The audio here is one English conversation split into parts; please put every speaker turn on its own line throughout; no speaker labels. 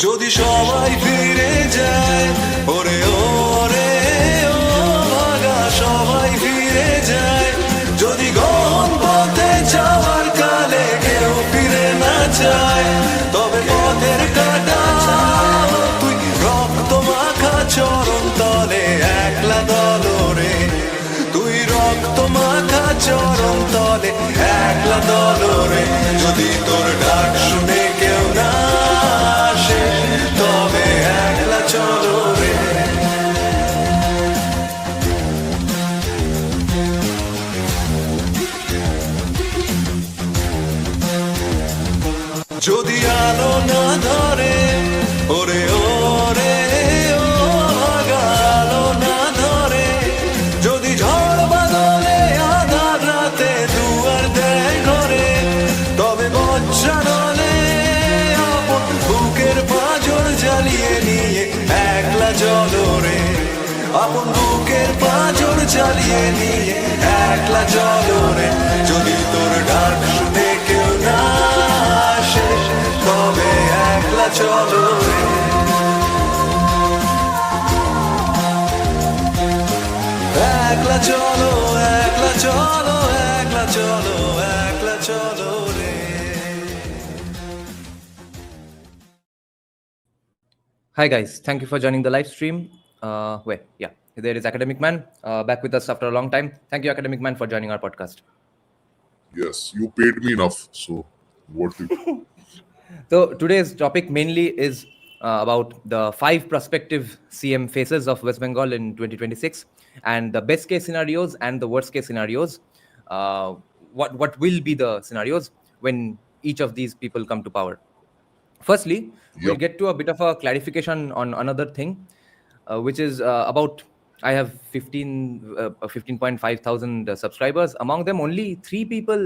যদি সবাই ফিরে যায়, ওরে ওরে ও ভাগা সবাই ফিরে যায়, যদি গহন পথে যাওয়ার কালে কেউ ফিরে না যায়, তবে পথের কাটা তুই রক্ত মাখা চরণ তলে একলা দলরে, তুই রক্ত মাখা চরণ তলে একলা দলরে, যদি তোর ডাক শুনে কেউ না আসে তবে একলা চলো রে। যদি আলো না ধরে, ওরে ওরে ও ভাগা আলো না ধরে, যদি ঝড় বাদলে আধার রাতে দুয়ার দেয় ঘরে, তবে বজ্রানলে আপন বুকের পাঁজর জ্বালিয়ে নিয়ে একলা চলো রে, আপন বুকের পাঁজর জ্বালিয়ে নিয়ে একলা চলো রে, যদি তোর ডাক শুনে কেউ না আসে তবে একলা চলো রে। একলা চলো, একলা চলো, একলা চলো, একলা চলো রে।
Hi guys, thank you for joining the live stream. There is Academic Man back with us after a long time. Thank you, Academic Man, for joining our podcast.
Yes, you paid me enough, so worth it.
So today's topic mainly is about the 5 prospective CM faces of West Bengal in 2026 and the best case scenarios and the worst case scenarios. What will be the scenarios when each of these people come to power? Firstly, we'll get to a bit of a clarification on another thing, which is about I have 15.5 thousand subscribers. Among them, only 3 people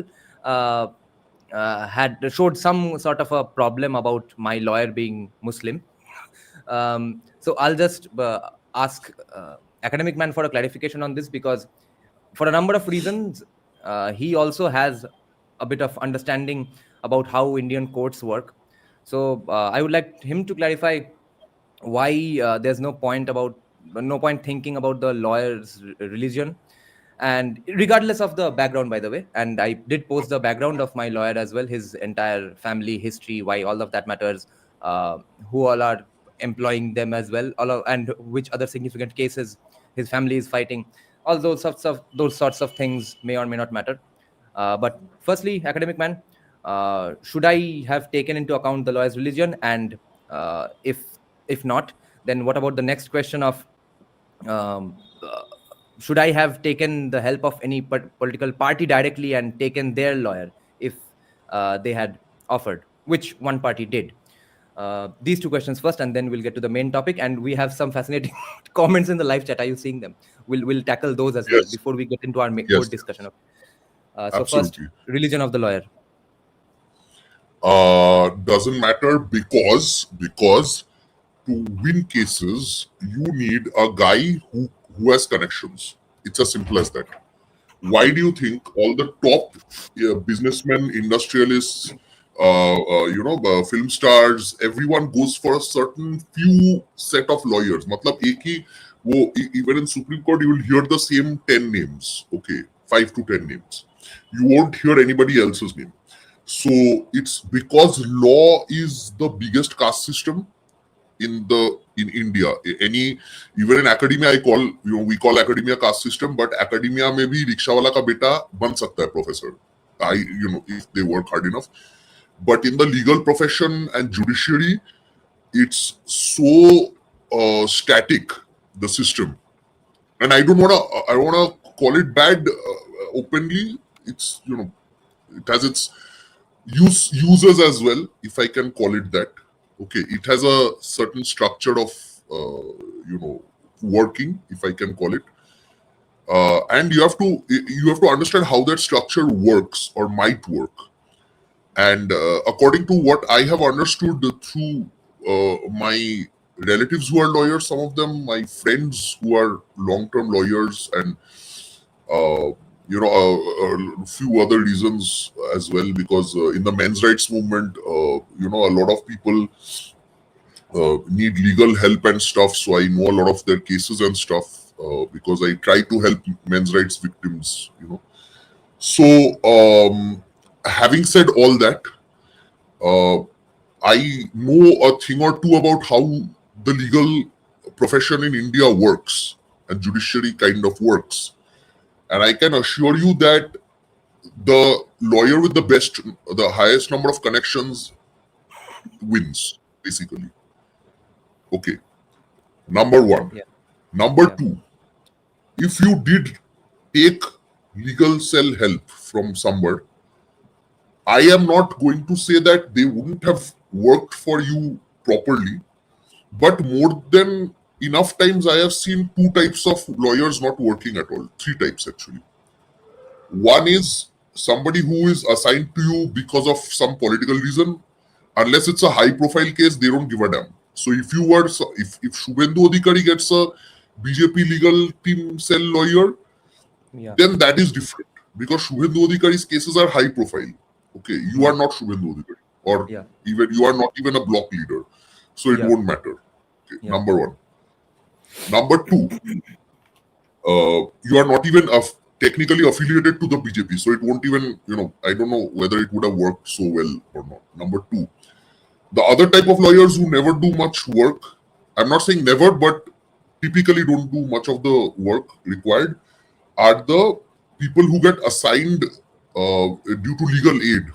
had showed some sort of a problem about my lawyer being Muslim. So I'll just ask Academic Man for a clarification on this, because for a number of reasons, he also has a bit of understanding about how Indian courts work. So I would like him to clarify why there's no point thinking about the lawyer's religion, and regardless of the background, by the way. And I did post the background of my lawyer as well, his entire family history, why all of that matters, who all are employing them as well, and which other significant cases his family is fighting. All those sorts of things may or may not matter. But firstly, Academic Man, should I have taken into account the lawyer's religion? And if not, then what about the next question of should I have taken the help of any political party directly and taken their lawyer if they had offered, which one party did? These 2 questions first, and then we'll get to the main topic. And we have some fascinating comments in the live chat. Are you seeing them? We'll tackle those as well before we get into our core discussion. So first, religion of the lawyer.
Doesn't matter, because to win cases you need a guy who has connections. It's as simple as that. Why do you think all the top businessmen, industrialists, film stars, everyone goes for a certain few set of lawyers? Matlab ek hi wo, even in Supreme Court you will hear the same 10 names, okay, 5 to 10 names. You won't hear anybody else's name. So it's because law is the biggest caste system in India. Even in academia, we call academia caste system, but academia mein bhi rickshaw wala ka beta ban sakta hai professor, if they work hard enough. But in the legal profession and judiciary, it's so static, the system. And I don't wanna call it bad openly. It's it has its users as well, if I can call it that. Okay, it has a certain structure of working, if I can call it, and you have to understand how that structure works or might work. And according to what I have understood through my relatives who are lawyers, some of them my friends who are long-term lawyers, and a few other reasons as well, because in the men's rights movement, a lot of people need legal help and stuff. So I know a lot of their cases and stuff because I try to help men's rights victims, you know. So having said all that, I know a thing or two about how the legal profession in India works and judiciary kind of works. And I can assure you that the lawyer with the highest number of connections wins, basically. Okay. Number one.
Yeah.
Number
Yeah.
two, if you did take legal cell help from somewhere, I am not going to say that they wouldn't have worked for you properly, but more than enough times I have seen two types of lawyers not working at all. Three types actually. One is somebody who is assigned to you because of some political reason. Unless it's a high profile case, they don't give a damn. So if Suvendu Adhikari gets a BJP legal team cell lawyer,
Yeah.
then that is different because Suvendu Adhikari's cases are high profile. Okay, you are not Suvendu Adhikari, or
Yeah.
even you are not even a block leader, so it
Yeah.
won't matter. Okay,
Yeah.
number one. Number two, you are not even technically affiliated to the BJP, so it won't even, I don't know whether it would have worked so well or not. Number two, the other type of lawyers who never do much work, I'm not saying never, but typically don't do much of the work required, are the people who get assigned due to legal aid.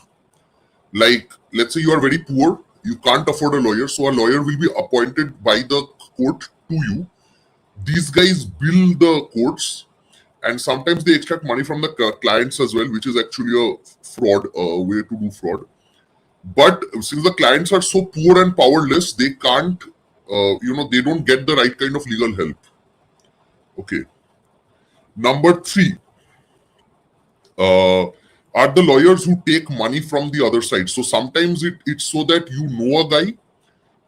Like, let's say you are very poor, you can't afford a lawyer, so a lawyer will be appointed by the court to you. These guys bill the courts, and sometimes they extract money from the clients as well, which is actually a fraud, way to do fraud. But since the clients are so poor and powerless, they can't, they don't get the right kind of legal help. Okay. Number three, are the lawyers who take money from the other side. So sometimes it's so that you know a guy,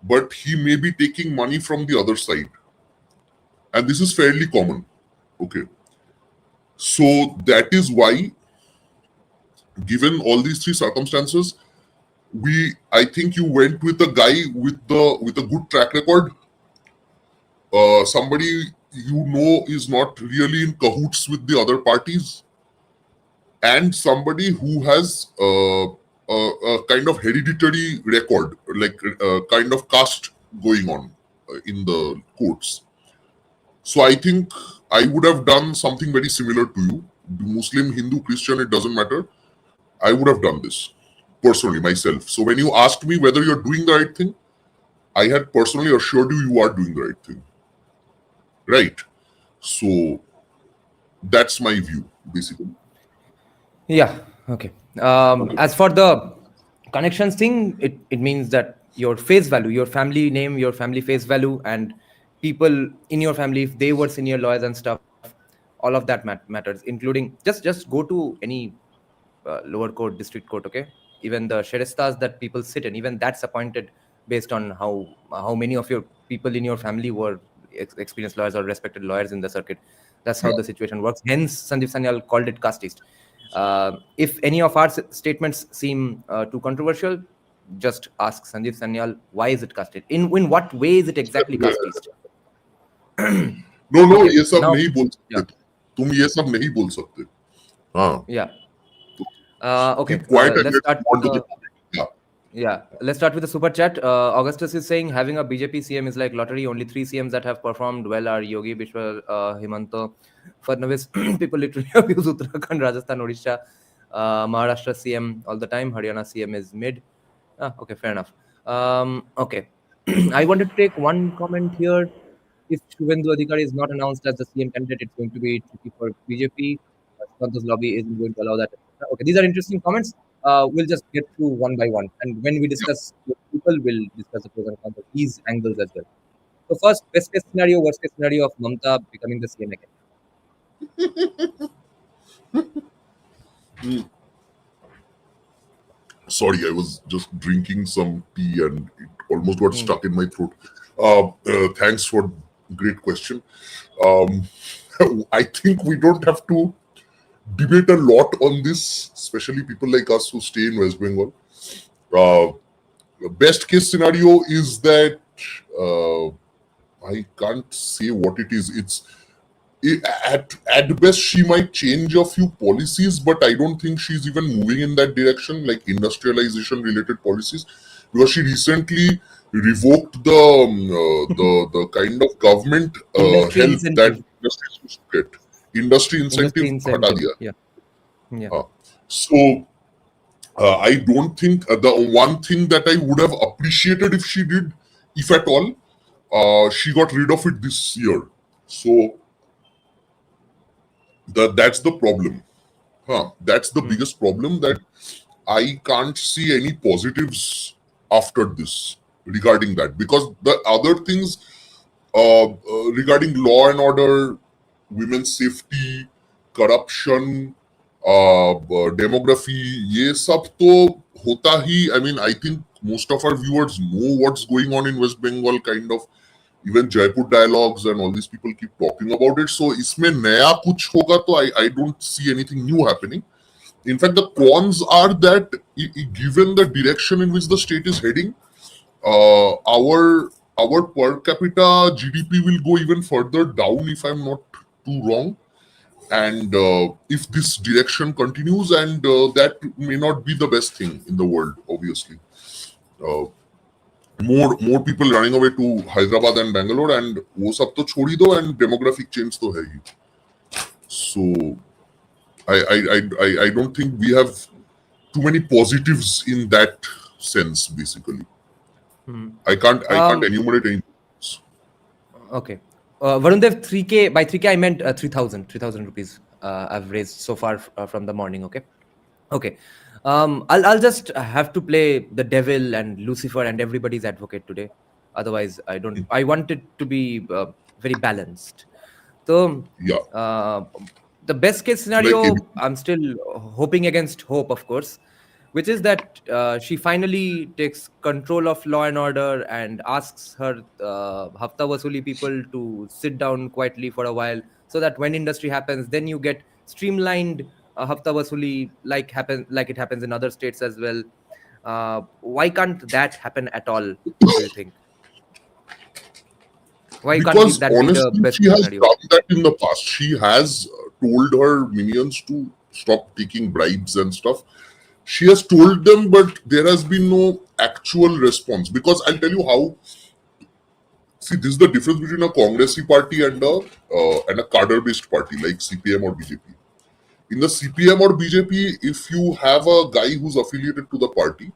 but he may be taking money from the other side. And this is fairly common. Okay. So that is why, given all these three circumstances, I think you went with a guy with a good track record, somebody is not really in cahoots with the other parties, and somebody who has a kind of hereditary record, like kind of caste going on in the courts. So I think I would have done something very similar to you. Muslim, Hindu, Christian, it doesn't matter. I would have done this personally myself. So when you asked me whether you're doing the right thing, I had personally assured you are doing the right thing. Right? So that's my view, basically.
Yeah. Okay. As for the connections thing, it means that your face value, your family name, your family face value, and people in your family, if they were senior lawyers and stuff, all of that matters, including just go to any lower court, district court. Okay, even the sherestas that people sit in, even that's appointed based on how many of your people in your family were experienced lawyers or respected lawyers in the circuit. That's how the situation works. Hence, Sandeep Sanyal called it casteist. If any of our statements seem too controversial, just ask Sandeep Sanyal, why is it casteist? In what way is it exactly casteist?
No,
Okay,
ये सब
now-
नहीं बोल सकते.
yeah.
तुम ये सब नहीं बोल सकते. हाँ.
Yeah. Okay.
Keep quiet and
Let's
let's
start.
on to the topic. Yeah.
Yeah, let's start with the super chat. Augustus is saying having a BJP CM is like lottery. Only 3 CMs that have performed well are Yogi, Bishwa, Himanta, Fadnavis. People literally abuse Uttarakhand, Rajasthan, Odisha, Maharashtra CM all the time. Haryana CM is mid. Okay, fair enough. Okay. I wanted to take one comment here. If Suvendu Adhikari is not announced as the CM candidate, it's going to be tricky for BJP. Sukanta's lobby isn't going to allow that. Okay, these are interesting comments. We'll just get through one by one. And when we discuss with people, we'll discuss the pros and cons of these angles as well. So first, best case scenario, worst case scenario of Mamata becoming the CM again.
Sorry, I was just drinking some tea and it almost got stuck in my throat. Thanks for great question. I think we don't have to debate a lot on this, especially people like us who stay in West Bengal. Best case scenario is that I can't say what it is. At best she might change a few policies, but I don't think she's even moving in that direction, like industrialization related policies, because she recently revoked the kind of government
Industry
help that
incentive.
industries used to get. Industry
Industry
incentive hata
incentive.
diya.
Yeah. Yeah.
So I don't think the one thing that I would have appreciated if she did, if at all, she got rid of it this year. So that's the problem. That's the biggest problem, that I can't see any positives after this regarding that, because the other things regarding law and order, women's safety, corruption, demography, ये सब तो होता ही. I mean, I think most of our viewers know what's going on in West Bengal, kind of. Even Jaipur dialogues and all these people keep talking about it. So इसमें नया कुछ होगा तो I don't see anything new happening. In fact, the cons are that given the direction in which the state is heading, our per capita GDP will go even further down, if I'm not too wrong. And if this direction continues, and that may not be the best thing in the world, obviously. More people running away to Hyderabad and Bangalore, and वो सब तो छोड़ ही दो, and demographic change तो है ही. So I don't think we have too many positives in that sense, basically. I can't enumerate any.
Okay. Varun Dev, 3K, by 3K I meant 3,000 rupees I've raised so far from the morning. Okay. I'll just have to play the devil and Lucifer and everybody's advocate today. Otherwise, I want it to be very balanced. So,
Yeah.
the best case scenario,
Like
I'm still hoping against hope, of course, which is that she finally takes control of law and order and asks her hafta wasuli people to sit down quietly for a while, so that when industry happens, then you get streamlined hafta wasuli like it happens in other states as well. Why can't that happen at all, do you think? Why
Because
can't that be the
honestly,
best
she
case
has
scenario?
done that in the past. She has told her minions to stop taking bribes and stuff. She has told them, but there has been no actual response. Because I'll tell you how. See, this is the difference between a Congressy party and a cadre-based party like CPM or BJP. In the CPM or BJP, if you have a guy who's affiliated to the party,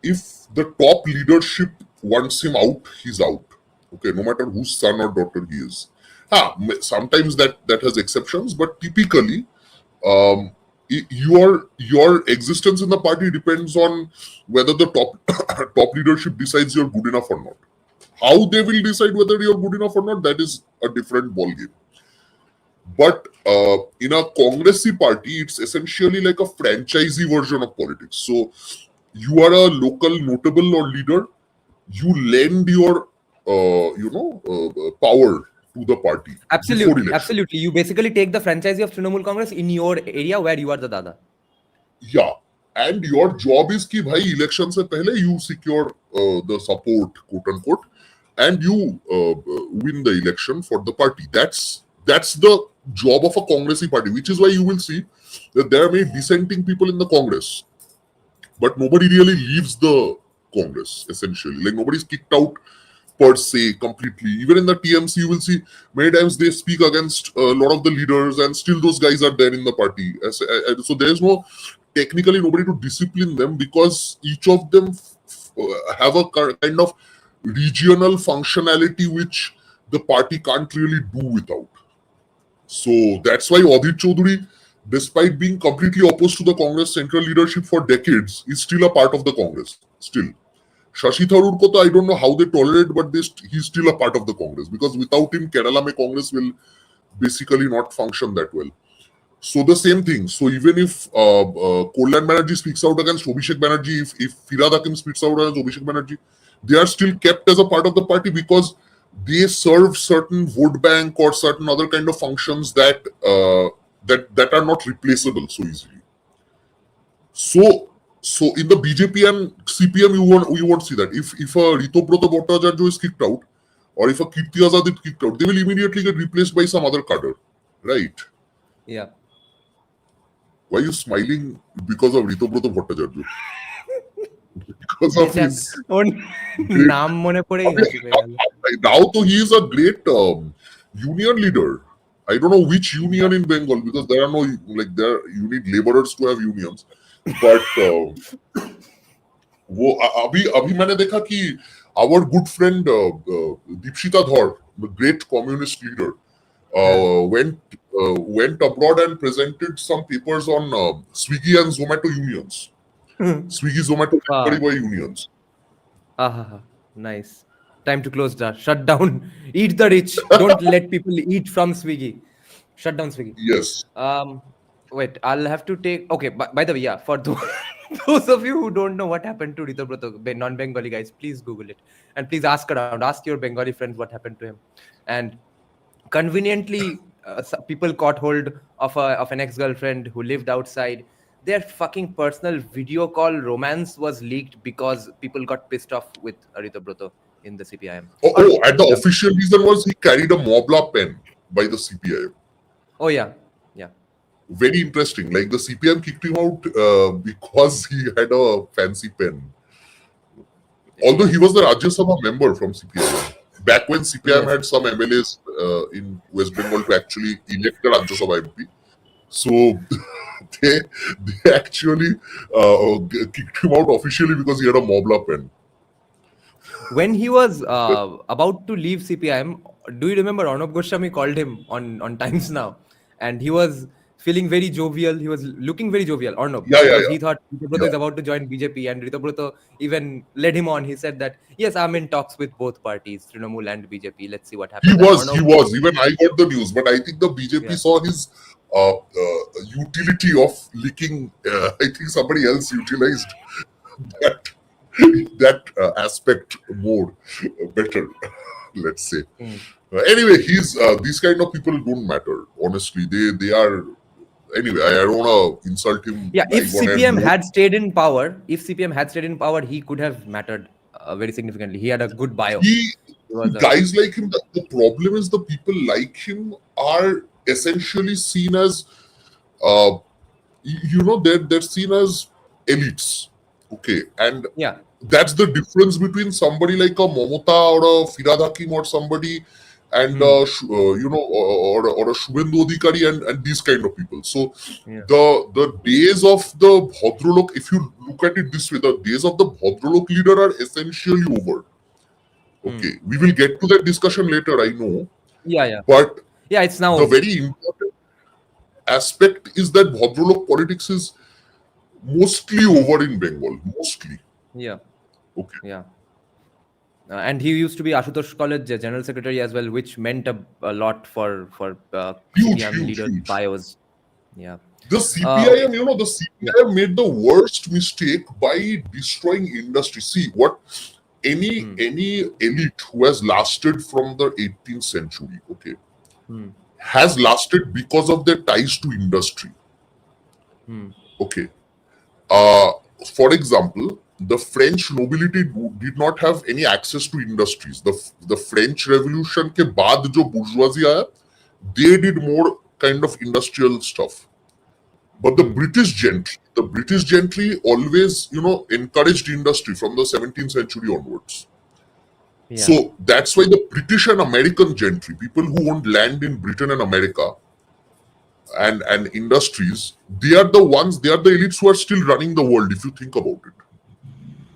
if the top leadership wants him out, he's out. Okay, no matter whose son or daughter he is. Sometimes that has exceptions, but typically, your existence in the party depends on whether the top leadership decides you're good enough or not. How they will decide whether you're good enough or not, that is a different ballgame. But in a Congressy party, it's essentially like a franchisee version of politics. So you are a local notable or leader, you lend your power to the party before
Absolutely,
election.
absolutely. You basically take the franchisee of Trinamool Congress in your area where you are the dada.
Yeah, and your job is कि भाई election से पहले you secure the support, quote unquote, and you win the election for the party. That's the job of a Congressy party, which is why you will see that there are many dissenting people in the Congress, but nobody really leaves the Congress, essentially. Like nobody's kicked out per se completely. Even in the TMC, you will see many times they speak against a lot of the leaders, and still those guys are there in the party. So there's no technically nobody to discipline them, because each of them have a kind of regional functionality which the party can't really do without. So that's why Adit Chaudhary, despite being completely opposed to the Congress central leadership for decades, is still a part of the Congress. Still. Shashi Tharoor ko to I don't know how they tolerate, but he's still a part of the Congress, because without him, Kerala mein Congress will basically not function that well. So the same thing. So even if Kollan Banerjee speaks out against Abhishek Banerjee, if Firad Hakim speaks out against Abhishek Banerjee, they are still kept as a part of the party, because they serve certain vote bank or certain other kind of functions that are not replaceable so easily. So So in the BJP and CPM, you won't see that. If a Ritobroto Bhattacharya is kicked out, or if a Kirti Azad is kicked out, they will immediately get replaced by some other cadre, right?
Yeah.
Why are you smiling because of Ritobroto Bhattacharya? Because of his
ওর নাম মনে পড়েই হাসি পেয়ে গেল।
now, so he is a great union leader. I don't know which union in Bengal because there are no you need laborers to have unions. But वो अभी मैंने देखा कि our good friend Deepshita Dhar, the great communist leader, went abroad and presented some papers on Swiggy and Zomato unions. Swiggy, Zomato, delivery boy unions.
Nice. Time to close that. Shut down. Eat the rich. Don't let people eat from Swiggy. Shut down Swiggy.
Yes.
Wait, I'll have to take. Okay, by the way, yeah, for those of you who don't know what happened to Ritobroto, non-Bengali guys, please Google it and please ask around. Ask your Bengali friends what happened to him. And conveniently, people caught hold of an ex-girlfriend who lived outside. Their fucking personal video call romance was leaked because people got pissed off with Ritobroto in the CPIM.
And the official reason was he carried a Mobla pen by the CPIM.
Oh yeah.
Very interesting. Like the CPM kicked him out because he had a fancy pen. Although he was the Rajya Sabha member from CPM. Back when CPM had some MLAs in West Bengal to actually elect the Rajya Sabha MP. So they actually kicked him out officially because he had a Mobla pen.
When he was about to leave CPIM, do you remember Arnab Goswami called him on Times Now? And he was feeling very jovial. He was looking very jovial, Arnab.
Yeah.
He thought Ritobroto is about to join BJP, and Ritobroto even led him on. He said that, yes, I'm in talks with both parties, Trinamool and BJP. Let's see what happens.
He was. Even I got the news, but I think the BJP saw his utility of leaking. I think somebody else utilized that aspect more better, let's say. Anyway, these kind of people don't matter. Honestly, they are. Anyway, I don't want to insult him.
Yeah, if CPM had stayed in power, he could have mattered very significantly. He had a good bio.
Guys like him, the problem is the people like him are essentially seen as, they're seen as elites. Okay, and that's the difference between somebody like a Mamata or a Firad Hakim or somebody and or a Suvendu and these kind of people. So the days of the Bhadralok, if you look at it this way, the days of the Bhadralok leader are essentially over. Okay, we will get to that discussion later, I know.
Yeah.
But
it's now
the very important aspect is that Bhadralok politics is mostly over in Bengal. Mostly.
Yeah.
Okay.
Yeah. And he used to be Ashutosh College General Secretary as well, which meant a lot for CPIM leaders' bios. Yeah.
The CPIM, the CPIM made the worst mistake by destroying industry. See, what any elite who has lasted from the 18th century, okay, has lasted because of their ties to industry. Okay. For example, the French nobility did not have any access to industries. The French Revolution ke baad jo bourgeoisie aaya, they did more kind of industrial stuff. But the British gentry always, encouraged industry from the 17th century onwards. Yeah. So that's why the British and American gentry, people who owned land in Britain and America and industries, they are the elites who are still running the world, if you think about it.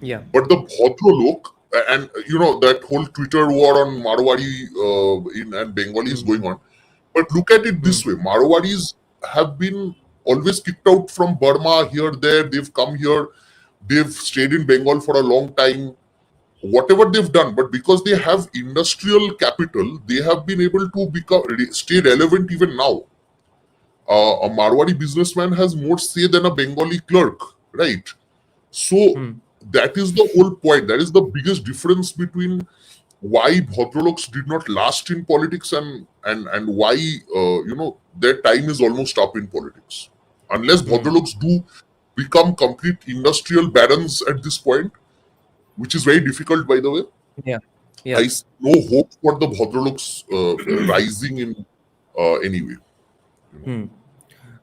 Yeah.
But the Bhadralok, and that whole Twitter war on Marwari and Bengali is going on. But look at it this way: Marwaris have been always kicked out from Burma, here, there. They've come here, they've stayed in Bengal for a long time. Whatever they've done, but because they have industrial capital, they have been able to stay relevant even now. A Marwari businessman has more say than a Bengali clerk, right? So that is the whole point. That is the biggest difference between why Bhadraloks did not last in politics and why their time is almost up in politics. Unless Bhadraloks do become complete industrial barons at this point, which is very difficult, by the way.
Yeah.
I see no hope for the Bhadraloks rising in any way.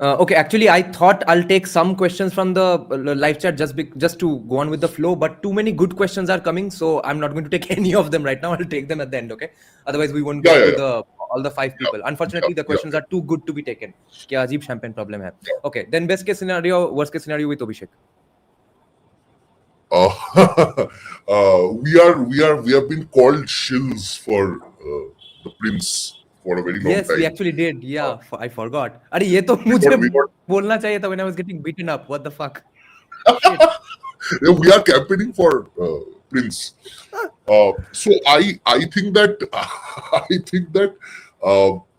Okay, actually, I thought I'll take some questions from the live chat just to go on with the flow, but too many good questions are coming, so I'm not going to take any of them right now. I'll take them at the end, okay? Otherwise, we won't get to all the 5 people. Unfortunately, the questions are too good to be taken. Kya ajeeb champagne problem hai. Okay, then best case scenario, worst case scenario with Abhishek.
We have been called shills for the prince for a very long time.
Yes, we actually did. Yeah, I forgot. अरे ये तो मुझे बोलना चाहिए था when I was getting beaten up. What the fuck?
We are campaigning for Prince. So I think that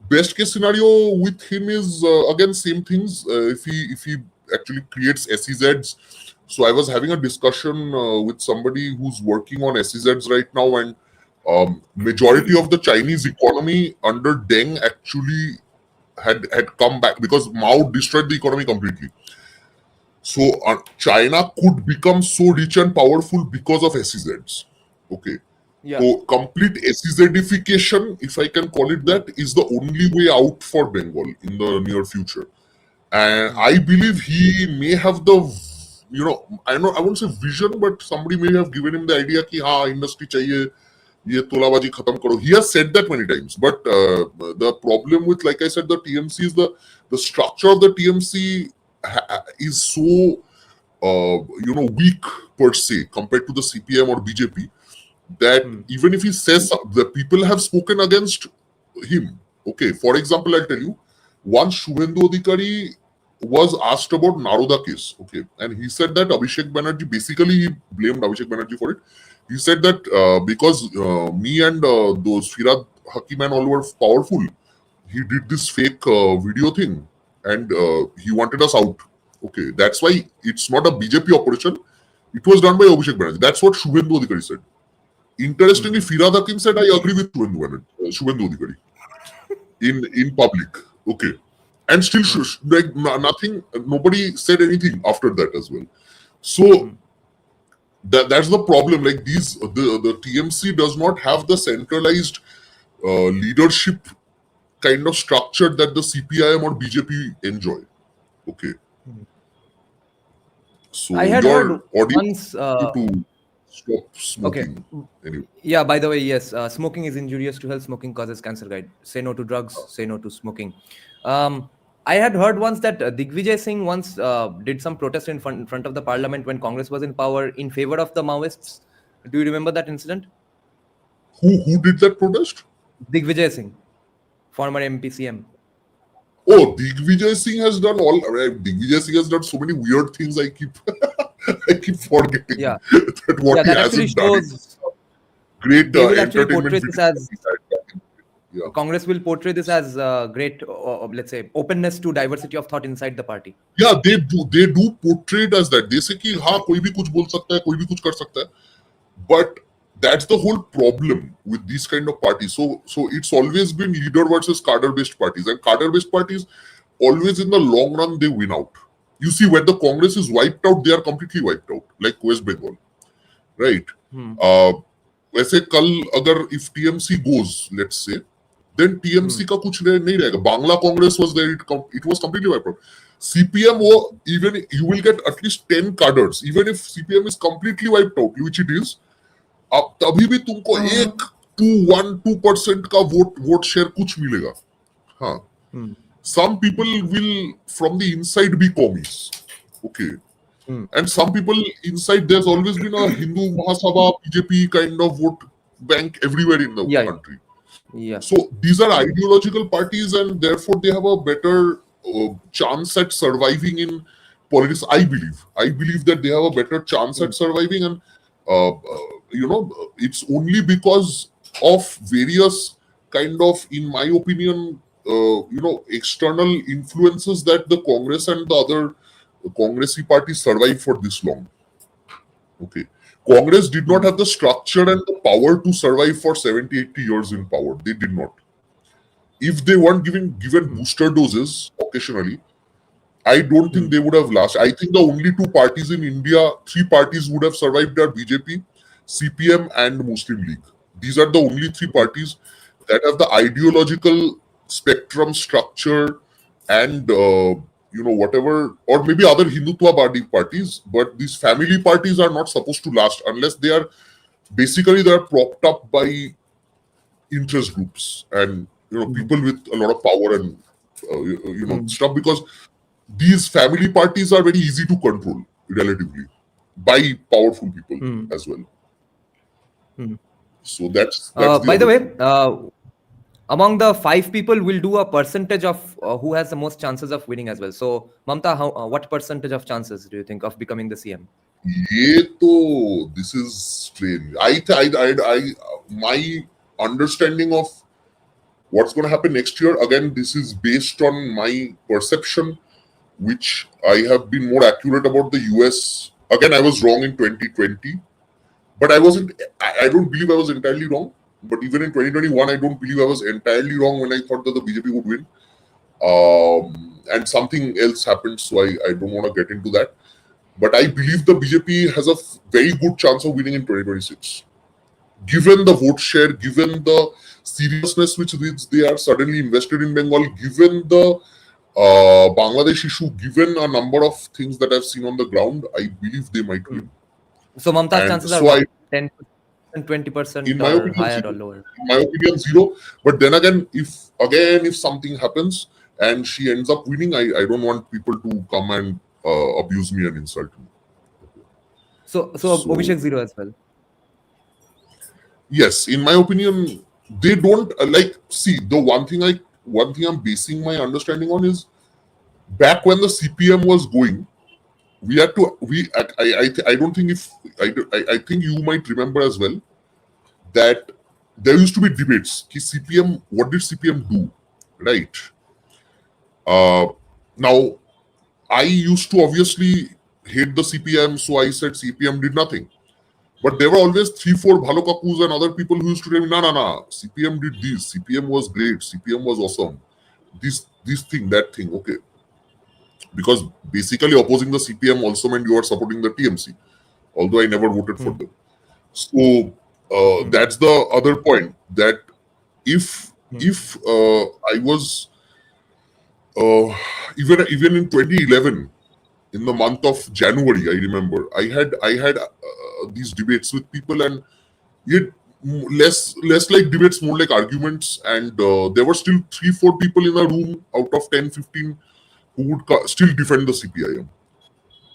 best case scenario with him is again same things. If he actually creates SEZs. So I was having a discussion with somebody who's working on SEZs right now, and majority of the Chinese economy under Deng actually had come back because Mao destroyed the economy completely. So China could become so rich and powerful because of SEZs. Okay.
Yeah.
So complete SEZification, if I can call it that, is the only way out for Bengal in the near future. And I believe he may have the, I won't say vision, but somebody may have given him the idea ki industry chahiye, ye tolabaji khatam karo. He has said that many times. But the problem with, like I said, the TMC is the structure of the TMC is so weak per se compared to the CPM or BJP that even if he says the people have spoken against him. Okay, for example, I'll tell you, once Suvendu Adhikari was asked about Naroda case, okay, and he said that Abhishek Banerjee, basically he blamed Abhishek Banerjee for it. He said that because me and those Firad Hakim and all were powerful, he did this fake video thing and he wanted us out. Okay, that's why it's not a BJP operation. It was done by Abhishek Banerjee. That's what Suvendu Adhikari said. Interestingly, Firad Hakim said, I agree with Suvendu Adhikari in public. Okay. And still, nothing, nobody said anything after that as well. So, that's the problem. Like the TMC does not have the centralized leadership kind of structure that the CPIM or BJP enjoy. Okay. So,
I had heard once...
to stop smoking.
Okay.
Anyway.
Yeah, by the way, yes, smoking is injurious to health. Smoking causes cancer. Guide. Say no to drugs. Say no to smoking. I had heard once that Digvijay Singh once did some protest in front of the parliament when Congress was in power in favor of the Maoists. Do you remember that incident?
Who did that protest?
Digvijay Singh, former MP CM.
Oh, Digvijay Singh has done all. Digvijay Singh has done so many weird things. I keep forgetting that what he hasn't done. Great entertainment.
Congress will portray this as great, let's say, openness to diversity of thought inside the party.
Yeah, they do portray it as that. They say कि हाँ कोई भी कुछ बोल सकता है, कोई भी कुछ कर सकता है. But that's the whole problem with these kind of parties. So it's always been leader versus cadre-based parties, and cadre-based parties always in the long run they win out. You see, when the Congress is wiped out, they are completely wiped out, like West Bengal, right? वैसे कल अगर if TMC goes, let's say, then TMC का कुछ नहीं रहेगा. Bangla Congress was there; it was completely wiped out. CPM, even you will get at least 10 cadres, even if CPM is completely wiped out, which it is. अब तभी भी तुमको 1-2% का vote share कुछ मिलेगा. हाँ. Some people will from the inside be commies. Okay. And some people inside, there's always been a Hindu Mahasabha, BJP kind of vote bank everywhere in the country.
Yeah.
So these are ideological parties, and therefore they have a better chance at surviving in politics. I believe that they have a better chance at surviving, and it's only because of various kind of, in my opinion, external influences that the Congress and the other Congressy parties survived for this long. Okay. Congress did not have the structure and the power to survive for 70-80 years in power. They did not. If they weren't given booster doses occasionally, I don't think they would have lasted. I think the only two parties in India, three parties would have survived are BJP, CPM, and Muslim League. These are the only three parties that have the ideological spectrum structure and whatever, or maybe other Hindutva parties. But these family parties are not supposed to last unless they are propped up by interest groups and people with a lot of power and stuff, because these family parties are very easy to control relatively by powerful people as well. So that's
By the way, among the 5 people, we'll do a percentage of who has the most chances of winning as well. So, Mamata, what percentage of chances do you think of becoming the CM?
This is strange. My understanding of what's going to happen next year, again, this is based on my perception, which I have been more accurate about the US. Again, I was wrong in 2020, but I don't believe I was entirely wrong. But even in 2021, I don't believe I was entirely wrong when I thought that the BJP would win. And something else happened, so I don't want to get into that. But I believe the BJP has a very good chance of winning in 2026. Given the vote share, given the seriousness which they are suddenly invested in Bengal, given the Bangladesh issue, given a number of things that I've seen on the ground, I believe they might win.
So Mamata's chances are 10%, 20%
in my opinion,
higher
zero.
or lower?
In my opinion, zero. But then again, if something happens and she ends up winning, I don't want people to come and abuse me and insult me.
So Abhishek zero as well.
Yes, in my opinion, they don't see the one thing I'm basing my understanding on is back when the CPM was going, I don't think I think you might remember as well that there used to be debates. CPM, what did CPM do, right? Now, I used to obviously hate the CPM, so I said CPM did nothing. But there were always 3-4 Bhalo Kakus and other people who used to tell me, nah, CPM did this, CPM was great, CPM was awesome. This thing, that thing, okay. Because basically opposing the CPM also meant you are supporting the TMC, although I never voted for them. So that's the other point, that if I was even in 2011, in the month of January, I remember I had these debates with people, and yet less like debates, more like arguments, and there were still 3-4 people in a room out of 10-15 who would still defend the CPIM.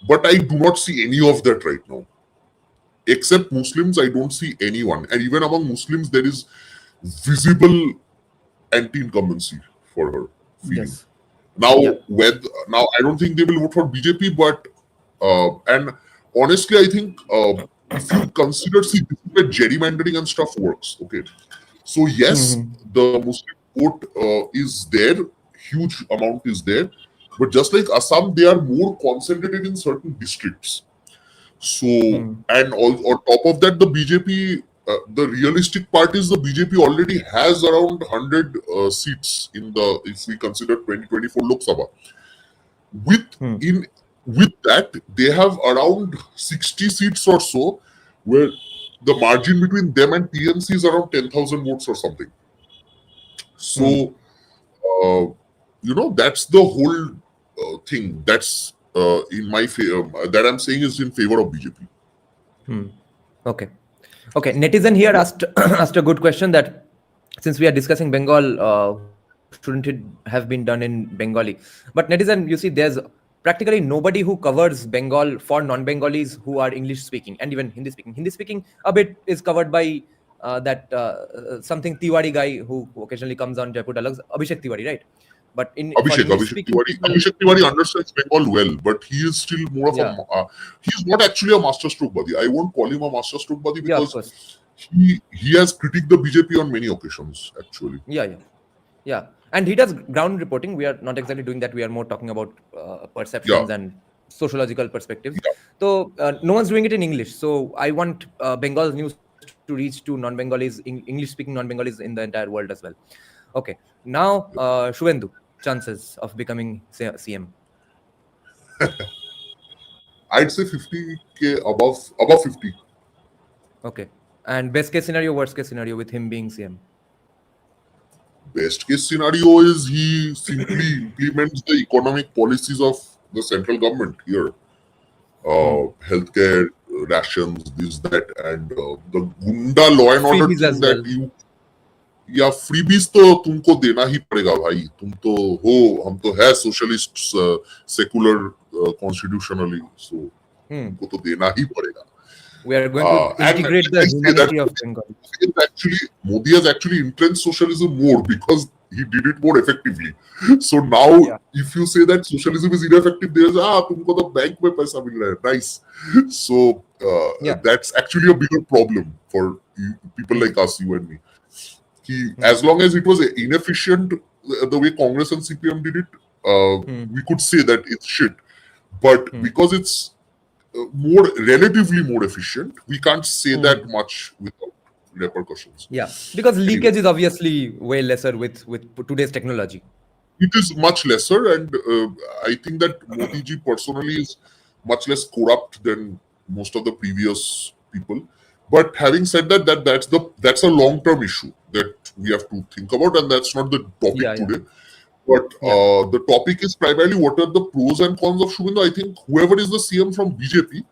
But I do not see any of that right now. Except Muslims, I don't see anyone. And even among Muslims, there is visible anti-incumbency for her feeling. Yes. Now, now I don't think they will vote for BJP, but and honestly, I think if you consider, this is where gerrymandering and stuff works. Okay, so yes, the Muslim vote is there, huge amount is there, but just like Assam, they are more concentrated in certain districts. So and on top of that, the BJP. The realistic part is the BJP already has around 100 seats in the, if we consider 2024 Lok Sabha. With that, they have around 60 seats or so, where the margin between them and TMC is around 10,000 votes or something. So, that's the whole thing. That's in my favor. That I'm saying is in favor of BJP.
Okay, netizen here asked a good question, that since we are discussing Bengal, shouldn't it have been done in Bengali? But netizen, you see, there's practically nobody who covers Bengal for non-Bengalis who are English speaking and even Hindi speaking. Hindi speaking a bit is covered by that something Tiwari guy who occasionally comes on Jaipur Dialogues, Abhishek Tiwari, right? But Abhishek
Tiwari understands Bengal well, but he is still more of a. He's not actually a masterstroke buddy. I won't call him a masterstroke buddy because he has critiqued the BJP on many occasions. Actually,
yeah, and he does ground reporting. We are not exactly doing that. We are more talking about perceptions and sociological perspectives. So no one's doing it in English. So I want Bengal news to reach to non-Bengalis, English-speaking non-Bengalis in the entire world as well. Okay, now Suvendu. Chances of becoming CM?
I'd say 50k above 50.
Okay. And best case scenario, worst case scenario with him being CM?
Best case scenario is he simply implements the economic policies of the central government here. Healthcare, rations, this, that, and the Gunda law and order
Freebies
thing
as
that
well.
या freebies तो तुमको देना ही पड़ेगा भाई, तुम तो हो, हम तो है सोशलिस्ट सेकुलर कॉन्स्टिट्यूशनली, सो तुमको तो देना ही पड़ेगा.
We are going to integrate the humanity of Bengal.
Modi has actually entrenched socialism more because he did it more effectively. So now, if you say that socialism is ineffective, there's तुमको तो bank में पैसा मिल रहा है, nice. So that's actually a bigger problem for people like us, you and me. As long as it was inefficient, the way Congress and CPM did it, we could say that it's shit. But because it's relatively more efficient, we can't say that much without repercussions.
Yeah, because leakage is obviously way lesser with today's technology.
It is much lesser, and I think that Modi ji personally is much less corrupt than most of the previous people. But having said that, that's a long-term issue that we have to think about, and that's not the topic today. But the topic is primarily what are the pros and cons of Suvendu. I think whoever is the CM from BJP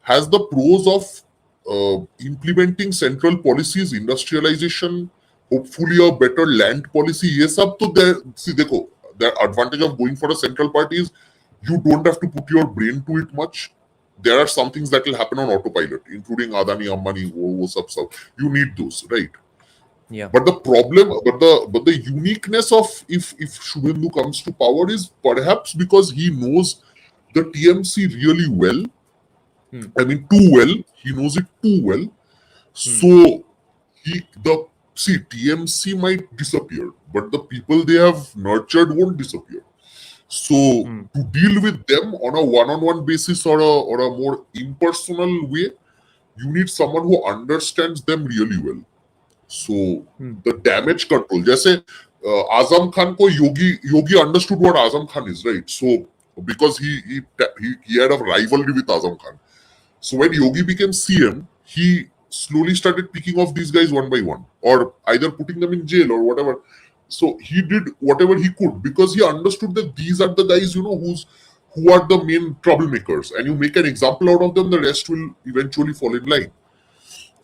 has the pros of implementing central policies, industrialization, hopefully a better land policy. Yes, up to there. See, dekho, the advantage of going for a central party is you don't have to put your brain to it much. There are some things that will happen on autopilot, including Adani, Ambani, sub. You need those, right?
Yeah.
But the problem, but the uniqueness of if Suvendu comes to power is perhaps because he knows the TMC really well. I mean, too well. He knows it too well. So TMC might disappear, but the people they have nurtured won't disappear. So to deal with them on a one-on-one basis or a more impersonal way, you need someone who understands them really well. So the damage control, जैसे Azam Khan को Yogi understood what Azam Khan is, right? So because he had a rivalry with Azam Khan. So when Yogi became CM, he slowly started picking off these guys one by one, or either putting them in jail or whatever. So he did whatever he could because he understood that these are the guys, who are the main troublemakers, and you make an example out of them, the rest will eventually fall in line.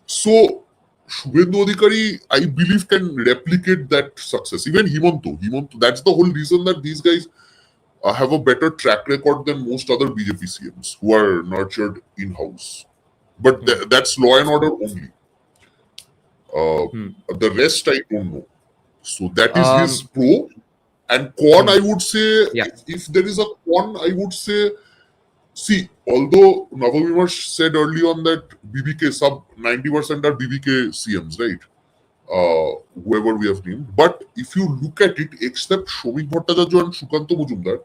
So Suvendu Adhikari, I believe, can replicate that success. Even Himanto, that's the whole reason that these guys have a better track record than most other BJP CMs who are nurtured in-house. But that's law and order only. The rest I don't know. So that is his pro. And con, I would say, if there is a con, I would say, see, although Navavimarsh said early on that BBK, sub 90% are BBK CMs, right? Whoever we have named. But if you look at it, except Shamik Bhattacharya and Sukanta Majumdar,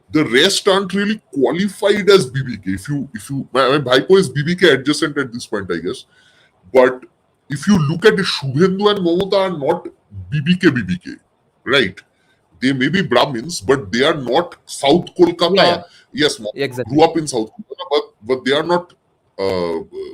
the rest aren't really qualified as BBK. If you, Bhaipo is BBK adjacent at this point, I guess. But if you look at it, Suvendu and Mamata are not BBK, right? They may be Brahmins, but they are not South Kolkata. Yes, grew up in South Kolkata, but they are not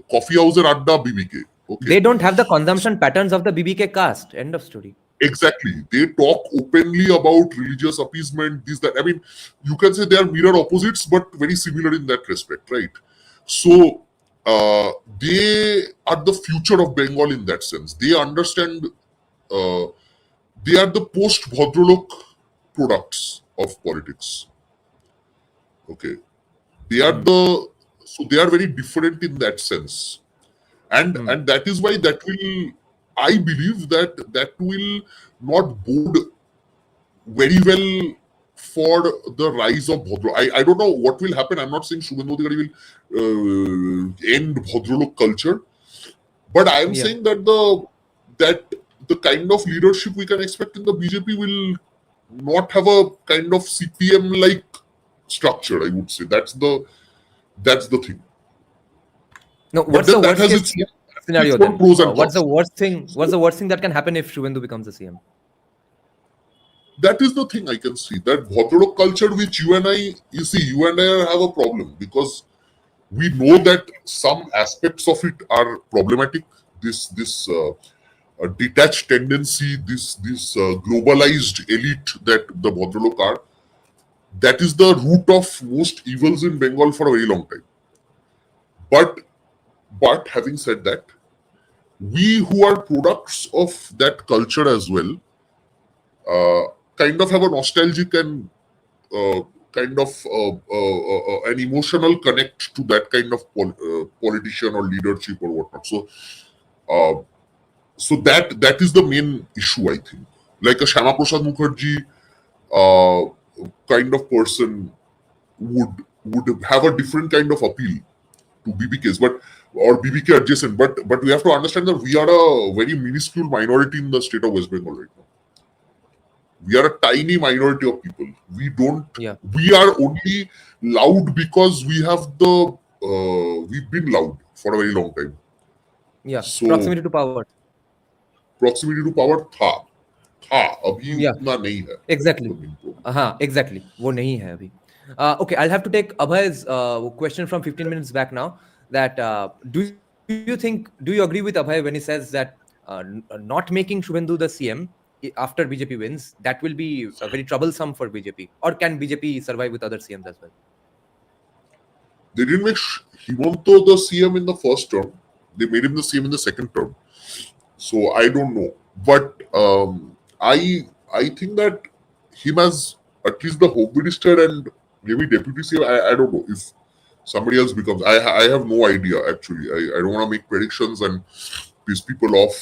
coffee house or Adda BBK. Okay.
They don't have the consumption patterns of the BBK caste. End of story.
Exactly. They talk openly about religious appeasement, this, that. I mean, you can say they are mirror opposites, but very similar in that respect, right? So, they are the future of Bengal in that sense. They understand, they are the post-Bhadralok products of politics. Okay. They are they are very different in that sense. And that is why that will, I believe that will not bode very well for the rise of Bhadralok. I don't know what will happen. I'm not saying Suvendu Adhikari will end Bhadralok culture. But I am saying that the kind of leadership we can expect in the BJP will not have a kind of CPM-like structure, I would say. That's the thing.
No, what's the worst case scenario then? What's the worst thing that can happen if Suvendu becomes the CM?
That is the thing I can see. That Bhadralok culture, which you and I have a problem because we know that some aspects of it are problematic. This detached tendency, this globalized elite that the Bhadralok are, that is the root of most evils in Bengal for a very long time. But having said that, we who are products of that culture as well, kind of have a nostalgic and kind of an emotional connect to that kind of politician or leadership or whatnot. Uh, so that is the main issue, I think. Like a Shyama Prasad Mukherjee kind of person would have a different kind of appeal to BBKs, or BBK adjacent. But we have to understand that we are a very minuscule minority in the state of West Bengal right now. We are a tiny minority of people. We don't.
Yeah.
We are only loud because we have we've been loud for a very long time.
Yeah.
So
Proximity to power.
proximity to power था अभी
Yeah.
उतना नहीं है.
Exactly. Exactly. वो नहीं है अभी. Okay, I'll have to take Abhay's question from 15 minutes back now. That do you agree with Abhay when he says that not making Suvendu the CM after BJP wins, that will be very troublesome for BJP? Or can BJP survive with other CMs as well?
They didn't make Himanto the CM in the first term. They made him the CM in the second term. So I don't know. But I think that him as at least the Home Minister and maybe Deputy CM, I don't know if somebody else becomes. I have no idea actually. I don't want to make predictions and piss people off.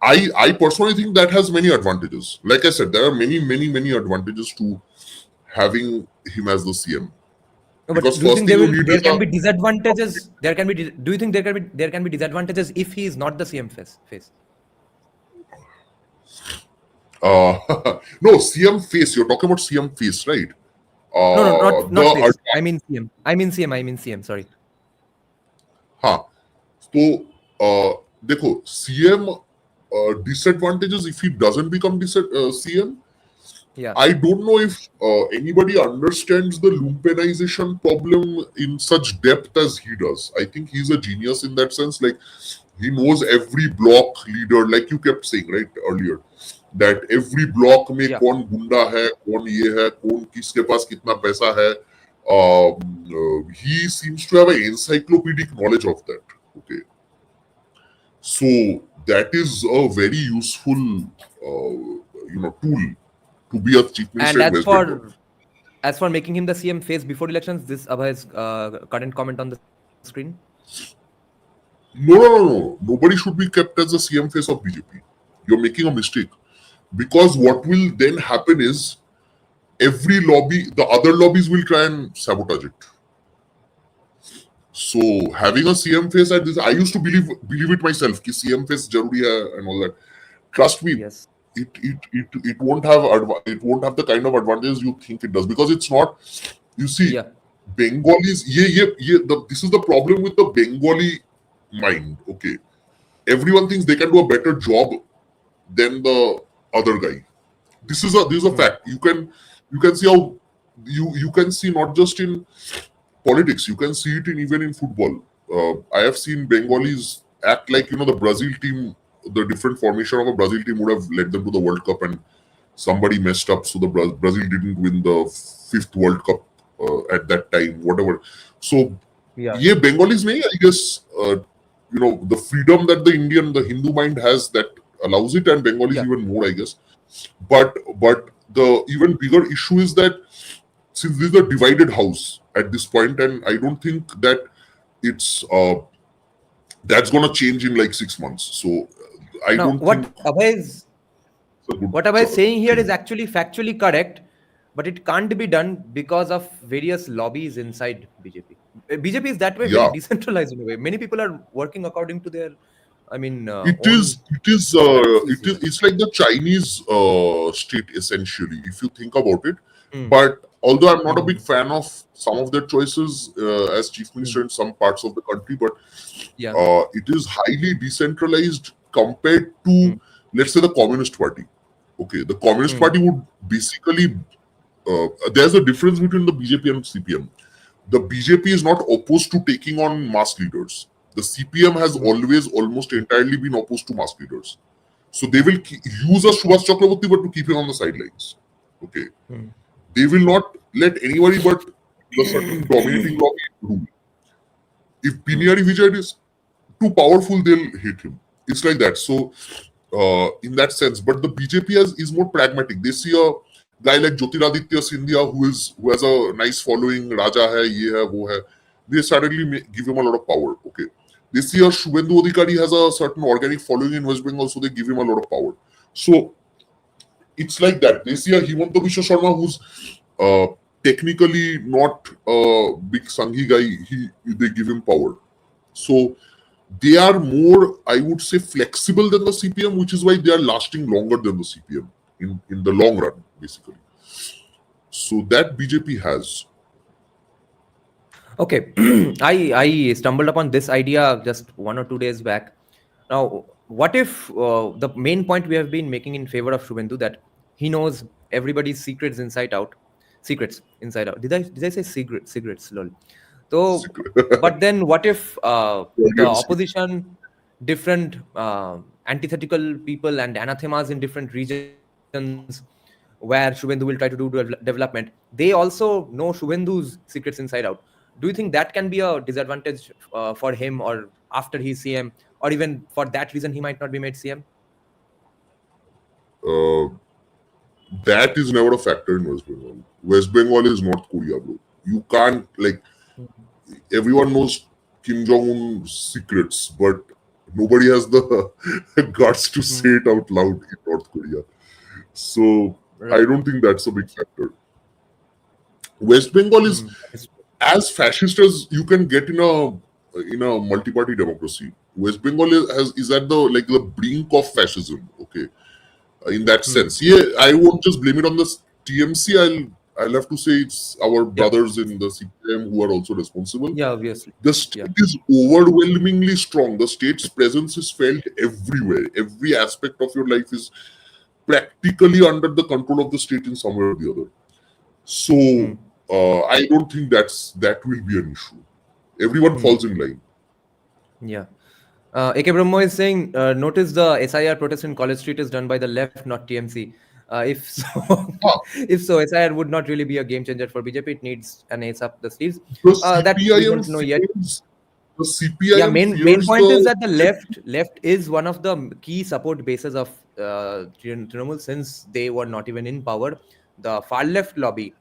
I personally think that has many advantages. Like I said, there are many advantages to having him as the CM.
No, but do you think there can be disadvantages? Do you think there can be disadvantages if he is not the CM face?
No, CM face. You're talking about CM face, right?
No, not face. I mean CM. Sorry.
हाँ, तो देखो CM disadvantages if he doesn't become CM.
Yeah.
I don't know if anybody understands the lumpenization problem in such depth as he does. I think he's a genius in that sense. Like he knows every block leader, like you kept saying right earlier, that every block में कौन गुंडा है, कौन ये है, कौन किसके पास कितना पैसा है. He seems to have an encyclopedic knowledge of that. Okay, so that is a very useful, tool to be a chief minister.
And as for making him the CM face before elections, this Abhay's current comment on the screen.
No. Nobody should be kept as the CM face of BJP. You're making a mistake. Because what will then happen is every lobby, the other lobbies will try and sabotage it. So having a CM face at this, I used to believe it myself कि CM face जरूरी है and all that. Trust me,
yes.
It won't have the kind of advantages you think it does, because it's not. You see, Bengalis. This is the problem with the Bengali mind. Okay, everyone thinks they can do a better job than the other guy. This is a fact. You can see how you can see not just in politics. You can see it even in football. I have seen Bengalis act like the Brazil team. The different formation of a Brazil team would have led them to the World Cup, and somebody messed up, so the Brazil didn't win the 5th World Cup at that time. Whatever. So Bengalis may, I guess, the freedom that the Hindu mind has that allows it, and Bengalis even more, I guess. But the even bigger issue is that since this is a divided house at this point, and I don't think that it's that's gonna change in like 6 months. So I don't think
what Abhay is saying here is actually factually correct, but it can't be done because of various lobbies inside BJP. BJP is that way, very decentralized in a way. Many people are working according to their,
it's like the Chinese state essentially, if you think about it. But although I'm not a big fan of some of their choices as chief minister in some parts of the country, but it is highly decentralized compared to, let's say, the Communist Party. Okay, the Communist Party would basically there's a difference between the BJP and CPM. The BJP is not opposed to taking on mass leaders. The CPM has always almost entirely been opposed to mass leaders. So they will use a Subhash Chakraborty but to keep him on the sidelines. Okay. They will not let anybody but the certain dominating lobby rule. If Piniyari Vijay is too powerful, they'll hate him. It's like that. So in that sense, but the BJP is more pragmatic. They see a guy like Jyotiraditya Scindia who has a nice following, Raja hai, ye hai, wo hai. They suddenly give him a lot of power. Okay. They see a Suvendu Adhikari has a certain organic following in West Bengal, so they give him a lot of power. So it's like that. They see a Himanta Biswa Sharma who's technically not a big Sanghi guy, they give him power. So they are more, I would say, flexible than the CPM, which is why they are lasting longer than the CPM in the long run, basically. So that BJP has.
Okay, I stumbled upon this idea just 1 or 2 days back. Now, what if the main point we have been making in favor of Suvendu, that he knows everybody's secrets inside out. Did I say cigarettes? Lol. So, but then what if the opposition, different antithetical people and anathemas in different regions where Suvendu will try to do development, they also know Suvendu's secrets inside out. Do you think that can be a disadvantage for him, or after he's CM, or even for that reason he might not be made CM?
That is never a factor in West Bengal. West Bengal is North Korea, bro. You can't, like, everyone knows Kim Jong-un's secrets, but nobody has the guts to say it out loud in North Korea. So I don't think that's a big factor. West Bengal is as fascist as you can get in a multi-party democracy. West Bengal is at the brink of fascism. Okay, in that sense, yeah, I won't just blame it on the TMC. I'll have to say it's our brothers in the CPM who are also responsible.
Yeah, obviously.
The state is overwhelmingly strong. The state's presence is felt everywhere. Every aspect of your life is practically under the control of the state in some way or the other. So I don't think that will be an issue. Everyone falls in line.
Yeah. AK Brahmo is saying, notice the SIR protest in College Street is done by the left, not TMC. If so, SIR would not really be a game changer for BJP. It needs an ace up the sleeves. That we don't know yet.
The CPIM
main point is that the left is one of the key support bases of Trinamool, since they were not even in power. The far left lobby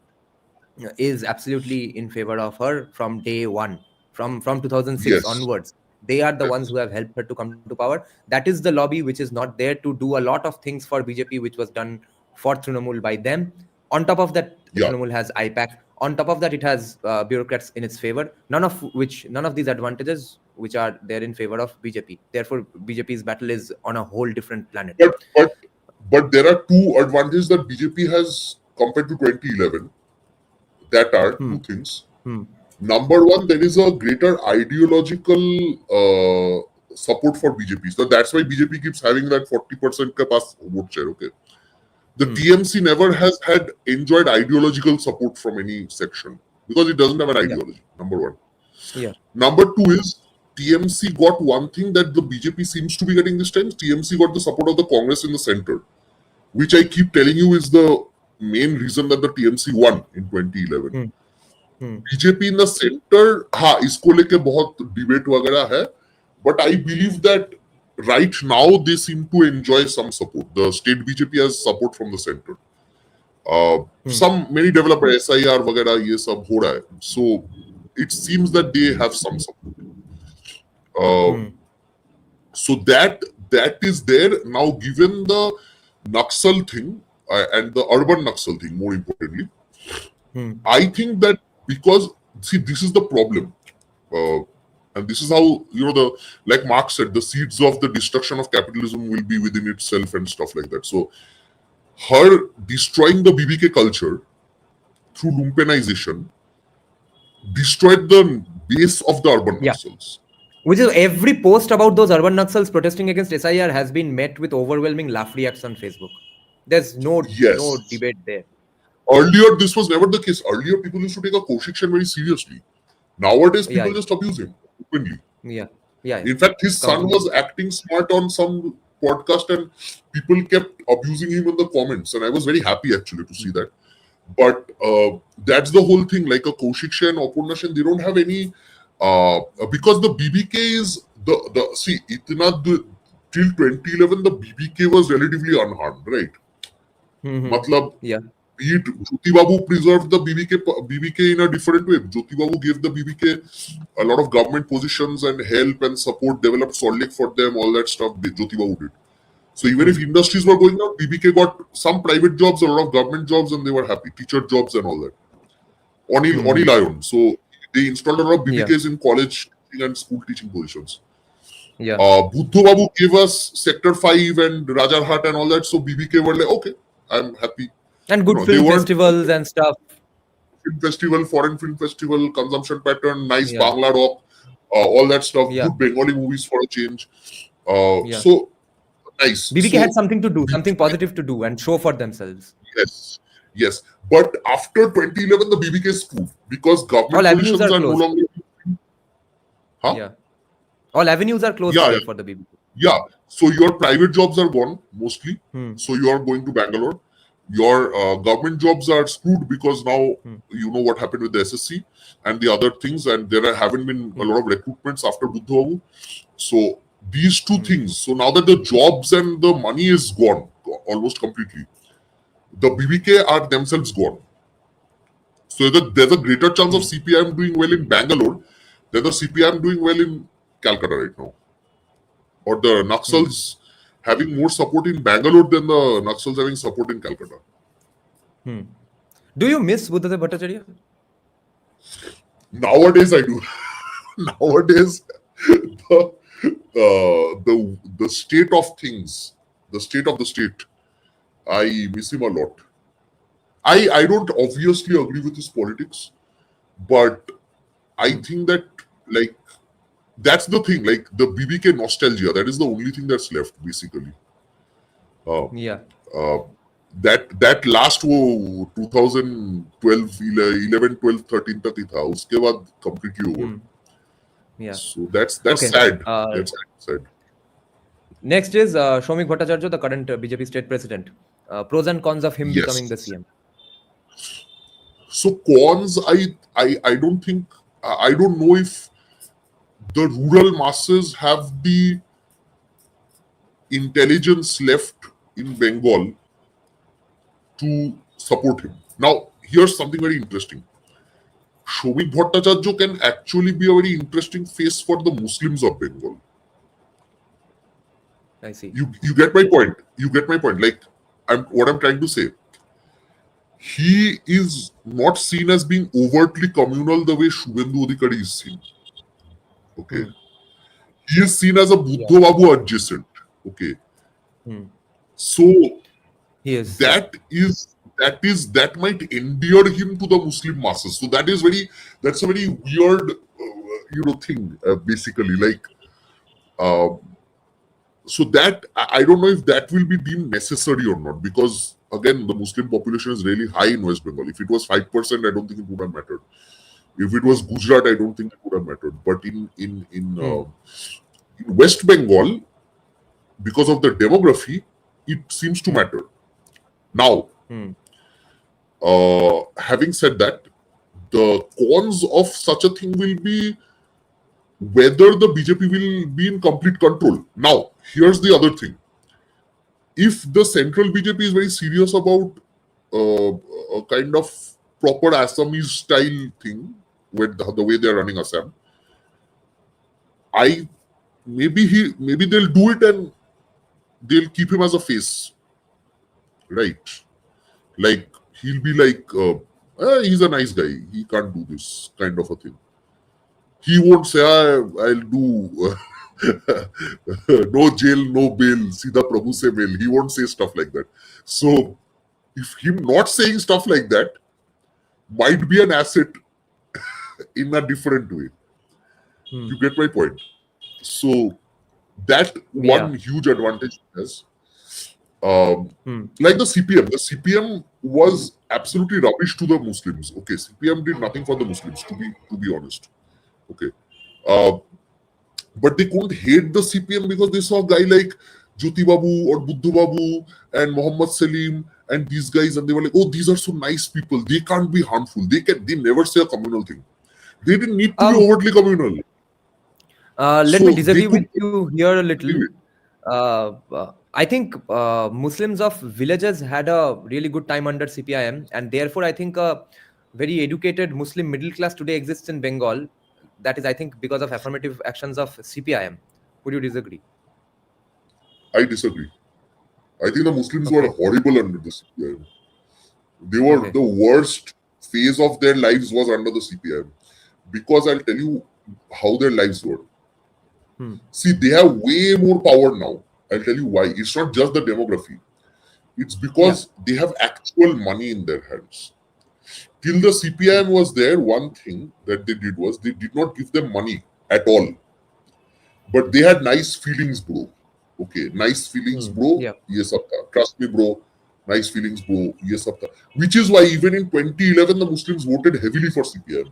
is absolutely in favor of her from day one, from 2006 onwards. They are the ones who have helped her to come to power. That is the lobby which is not there to do a lot of things for BJP, which was done for Trinamool by them. On top of that, Trinamool has IPAC. On top of that, it has bureaucrats in its favor. None of these advantages which are there in favor of BJP. Therefore, BJP's battle is on a whole different planet.
But there are two advantages that BJP has compared to 2011. That are two things. Number one, there is a greater ideological support for BJP. So that's why BJP keeps having that 40% vote share. Okay. The TMC never has enjoyed ideological support from any section because it doesn't have an ideology. Number one.
Yeah.
Number two is TMC got one thing that the BJP seems to be getting this time. TMC got the support of the Congress in the center, which I keep telling you is the main reason that the TMC won in 2011. BJP in the centre, हाँ इसको लेके बहुत debate वगैरह है, but I believe that right now they seem to enjoy some support. The state BJP has support from the center. Some many developer SIR वगैरह ये सब हो रहा है, so it seems that they have some support. So that is there now. Given the Naxal thing and the urban Naxal thing, more importantly, I think that because see this is the problem, and this is how like Marx said, the seeds of the destruction of capitalism will be within itself and stuff like that. So her destroying the BBK culture through lumpenization destroyed the base of the urban Naxals.
Which is every post about those urban Naxals protesting against SIR has been met with overwhelming laugh reacts on Facebook. There's no
Yes.
debate there.
Earlier, this was never the case. Earlier, people used to take a Kaushik very seriously. Nowadays,
Yeah,
people just abuse him openly.
yeah, yeah.
In fact, his son
Completely.
was acting smart on some podcast, and people kept abusing him in the comments. And I was very happy actually to see that. But that's the whole thing. Like a Kaushik and Aparna Sen, they don't have any because the BBK is the see till 2011 the BBK was relatively unharmed, right? Matlab,
Yeah.
Jyoti Babu preserved the BBK in a different way. Jyoti Babu gave the BBK a lot of government positions and help and support, developed Salt Lake for them, all that stuff Jyoti Babu did. So even if industries were going down, BBK got some private jobs, a lot of government jobs, and they were happy. Teacher jobs and all that. Oni Lion. So they installed a lot of BBKs in college and school teaching positions.
Yeah.
Buddha Babu gave us Sector 5 and Rajarhat and all that. So BBK were like, okay, I'm happy.
And good
they
film
weren't-
festivals and stuff.
Film festival, foreign film festival, consumption pattern, nice
Yeah.
Bangla rock, all that stuff.
Yeah.
Good Bengali movies for a change.
Yeah.
So nice.
BBK
So,
had something to do, something positive to do, and show for themselves.
Yes. But after 2011, the BBK is screwed because government
All avenues
positions
are
are no
closed.
longer. Huh?
Yeah. All avenues are closed
Yeah,
today
yeah.
for the BBK.
Yeah. So your private jobs are gone mostly. So you are going to Bangalore. Your government jobs are screwed because now you know what happened with the SSC and the other things, and there haven't been a lot of recruitments after Buddha Babu. So these two things. So now that the jobs and the money is gone almost completely, the BBK are themselves gone. So there's a greater chance of CPIM doing well in Bangalore than the CPIM doing well in Calcutta right now. Or the Naxals having more support in Bangalore than the Naxals having support in Calcutta.
Do you miss Buddhadev Bhattacharya?
Nowadays, I do. Nowadays, the state of things, the state of the state, I miss him a lot. I don't obviously agree with his politics, but I think that like that's the thing, like the BBK nostalgia, that is the only thing that's left basically.
Yeah.
That last वो 2012 11 12 13 तक ही था, उसके बाद completely over.
Yeah.
So that's
Okay.
sad. That's sad.
Next is Shamik Bhattacharya, the current BJP state president. Pros and cons of him
Yes.
becoming the CM.
So cons, I don't think, I don't know if the rural masses have the intelligence left in Bengal to support him. Now, here's something very interesting. Shamik Bhattacharya can actually be a very interesting face for the Muslims of Bengal.
I see.
You get my point. You get my point. Like, what I'm trying to say. He is not seen as being overtly communal the way Suvendu Adhikari is seen. Okay. He is seen as a Buddha Babu adjacent. Okay. So
He is.
that might endear him to the Muslim masses. So that's a very weird thing basically, like so that I don't know if that will be deemed necessary or not, because again the Muslim population is really high in West Bengal. If it was 5%, I don't think it would have mattered. If it was Gujarat, I don't think it would have mattered. But in West Bengal, because of the demography, it seems to matter. Now, having said that, the cons of such a thing will be whether the BJP will be in complete control. Now, here's the other thing. If the central BJP is very serious about a kind of proper Assamese style thing, with the way they're running Assam, maybe they'll do it and they'll keep him as a face, right? Like he'll be like, he's a nice guy, he can't do this kind of a thing. He won't say, I'll do no jail, no bail, Sida Prabhu se bail. He won't say stuff like that. So if him not saying stuff like that might be an asset in a different way. You get my point? So that one huge advantage he has. Like the CPM was absolutely rubbish to the Muslims. Okay, CPM did nothing for the Muslims, to be honest. Okay, uh, but they couldn't hate the CPM because they saw a guy like Jyoti Babu or Buddhu Babu and Muhammad Salim and these guys, and they were like, oh, these are so nice people. They can't be harmful. They never say a communal thing. They didn't need to be overtly communal.
Let
So
me
they
disagree with
could
you here a little.
anyway.
I think Muslims of villages had a really good time under CPIM, and therefore I think a very educated Muslim middle class today exists in Bengal. That is, I think, because of affirmative actions of CPIM. Would you disagree?
I disagree. I think the Muslims were
Okay.
horrible under the CPIM. They were
Okay.
the worst phase of their lives was under the CPIM. Because I'll tell you how their lives were. See, they have way more power now. I'll tell you why. It's not just the demography. It's because they have actual money in their hands. Till the CPIM was there, one thing that they did was they did not give them money at all. But they had nice feelings, bro. Okay, nice feelings, bro.
Yeah.
Yes, apta. Trust me, bro. Nice feelings, bro. Yes, apta. Which is why even in 2011, the Muslims voted heavily for CPIM.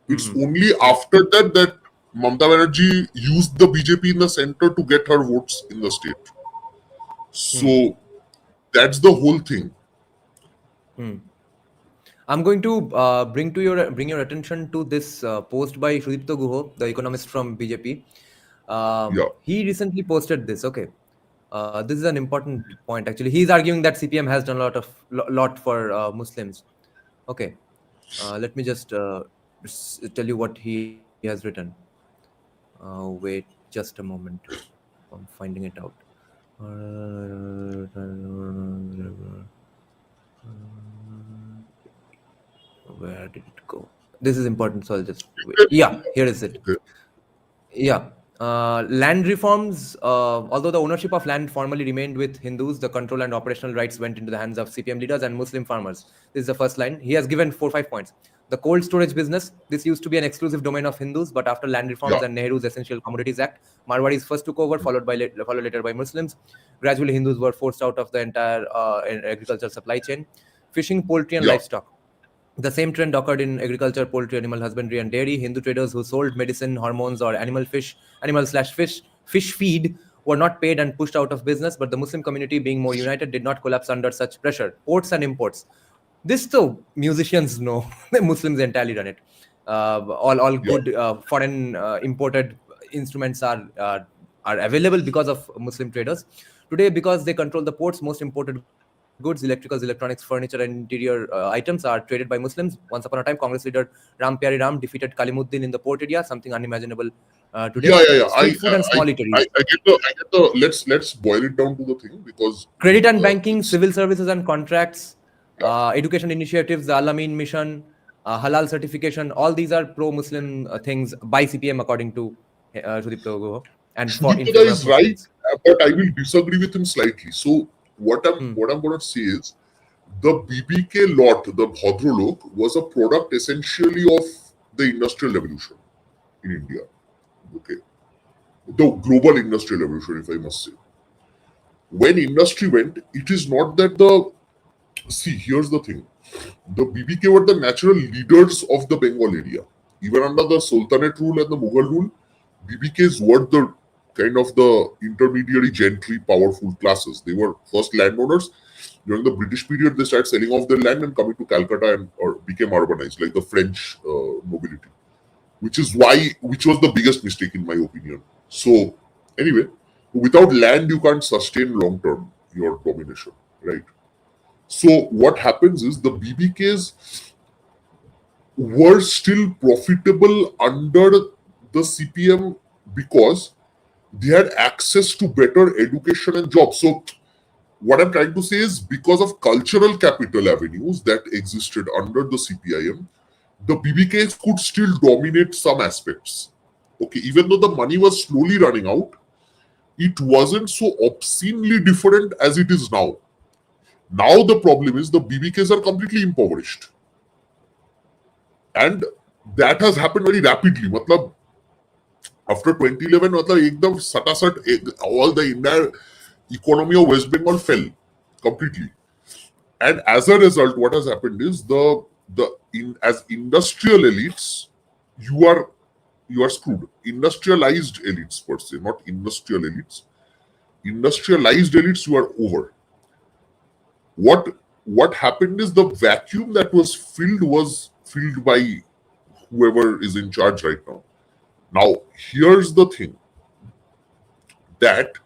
It's only after that Mamata Banerjee used the BJP in the center to get her votes in the state. So that's the whole thing.
I'm going to bring your attention to this post by Sudipto Guho, the economist from BJP.
Yeah.
He recently posted this. Okay, this is an important point. Actually, he's arguing that CPM has done a lot for Muslims. Okay, let me just tell you what he has written. Wait, just a moment. I'm finding it out. Where did it go? This is important, so I'll just wait. Yeah, here is it.
Okay.
Yeah. Land reforms, although the ownership of land formally remained with Hindus, the control and operational rights went into the hands of CPM leaders and Muslim farmers. This is the first line. He has given 4-5 points. The cold storage business, this used to be an exclusive domain of Hindus, but after land reforms
Yeah.
and Nehru's Essential Commodities Act, Marwadis first took over, followed later by Muslims. Gradually, Hindus were forced out of the entire agricultural supply chain. Fishing, poultry, and
Yeah.
livestock. The same trend occurred in agriculture, poultry, animal husbandry, and dairy. Hindu traders who sold medicine, hormones, or fish feed were not paid and pushed out of business. But the Muslim community, being more united, did not collapse under such pressure. Ports and imports. This, though, musicians know. The Muslims entirely run it. All
Yeah.
good foreign imported instruments are available because of Muslim traders. Today, because they control the ports, most imported goods, electricals, electronics, furniture, and interior items are traded by Muslims. Once upon a time, Congress leader Ram Pyari Ram defeated Kalimuddin in the port area, something unimaginable today.
Yeah.
Street food and small eateries.
I get the let's boil it down to the thing because
Credit and banking,
it's
civil services and contracts, education initiatives, the Al-Amin mission, halal certification, all these are pro-Muslim things by CPM according to Sudipto Guho, and in
Sudipta
favor
is
of
right,
Muslims.
but I will disagree with him slightly. So what I'm going to say is the BBK lot, the Bhadralok, was a product essentially of the industrial revolution in India. Okay, the global industrial revolution, if I must say. When industry went, it is not that here's the thing. The BBK were the natural leaders of the Bengal area. Even under the Sultanate rule and the Mughal rule, BBKs were the kind of the intermediary, gentry, powerful classes. They were first landowners. During the British period, they started selling off their land and coming to Calcutta or became urbanized, like the French nobility, which was the biggest mistake in my opinion. So anyway, without land, you can't sustain long term your domination, right? So what happens is the BBKs were still profitable under the CPM because they had access to better education and jobs. So what I'm trying to say is because of cultural capital avenues that existed under the CPIM, the BBKs could still dominate some aspects. Okay, even though the money was slowly running out, it wasn't so obscenely different as it is now. Now the problem is the BBKs are completely impoverished. And that has happened very rapidly. After 2011, all the entire economy of West Bengal fell completely. And as a result, what has happened is as industrial elites, you are screwed. Industrialized elites per se, not industrial elites. Industrialized elites, you are over. What happened is the vacuum that was filled by whoever is in charge right now. Now, here's the thing that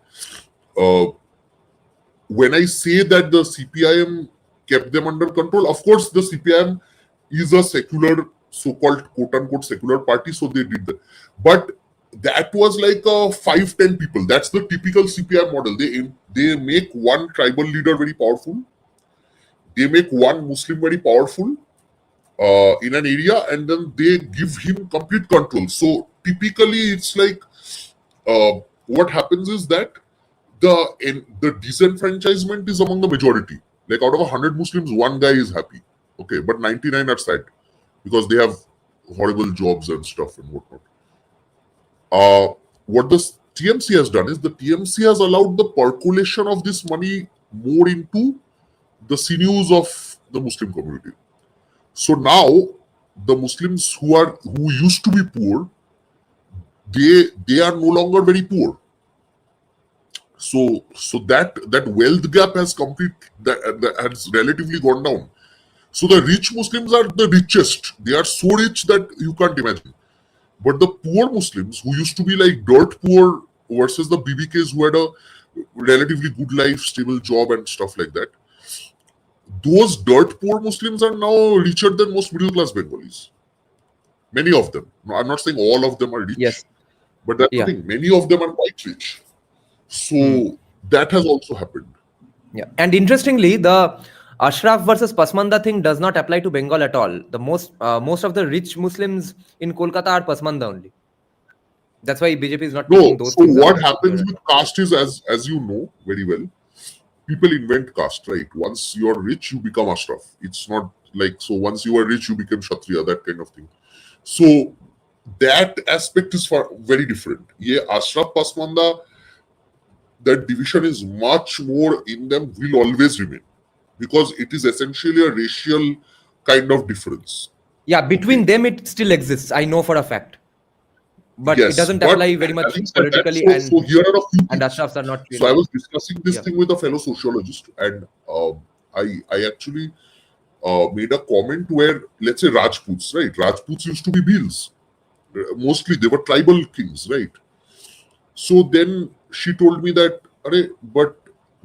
when I say that the CPIM kept them under control, of course, the CPIM is a secular, so-called quote-unquote secular party, so they did that. But that was like 5-10 people. That's the typical CPIM model. They make one tribal leader very powerful. They make one Muslim very powerful in an area, and then they give him complete control. So typically, it's like what happens is that the disenfranchisement is among the majority. Like out of 100 Muslims, one guy is happy. Okay, but 99 are sad because they have horrible jobs and stuff and whatnot. What the TMC has done is the TMC has allowed the percolation of this money more into the sinews of the Muslim community. So now the Muslims who used to be poor, they are no longer very poor. So that wealth gap has that has relatively gone down. So the rich Muslims are the richest. They are so rich that you can't imagine. But the poor Muslims who used to be like dirt poor versus the BBKs who had a relatively good life, stable job and stuff like that, those dirt poor Muslims are now richer than most middle class Bengalis. Many of them. No, I'm not saying all of them are rich.
Yes.
But that's the thing. Many of them are quite rich. So that has also happened.
Yeah. And interestingly, the Ashraf versus Pasmanda thing does not apply to Bengal at all. The most of the rich Muslims in Kolkata are Pasmanda only. That's why BJP is not taking those things.
So what happens with caste is, as you know very well, people invent caste, right? Once you are rich, you become Ashraf. It's not like, so once you are rich, you become Kshatriya, that kind of thing. So that aspect is very different. Yeah, Ashraf Pasmanda, that division is much more in them, will always remain, because it is essentially a racial kind of difference.
Yeah, between them it still exists. I know for a fact. But it doesn't apply very much politically,
so here are a few
and Ashrafs are not.
So I was discussing this thing with a fellow sociologist, and I actually made a comment where, let's say, Rajputs, right? Rajputs used to be Bhils. Mostly they were tribal kings, right? So then she told me that, but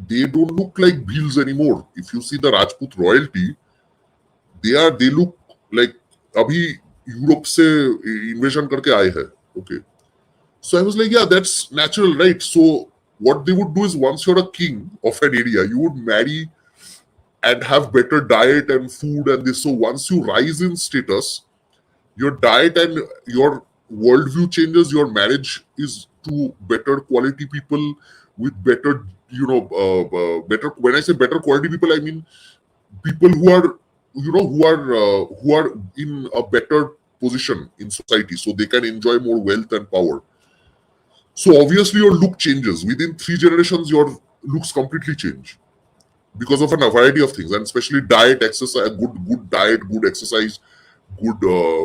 they don't look like Bhils anymore. If you see the Rajput royalty, they look like abhi Europe se invasion karke aaye hai. Okay. So I was like, yeah, that's natural, right? So what they would do is, once you're a king of an area, you would marry and have better diet and food and this. So once you rise in status, your diet and your worldview changes. Your marriage is to better quality people with better, better. When I say better quality people, I mean people who are, who are in a better position in society, so they can enjoy more wealth and power. So obviously your look changes. Within 3 generations, your looks completely change because of a variety of things, and especially diet, exercise, good diet, good exercise, good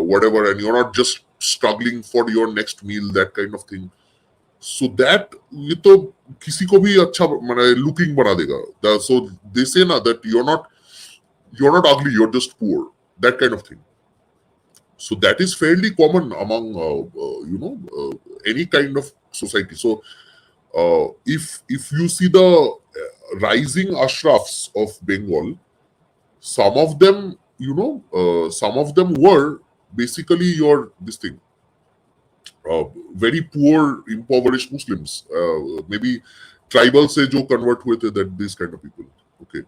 whatever, and you're not just struggling for your next meal, that kind of thing. So that ये तो किसी को भी अच्छा looking बना देगा. So they say ना that you're not ugly, you're just poor, that kind of thing. So that is fairly common among any kind of society. So if you see the rising Ashrafs of Bengal, some of them were basically very poor, impoverished Muslims, maybe tribal se jo convert hue the, that these kind of people. Okay.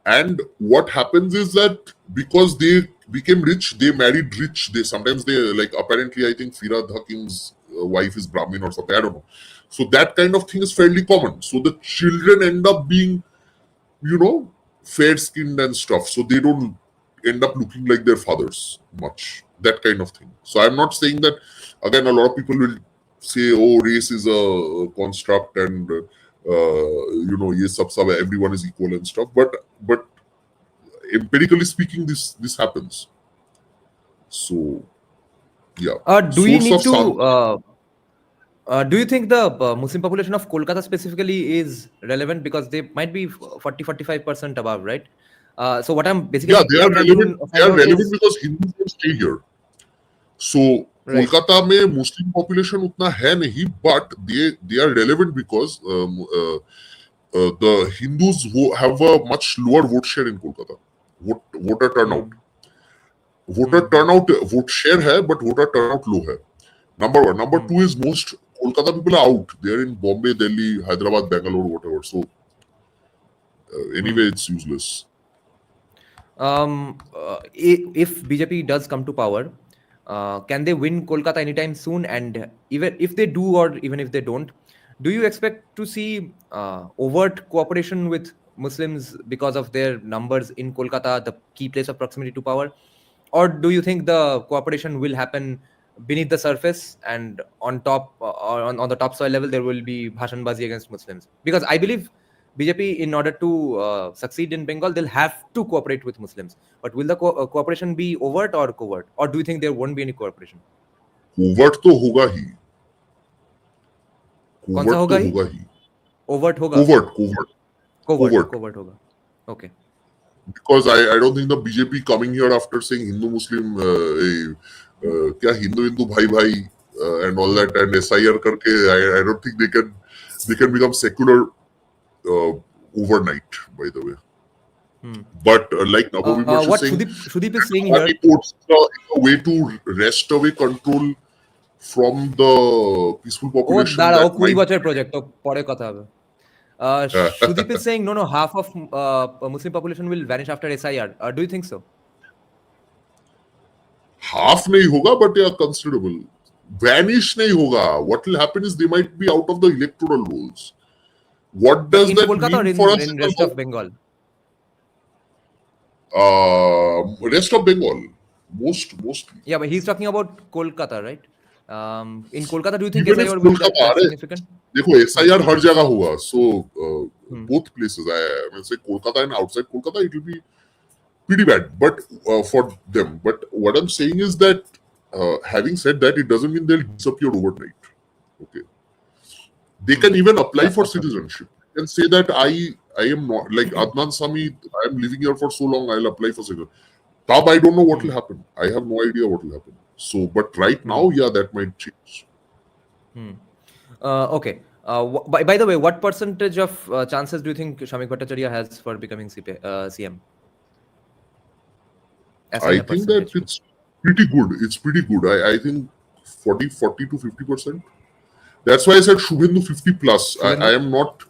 And what happens is that because they became rich, they married rich. Sometimes like, apparently I think Firad Hakim's wife is Brahmin or something, I don't know. So that kind of thing is fairly common. So the children end up being, fair skinned and stuff. So they don't end up looking like their fathers much. That kind of thing. So I'm not saying that, again, a lot of people will say, oh, race is a construct and ये सब everyone is equal and stuff. But empirically speaking, this happens. So yeah.
Do you need
Source of
to? Do you think the Muslim population of Kolkata specifically is relevant because they might be 40-45% above, right? So what I'm basically
Yeah, they are
trying to
relevant. They
find
are
out
relevant
is
because Hindus don't stay here. So
right.
Kolkata में Muslim population उतना है नहीं, but they are relevant because the Hindus who have a much lower vote share in Kolkata. Voter turnout. Vote share है, but voter turnout low है. Number one. Number two is most Kolkata people are out. They are in Bombay, Delhi, Hyderabad, Bangalore, whatever. So anyway, it's useless.
If BJP does come to power, can they win Kolkata anytime soon? And even if they do, or even if they don't, do you expect to see overt cooperation with Muslims because of their numbers in Kolkata, the key place of proximity to power? Or do you think the cooperation will happen beneath the surface and on top or on the topsoil level there will be bhashanbazi against Muslims? Because I believe BJP, in order to succeed in Bengal, they'll have to cooperate with Muslims. But will the cooperation be overt or covert? Or do you think there won't be any cooperation?
Overt तो होगा ही.
कौन सा होगा ही? Overt होगा.
Covert
होगा. Okay.
Because I don't think the BJP coming here after saying Hindu Muslim क्या Hindu bhai bhai and all that and SIR करके I don't think they can become secular overnight, by the way. But like Navami
what
saying,
Sudeep is saying here,
it's a way to wrest away control from the peaceful population.
that 20 বছর project তো পরে কথা হবে. Sudeep is saying no, half of Muslim population will vanish after SIR. Do you think so?
Half नहीं होगा, but yeah, considerable. Vanish नहीं होगा. What will happen is they might be out of the electoral rolls. What does
in
that
Kolkata
mean
or
for us?
In rest of Bengal?
Rest of Bengal, mostly.
Yeah, but he's talking about Kolkata, right? In Kolkata, do you think
Even
SIR
if
will be that
Kolkata,
significant?
देखो SIR हर जगह हुआ. So both places, I mean, say Kolkata and outside Kolkata, it will be pretty bad. But for them, but what I'm saying is that having said that, it doesn't mean they'll disappear overnight. Okay, they can even apply for citizenship and say that I am not like Adnan Sami. I am living here for so long. I'll apply for citizenship. Tab, I don't know what will happen. I have no idea what will happen. So, but right now, yeah, that might change.
Okay. By the way, what percentage of chances do you think Shamik Bhattacharya has for becoming CM?
I think that it's pretty good. It's pretty good. I think 40 to 50%. That's why I said Suvendu 50 plus. I am not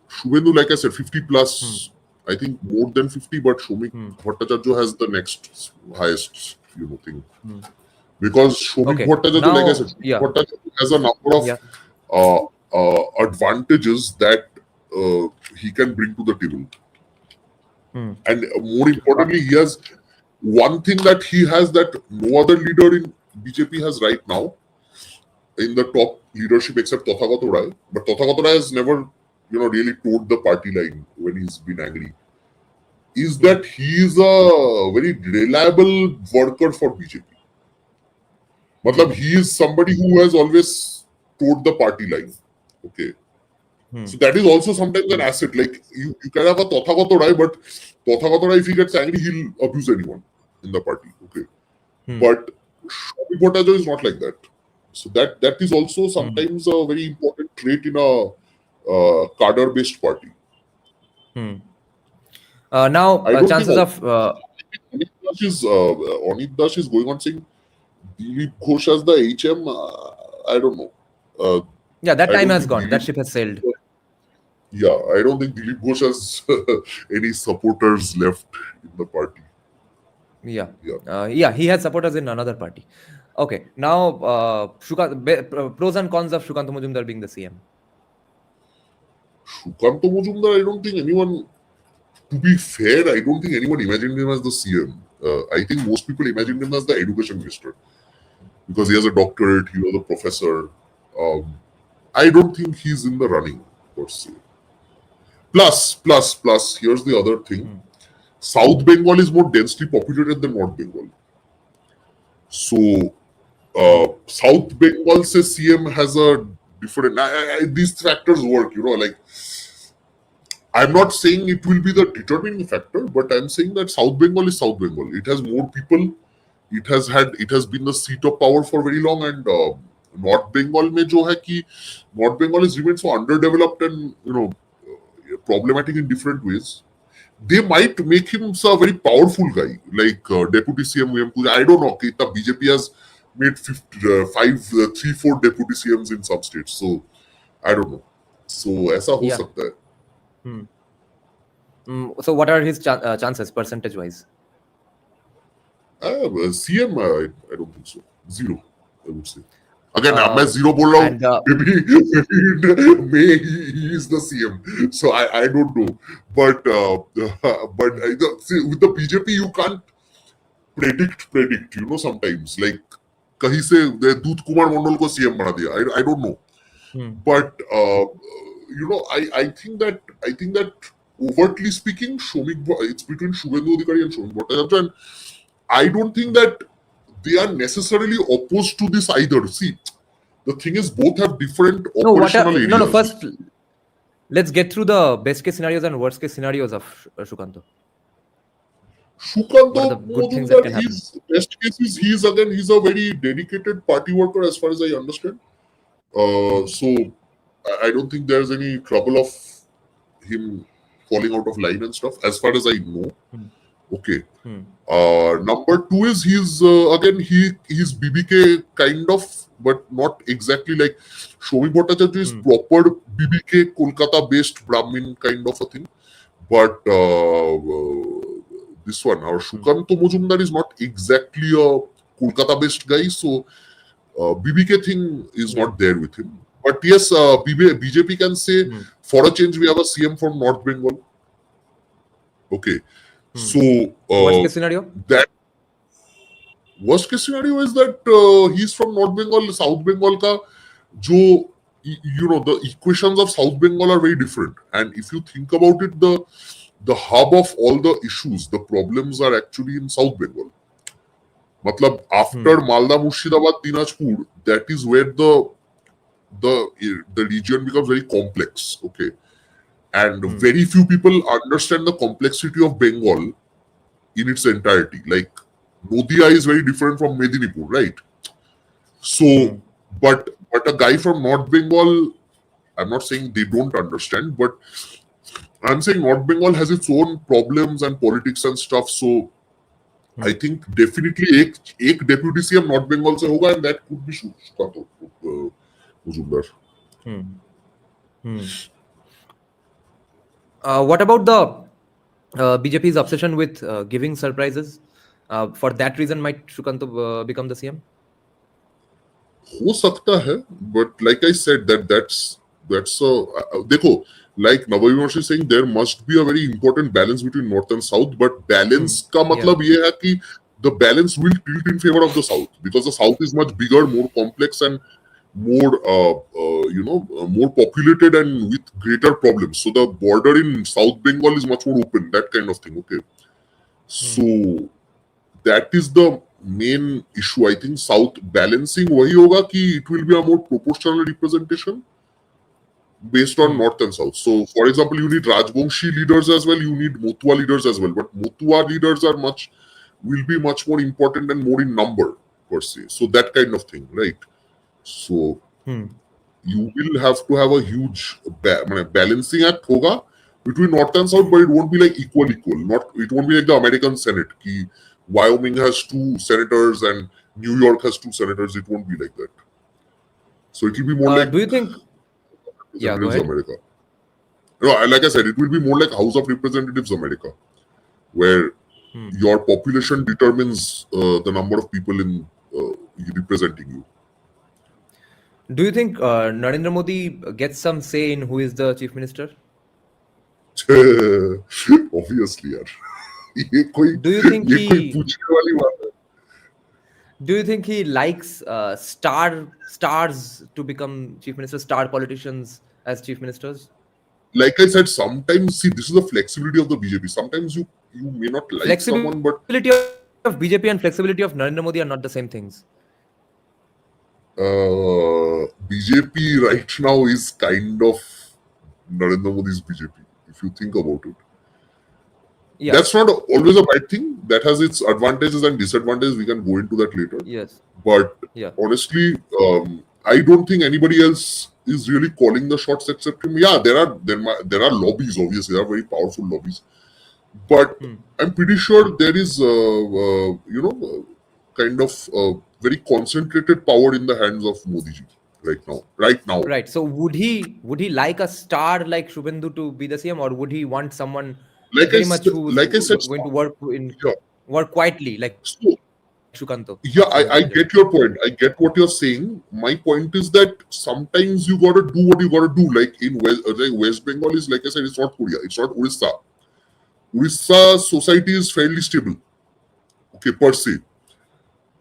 Suvendu, like I said, 50 plus. I think more than 50, but Shamik Bhattacharya has the next highest, thing. Because Shamik Bhattacharya, like I said, Bhattacharya has a number of advantages that he can bring to the table. And more importantly, he has one thing that he has that no other leader in BJP has right now in the top leadership except Tathagata Rai. But Tathagata Rai has never, really toed the party line when he's been angry. Is that he is a very reliable worker for BJP. Matlab, he is somebody who has always toed the party line. Okay. So that is also sometimes an asset. Like you can have a Tathagata Rai, but Tathagata Rai, if he gets angry, he'll abuse anyone in the party. Okay. But Shamik Bhattacharya is not like that. So that is also sometimes a very important trait in a cadre-based party.
Now, chances of
Anit Dash is going on saying Dilip Ghosh as the HM. I don't know.
That time has gone. That ship has sailed.
Yeah, I don't think Dilip Ghosh has any supporters left in the party.
Yeah, he has supporters in another party. Okay, now pros and cons of Sukanta Majumdar being the CM.
Sukanta Majumdar, I don't think anyone, to be fair, I don't think anyone imagined him as the CM. I think most people imagined him as the education minister because he has a doctorate, he was a professor. I don't think he's in the running. per se. Plus, here's the other thing. South Bengal is more densely populated than North Bengal. So, South Bengal se CM has a different. These factors work, like I'm not saying it will be the determining factor, but I'm saying that South Bengal is South Bengal. It has more people. It has been the seat of power for very long, and North Bengal mein jo hai ki North Bengal is remained so underdeveloped and problematic in different ways. They might make him a very powerful guy, like Deputy CM VM. I don't know. The BJP has made 3-4 Deputy CMs in some states, so I don't know. So ऐसा हो सकता है.
So what are his chances percentage wise?
CM, I don't think so. Zero, I would say. Again, मैं zero बोल रहा हूँ. Maybe he is the CM. So I don't know. But see, with the BJP, you can't predict. Sometimes like कहीं से दूध कुमार मंडल को CM बना दिया. I don't know. But I think that overtly speaking, it's between Suvendu Adhikari and Shamik Bhattacharya, and I don't think that they are necessarily opposed to this either. See, the thing is, both have different operational areas.
No. First, let's get through the best case scenarios and worst case scenarios of Sukanta.
Sukanta, more than that, his best case is he's a very dedicated party worker, as far as I understand. So I don't think there's any trouble of him falling out of line and stuff, as far as I know. Okay. Number two is he's BBK kind of, but not exactly like Shamik Bhattacharya is proper BBK Kolkata based Brahmin kind of a thing. But this one, our Sukanta Majumdar is not exactly a Kolkata based guy, so BBK thing is not there with him. But yes, BJP can say, for a change, we have a CM from North Bengal. Okay. So,
worst case scenario?
That worst case scenario is that he's from North Bengal. South Bengal ka jo, the equations of South Bengal are very different. And if you think about it, the hub of all the issues, the problems are actually in South Bengal. Matlab, after Malda, Murshidabad, Dinajpur, that is where the region becomes very complex. Okay. And very few people understand the complexity of Bengal in its entirety. Like, Nodia is very different from Medinipur, right? So, but a guy from North Bengal, I'm not saying they don't understand, but I'm saying North Bengal has its own problems and politics and stuff. So, I think definitely एक deputy CM North Bengal से होगा, and that could be Sukanta Majumdar.
What about the BJP's obsession with giving surprises? For that reason, might Sukanta become the CM?
हो सकता है, but like I said, that's देखो, like Navavimarsh is saying, there must be a very important balance between North and South, but balance का मतलब ये है कि the balance will tilt in favor of the South, because the South is much bigger, more complex, and more more populated and with greater problems. So the border in South Bengal is much more open, that kind of thing. Okay. So that is the main issue. I think South balancing wahi hoga ki it will be a more proportional representation based on North and South. So for example, you need Rajbongshi leaders as well, you need Motua leaders as well, but Motua leaders will be much more important and more in number per se. So that kind of thing, right? So you will have to have a huge balancing act hoga between North and South, but it won't be like equal. It won't be like the American Senate. Ki Wyoming has 2 senators and New York has 2 senators. It won't be like that. So it will be more like.
Do you think? Yeah, go ahead.
America. No, like I said, it will be more like House of Representatives America, where your population determines the number of people in representing you.
Do you think Narendra Modi gets some say in who is the chief minister?
Obviously, yaar.
Do you think he likes stars to become chief ministers, star politicians as chief ministers?
like I said, sometimes see this is the flexibility of the BJP. Sometimes you may not like someone, but
Flexibility of BJP and flexibility of Narendra Modi are not the same things.
BJP right now is kind of Narendra Modi's BJP. If you think about it,
Yeah.
that's not always a bad thing. That has its advantages and disadvantages. We can go into that later.
Yes.
But
Yeah.
honestly, I don't think anybody else is really calling the shots except him. Yeah, there are lobbies. Obviously, there are very powerful lobbies, but I'm pretty sure there is, kind of very concentrated power in the hands of Modi ji right now.
Right. So would he like a star like Suvendu to be the CM, or would he want someone
Like
very
I
much
said,
who's
like I said,
going to work
yeah.
work quietly like
So,
Sukanta?
yeah, I get your point. I get what you're saying. My point is that sometimes you gotta do what you gotta do. Like in West Bengal is, like I said, it's not Korea, it's not Orissa. Orissa society is fairly stable. Okay, per se.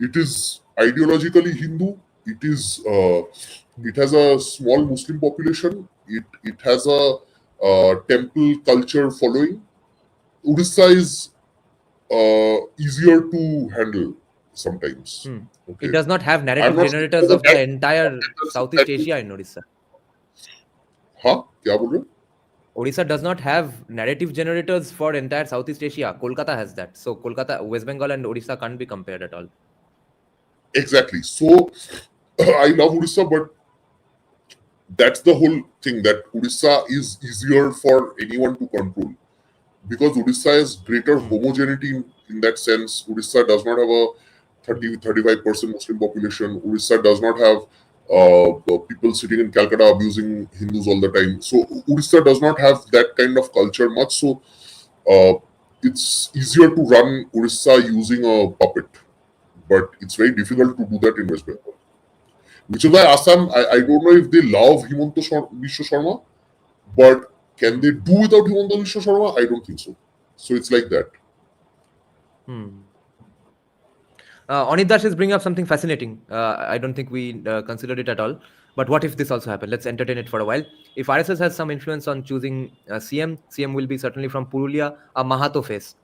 It is ideologically Hindu. It has a small Muslim population. It has a temple culture following. Orissa is easier to handle sometimes. Okay.
It does not have
I'm
narrative
not
generators
saying
of the entire
that's
Southeast
exactly-
Asia in Odisha.
हाँ क्या बोल रहे हो?
Odisha does not have narrative generators for entire Southeast Asia. Kolkata has that. So Kolkata, West Bengal and Odisha can't be compared at all.
Exactly. So I love Odisha, but that's the whole thing, that Odisha is easier for anyone to control because Odisha has greater homogeneity in that sense. Odisha does not have a 35% Muslim population. Odisha does not have people sitting in Calcutta abusing Hindus all the time. So Odisha does not have that kind of culture much. So it's easier to run Odisha using a puppet. But it's very difficult to do that in West Bengal. Which is why Assam, I don't know if they love Himanta Biswa Sharma, but can they do without Himanta Biswa Sharma? I don't think so. So it's like that.
Anit Dash is bringing up something fascinating. I don't think we considered it at all. But what if this also happened? Let's entertain it for a while. If RSS has some influence on choosing CM will be certainly from Purulia, a Mahato face.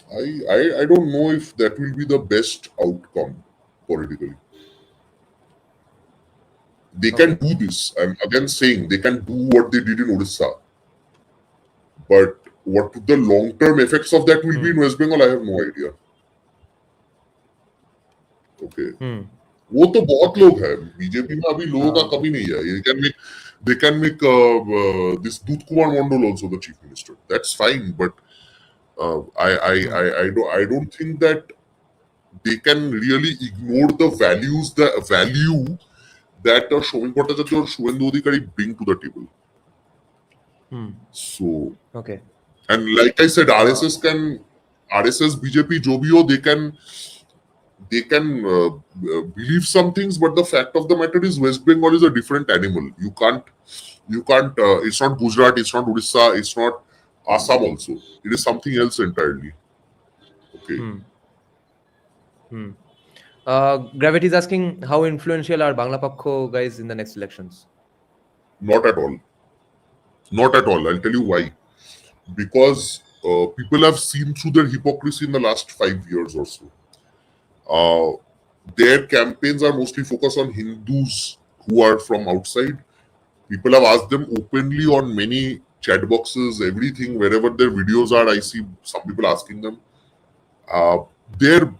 I don't know if that will be the best outcome politically. They can do this. I'm again saying they can do what they did in Odisha. But what the long-term effects of that will be in West Bengal, I have no idea. Okay. वो तो बहुत लोग हैं BJP में अभी लोगों का कमी नहीं है they can make this Dut Kumar Mondal also the chief minister. That's fine, but I don't think that they can really ignore the value that Shamik Bhattacharya or Suvendu Adhikari bring to the table. So
okay,
and like I said, RSS BJP जो भी हो, they can believe some things, but the fact of the matter is West Bengal is a different animal. You can't it's not Gujarat, it's not Odisha, it's not Assam also. It is something else entirely. Okay.
Gravity is asking how influential are Bangla Pakho guys in the next elections?
Not at all. Not at all. I'll tell you why. Because people have seen through their hypocrisy in the last 5 years or so. Their campaigns are mostly focused on Hindus who are from outside. People have asked them openly on many chat boxes, everything, wherever their videos are, I see some people asking them. Their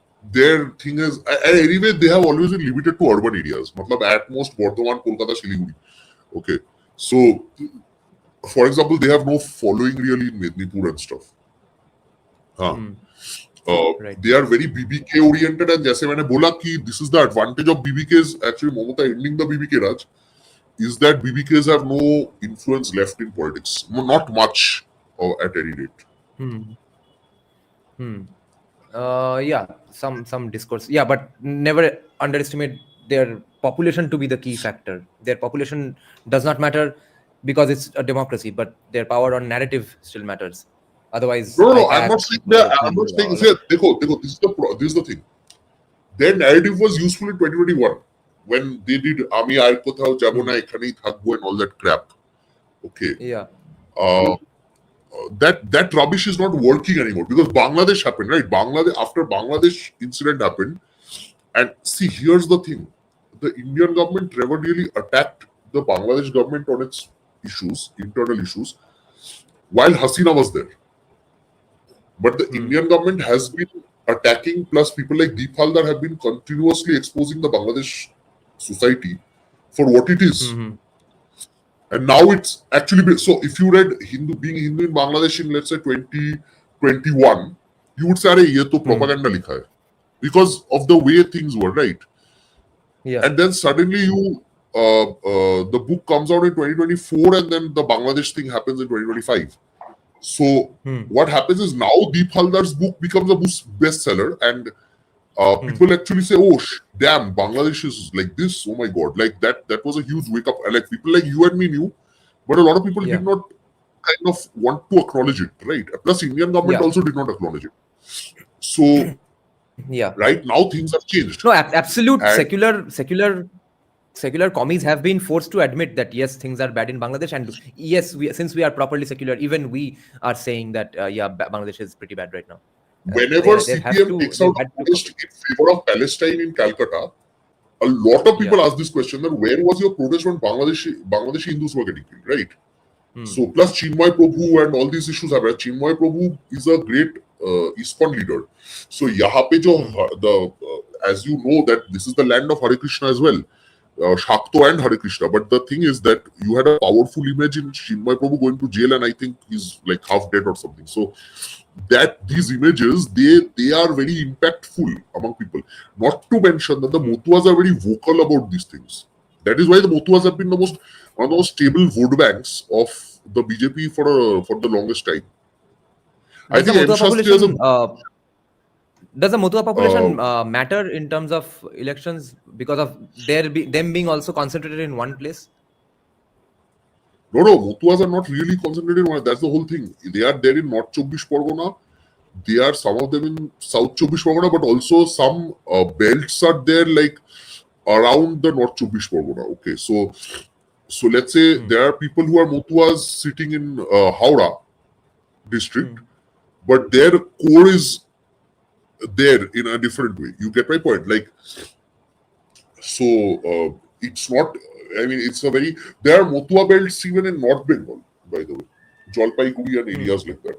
thing is, and anyway, they have always been limited to urban areas. At most, Bardhaman, Kolkata, Siliguri. Okay. So, for example, they have no following really in Mednipur and stuff.
Right.
They are very BBK oriented, and जैसे मैंने बोला कि this is the advantage of BBKs, actually Mamata ending the BBK Raj, is that BBKs have no influence left in politics. Not much, at any rate.
Yeah, some discourse. Yeah, but never underestimate their population to be the key factor. Their population does not matter because it's a democracy, but their power on narrative still matters. Otherwise,
No, I'm not saying that. I'm not saying. This is the thing. Their narrative was useful in 2021. when they did Ami Ar Kothao Jabo Na Ekhanei Thakbo and all that crap. Okay.
Yeah.
That rubbish is not working anymore because Bangladesh happened, right? After Bangladesh incident happened, and see, here's the thing: the Indian government never really attacked the Bangladesh government on its issues, internal issues, while Hasina was there. But the Indian government has been attacking, plus people like Deep Haldar have been continuously exposing the Bangladesh society for what it is. And now it's actually so. If you read being Hindu in Bangladesh in, let's say, 2021, you would say, "Arey, ye to propaganda likha hai," because of the way things were, right?
Yeah.
And then suddenly the book comes out in 2024, and then the Bangladesh thing happens in 2025. So what happens is now Deep Haldar's book becomes a bestseller, and people actually say, "Oh, damn, Bangladesh is like this. Oh my God!" Like that was a huge wake up. Like people like you and me knew, but a lot of people did not kind of want to acknowledge it, right? Plus, Indian government also did not acknowledge it. So, right now things have changed.
No, absolute secular commies have been forced to admit that yes, things are bad in Bangladesh, and yes, since we are properly secular, even we are saying that Bangladesh is pretty bad right now.
Whenever CPM takes out a protest in favor of Palestine in Calcutta, a lot of people ask this question: that where was your protest when Bangladeshi Hindus were getting killed, right? So plus Chinmoy Prabhu and all these issues have. Chinmoy Prabhu is a great ISKCON leader. So yaha pe jo as you know that this is the land of Hare Krishna as well. Shakto and Hare Krishna. But the thing is that you had a powerful image in Chinmoy Prabhu going to jail, and I think he's like half dead or something. So that these images, they are very impactful among people. Not to mention that the Motuas are very vocal about these things. That is why the Motuas have been one of the most stable vote banks of the BJP for the longest time. I think
does the Motua population matter in terms of elections because of them being also concentrated in one place?
No, Motuas are not really concentrated in one. That's the whole thing. They are there in North Chobbish Pargona. They are some of them in South Chobbish Pargona, but also some belts are there like around the North Chobbish Pargona. Okay, so let's say there are people who are Motuas sitting in Howrah district, but their core is there in a different way. You get my point? Like, so it's not. I mean, it's a very. There are Motua belts even in North Bengal, by the way, Jalpaiguri and areas like that.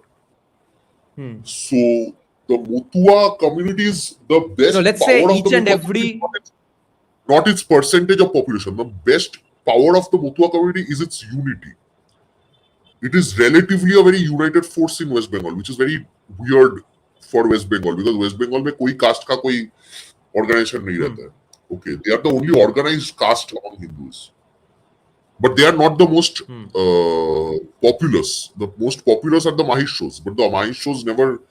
So the Motua community is the best.
So let's say each and every.
Not its percentage of population. The best power of the Motua community is its unity. It is relatively a very united force in West Bengal, which is very weird for West Bengal because West Bengal में कोई caste का कोई organization नहीं रहता है. Okay, they are the only organized caste among Hindus, but they are not the most populous. The most populous are the Mahishos, but the Mahishos never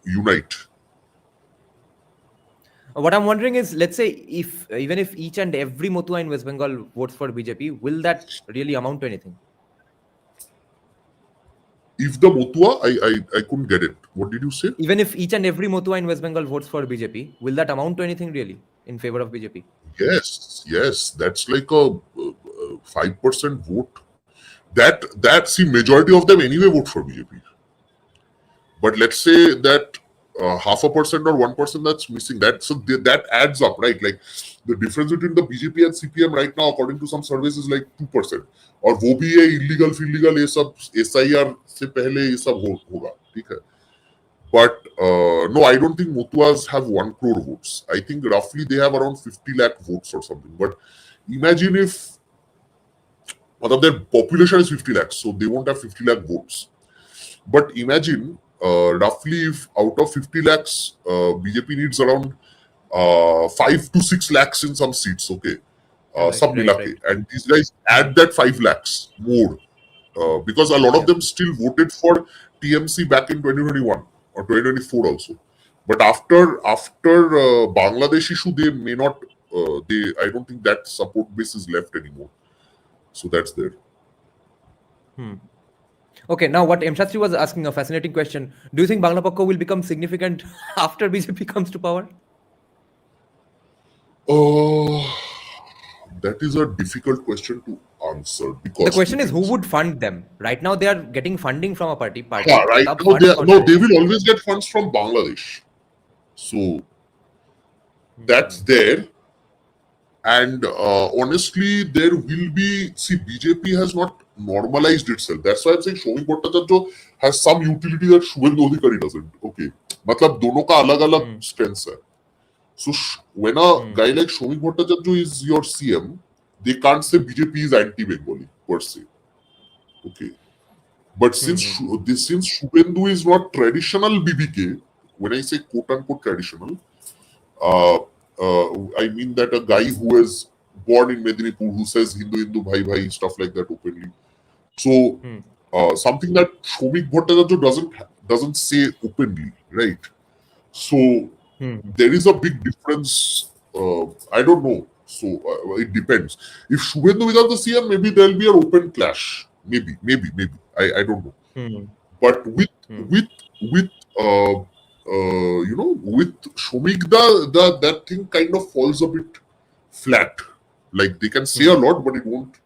unite.
What I'm wondering is, let's say even if each and every Motua in West Bengal votes for BJP, will that really amount to anything?
If the Motua, I couldn't get it. What did you say?
Even if each and every Motua in West Bengal votes for BJP, will that amount to anything really in favor of BJP?
Yes. That's like a 5% vote. That see, majority of them anyway vote for BJP. But let's say that 0.5% or 1% that's missing. That adds up, right? Like the difference between the BJP and CPM right now, according to some surveys, is like 2%. और वो भी ये illegal ये सब SIR से पहले ये सब होगा, ठीक है? But no, I don't think Motuas have 1 crore votes. I think roughly they have around 50 lakh votes or something. But imagine if their population is 50 lakhs, so they won't have 50 lakh votes. But imagine roughly if out of 50 lakhs, BJP needs around 5 to 6 lakhs in some seats, okay? Right. And these guys add that 5 lakhs more because a lot of them still voted for TMC back in 2021 or 2024 also. But after Bangladesh issue, they may not. I don't think that support base is left anymore. So that's there.
Okay, now what M. Shastri was asking, a fascinating question. Do you think Bangla Pakko will become significant after BJP comes to power?
That is a difficult question to answer because
The question is, who would fund them? Right now, they are getting funding from a party.
Yeah, right
तब
now
funds
no, they
control.
will always get funds from Bangladesh. So that's there. And honestly, there will be. See, BJP has not normalized itself. That's why I'm saying Shamik Bhattacharya has some utility that Suvendu Adhikari doesn't. Okay, मतलब दोनों का अलग-अलग strengths है. So when a guy like Shamik Bhattacharya is your CM, they can't say BJP is anti-Bengali per se. Okay, but since Suvendu is not traditional BBK, when I say quote unquote traditional, uh, I mean that a guy who is born in Medinipur who says Hindu Hindu Bhai Bhai stuff like that openly. So something that Shamik Bhattacharya doesn't say openly, right? So there is a big difference. I don't know. So it depends. If Suvendu without the CM, maybe there will be an open clash. Maybe. I don't know. But with with Shamik, that thing kind of falls a bit flat. Like they can say a lot, but it won't.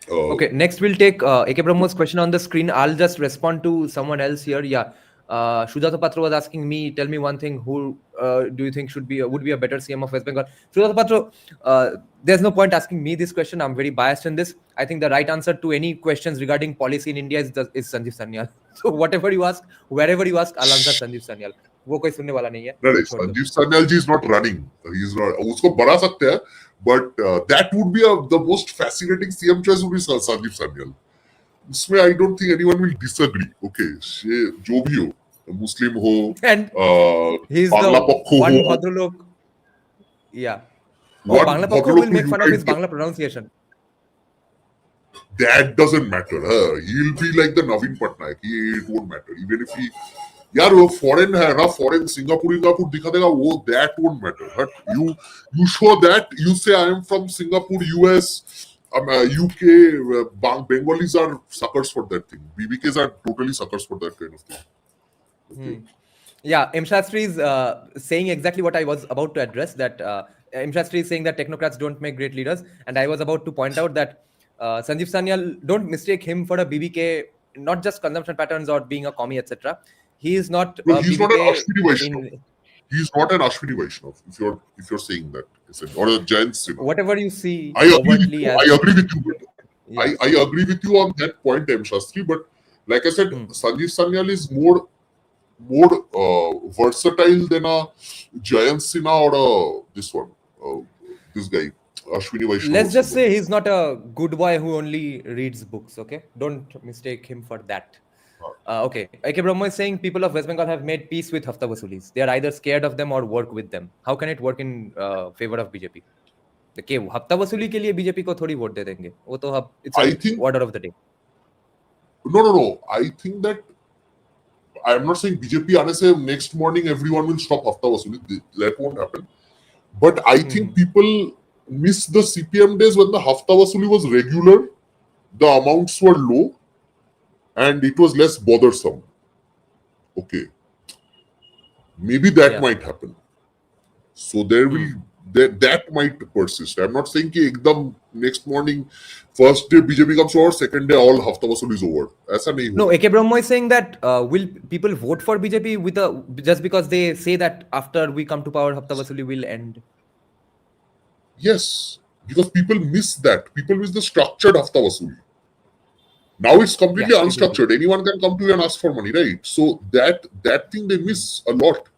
Okay, next we'll take AK Brahmo's question on the screen. I'll just respond to someone else here. Yeah, Sujata Patra was asking me, tell me one thing, who do you think would be a better CM of West Bengal? Sujata Patra, there's no point asking me this question. I'm very biased in this. I think the right answer to any questions regarding policy in India is Sanjeev Sanyal. So whatever you ask, wherever you ask, I'll answer Sanjeev Sanyal. वो कोई सुनने वाला नहीं है.
No, Sanjeev Sanyal ji is not running. He's not. उसको बढ़ा सकते हैं, but that would be the most fascinating CM choice would be Sanjeev Sanyal. इसमें I don't think anyone will disagree. Okay, जो भी हो, Muslim हो,
and he's
बांग्ला
the
पक्ष
one
हो,
Bhadralok. Yeah.
One
Bangla Pakko
Bhadralok
will make fun of his
unite.
Bangla pronunciation.
That doesn't matter. He'll be like the Naveen Patnaik. It won't matter. Even if he, यार वो foreign है ना, foreign Singapore दिखा देगा वो, that won't matter. But you show that, you say I am from Singapore, US, UK, Bengalis are suckers for that thing. BBKs are totally suckers for that kind of thing. Okay.
Yeah, M. Shastri is saying exactly what I was about to address, that M. Shastri is saying that technocrats don't make great leaders. And I was about to point out that Sanjeev Sanyal, don't mistake him for a BBK, not just consumption patterns or being a commie, etc. He is not
No, he's not an Ashwini
BBK
Vaishnav. He's not an Ashwini Vaishnav, if you're saying that. Or a Jain Sinha.
Whatever you see.
I agree with you.
as-
I agree with you.
Yeah.
I agree with you on that point, M. Shastri. But like I said, Sanjeev Sanyal is more versatile than a Jayant Sinha or this guy, Ashwini Vaishnav.
Let's just say he's not a good boy who only reads books, okay? Don't mistake him for that. Okay, AK Brahmo is saying people of West Bengal have made peace with Hafta Vasulis. They are either scared of them or work with them. How can it work in favor of BJP? देखिए हफ्ता वसूली के लिए BJP को थोड़ी vote दे देंगे, वो तो अब it's order of the day.
No. I think that I'm not saying BJP आने से next morning everyone will stop hafta vasuli. That won't happen. But I think people miss the CPM days when the hafta vasuli was regular, the amounts were low, and it was less bothersome. Okay, maybe that might happen. So there will that might persist. I'm not saying कि एकदम next morning, first day BJP comes over, second day all hafta vasuli is over. ऐसा नहीं होगा.
No, AK Brahmo is saying that will people vote for BJP just because they say that after we come to power, hafta vasuli will end?
Yes, because people miss that. People miss the structured hafta vasuli. Now it's completely unstructured. Anyone can come to you and ask for money, right? So that thing they miss a lot.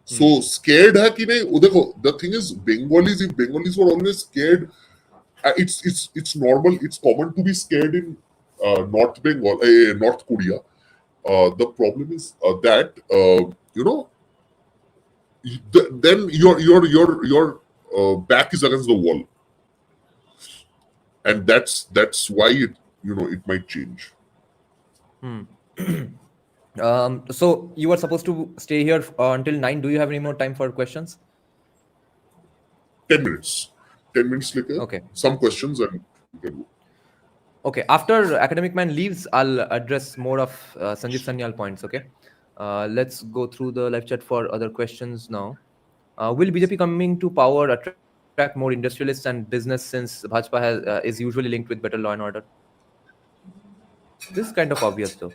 So scared है कि नहीं? वो देखो, the thing is, if Bengalis were always scared, it's normal. It's common to be scared in North Bengal, North Korea. The problem is that then your back is against the wall, and that's why it might change.
So you were supposed to stay here until 9. Do you have any more time for questions?
10 minutes. 10 minutes later.
Okay.
Some questions and you can go.
Okay. After Academic Man leaves, I'll address more of Sanjeev Sanyal points. Okay. Let's go through the live chat for other questions now. Will BJP coming to power attract more industrialists and business, since Bhajpa is usually linked with better law and order? This is kind of obvious though.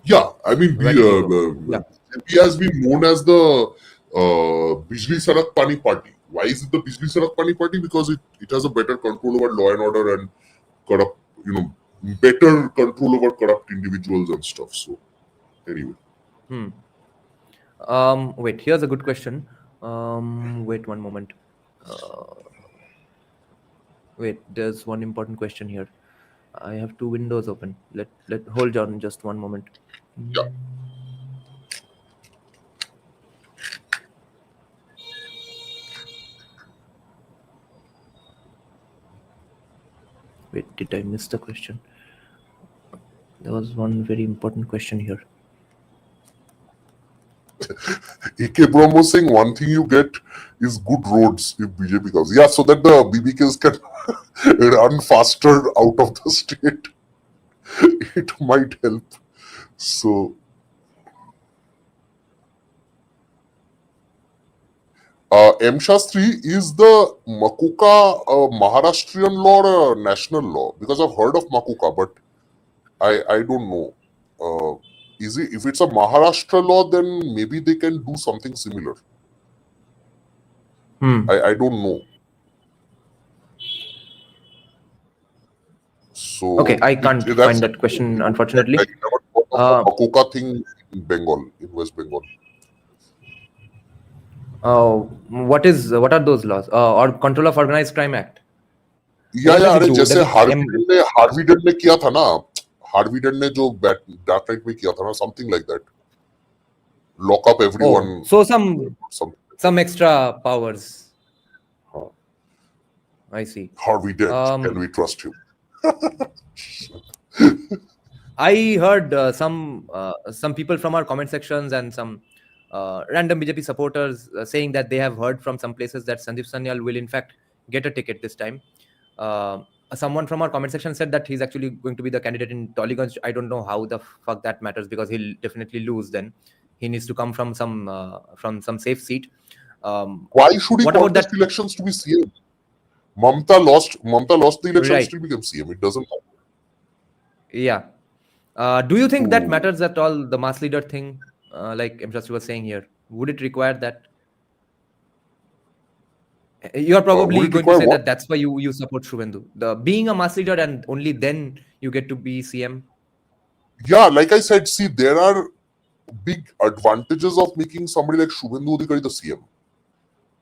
Yeah, I mean,
Where do we go? Yeah.
BJP has been known as the Bijli Sarak Pani party. Why is it the Bijli Sarak Pani party? Because it has a better control over law and order and corrupt, better control over corrupt individuals and stuff. So, anyway.
Wait, here's a good question. Wait one moment. Wait, there's one important question here. I have two windows open. Let hold on just one moment.
Yeah.
Wait, did I miss the question? There was one very important question here.
AK Brahmo saying one thing you get is good roads if BJP comes. Yeah, so that the BBKs can run faster out of the state. It might help. So, M. Shastri, is the Makuka a Maharashtrian law or a national law? Because I've heard of Makuka, but I don't know. Is it, if it's a Maharashtra law, then maybe they can do something similar. I don't know. So
okay, I can't find that question, unfortunately.
I never thought of the Makuka thing in Bengal, in West Bengal.
What are those laws? Or Control of Organized Crime Act?
Yeah, अरे जैसे Harvey dead ने किया था ना, Harvey dead ने जो dark night में किया था ना, something like that. Lock up everyone.
Oh, so some extra powers. I see.
Harvey Dent, can we trust you?
I heard some people from our comment sections and some random BJP supporters saying that they have heard from some places that Sandeep Sanyal will in fact get a ticket this time. Someone from our comment section said that he's actually going to be the candidate in Tollygunj. I don't know how the fuck that matters, because he'll definitely lose then. He needs to come from some safe seat.
Why should he contest elections to be CM? Mamata lost the elections to become CM. It doesn't matter.
Yeah. Do you think that matters at all, the mass leader thing, like M. Shastri was saying here? Would it require that? You are probably going to say that that's why you support Suvendu. Being a mass leader and only then you get to be CM.
Yeah, like I said, see, there are big advantages of making somebody like Suvendu Adhikari the CM.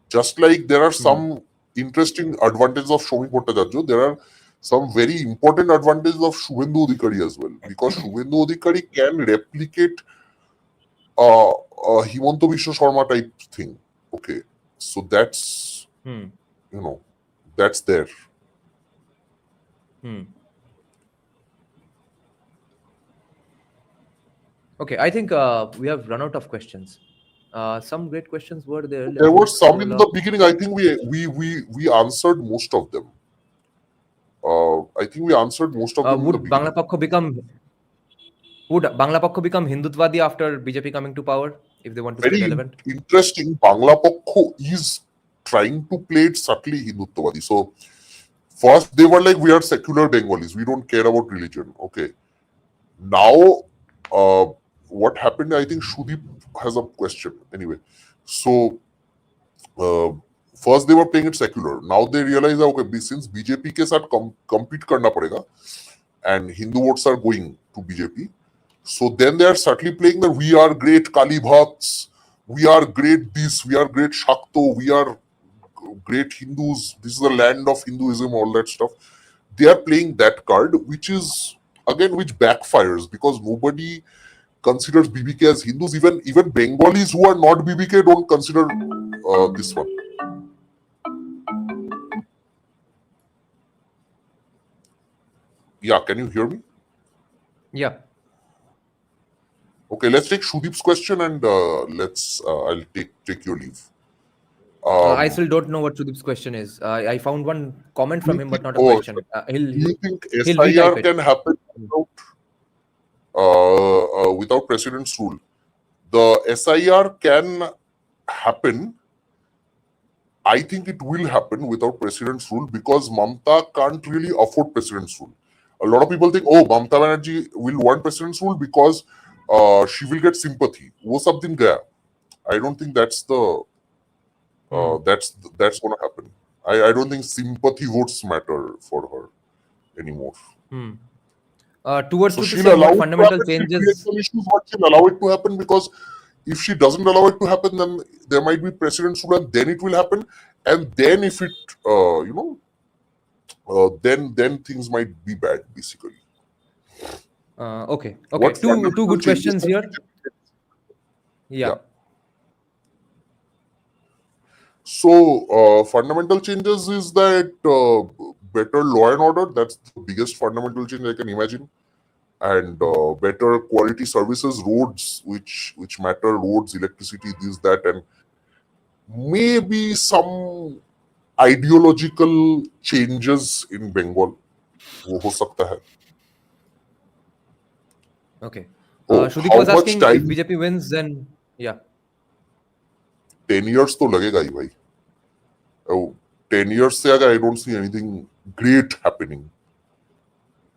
Just like there are some interesting advantages of Shamik Bhattacharya, there are some very important advantages of Suvendu Adhikari as well. Because Suvendu Adhikari can replicate a Himanta Biswa Sharma type thing. Okay, so that's that's there.
Okay, I think we have run out of questions. Some great questions were there.
There were some in the beginning. I think we answered most of them. I think we answered most of them.
Would Bangla Pakho become Hindutvadi after BJP coming to power, if they want to stay relevant?
Interesting. Bangla Pakho is trying to play it subtly Hindutvadi. So first they were like, we are secular Bengalis, we don't care about religion. Okay. Now what happened? I think Shudeep has a question. Anyway, so first they were playing it secular. Now they realize that okay, since BJP ke saath compete karna padega and Hindu votes are going to BJP, so then they are subtly playing that we are great Kali Bhakts, we are great this, we are great Shakto, we are great Hindus, this is the land of Hinduism, all that stuff. They are playing that card, which backfires because nobody considers BBK as Hindus. Even Bengalis who are not BBK don't consider this one. Yeah, can you hear me?
Yeah.
Okay, let's take Shudeep's question and I'll take your leave.
I still don't know what Sudeep's question is. I found one comment from him, but not a question.
Do you think SIR can happen without President's rule? The SIR can happen, I think it will happen without president's rule because Mamata can't really afford president's rule. A lot of people think, oh, Mamata Banerjee will want president's rule because she will get sympathy. वो सब दिन गया. I don't think that's the that's going to happen. I don't think sympathy votes matter for her anymore.
Towards
So
to
she'll
say
allow
more
it to
fundamental
happen. She'll create
changes.
some issues, but she'll allow it to happen because if she doesn't allow it to happen, then there might be president's rule, and then it will happen. And then if it, then things might be bad, basically.
Okay.
What
Two
fundamental
good
changes
questions
that
here.
Yeah. So fundamental changes is that better law and order. That's the biggest fundamental change I can imagine. And better quality services, roads, which matter, roads, electricity, this, that, and maybe some ideological changes in Bengal. वो हो सकता है.
Okay.
Oh,
Shrudik
how
was
much
asking if
time?
BJP wins, then yeah.
10 years तो लगेगा ही भाई. Oh, 10 years से अगर I don't see anything great happening.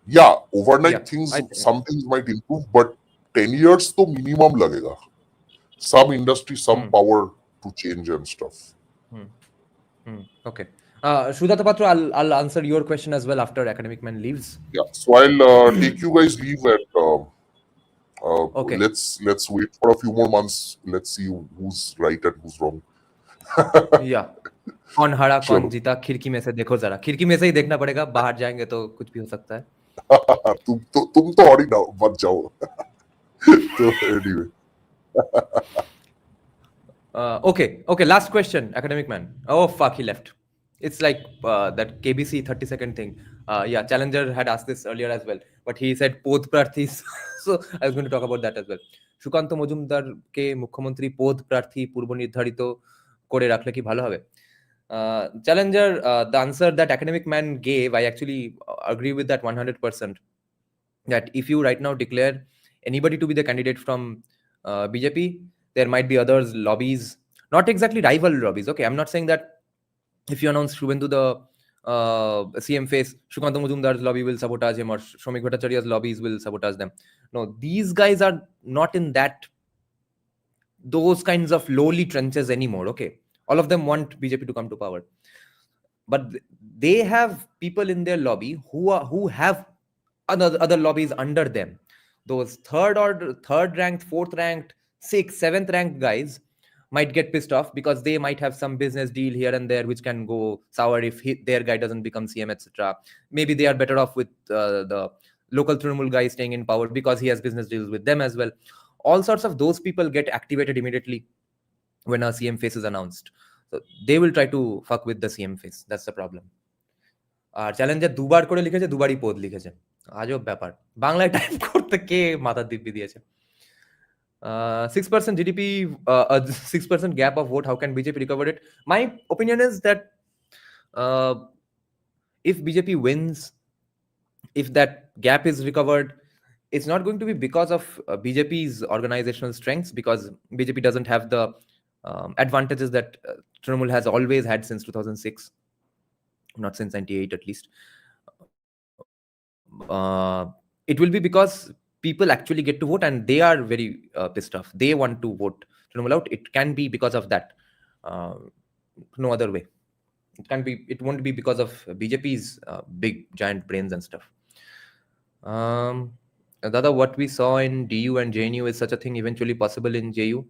Yeah, overnight some things might improve, but 10 years to minimum lagega. Some industry, some power to change and stuff.
Okay. Shuddhata Patra, I'll answer your question as well after Academic Man leaves.
Yeah, so I'll take you guys leave at
Okay.
let's wait for a few more months. Let's see who's right and who's wrong.
Yeah. कौन हारा
चलो.
कौन जीता खिड़की में से देखो जरा खिड़की में से ही देखना पड़ेगा बाहर जाएंगे तो कुछ भी हो सकता है
तुम तो और ही मत जाओ. So anyway.
Okay, last question, Academic Man. Oh fuck, he left. It's like that KBC 30-second thing. Yeah, Challenger had asked this earlier as well, but he said Podh Prarthis. So I was going to talk about that as well. Sukanta Mojumdar ke মুখ্যমন্ত্রী পদ প্রার্থী পূর্ব নির্ধারিত করে রাখলে কি ভালো হবে? Challenger, the answer that Academic Man gave, I actually agree with that 100%. That if you right now declare anybody to be the candidate from BJP, there might be others lobbies, not exactly rival lobbies. Okay, I'm not saying that if you announce Suvendu the CM face, Sukanta Mojumdar's lobby will sabotage him or Shamik Bhattacharya's lobbies will sabotage them. No, these guys are not in those kinds of lowly trenches anymore. Okay, all of them want BJP to come to power, but they have people in their lobby who have other lobbies under them. Those third ranked, fourth ranked, sixth, seventh ranked guys might get pissed off because they might have some business deal here and there which can go sour if their guy doesn't become CM, etc. Maybe they are better off with the local Trinamool guy staying in power because he has business deals with them as well. All sorts of those people get activated immediately when a CM face is announced. So they will try to fuck with the CM face. That's the problem. আর challenger দুবার করে লিখেছে, দুবারই পদ লিখেছে, আজব ব্যাপার। বাংলায় টাইপ করতে কে মাথার দিব্যি দিয়েছে? 6% GDP, 6% gap of vote, how can BJP recover it? My opinion is that if BJP wins, if that gap is recovered, it's not going to be because of BJP's organizational strengths, because BJP doesn't have the advantages that Trinamool has always had since 2006. Not since 98 at least. It will be because people actually get to vote and they are very pissed off. They want to vote Trinamool out. It can be because of that. No other way. It won't be because of BJP's big giant brains and stuff. Dada, what we saw in DU and JNU, is such a thing eventually possible in JU?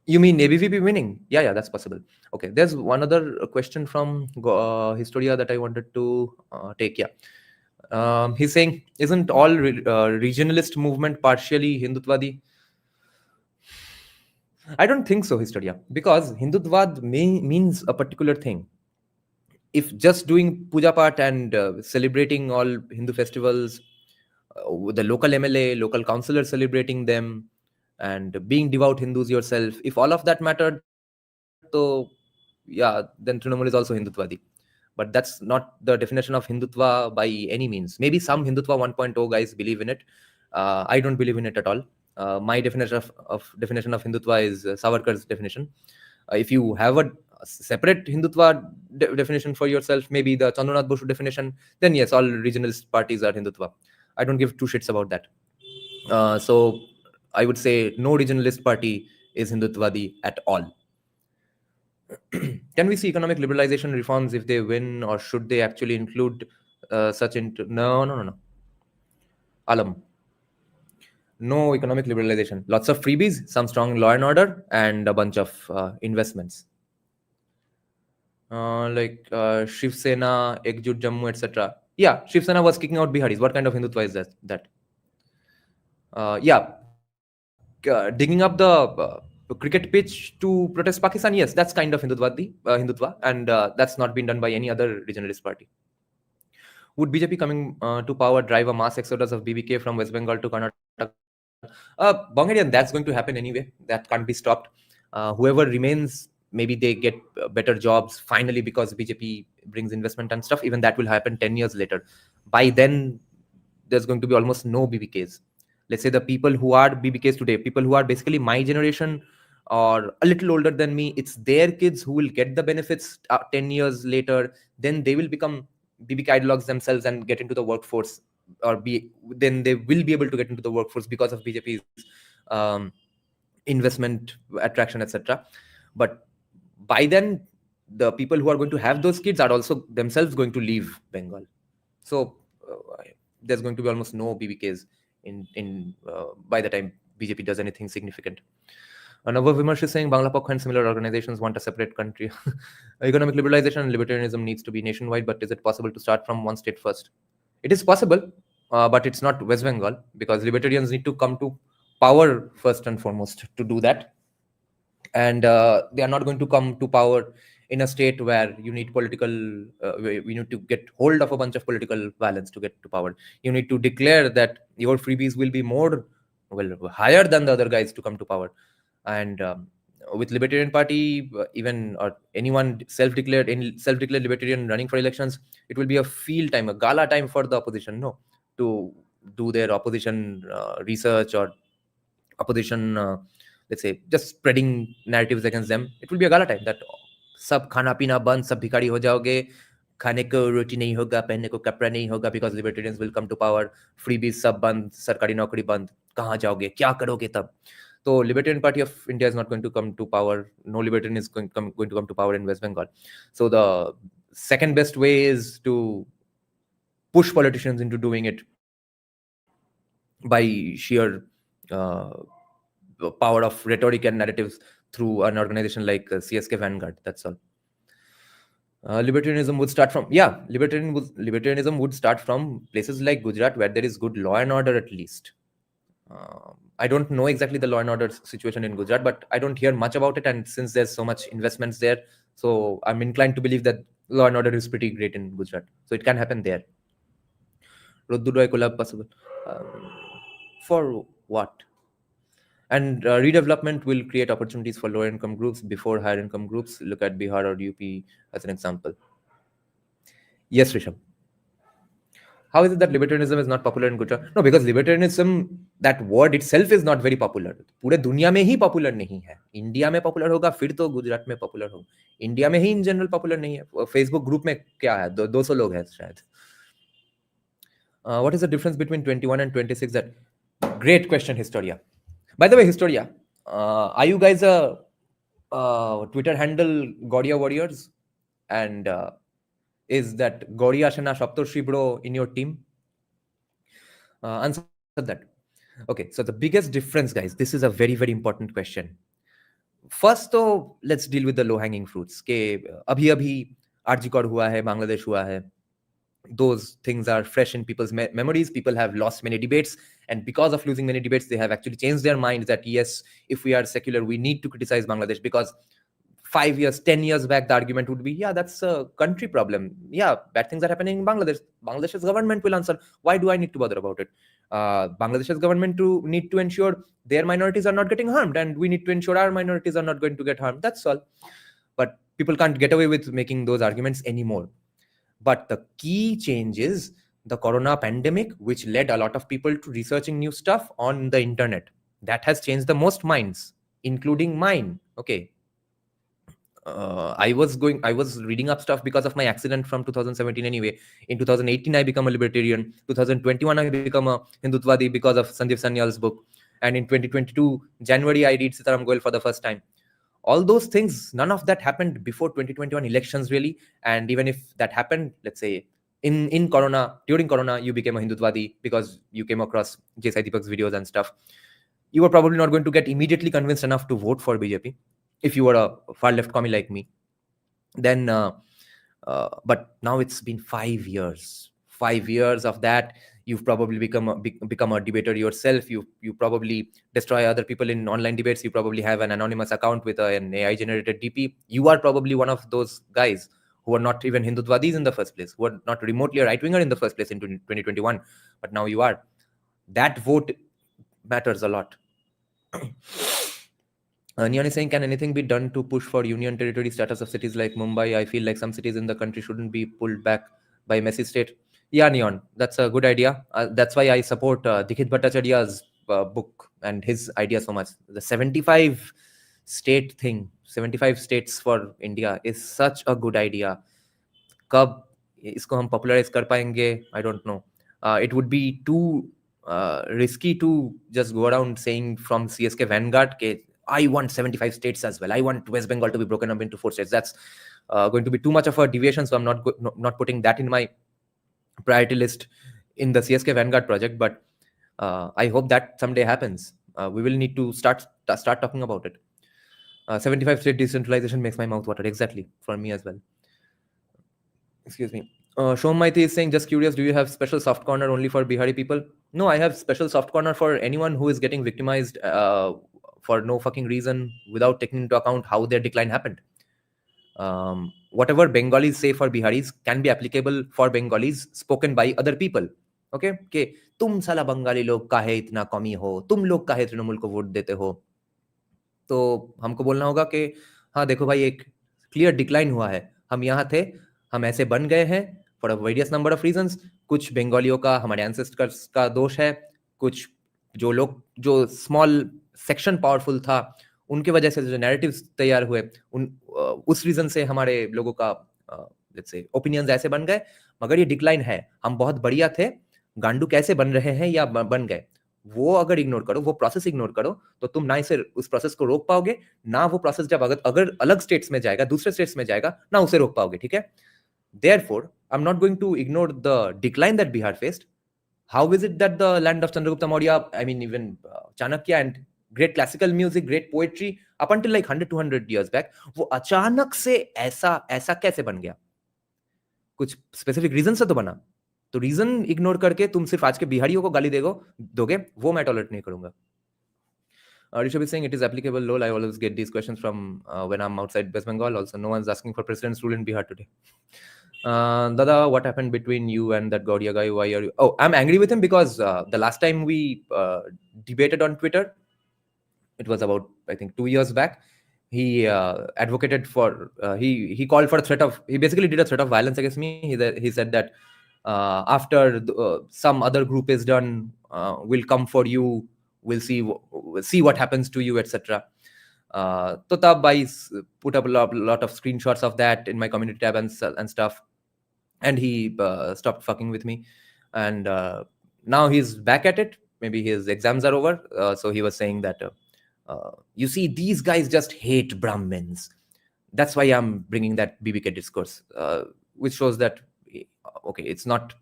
You mean ABVP winning? Yeah, that's possible. Okay, there's one other question from Historia that I wanted to take. Yeah, he's saying, isn't all regionalist movement partially Hindutvadi? I don't think so, Historia, because Hindutvad means a particular thing. If just doing puja part and celebrating all Hindu festivals, the local MLA, local councillors celebrating them, and being devout Hindus yourself, if all of that mattered, so yeah, then Trinamool is also Hindutvadi. But that's not the definition of Hindutva by any means. Maybe some Hindutva 1.0 guys believe in it. I don't believe in it at all. My definition of Hindutva is Savarkar's definition. If you have a separate Hindutva definition for yourself, maybe the Chandranath Bosu definition, then yes, all regionalist parties are Hindutva. I don't give two shits about that. So I would say no regionalist party is Hindutvadi at all. Can we see economic liberalization reforms if they win, or should they actually include such into? No. Alam. No economic liberalization. Lots of freebies, some strong law and order, and a bunch of investments. Like Shiv Sena, Ekjut Jammu, etc. Yeah, Shiv Sena was kicking out Biharis. What kind of Hindutva is that? Digging up the cricket pitch to protest Pakistan. Yes, that's kind of Hindutva, and that's not been done by any other regionalist party. Would BJP coming to power drive a mass exodus of BBK from West Bengal to Karnataka? Bangadian, that's going to happen anyway. That can't be stopped. Whoever remains, maybe they get better jobs finally because BJP brings investment and stuff. Even that will happen 10 years later. By then, there's going to be almost no BBKs. Let's say the people who are BBKs today, people who are basically my generation or a little older than me, it's their kids who will get the benefits 10 years later. Then they will become BBK ideologues themselves and get into the workforce, then they will be able to get into the workforce because of BJP's investment attraction, etc. But by then, the people who are going to have those kids are also themselves going to leave Bengal. So there's going to be almost no BBKs by the time BJP does anything significant. Navav Vimarsh is saying Bangla Pakh and similar organizations want a separate country. Economic liberalization and libertarianism needs to be nationwide, but is it possible to start from one state first? It is possible, but it's not West Bengal, because libertarians need to come to power first and foremost to do that. And they are not going to come to power in a state where you need we need to get hold of a bunch of political balance to get to power. You need to declare that your freebies will be higher than the other guys to come to power. And with Libertarian Party, even or anyone self-declared Libertarian running for elections, it will be a field time, a gala time for the opposition, to do their opposition research or opposition, let's say, just spreading narratives against them. It will be a gala time that sab khana pina band, sab bhikari ho jaoge, khane ko roti nahi hoga, pehne ko kapra nahi hoga, because libertarians will come to power. Freebies sab band, sarkari naukri band, kahan jaoge, kya karoge tab? So Libertarian Party of India is not going to come to power. No Libertarian is going to come to power in West Bengal. So the second best way is to push politicians into doing it by sheer power of rhetoric and narratives through an organization like CSK Vanguard. That's all. Libertarianism would start from libertarianism would start from places like Gujarat, where there is good law and order at least. I don't know exactly the law and order situation in Gujarat, but I don't hear much about it. And since there's so much investments there, so I'm inclined to believe that law and order is pretty great in Gujarat. So it can happen there. Roddudoy collab possible. For what? And redevelopment will create opportunities for lower income groups before higher income groups. Look at Bihar or UP as an example. Yes, Rishabh. How is it that libertarianism is not popular in Gujarat? No, because libertarianism, that word itself is not very popular. पूरे दुनिया में ही popular नहीं है. India में popular होगा, फिर तो गुजरात में popular होगा. इंडिया में ही in general popular नहीं है. Facebook group में क्या है? 200 लोग हैं शायद. What is the difference between 21 and 26? That great question, Historia. By the way, Historia, are you guys a Twitter handle Gaudiya Warriors? And is that Gaudiya Shana Shaptorshi bro in your team? Answer that. Okay, so the biggest difference, guys, this is a very, very important question. First, though, let's deal with the low-hanging fruits. Ke abhi RG Kod hua hai, Bangladesh hua hai. Those things are fresh in people's memories. People have lost many debates, and because of losing many debates, they have actually changed their minds that yes, if we are secular, we need to criticize Bangladesh, because 5 years, 10 years back, the argument would be, yeah, that's a country problem. Yeah, bad things are happening in Bangladesh. Bangladesh's government will answer. Why do I need to bother about it? Bangladesh's government need to ensure their minorities are not getting harmed, and we need to ensure our minorities are not going to get harmed. That's all. But people can't get away with making those arguments anymore. But the key change is the corona pandemic, which led a lot of people to researching new stuff on the internet. that has changed the most minds, including mine. Okay. I was reading up stuff because of my accident from 2017 anyway. In 2018, I become a libertarian. 2021, I become a Hindutvadi because of Sanjeev Sanyal's book. And in 2022, January, I read Sitaram Goel for the first time. All those things, none of that happened before 2021 elections, really. And even if that happened, let's say in Corona, during Corona, you became a Hindutvadi because you came across J. Sai Deepak's videos and stuff. You were probably not going to get immediately convinced enough to vote for BJP if you were a far left commie like me. Then, but now it's been 5 years. 5 years of that, you've probably become a debater yourself. You probably destroy other people in online debates. You probably have an anonymous account with an AI generated DP. You are probably one of those guys who are not even Hindutwadis in the first place, who are not remotely a right winger in the first place in 2021. But now you are. That vote matters a lot. Neon is saying, can anything be done to push for union territory status of cities like Mumbai? I feel like some cities in the country shouldn't be pulled back by messy state. Yeah, Neon, that's a good idea. That's why I support Dikshit Bhattacharya's book and his idea so much. The 75 state thing, 75 states for India is such a good idea. कब इसको हम popularize कर पाएंगे? I don't know. It would be too risky to just go around saying from CSK Vanguard ke I want 75 states as well. I want West Bengal to be broken up into 4 states. That's going to be too much of a deviation. So I'm not putting that in my priority list in the CSK Vanguard project. But I hope that someday happens. We will need to start talking about it. 75 state decentralization makes my mouth water. Exactly. For me as well. Excuse me. Shom Maiti is saying, just curious, do you have special soft corner only for Bihari people? No, I have special soft corner for anyone who is getting victimized for no fucking reason without taking into account how their decline happened. Whatever Bengalis say for Biharis can be applicable for Bengalis spoken by other people. Okay? कि तुम साला बंगाली लोग काहे इतना कमी हो, तुम लोग काहे तृणमूल को वोट देते हो. तो हमको बोलना होगा कि हाँ देखो भाई एक क्लियर डिक्लाइन हुआ है, हम यहाँ थे, हम ऐसे बन गए हैं for a various number of reasons. कुछ बंगालियों का हमारे एंसेस्टर्स का दोष है, कुछ जो लोग जो स्मॉल सेक्शन पावरफुल था उनके वजह से जो नैरेटिव्स तैयार हुए उस रीजन से हमारे लोगों का लेट्स से ओपिनियंस ऐसे बन गए. मगर ये डिक्लाइन है, हम बहुत बढ़िया थे, गांडू कैसे बन रहे हैं या बन गए, वो अगर इग्नोर करो, वो प्रोसेस इग्नोर करो, तो तुम ना इसे उस प्रोसेस को रोक पाओगे, ना वो प्रोसेस जब अगर अलग स्टेट्स में जाएगा, दूसरे स्टेट्स में जाएगा, ना उसे रोक पाओगे. ठीक है. Therefore, I'm not going to ignore the decline that Bihar faced. How is it that the land of Chandragupta Maurya, I mean even Chanakya and great classical music, great poetry up until like 100-200 years back, वो अचानक से ऐसा कैसे बन गया? कुछ specific reason से तो बना. तो रीजन इग्नोर करके तुम सिर्फ आज के बिहारियों को गाली दोगे, वो मैं टॉलरेट नहीं करूंगा. Rishabh is saying it is applicable. Lol, I always get these questions from when I'm outside West Bengal. Also, no one's asking for president's rule in Bihar today. Dada, what happened between you and that Gaudiya guy? Why are you? Oh, I'm angry with him because the last time we debated on Twitter, it was about, I think, 2 years back. He advocated for, he called for a threat of, he basically did a threat of violence against me. He said that after some other group is done, we'll come for you. We'll see what happens to you, etc. So tab I put up a lot of screenshots of that in my community tab and stuff. And he stopped fucking with me. And now he's back at it. Maybe his exams are over. So he was saying that, you see, these guys just hate Brahmins. That's why I'm bringing that BBK discourse, which shows that, okay, it's not...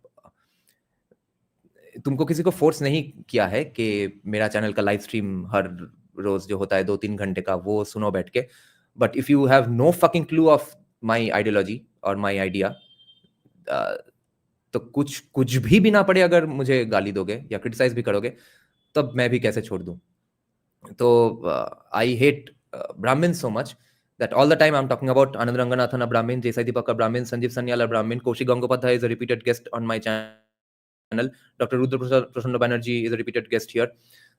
तुमको किसी को force नहीं किया है कि मेरा channel का live stream हर रोज जो होता है 2-3 घंटे का वो सुनो बैठ के. But if you have no fucking clue of my ideology और माय आइडिया, तो कुछ भी बिना पड़े अगर मुझे गाली दोगे या क्रिटिसाइज भी करोगे, तब मैं भी कैसे छोड़ दूं. तो आई हेट ब्राह्मण so much that all the time I'm talking about Anand Ranganathan a Brahmin, J. Sai Deepak a Brahmin, Sanjeev Sanyal a Brahmin, Kaushik Gangopadhyay is a repeated guest on my channel. Dr. Rudra Prashanna Banerjee is a repeated guest here.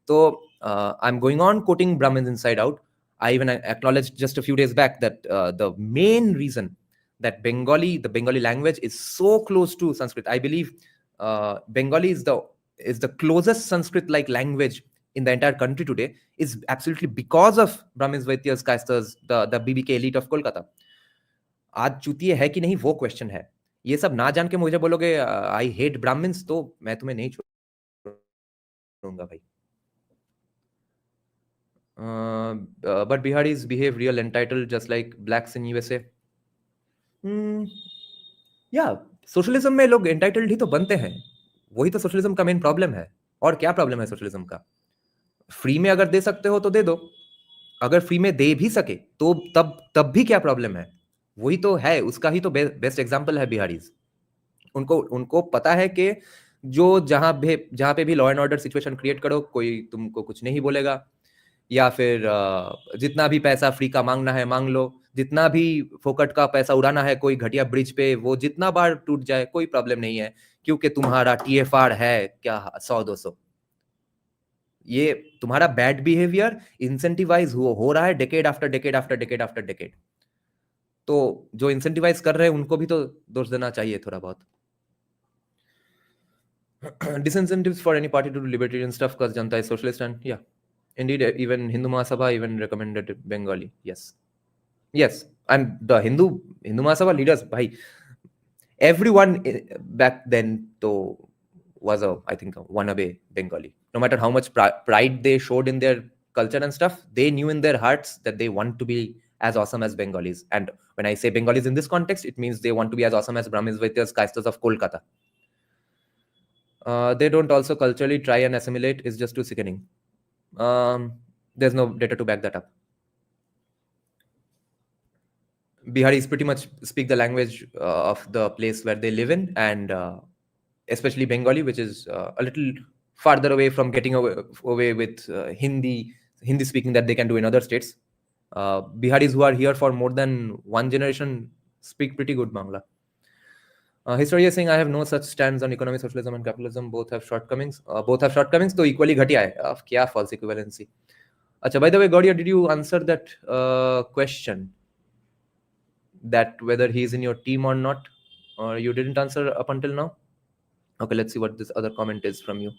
So I'm going on quoting Brahmins inside out. I even acknowledged just a few days back that the main reason that the Bengali language is so close to Sanskrit, I believe Bengali is the closest Sanskrit-like language in the entire country today is absolutely because of Brahmins, Vaityas, Kaistas, the BBK elite of Kolkata. आज चूतिए है कि नहीं वो question है. ये सब ना जान के मुझे बोलोगे आई हेट ब्राह्मण्स, तो मैं तुम्हें नहीं छोड़ूंगा भाई. But Biharis behave real entitled just like blacks in USA. या सोशलिज्म में लोग एंटाइटल्ड ही तो बनते हैं. वही तो सोशलिज्म का मेन प्रॉब्लम है. और क्या प्रॉब्लम है सोशलिज्म का? फ्री में अगर दे सकते हो तो दे दो. अगर फ्री में दे भी सके तो तब भी क्या प्रॉब्लम है? वही तो है. उसका ही तो बेस्ट एग्जांपल है बिहारीज. उनको पता है कि जो जहां पे भी law and order situation create करो, कोई तुमको कुछ नहीं बोलेगा. या फिर जितना भी पैसा फ्री का मांगना है मांग लो. जितना भी फोकट का पैसा उड़ाना है कोई घटिया ब्रिज पे, वो जितना बार टूट जाए कोई प्रॉब्लम नहीं है, क्योंकि तुम्हारा TFR है क्या 100-200. ये तुम्हारा बैड बिहेवियर इंसेंटिवाइज हो रहा है decade after decade after decade after decade. तो जो इंसेंटिवाइज कर रहे हैं उनको भी तो दोष देना चाहिए थोड़ा बहुत. Disincentives for any party to do libertarian stuff because Janta is socialist, and yeah, indeed, even Hindu Mahasabha even recommended Bengali. Yes, and the Hindu Mahasabha leaders, bhai, everyone back then to was I think a wannabe Bengali. No matter how much pride they showed in their culture and stuff, they knew in their hearts that they want to be as awesome as Bengalis. And when I say Bengalis in this context, it means they want to be as awesome as Brahmins, Vaityas, Kaistas of Kolkata. They don't also culturally try and assimilate. It's just too sickening. There's no data to back that up. Biharis pretty much speak the language of the place where they live in, and especially Bengali, which is a little farther away from getting away with Hindi speaking that they can do in other states. Biharis who are here for more than one generation speak pretty good Bangla. History is saying I have no such stands on economic socialism and capitalism. Both have shortcomings. So equally घटिया है. अब क्या false equivalency? अच्छा, by the way, Gaudiya, did you answer that question? That whether he is in your team or not, or you didn't answer up until now? Okay, let's see what this other comment is from you.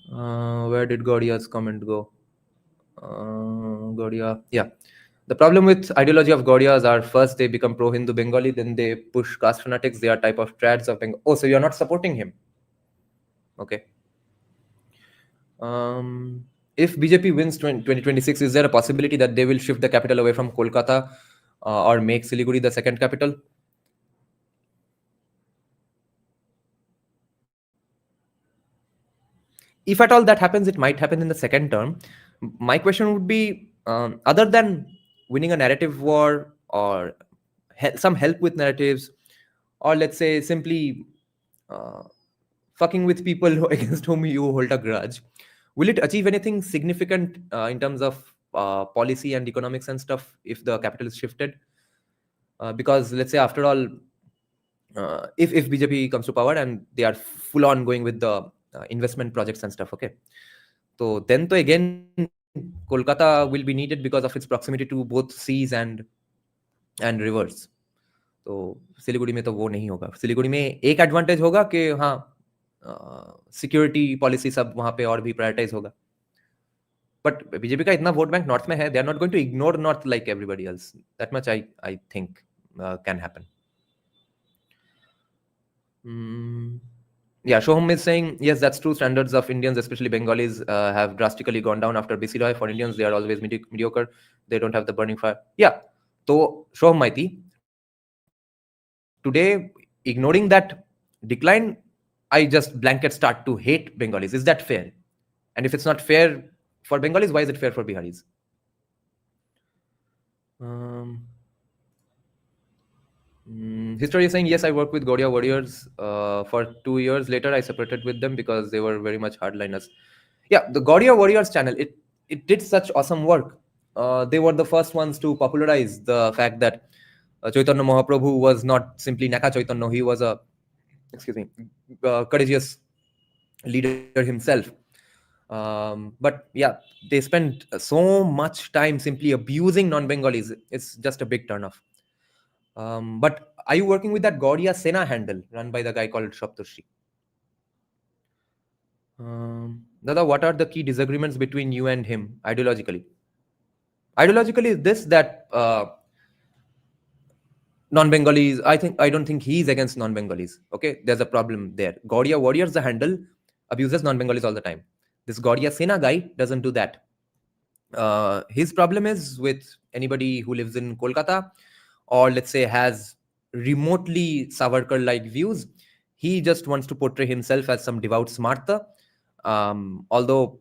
Where did Gaudiya's comment go? Gaudiya, yeah. The problem with ideology of Gaudiyas are first they become pro-Hindu Bengali, then they push caste fanatics. They are type of trads of Bengal. Oh, so you're not supporting him? Okay. If BJP wins 2026, is there a possibility that they will shift the capital away from Kolkata or make Siliguri the second capital? If at all that happens, it might happen in the second term. My question would be, other than winning a narrative war or some help with narratives, or let's say simply fucking with people against whom you hold a grudge, will it achieve anything significant in terms of policy and economics and stuff if the capital is shifted? Because let's say after all, if BJP comes to power and they are full on going with the investment projects and stuff, okay, so then to again Kolkata will be needed because of its proximity to both seas and rivers. तो सिलीगुड़ी में तो वो नहीं होगा. सिलीगुड़ी में एक advantage होगा कि हाँ सिक्योरिटी पॉलिसी सब वहां पे और भी प्रायोरिटाइज होगा. बट बीजेपी का इतना वोट बैंक नॉर्थ में है, they are not going to ignore north like everybody else. That much I think can happen. Yeah, Shoham is saying, yes, that's true. Standards of Indians, especially Bengalis, have drastically gone down after BC Roy. For Indians, they are always mediocre. They don't have the burning fire. Yeah. So, Shoham Maiti, today, ignoring that decline, I just blanket start to hate Bengalis. Is that fair? And if it's not fair for Bengalis, why is it fair for Biharis? History is saying, yes, I worked with Gaudiya warriors for 2 years. Later, I separated with them because they were very much hardliners. Yeah, the Gaudiya warriors channel, it did such awesome work. They were the first ones to popularize the fact that Chaitanya Mahaprabhu was not simply Naka Chaitanya. He was a, courageous leader himself. But yeah, they spent so much time simply abusing non-Bengalis. It's just a big turnoff. But are you working with that Gaudiya Sena handle run by the guy called Shaptoshi? Dada, what are the key disagreements between you and him ideologically? Ideologically is this, that non-Bengalis, I don't think he's against non-Bengalis. Okay, there's a problem there. Gaudiya Warriors, the handle, abuses non-Bengalis all the time. This Gaudiya Sena guy doesn't do that. His problem is with anybody who lives in Kolkata, or let's say has remotely Savarkar-like views. He just wants to portray himself as some devout smarta. Although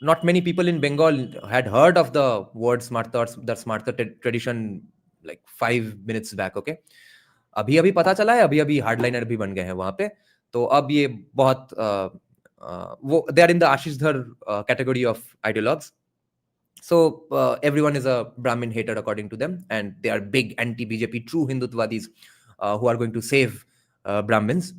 not many people in Bengal had heard of the word smarta or the smarta tradition like 5 minutes back. Okay, अभी अभी पता चला है, अभी अभी hardliner भी बन गए हैं वहां पे. तो अब ये बहुत वो they are in the Ashish Dhar category of ideologues. So everyone is a Brahmin hater according to them, and they are big anti-BJP true Hindutvadis who are going to save Brahmins.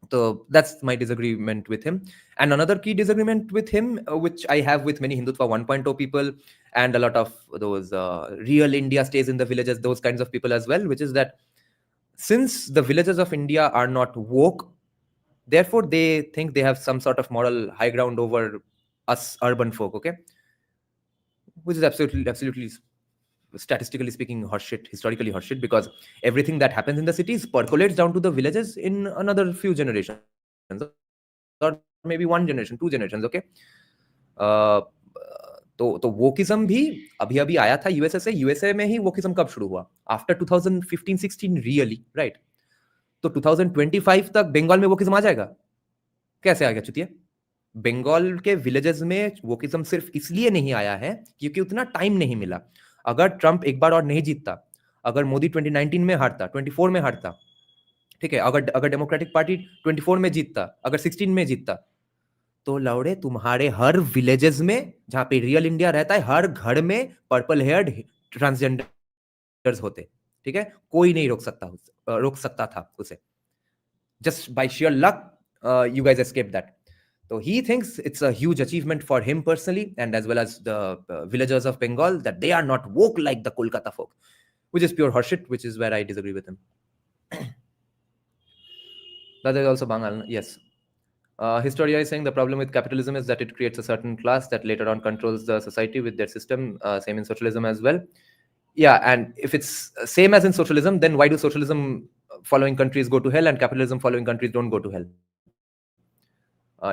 So that's my disagreement with him. And another key disagreement with him, which I have with many Hindutva 1.0 people and a lot of those real India stays in the villages, those kinds of people as well, which is that since the villages of India are not woke, therefore they think they have some sort of moral high ground over us urban folk, okay? Which is absolutely statistically speaking horseshit, historically horseshit, because everything that happens in the cities percolates down to the villages in another few generations, or maybe 1 generation, 2 generations, okay? तो wokeism भी अभी अभी आया था USA से. USA में ही wokeism कब शुरू हुआ? After 2015-16 really, right? तो 2025 तक बंगाल में वोकिज्म आ जाएगा? कैसे आ गया चुतिया? बंगाल के विलेजेस में वोकिज्म सिर्फ इसलिए नहीं आया है क्योंकि उतना टाइम नहीं मिला. अगर ट्रंप एक बार और नहीं जीतता, अगर मोदी 2019 में हारता, 24 में हारता, ठीक है, अगर डेमोक्रेटिक पार्टी 24 में जीतता, अगर 16 में जीतता, तो लौड़े तुम्हारे हर विलेजेस में जहां पे रियल इंडिया रहता है, हर घर में पर्पल हेयर्ड ट्रांसजेंडर्स होते. ठीक है, कोई नहीं रोक सकता था उसे. Just by sheer luck you guys escaped that. So he thinks it's a huge achievement for him personally, and as well as the villagers of Bengal, that they are not woke like the Kolkata folk, which is pure horseshit, which is where I disagree with him. That is also Bengal, yes. Historia is saying the problem with capitalism is that it creates a certain class that later on controls the society with their system. Same in socialism as well. Yeah, and if it's same as in socialism, then why do socialism following countries go to hell and capitalism following countries don't go to hell?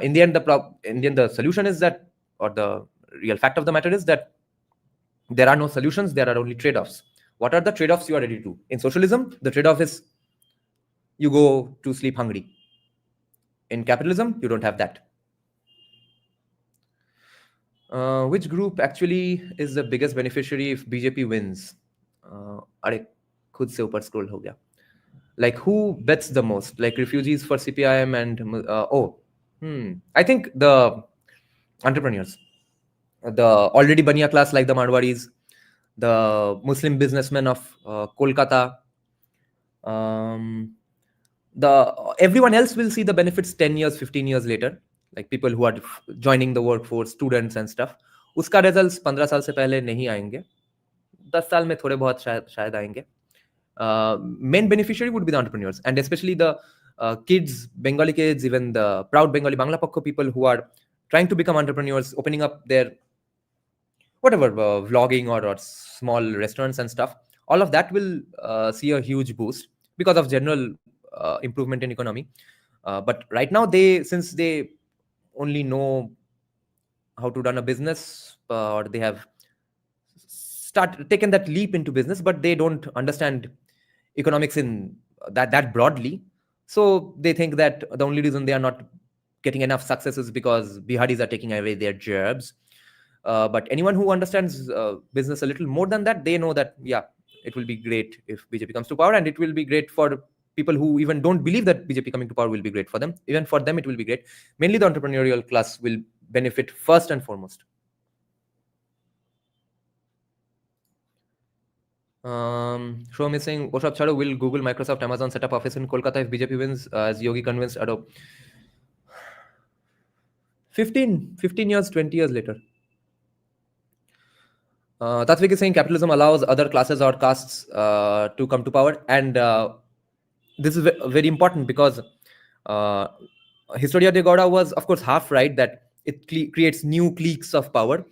In the end, the solution is that, or the real fact of the matter is that there are no solutions, there are only trade-offs. What are the trade-offs you are ready to? In socialism, the trade-off is you go to sleep hungry. In capitalism, you don't have that. Which group actually is the biggest beneficiary if BJP wins? अरे खुद से ऊपर scroll हो गया. Like who bets the most? Like refugees for CPIM and I think the entrepreneurs, the already baniya class like the Marwadis, the Muslim businessmen of Kolkata, everyone else will see the benefits 10 years, 15 years later, like people who are joining the workforce, students and stuff. उसका results 15 साल से पहले नहीं आएंगे, 10 साल में थोड़े बहुत शायद आएंगे. Main beneficiary would be the entrepreneurs, and especially the kids, Bengali kids, even the proud Bengali Bangla Pakko people who are trying to become entrepreneurs, opening up their whatever vlogging or small restaurants and stuff. All of that will see a huge boost because of general improvement in economy. But right now, since they only know how to run a business, or they have taken that leap into business, but they don't understand economics in that broadly. So they think that the only reason they are not getting enough success is because Biharis are taking away their jobs. But anyone who understands business a little more than that, they know that, yeah, it will be great if BJP comes to power, and it will be great for people who even don't believe that BJP coming to power will be great for them. Even for them, it will be great. Mainly the entrepreneurial class will benefit first and foremost. Shom is saying, Oshab Chado, will Google, Microsoft, Amazon set up office in Kolkata if BJP wins, as Yogi convinced Adobe? 15 years, 20 years later. Tatvik is saying capitalism allows other classes or castes to come to power, and this is very important because Historia de Gauda was, of course, half right that it creates new cliques of power.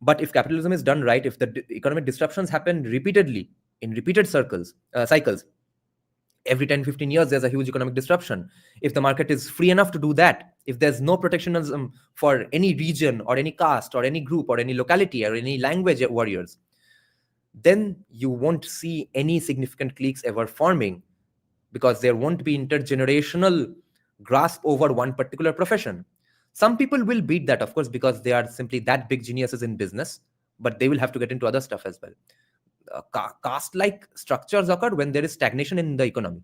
But if capitalism is done right, if the economic disruptions happen repeatedly in repeated cycles, every 10-15 years there's a huge economic disruption. If the market is free enough to do that, if there's no protectionism for any region or any caste or any group or any locality or any language warriors, then you won't see any significant cliques ever forming, because there won't be intergenerational grasp over one particular profession. Some people will beat that, of course, because they are simply that big geniuses in business, but they will have to get into other stuff as well. Caste-like structures occur when there is stagnation in the economy.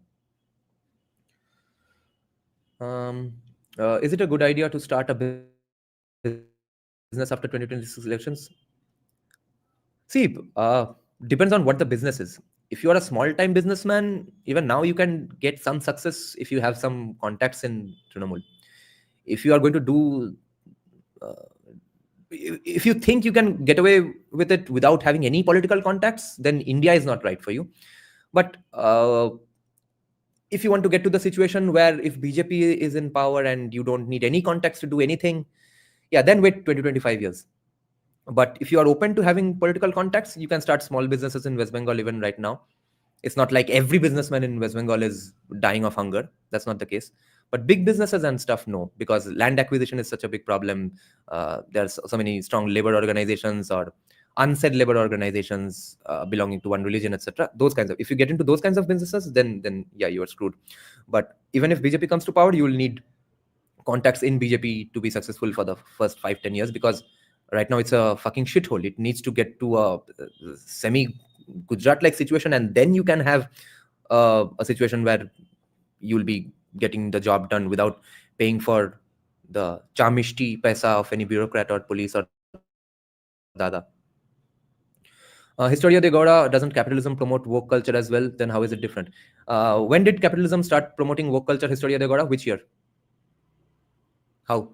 Is it a good idea to start a business after 2026 elections? See, depends on what the business is. If you are a small-time businessman, even now you can get some success if you have some contacts in Trinamool. If you are going to do, if you think you can get away with it without having any political contacts, then India is not right for you. But if you want to get to the situation where if BJP is in power and you don't need any contacts to do anything, yeah, then wait 20-25 years. But if you are open to having political contacts, you can start small businesses in West Bengal even right now. It's not like every businessman in West Bengal is dying of hunger. That's not the case. But big businesses and stuff, no, because land acquisition is such a big problem. There's so many strong labor organizations or unsaid labor organizations belonging to one religion, etc. Those kinds of, if you get into those kinds of businesses, then yeah, you are screwed. But even if BJP comes to power, you will need contacts in BJP to be successful for the first 5-10 years, because right now it's a fucking shithole. It needs to get to a semi-Gujarat-like situation, and then you can have a situation where you'll be getting the job done without paying for the chamishti paisa of any bureaucrat or police or dada. Historia de Gauda, doesn't capitalism promote woke culture as well? Then how is it different? When did capitalism start promoting woke culture, Historia de Gauda? Which year? How?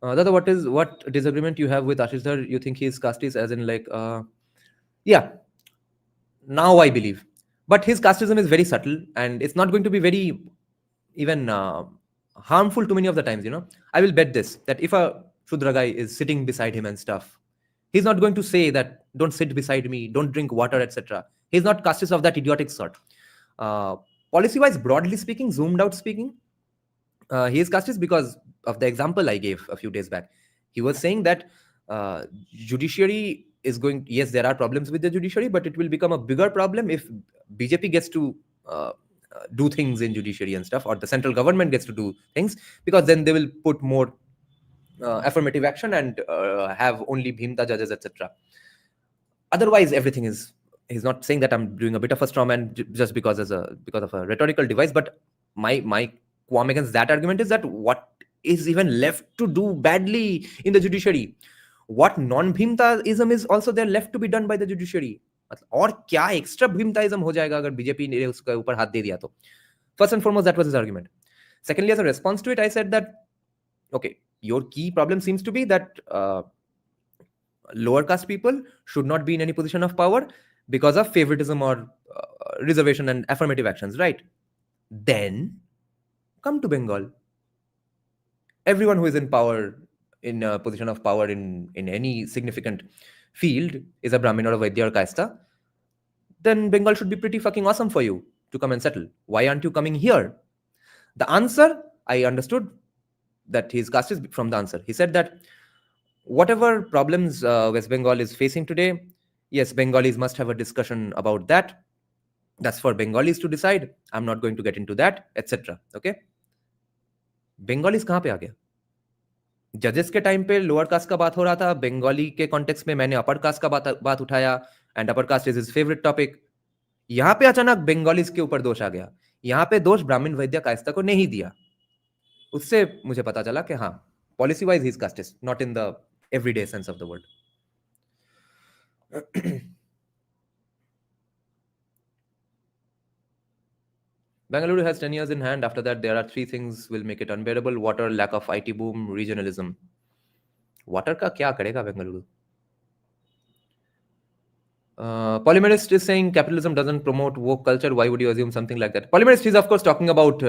Dada, what disagreement you have with Ashish sir? You think he is casteist, as in like, yeah, now I believe. But his casteism is very subtle, and it's not going to be very even harmful too many of the times, you know. I will bet this, that if a Shudra guy is sitting beside him and stuff, he's not going to say that, don't sit beside me, don't drink water, etc. He's not casteist of that idiotic sort. Policy-wise, broadly speaking, zoomed out speaking, he is casteist because of the example I gave a few days back. He was saying that judiciary is going, yes, there are problems with the judiciary, but it will become a bigger problem if BJP gets to do things in judiciary and stuff, or the central government gets to do things, because then they will put more affirmative action and have only Bhimta judges, etc. Otherwise, everything is, he's not saying that I'm doing a bit of a straw man just because of a rhetorical device, but my qualm against that argument is that what is even left to do badly in the judiciary? What non-Bhimtaism is also there left to be done by the judiciary? और क्या extra Bhimtaism हो जाएगा अगर BJP ने उसके ऊपर हाथ दे दिया तो? First and foremost, that was his argument. Secondly, as a response to it, I said that, okay, your key problem seems to be that lower caste people should not be in any position of power because of favoritism or reservation and affirmative actions, right? Then come to Bengal. Everyone who is in power, in a position of power in any significant field, is a Brahmin or a Vaidya or Kaista. Then Bengal should be pretty fucking awesome for you to come and settle. Why aren't you coming here? The answer, I understood that his caste is from the answer. He said that whatever problems West Bengal is facing today, yes, Bengalis must have a discussion about that. That's for Bengalis to decide. I'm not going to get into that, etc. Okay? Bengalis कहाँ पे आ गया? जजेस के time पे lower caste का बात हो रहा था, बंगाली के कॉन्टेक्स्ट में मैंने अपर कास्ट का बात उठाया, and upper caste is his favourite topic. यहाँ पे अचानक बंगालीज के ऊपर दोष आ गया. यहाँ पे दोष ब्राह्मण वैद्य कायस्था को नहीं दिया. उससे मुझे पता चला कि हाँ, policy wise he is casteist, not in the everyday sense of the word. Bengaluru has 10 years in hand. After that, there are 3 things will make it unbearable: water, lack of IT boom, regionalism. Water का क्या करेगा Bengaluru? Polymerist is saying capitalism doesn't promote woke culture. Why would you assume something like that? Polymerist is, of course, talking about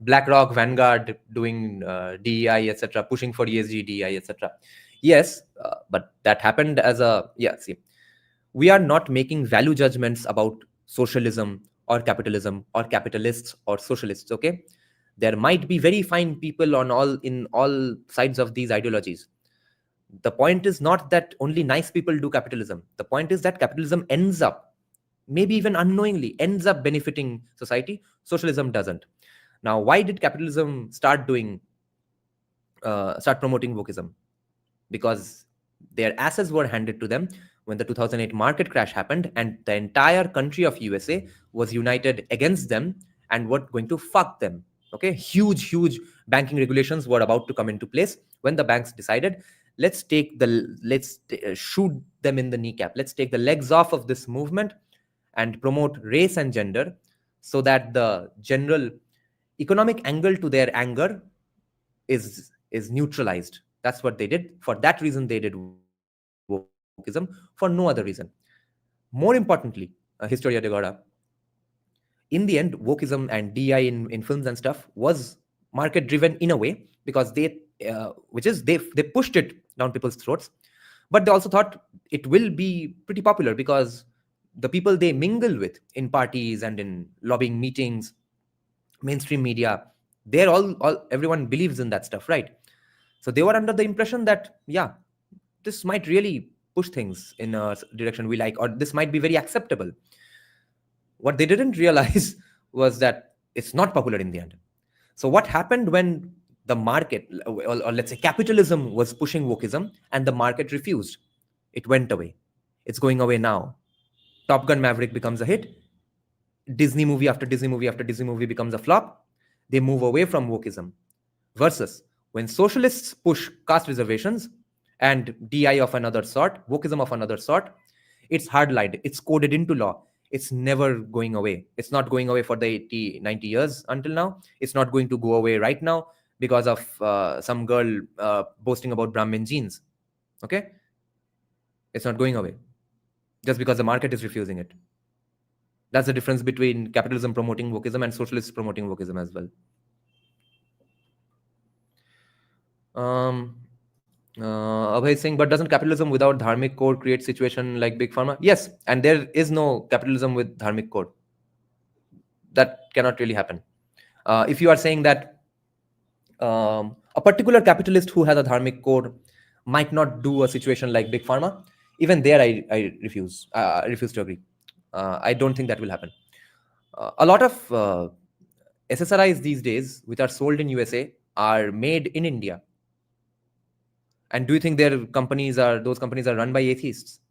BlackRock, Vanguard doing DEI, etc., pushing for ESG, DEI, etc. Yes, but that happened as a, see, we are not making value judgments about socialism or capitalism or capitalists or socialists, okay? There might be very fine people in all sides of these ideologies. The point is not that only nice people do capitalism. The point is that capitalism ends up, maybe even unknowingly, ends up benefiting society. Socialism doesn't. Now, why did capitalism start promoting wokeism? Because their assets were handed to them when the 2008 market crash happened, and the entire country of USA was united against them and were going to fuck them. Okay, huge banking regulations were about to come into place when the banks decided, let's shoot them in the kneecap. Let's take the legs off of this movement and promote race and gender, so that the general economic angle to their anger is neutralized. That's what they did. For that reason, they did wokeism, for no other reason. More importantly, Historia de Gora, in the end, wokeism and DI in films and stuff was market driven in a way, because they pushed it down people's throats, but they also thought it will be pretty popular because the people they mingle with in parties and in lobbying meetings, mainstream media, they're everyone believes in that stuff, right? So they were under the impression that, yeah, this might really push things in a direction we like, or this might be very acceptable. What they didn't realize was that it's not popular in the end. So what happened when the market, or let's say capitalism, was pushing wokeism and the market refused? It went away. It's going away now. Top Gun Maverick becomes a hit. Disney movie after Disney movie after Disney movie becomes a flop. They move away from wokeism. Versus when socialists push caste reservations and DI of another sort, wokeism of another sort, it's hardlined, it's coded into law. It's never going away. It's not going away for the 80, 90 years until now. It's not going to go away right now because of some girl boasting about Brahmin genes. Okay? It's not going away just because the market is refusing it. That's the difference between capitalism promoting wokeism and socialists promoting wokeism as well. Abhay is saying, but doesn't capitalism without dharmic code create situation like big pharma? Yes, and there is no capitalism with dharmic code. That cannot really happen. If you are saying that a particular capitalist who has a dharmic code might not do a situation like big pharma, even there I refuse to agree. I don't think that will happen. A lot of SSRIs these days, which are sold in USA, are made in India. And do you think those companies are run by atheists?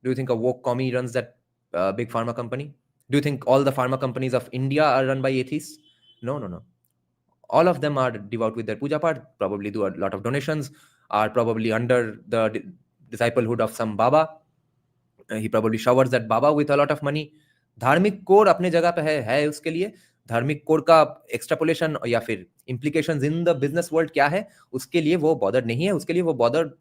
Do you think a woke commie runs that big pharma company? Do you think all the pharma companies of India are run by atheists? No. All of them are devout with their puja part, probably do a lot of donations, are probably under the disciplehood of some Baba. He probably showers that Baba with a lot of money. धार्मिक code अपने जगह पे है उसके लिए. धार्मिक code का extrapolation या फिर implications in the business world क्या है, उसके लिए वो bothered नहीं है, उसके लिए वो bothered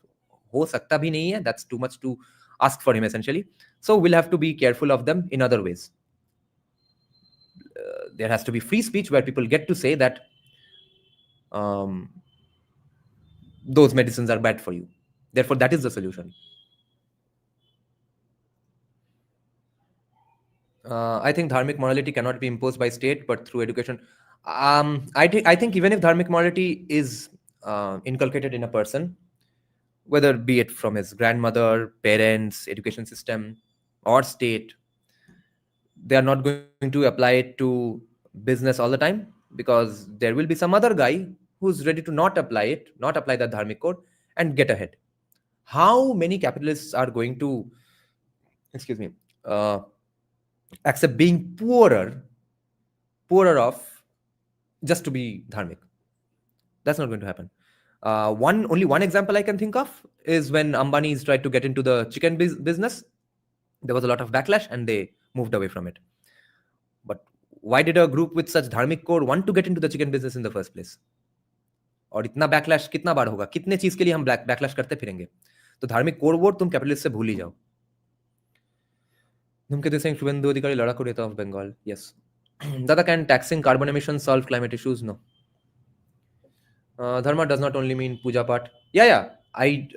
हो सकता भी नहीं है. That's too much to ask for him essentially. So we'll have to be careful of them in other ways. There has to be free speech where people get to say that those medicines are bad for you. Therefore, that is the solution. I think dharmic morality cannot be imposed by state, but through education. I think even if dharmic morality is inculcated in a person, whether be it from his grandmother, parents, education system, or state, they are not going to apply it to business all the time, because there will be some other guy who's ready to not apply that dharmic code and get ahead. How many capitalists are going to, accept being poorer off just to be dharmic? That's not going to happen. Only one example I can think of is when Ambani's tried to get into the chicken business. There was a lot of backlash and they moved away from it. But why did a group with such dharmic code want to get into the chicken business in the first place? और इतना backlash कितना बार होगा? कितने चीज के लिए हम backlash करते फिरेंगे? तो धार्मिक कोड वोट तुम कैपिटलिस्ट से भूल ही जाओ. धूमकेतु सिंह, शुभेंदु अधिकारी, लड़ाकू नेता of Bengal. Yes. Dada, can taxing carbon emissions solve climate issues? No. Dharma does not only mean puja part. Yeah. I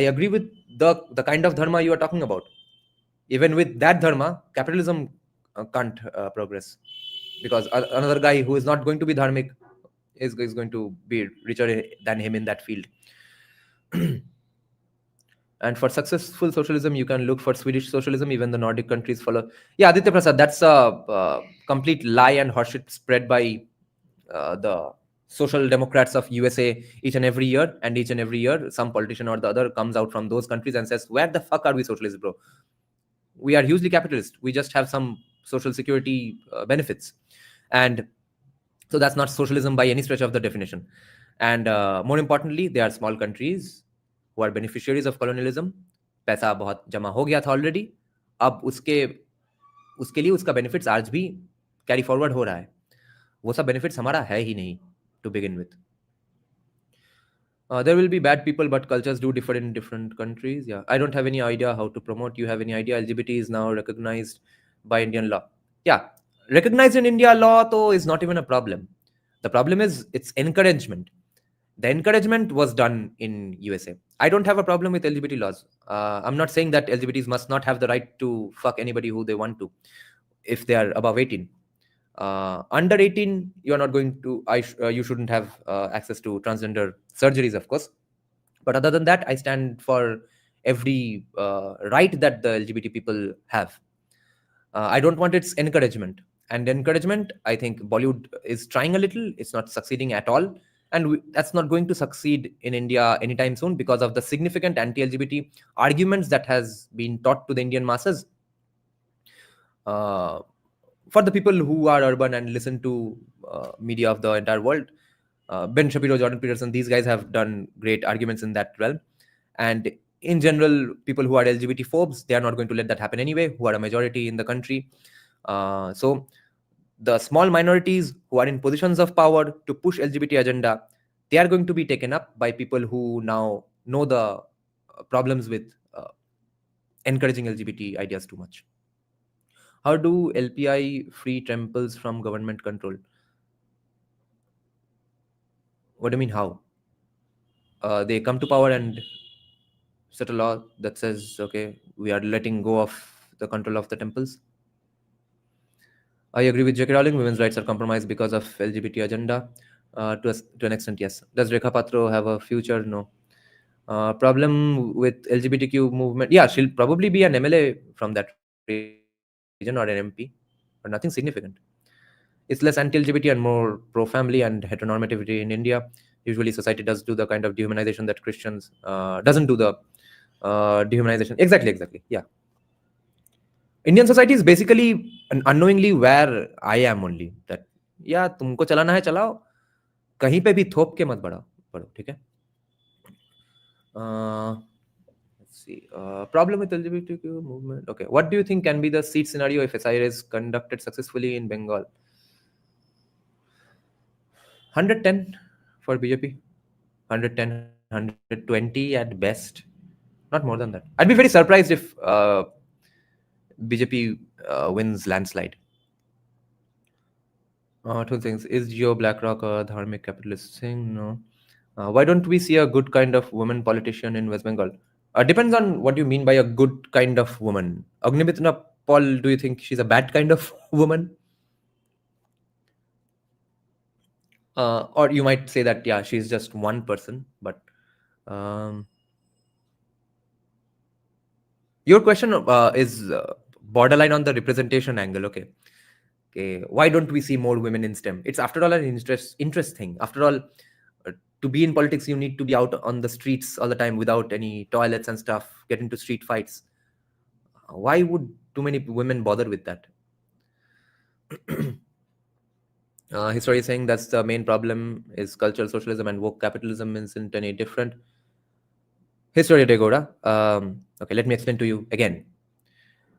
agree with the kind of dharma you are talking about. Even with that dharma, capitalism can't progress, because another guy who is not going to be dharmic is going to be richer than him in that field. And for successful socialism, you can look for Swedish socialism. Even the Nordic countries follow. Yeah, Aditya Prasad, that's a complete lie and horseshit spread by the social democrats of USA each and every year. And each and every year, some politician or the other comes out from those countries and says, "Where the fuck are we socialists, bro? We are hugely capitalist. We just have some social security benefits." And so that's not socialism by any stretch of the definition. And more importantly, they are small countries who are beneficiaries of colonialism. पैसा बहुत जमा हो गया था already, अब उसके लिए उसका बेनिफिट्स आज भी कैरी फॉरवर्ड हो रहा है. वो सब बेनिफिट्स हमारा है ही नहीं to begin with. There will be bad people, but cultures do differ in different countries. Yeah, I don't have any idea how to promote. You have any idea? LGBT is now recognized by Indian law. Yeah, recognized in India law though is not even a problem. The problem is its encouragement. The encouragement was done in USA. I don't have a problem with LGBT laws. I'm not saying that LGBTs must not have the right to fuck anybody who they want to if they are above 18. Under 18, you are not going to, you shouldn't have access to transgender surgeries, of course. But other than that, I stand for every right that the LGBT people have. I don't want its encouragement. And encouragement, I think Bollywood is trying a little. It's not succeeding at all. And that's not going to succeed in India anytime soon because of the significant anti-LGBT arguments that has been taught to the Indian masses. For the people who are urban and listen to media of the entire world, Ben Shapiro, Jordan Peterson, these guys have done great arguments in that realm. And in general, people who are LGBT phobes, they are not going to let that happen anyway, who are a majority in the country. So the small minorities who are in positions of power to push LGBT agenda, they are going to be taken up by people who now know the problems with encouraging LGBT ideas too much. How do LPI free temples from government control? What do you mean how? They come to power and set a law that says, okay, we are letting go of the control of the temples. I agree with J.K. Rowling. Women's rights are compromised because of LGBT agenda. To an extent, yes. Does Rekha Patro have a future? No. Problem with LGBTQ movement? Yeah, she'll probably be an MLA from that region or an MP, but nothing significant. It's less anti-LGBT and more pro-family and heteronormativity in India. Usually society does do the kind of dehumanization that Christians doesn't do the dehumanization. Exactly. Yeah. Indian society is basically unknowingly where I am only. That, yeah, तुमको चलाना है चलाओ, कहीं पे भी थोप के मत पड़ो, ठीक है? Let's see. Problem with LGBTQ movement. Okay, what do you think can be the seat scenario if SIR is conducted successfully in Bengal? 110 for BJP, 110, 120 at best, not more than that. I'd be very surprised if BJP wins landslide. Two things. Is Geo BlackRock a dharmic capitalist thing? No. Why don't we see a good kind of woman politician in West Bengal? Depends on what you mean by a good kind of woman. Agnimitra Paul, do you think she's a bad kind of woman? Or you might say that, yeah, she's just one person. But your question is borderline on the representation angle. Okay. Why don't we see more women in STEM? It's after all an interest thing. After all, to be in politics, you need to be out on the streets all the time without any toilets and stuff, get into street fights. Why would too many women bother with that? History is saying that's the main problem is cultural socialism and woke capitalism isn't any different. History Degoda. Okay, let me explain to you again.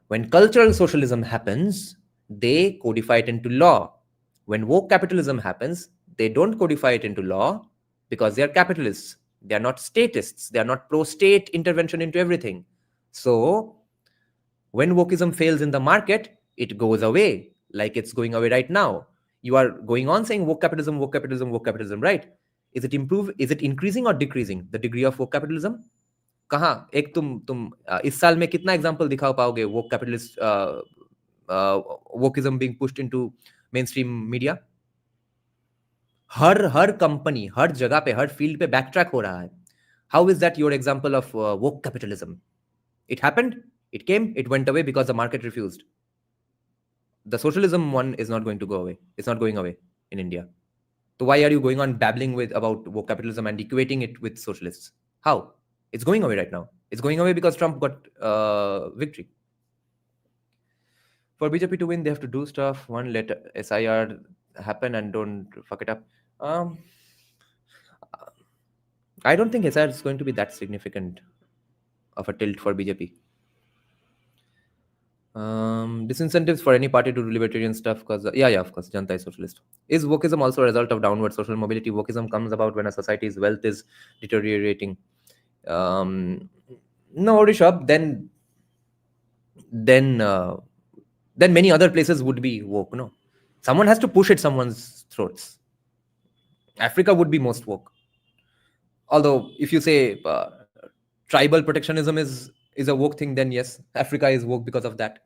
When cultural socialism happens, they codify it into law. When woke capitalism happens, they don't codify it into law because they are capitalists. They are not statists. They are not pro-state intervention into everything. So when wokeism fails in the market, it goes away. like it's going away right now. You are going on saying woke capitalism, woke capitalism, woke capitalism, right? Is it increasing or decreasing the degree of woke capitalism? कहाँ एक तुम इस साल में कितना example दिखा पाओगे woke capitalist wokeism being pushed into mainstream media? हर company, हर जगह पे, हर फील्ड पे बैकट्रैक हो रहा है. How is that your example of woke capitalism? It happened, it came, it went away because the market refused. The socialism one is not going to go away. It's not going away in India. So why are you going on babbling about woke capitalism and equating it with socialists? How? It's going away right now. It's going away because Trump got victory. For BJP to win, they have to do stuff. One, let SIR happen and don't fuck it up. I don't think SIR is going to be that significant of a tilt for BJP. Disincentives for any party to do libertarian stuff because of course, Janta is socialist. Is wokeism also a result of downward social mobility? Wokeism comes about when a society's wealth is deteriorating. No, Rishabh, then many other places would be woke. No, someone has to push at someone's throats. Africa would be most woke. Although if you say tribal protectionism is a woke thing, then yes, Africa is woke because of that.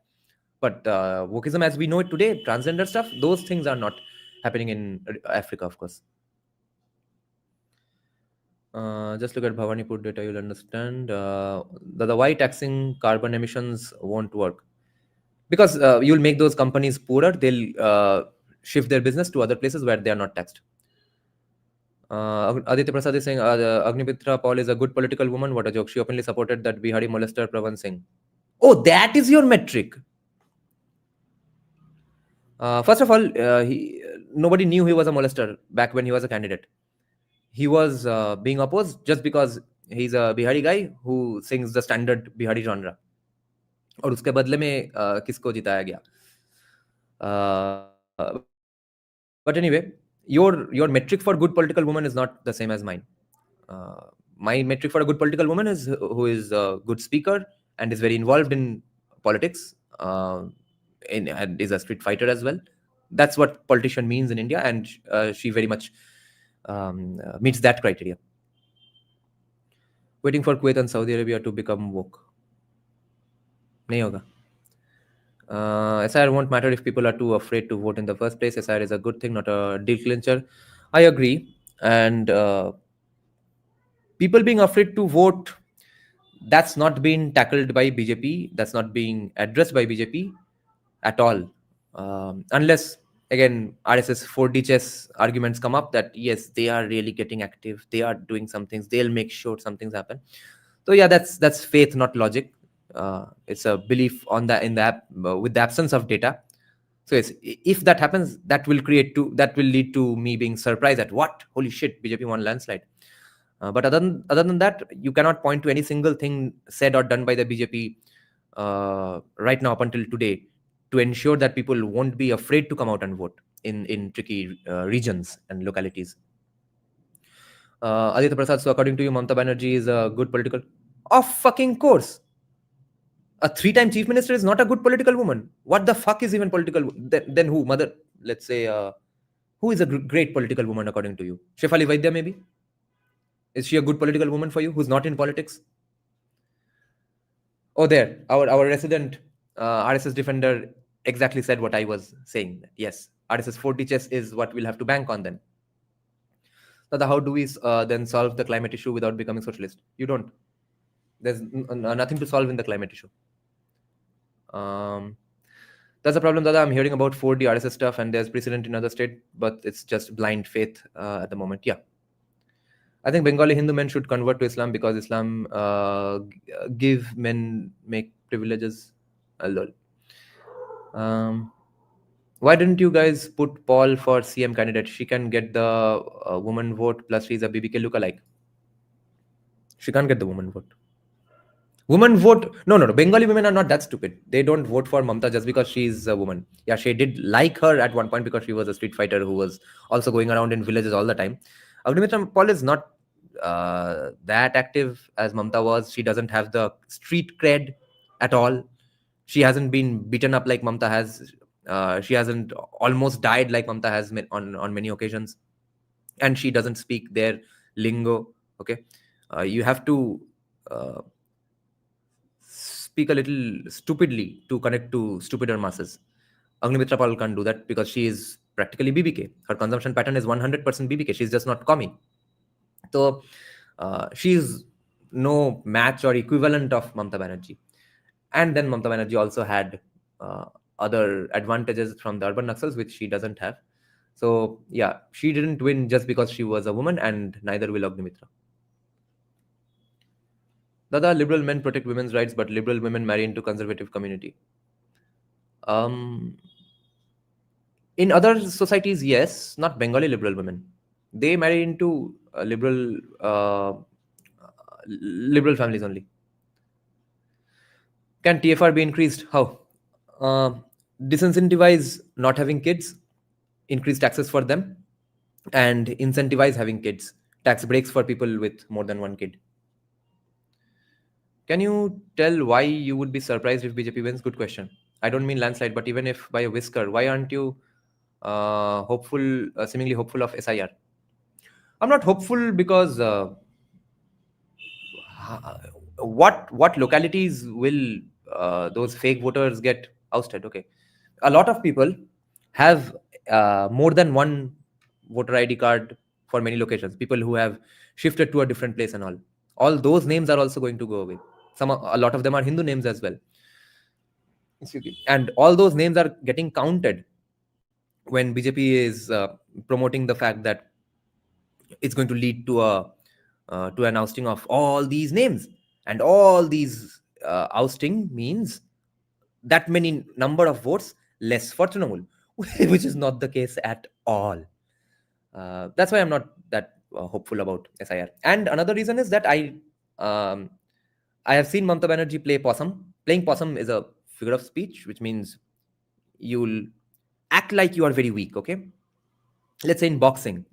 But wokeism as we know it today, transgender stuff, those things are not happening in Africa, of course. Just look at Bhawanipur data, you'll understand. The why taxing carbon emissions won't work. Because you'll make those companies poorer, they'll shift their business to other places where they are not taxed. Aditya Prasad is saying Agnimitra Paul is a good political woman. What a joke. She openly supported that Bihari molester Pravan Singh. Oh, that is your metric. First of all, nobody knew he was a molester back when he was a candidate. He was being opposed just because he's a Bihari guy who sings the standard Bihari genre. और उसके बदले में किसको जिताया गया? But anyway, your metric for good political woman is not the same as mine. My metric for a good political woman is who is a good speaker and is very involved in politics and is a street fighter as well. That's what politician means in India, and she very much meets that criteria. Waiting for Kuwait and Saudi Arabia to become woke. Nahi hoga. SIR won't matter if people are too afraid to vote in the first place. SIR is a good thing, not a deal clincher. I agree. And people being afraid to vote, that's not being tackled by BJP. That's not being addressed by BJP at all. Unless, again, RSS 4D chess arguments come up that, yes, they are really getting active. They are doing some things. They'll make sure some things happen. So yeah, that's faith, not logic. It's a belief on with the absence of data. So yes, if that happens, that will lead to me being surprised at what? Holy shit, BJP won landslide. But other than that, you cannot point to any single thing said or done by the BJP right now up until today to ensure that people won't be afraid to come out and vote in tricky regions and localities. Aditya Prasad, so according to you, Mamata Banerjee is a good political... Of fucking course. A 3-time chief minister is not a good political woman. What the fuck is even political? Then who? Mother, let's say, who is a great political woman according to you? Shefali Vaidya maybe? Is she a good political woman for you who's not in politics? Oh, there. Our resident RSS defender exactly said what I was saying. Yes, RSS 40 chess is what we'll have to bank on then. So how do we then solve the climate issue without becoming socialist? You don't. There's nothing to solve in the climate issue. That's the problem, Dada. I'm hearing about 4D RSS stuff and there's precedent in other states, but it's just blind faith at the moment. Yeah. I think Bengali Hindu men should convert to Islam because Islam give men make privileges. Lol. Why didn't you guys put Paul for CM candidate? She can get the woman vote, plus she's a BBK lookalike. She can't get the woman vote. Women vote. No. Bengali women are not that stupid. They don't vote for Mamata just because she's a woman. Yeah, she did like her at one point because she was a street fighter who was also going around in villages all the time. Agnimitra Paul is not that active as Mamata was. She doesn't have the street cred at all. She hasn't been beaten up like Mamata has. She hasn't almost died like Mamata has on many occasions, and she doesn't speak their lingo. Okay, you have to speak a little stupidly to connect to stupider masses. Agnimitra Paul can't do that because she is practically BBK. Her consumption pattern is 100% BBK. She's just not commie. So she's no match or equivalent of Mamata Banerjee. And then Mamata Banerjee also had other advantages from the urban Naxals, which she doesn't have. So yeah, she didn't win just because she was a woman, and neither will Agnimitra. Dada, liberal men protect women's rights, but liberal women marry into conservative community. In other societies, yes, not Bengali liberal women. They marry into liberal families only. Can TFR be increased? How? Disincentivize not having kids, increase taxes for them, and incentivize having kids. Tax breaks for people with more than one kid. Can you tell why you would be surprised if BJP wins? Good question. I don't mean landslide, but even if by a whisker, why aren't you seemingly hopeful of SIR? I'm not hopeful because what localities will those fake voters get ousted? Okay, a lot of people have more than one voter ID card for many locations. People who have shifted to a different place and all those names are also going to go away. A lot of them are Hindu names as well, and all those names are getting counted when BJP is promoting the fact that it's going to lead to an ousting of all these names, and all these ousting means that many number of votes less for Trinamool, which is not the case at all. That's why I'm not that hopeful about SIR. And another reason is that I have seen Mamata Banerjee play possum. Playing possum is a figure of speech, which means you'll act like you are very weak. Okay, let's say in boxing,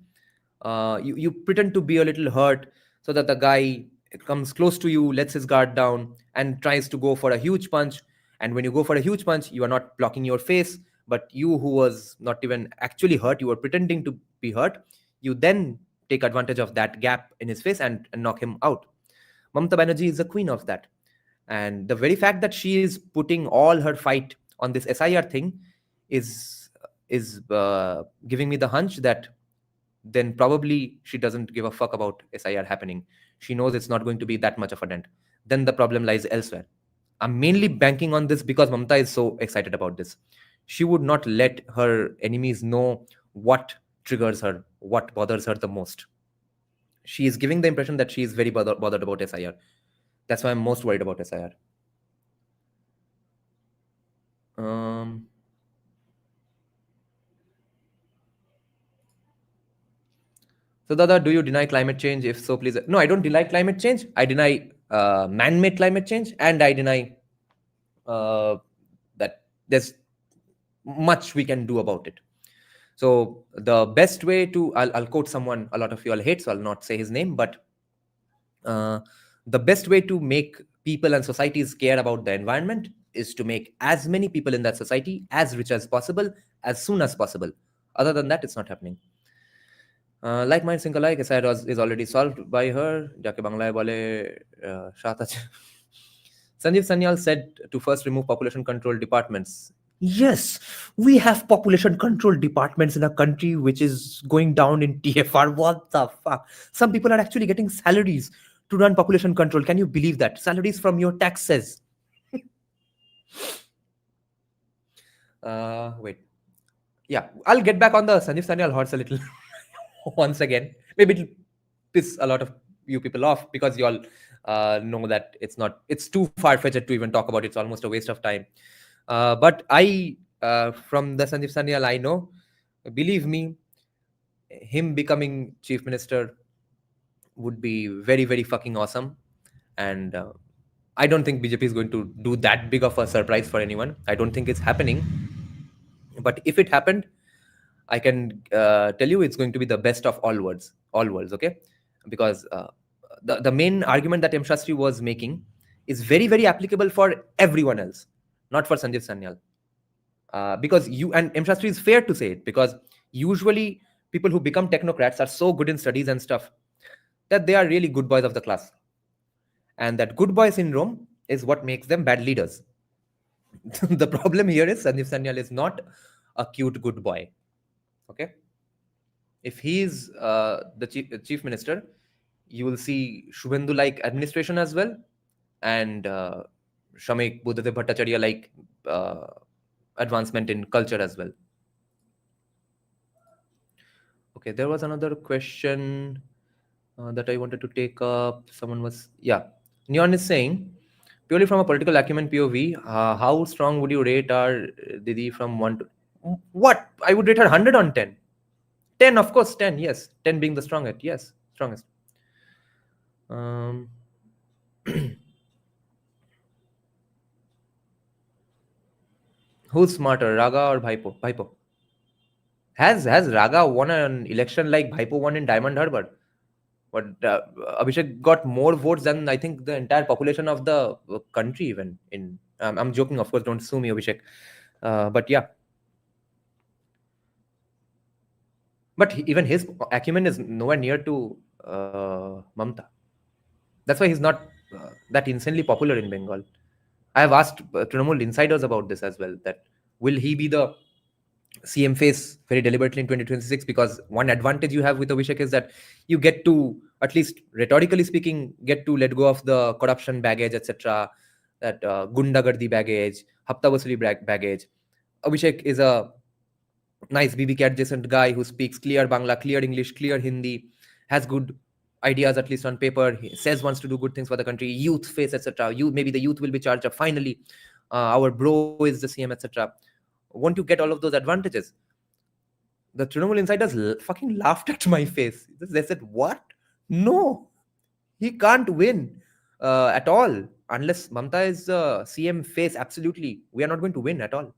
you pretend to be a little hurt so that the guy comes close to you, lets his guard down, and tries to go for a huge punch. And when you go for a huge punch, you are not blocking your face, but you, who was not even actually hurt, you were pretending to be hurt, you then take advantage of that gap in his face and knock him out. Mamata Banerjee is the queen of that. And the very fact that she is putting all her fight on this SIR thing is giving me the hunch that then probably she doesn't give a fuck about SIR happening. She knows it's not going to be that much of a dent. Then the problem lies elsewhere. I'm mainly banking on this because Mamata is so excited about this. She would not let her enemies know what triggers her, what bothers her the most. She is giving the impression that she is very bothered about SIR. That's why I'm most worried about SIR. So, Dada, do you deny climate change? If so, please. No, I don't deny climate change. I deny man-made climate change, and I deny that there's much we can do about it. So the best way to, I'll quote someone a lot of you all hate, so I'll not say his name, but the best way to make people and societies care about the environment is to make as many people in that society as rich as possible, as soon as possible. Other than that, it's not happening. Like mine, single like is already solved by her. Jake Banglaye bole shat ache. Sanjeev Sanyal said to first remove population control departments. Yes, we have population control departments in a country which is going down in TFR. What the fuck? Some people are actually getting salaries to run population control. Can you believe that? Salaries from your taxes. Wait. Yeah, I'll get back on the Sanjeev Sanyal horse a little once again. Maybe it'll piss a lot of you people off because you all know that it's too far-fetched to even talk about it. It's almost a waste of time. But I, from the Sanjeev Sanyal I know, believe me, him becoming chief minister would be very, very fucking awesome. And I don't think BJP is going to do that big of a surprise for anyone. I don't think it's happening. But if it happened, I can tell you it's going to be the best of all worlds, okay? Because the main argument that M. Shastri was making is very, very applicable for everyone else, not for Sanjeev Sanyal. Because and M. Shastri is fair to say it, because usually people who become technocrats are so good in studies and stuff that they are really good boys of the class. And that good boy syndrome is what makes them bad leaders. The problem here is Sandeep Sanyal is not a cute good boy. Okay? If he is the chief minister, you will see Suvendu-like administration as well, and Shamik Buddhadev Bhattacharya-like advancement in culture as well. Okay, there was another question that I wanted to take up. Someone was, Neon is saying, purely from a political acumen POV, how strong would you rate our Didi from 1 to... What? I would rate her 100 on 10. 10, of course, 10, yes. 10 being the strongest, yes, strongest. Who's smarter, Raga or Bhaipo? Bhaipo. Has Raga won an election like Bhaipo won in Diamond Harbour? But Abhishek got more votes than I think the entire population of the country even. I'm joking, of course, don't sue me, Abhishek. But yeah. But even his acumen is nowhere near to Mamata. That's why he's not that insanely popular in Bengal. I have asked Trinamool insiders about this as well, that will he be the CM face very deliberately in 2026? Because one advantage you have with Abhishek is that you get to, at least rhetorically speaking, get to let go of the corruption baggage, etc., that gundagardi baggage, hafta wasuli baggage. Abhishek is a nice BBK adjacent guy who speaks clear Bangla, clear English, clear Hindi, has good ideas, at least on paper. He says wants to do good things for the country, youth face, etc. Maybe the youth will be charged up. Finally, our bro is the CM, etc. Won't you get all of those advantages? The Trinamool insiders fucking laughed at my face. They said, what? No, he can't win at all. Unless Mamata is CM face, absolutely. We are not going to win at all.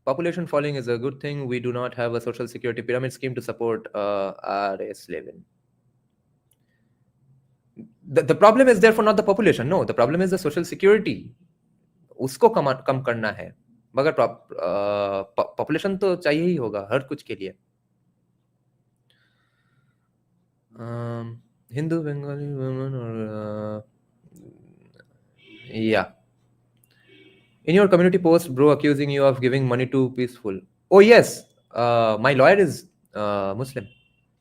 Population falling is a good thing. We do not have a social security pyramid scheme to support RS11. The problem is therefore not the population. No, the problem is the social security. उसको कम करना है, मगर population तो चाहिए ही होगा हर कुछ के लिए. Hindu, Bengali women, or yeah. In your community post, bro accusing you of giving money to peaceful. Oh yes, my lawyer is Muslim.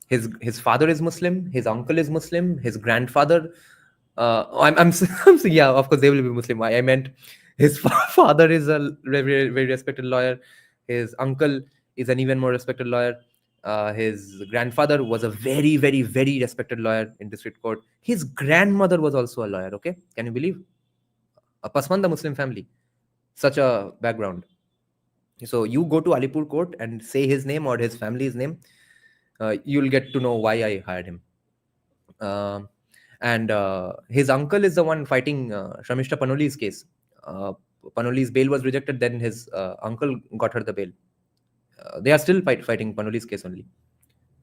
His father is Muslim. His uncle is Muslim. His grandfather. I'm yeah. Of course, they will be Muslim. I meant his father is a very, very respected lawyer. His uncle is an even more respected lawyer. His grandfather was a very, very, very respected lawyer in district court. His grandmother was also a lawyer. Okay, can you believe? A Pasmanda Muslim family. Such a background. So you go to Alipur court and say his name or his family's name, you'll get to know why I hired him. And his uncle is the one fighting Shamishta Panoli's case. Panoli's bail was rejected, then his uncle got her the bail. They are still fighting Panoli's case only,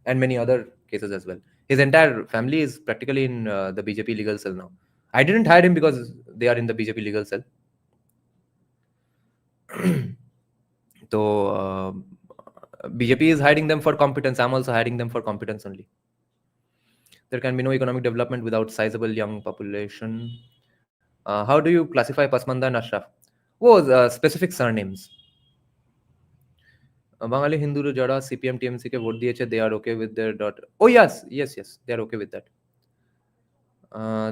and many other cases as well. His entire family is practically in the BJP legal cell now. I didn't hire him because they are in the BJP legal cell. So BJP is hiring them for competence. I'm also hiring them for competence only. There can be no economic development without sizable young population. How do you classify Pasmanda and Ashraf? Oh, specific surnames. Bangali Hindu Jara CPM TMC ke vote diyeche, they are okay with their daughter. Oh yes, they are okay with that.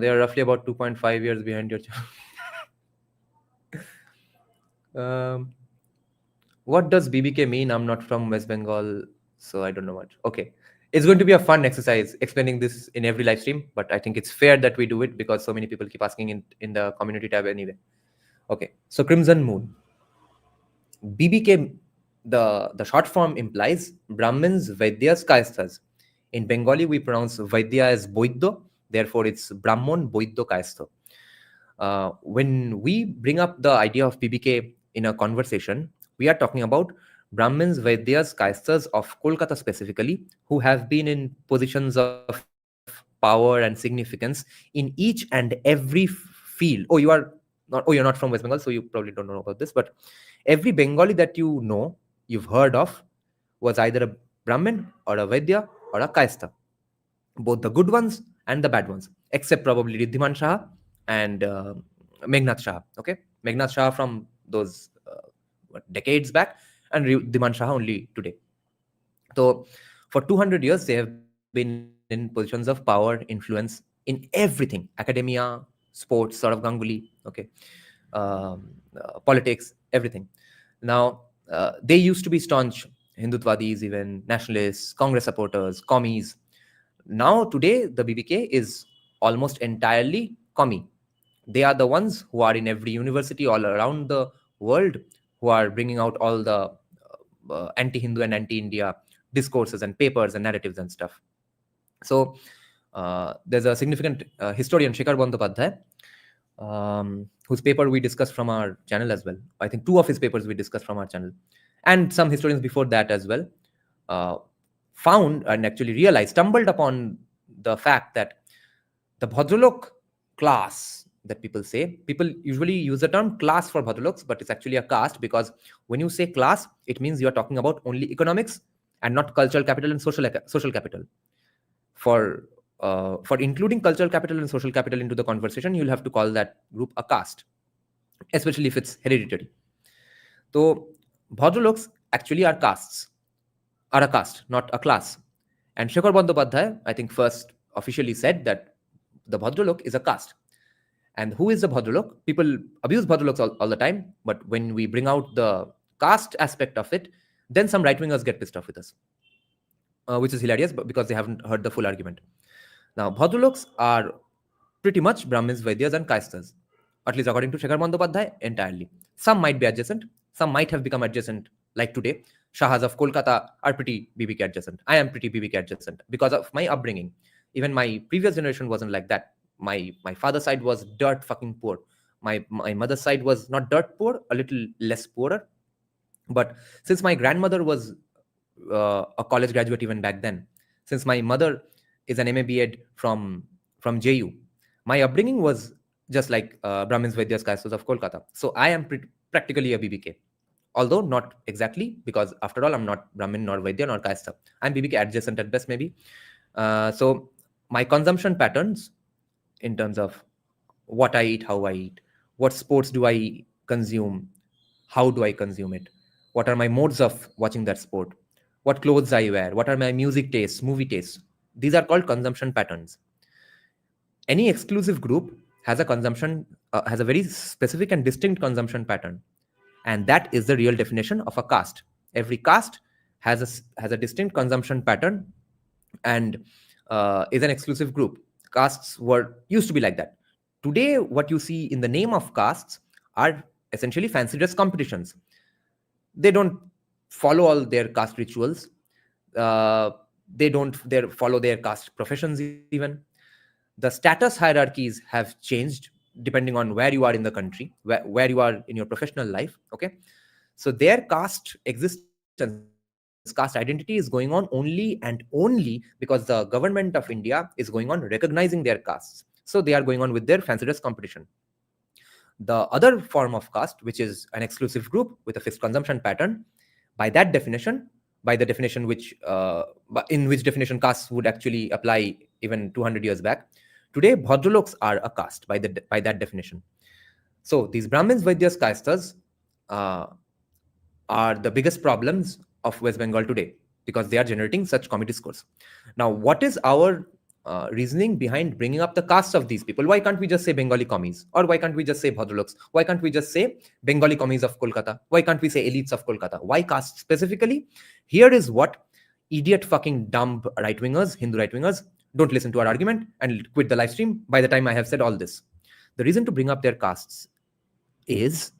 They are roughly about 2.5 years behind your child. What does BBK mean? I'm not from West Bengal, so I don't know much. Okay. It's going to be a fun exercise explaining this in every live stream, but I think it's fair that we do it because so many people keep asking in the community tab anyway. Okay. So Crimson Moon. BBK, the short form implies Brahmins, Vaidyas, Kayasthas. In Bengali, we pronounce Vaidya as Boiddo, therefore it's Brahmon, Boiddo, Kayastha. When we bring up the idea of BBK in a conversation, we are talking about Brahmins, Vaidyas, Kayasthas of Kolkata specifically, who have been in positions of power and significance in each and every field. Oh, you are you're not from West Bengal, so you probably don't know about this, but every Bengali that you know, you've heard of, was either a Brahmin or a Vaidya or a Kayastha, both the good ones and the bad ones, except probably Riddhiman Shah and Meghnad Shah. Okay, Meghnad Shah from those decades back, and Riddhiman Shah only today. So for 200 years, they have been in positions of power, influence in everything: academia, sports, sort of Ganguly, okay, politics, everything. Now, they used to be staunch Hindutwadis, even nationalists, Congress supporters, commies. Now, today, the BBK is almost entirely commie. They are the ones who are in every university all around the world, who are bringing out all the anti-Hindu and anti-India discourses and papers and narratives and stuff. So there's a significant historian, Shekhar Bandyopadhyay, whose paper we discussed from our channel as well. I think 2 of his papers we discussed from our channel, and some historians before that as well, found and actually realized, stumbled upon the fact that the Bhadralok class that people say, people usually use the term class for Bhadraloks, but it's actually a caste, because when you say class, it means you are talking about only economics and not cultural capital and social capital. For including cultural capital and social capital into the conversation, you'll have to call that group a caste, especially if it's hereditary. So Bhadraloks actually are a caste, not a class. And Shekhar Bandyopadhyay, I think, first officially said that the Bhadralok is a caste. And who is the Bhadralok? People abuse Bhadraloks all the time, but when we bring out the caste aspect of it, then some right-wingers get pissed off with us, which is hilarious, but because they haven't heard the full argument. Now, Bhadraloks are pretty much Brahmins, Vaidyas, and Kayasthas, at least according to Shekhar Bandyopadhyay, entirely. Some might be adjacent, some might have become adjacent, like today. Shahas of Kolkata are pretty BBK adjacent. I am pretty BBK adjacent because of my upbringing. Even my previous generation wasn't like that. My father's side was dirt fucking poor. My mother's side was not dirt poor, a little less poorer. But since my grandmother was a college graduate even back then, since my mother is an MA B.Ed from JU, my upbringing was just like Brahmins, Vaidyas, Kayasthas of Kolkata. So I am practically a BBK. Although not exactly, because after all, I'm not Brahmin, nor Vaidya, nor Kayastha. I'm BBK adjacent at best, maybe. So my consumption patterns, in terms of what I eat, how I eat, what sports do I consume, how do I consume it, what are my modes of watching that sport, what clothes I wear, what are my music tastes, movie tastes. These are called consumption patterns. Any exclusive group has a consumption, has a very specific and distinct consumption pattern. And that is the real definition of a caste. Every caste has a distinct consumption pattern and is an exclusive group. Castes used to be like that. Today, what you see in the name of castes are essentially fancy dress competitions. They don't follow all their caste rituals. They don't follow their caste professions even. The status hierarchies have changed depending on where you are in the country, where you are in your professional life. Okay, so their caste existence, caste identity is going on only and only because the government of India is going on recognizing their castes. So they are going on with their fancy dress competition. The other form of caste, which is an exclusive group with a fixed consumption pattern, by that definition, by the definition in which definition castes would actually apply even 200 years back, today Bhadraloks are a caste by that definition. So these Brahmins, Vaidyas, Kayasthas are the biggest problems of West Bengal today because they are generating such commie discourse. Now, what is our reasoning behind bringing up the castes of these people? Why can't we just say Bengali commies? Or why can't we just say Bhadraloks? Why can't we just say Bengali commies of Kolkata? Why can't we say elites of Kolkata? Why caste specifically? Here is what idiot fucking dumb right-wingers, Hindu right-wingers, don't listen to our argument and quit the live stream by the time I have said all this. The reason to bring up their castes is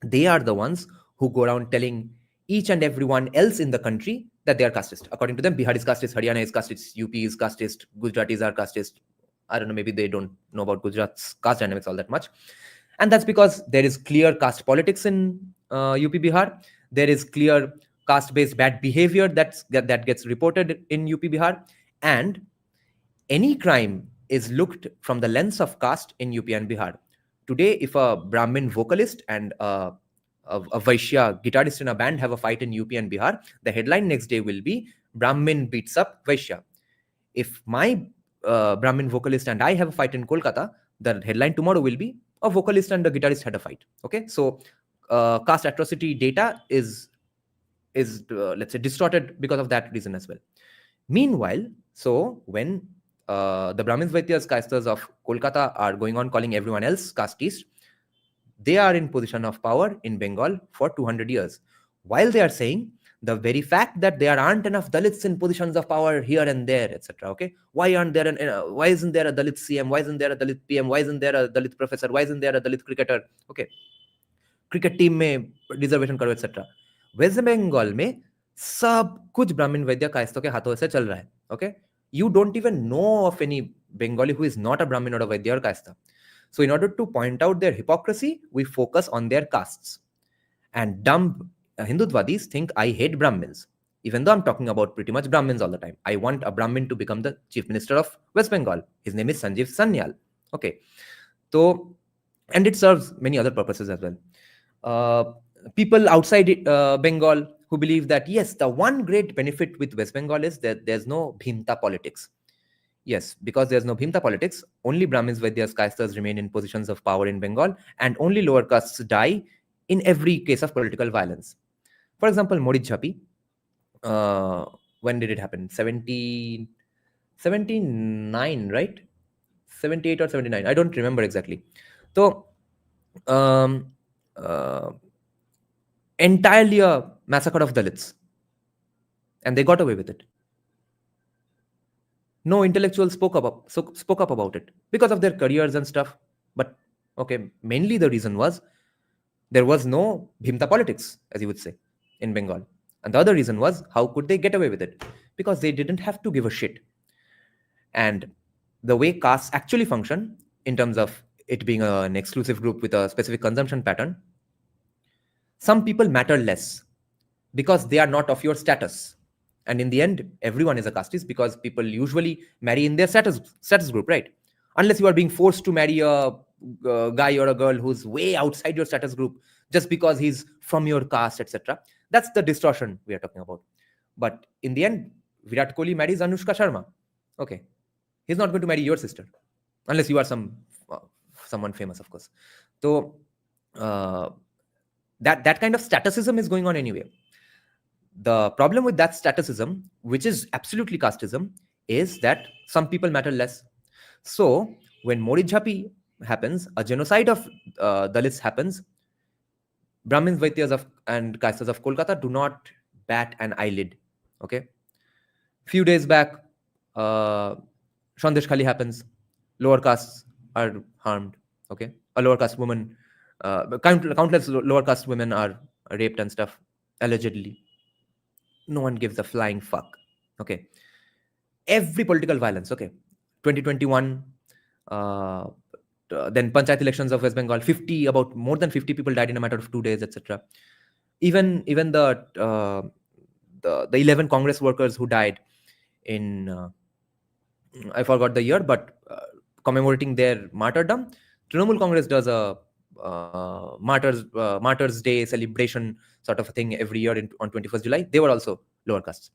they are the ones who go around telling each and everyone else in the country that they are casteist. According to them, Bihar is casteist, Haryana is casteist, UP is casteist, Gujaratis are casteist. I don't know, maybe they don't know about Gujarat's caste dynamics all that much. And that's because there is clear caste politics in UP, Bihar. There is clear caste-based bad behavior that gets reported in UP, Bihar. And any crime is looked from the lens of caste in UP and Bihar. today, if a Brahmin vocalist and a Vaishya guitarist in a band have a fight in UP and Bihar, the headline next day will be Brahmin beats up Vaishya. If my Brahmin vocalist and I have a fight in Kolkata, the headline tomorrow will be a vocalist and a guitarist had a fight. Okay, so caste atrocity data is let's say distorted because of that reason as well. Meanwhile, so when the Brahmins, Vaityas, castas of Kolkata are going on calling everyone else casteist, they are in position of power in Bengal for 200 years. While they are saying the very fact that there aren't enough Dalits in positions of power here and there, etc. Okay, why isn't there a Dalit CM? Why isn't there a Dalit PM? Why isn't there a Dalit professor? Why isn't there a Dalit cricketer? Okay, cricket team में reservation करो etc. Waste Bengal में सब कुछ ब्राह्मण वैद्य कायस्थों के हाथों से चल रहा है. Okay, you don't even know of any Bengali who is not a Brahmin or a Vaidya or Kayastha. So in order to point out their hypocrisy, we focus on their castes. And dumb Hindutvadis think I hate Brahmins, even though I'm talking about pretty much Brahmins all the time. I want a Brahmin to become the chief minister of West Bengal. His name is Sanjeev Sanyal. Okay, so and it serves many other purposes as well. People outside Bengal who believe that yes, the one great benefit with West Bengal is that there's no Bhimta politics. Yes, because there's no Bhimta politics, only Brahmins, Vaidyas, Kayasthas remain in positions of power in Bengal, and only lower castes die in every case of political violence. For example, Modi Jhapi, when did it happen? 79, right? 78 or 79, I don't remember exactly. So, entirely a massacre of Dalits, and they got away with it. No intellectuals spoke up about it because of their careers and stuff. But okay, mainly the reason was there was no Bhimta politics, as you would say, in Bengal. And the other reason was, how could they get away with it? Because they didn't have to give a shit. And the way castes actually function, in terms of it being an exclusive group with a specific consumption pattern, some people matter less because they are not of your status. And in the end, everyone is a casteist because people usually marry in their status group, right? Unless you are being forced to marry a guy or a girl who's way outside your status group just because he's from your caste, etc. That's the distortion we are talking about. But in the end, Virat Kohli marries Anushka Sharma. Okay, he's not going to marry your sister unless you are someone famous, of course. So that kind of statutism is going on anyway. The problem with that statutism, which is absolutely casteism, is that some people matter less. So when Modi Jhapi happens, a genocide of Dalits happens, Brahmins, Vaityas and Kayasthas of Kolkata do not bat an eyelid. Okay, few days back, Sandesh Khali happens, lower castes are harmed. Okay, a lower caste woman, countless lower caste women are raped and stuff, allegedly. No one gives a flying fuck. Okay, every political violence. Okay, 2021, then panchayat elections of West Bengal, about more than 50 people died in a matter of 2 days, etc. Even the 11 Congress workers who died in I forgot the year, but commemorating their martyrdom, Trinamool Congress does a Martyrs Day celebration sort of a thing every year on 21st July. They were also lower castes.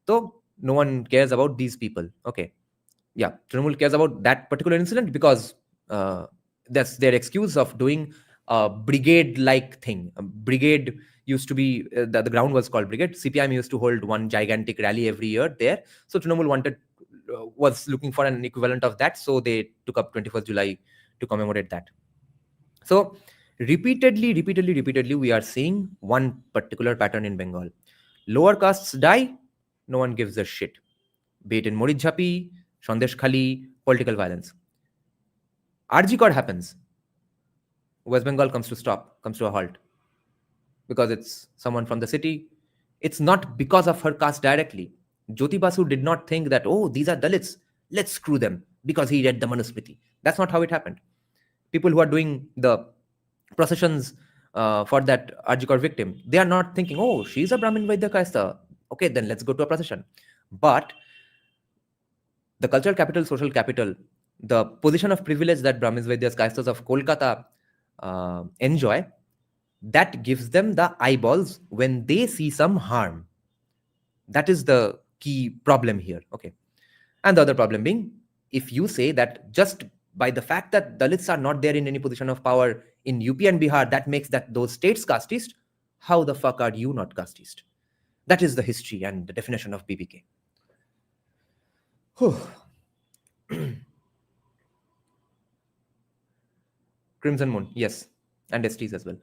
So no one cares about these people. Okay, yeah, Trinamool cares about that particular incident because that's their excuse of doing a brigade-like thing. A brigade used to be, the ground was called brigade. CPIM used to hold one gigantic rally every year there. So Trinamool was looking for an equivalent of that. So they took up 21st July to commemorate that. So repeatedly, we are seeing one particular pattern in Bengal. Lower castes die, no one gives a shit. Be it in Modi Jhapi, Sandesh Khali, political violence. RG Kar happens. West Bengal comes to a halt. Because it's someone from the city. It's not because of her caste directly. Jyoti Basu did not think that, oh, these are Dalits, let's screw them because he read the Manusmriti. That's not how it happened. People who are doing the processions for that Arjikar victim, they are not thinking, oh, she's a Brahmin Vaidya Kayastha. Okay, then let's go to a procession. But the cultural capital, social capital, the position of privilege that Brahmins, Vaidyas, Kayasthas of Kolkata enjoy, that gives them the eyeballs when they see some harm. That is the key problem here. Okay. And the other problem being, if you say that just by the fact that Dalits are not there in any position of power in UP and Bihar, that makes that those states casteist, how the fuck are you not casteist? That is the history and the definition of BBK. Crimson Moon, yes, and STs as well.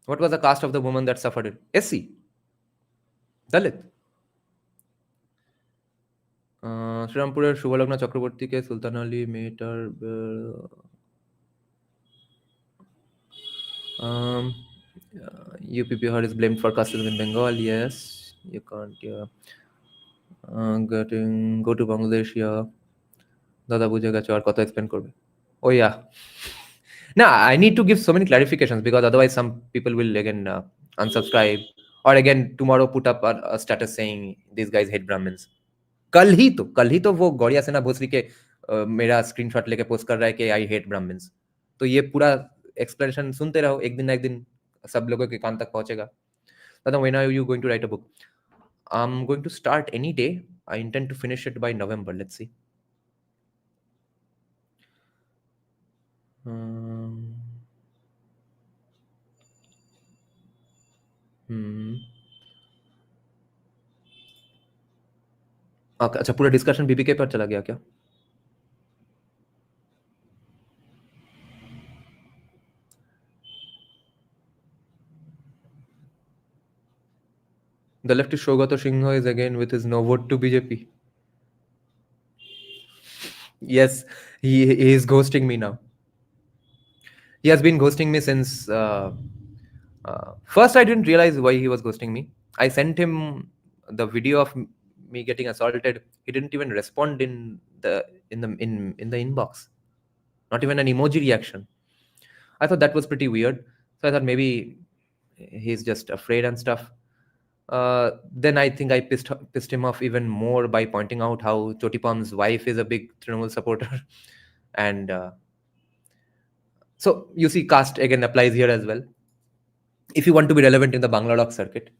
What was the caste of the woman that suffered it? SC, Dalit. শ্রীরামপুরের শুভলগ্ন চক্রবর্তীকে সুলতান আলী মেয়েটার UP Bihar is blamed for casteism in Bengal. Yes, you can't. Yeah. Go to Bangladesh. Yeah. Dada বুঝে গেছো আর কত explain করবে? Oh yeah. Now I need to give so many clarifications because otherwise some people will again unsubscribe or again tomorrow put up a status saying these guys hate Brahmins. कल ही तो वो गौरिया सेना भोसरी के मेरा स्क्रीनशॉट लेके post कर रहा है कि आई हेट ब्राह्मण्स. तो ये पूरा एक्सप्लेनेशन सुनते रहो, एक दिन ना एक दिन सब लोगों के कान तक पहुंचेगा. दादा, when are you going to write a book? I'm going to start any day. I intend to finish it by November. Let's see. अच्छा, पूरा डिस्कशन बीबीके पर चला गया क्या? The leftist Shogato Singha is again with his no vote to BJP. Yes, he is ghosting me now. He has been ghosting me since first I didn't realize why he was ghosting me. I sent him the video of me getting assaulted. He didn't even respond in the inbox. Not even an emoji reaction. I thought that was pretty weird. So I thought maybe he's just afraid and stuff. Then I think I pissed him off even more by pointing out how Chotipam's wife is a big Trinamool supporter. And so you see, caste again applies here as well. If you want to be relevant in the Bangladesh circuit,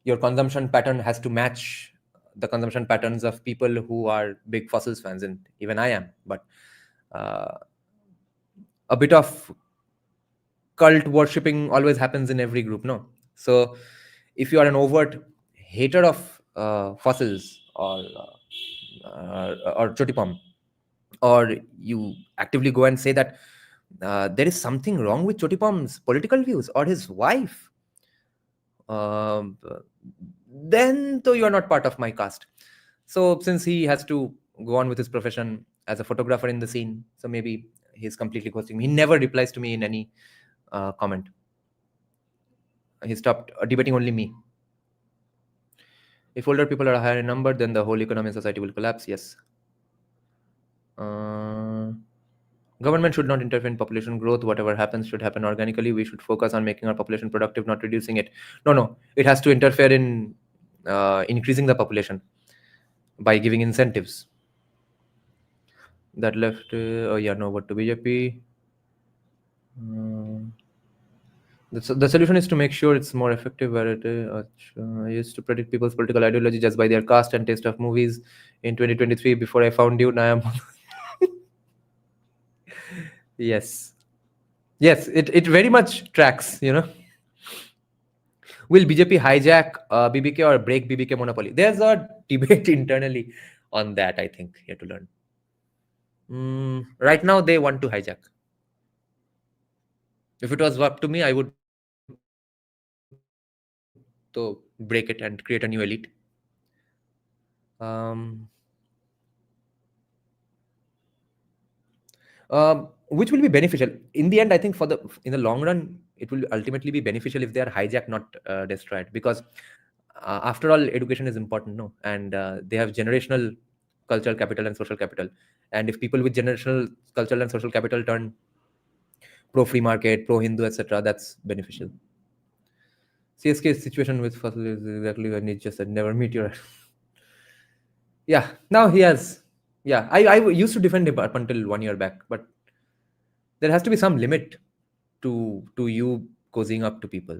your consumption pattern has to match the consumption patterns of people who are big fossils fans, and even I am. But a bit of cult worshipping always happens in every group, no? So if you are an overt hater of fossils or Chotipam, or you actively go and say that there is something wrong with Chotipam's political views or his wife, then though you are not part of my caste. So since he has to go on with his profession as a photographer in the scene, so maybe he's completely ghosting me. He never replies to me in any comment. He stopped debating only me. If older people are higher in number, then the whole economy and society will collapse. Yes. Government should not interfere in population growth. Whatever happens should happen organically. We should focus on making our population productive, not reducing it. No. It has to interfere in increasing the population by giving incentives. That left, no vote to BJP. The solution is to make sure it's more effective. Where I used to predict people's political ideology just by their caste and taste of movies. In 2023, before I found you, now I'm... Yes, it very much tracks, you know. Will BJP hijack BBK or break BBK monopoly? There's a debate internally on that, I think, here to learn. Right now, they want to hijack. If it was up to me, I would to break it and create a new elite. Which will be beneficial in the end. I think in the long run, it will ultimately be beneficial if they are hijacked, not destroyed, because after all, education is important, no? And they have generational cultural capital and social capital, and if people with generational cultural and social capital turn pro free market, pro Hindu, etc., that's beneficial. CSK's situation with Fasal is exactly when he just said never meet your... Yeah, now he has... Yeah, I used to defend him up until 1 year back, but there has to be some limit to you cozying up to people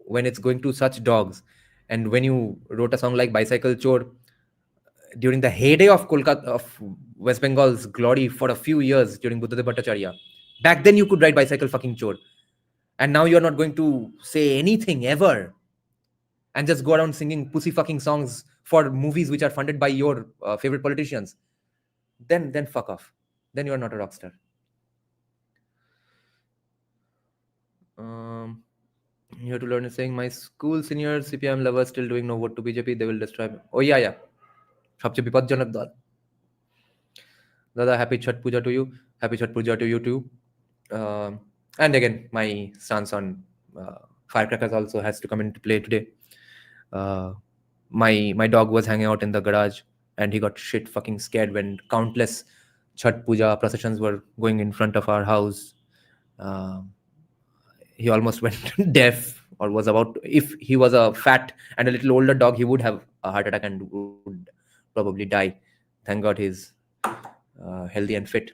when it's going to such dogs. And when you wrote a song like Bicycle Chore during the heyday of Kolkata, of West Bengal's glory for a few years during Buddhadev Bhattacharya, back then you could write Bicycle fucking Chore. And now you're not going to say anything ever and just go around singing pussy fucking songs for movies which are funded by your favorite politicians. Then fuck off. Then you're not a rock star. You have to learn is saying my school senior CPM lovers still doing no vote to BJP. They will destroy me. Oh yeah. সবচেয়ে বিপজ্জনক দল দাদা happy Chhat Puja to you. Happy Chhat Puja to you too. And again, my stance on firecrackers also has to come into play today. My dog was hanging out in the garage and he got shit fucking scared when countless Chhat Puja processions were going in front of our house. He almost went deaf, or was about to. If he was a fat and a little older dog, he would have a heart attack and would probably die. Thank God he's healthy and fit.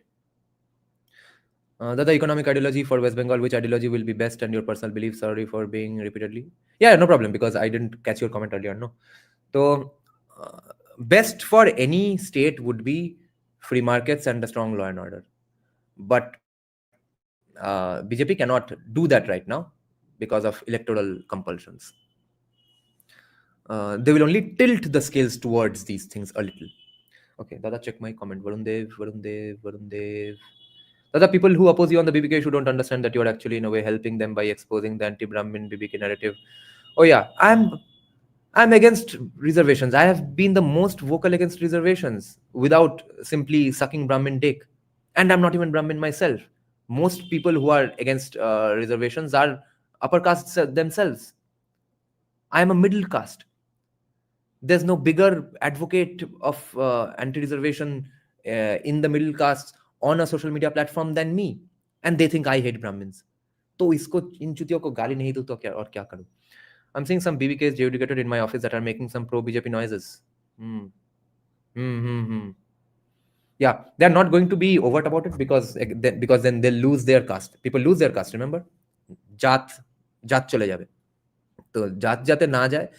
The economic ideology for West Bengal, which ideology will be best, and your personal beliefs? Sorry for being repeatedly. Yeah, no problem, because I didn't catch your comment earlier. No, so best for any state would be free markets and a strong law and order. But BJP cannot do that right now because of electoral compulsions. They will only tilt the scales towards these things a little. Okay, Dada, check my comment. Varun Dev. Dada, people who oppose you on the BBK who don't understand that you are actually in a way helping them by exposing the anti-Brahmin BBK narrative. Oh yeah, I'm against reservations. I have been the most vocal against reservations without simply sucking Brahmin dick. And I'm not even Brahmin myself. Most people who are against reservations are upper castes themselves. I am a middle caste. There's no bigger advocate of anti-reservation in the middle caste on a social media platform than me. And they think I hate Brahmins. तो इसको इन चुतियों को गाली नहीं दूं तो क्या और क्या करूं? I'm seeing some BBKs geoeducated in my office that are making some pro-BJP noises. Yeah, they're not going to be overt about it because then they'll lose their caste. People lose their caste, remember? जात चले जावे. तो जात जाते ना जाए,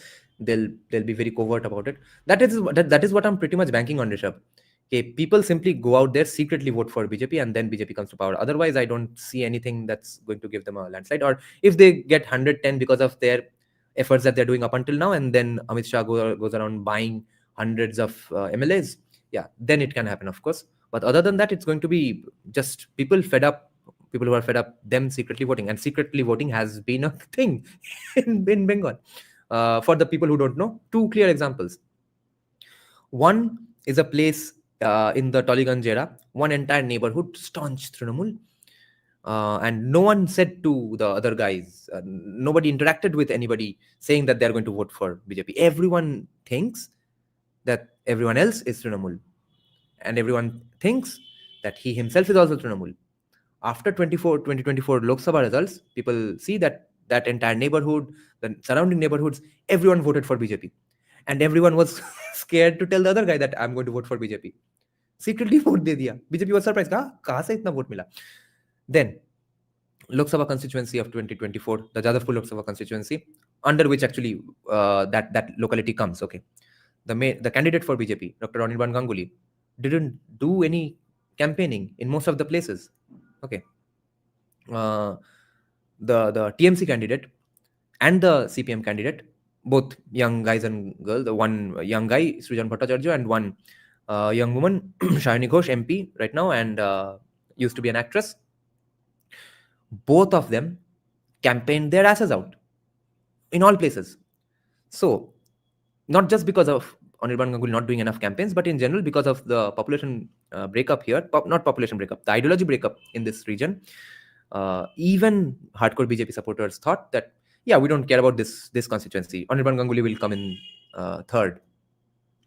they'll be very covert about it. That is what I'm pretty much banking on, Rishabh. Okay, people simply go out there, secretly vote for BJP, and then BJP comes to power. Otherwise, I don't see anything that's going to give them a landslide. Or if they get 110 because of their efforts that they're doing up until now, and then Amit Shah goes around buying hundreds of MLAs, yeah, then it can happen, of course. But other than that, it's going to be just people fed up, people who are fed up, them secretly voting. And secretly voting has been a thing in Bengal. For the people who don't know, two clear examples. One is a place in the Toliganj era, one entire neighborhood, staunch Trinamool. And no one said to the other guys, nobody interacted with anybody saying that they're going to vote for BJP. Everyone thinks that everyone else is Trinamool. And everyone thinks that he himself is also Trinamool. After 2024 Lok Sabha results, people see that entire neighborhood, the surrounding neighborhoods, everyone voted for BJP. And everyone was scared to tell the other guy that I'm going to vote for BJP. Secretly vote de diya. BJP was surprised. Kahan se itna vote mila? Then, Lok Sabha constituency of 2024, the Jadavpur Lok Sabha constituency, under which actually that locality comes. Okay, the candidate for BJP, Dr. Anirban Ganguly, didn't do any campaigning in most of the places. Okay, the TMC candidate and the CPM candidate, both young guys and girls, the one young guy, Srijan Bhattacharya, and one young woman, Shayani Ghosh, MP right now, and used to be an actress. Both of them campaigned their asses out in all places. So, not just because of Anirban Ganguly not doing enough campaigns, but in general because of the population breakup here, not population breakup, the ideology breakup in this region. Even hardcore BJP supporters thought that, yeah, we don't care about this constituency. Anirban Ganguly will come in third.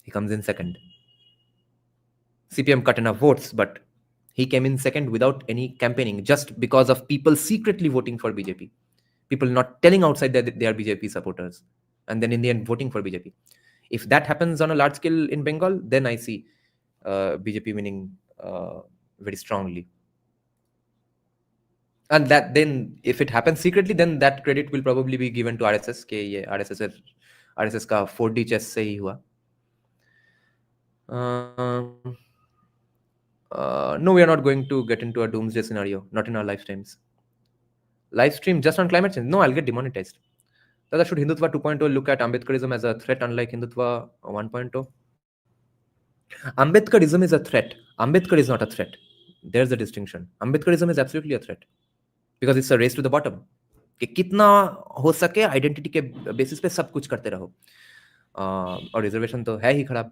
He comes in second. CPM cut enough votes, but he came in second without any campaigning, just because of people secretly voting for BJP. People not telling outside that they are BJP supporters, and then in the end voting for BJP. If that happens on a large scale in Bengal, then I see BJP winning very strongly. And that then, if it happens secretly, then that credit will probably be given to RSS. के ये RSS का 4D chess से ही हुआ. No, we are not going to get into a doomsday scenario. Not in our lifetimes. Live stream just on climate change. No, I'll get demonetized. Dada, should Hindutva 2.0 look at Ambedkarism as a threat, unlike Hindutva 1.0? Ambedkarism is a threat. Ambedkar is not a threat. There's the distinction. Ambedkarism is absolutely a threat because it's a race to the bottom. कि कितना हो सके identity के basis पे सब कुछ करते रहो, और रिजर्वेशन तो है ही खराब.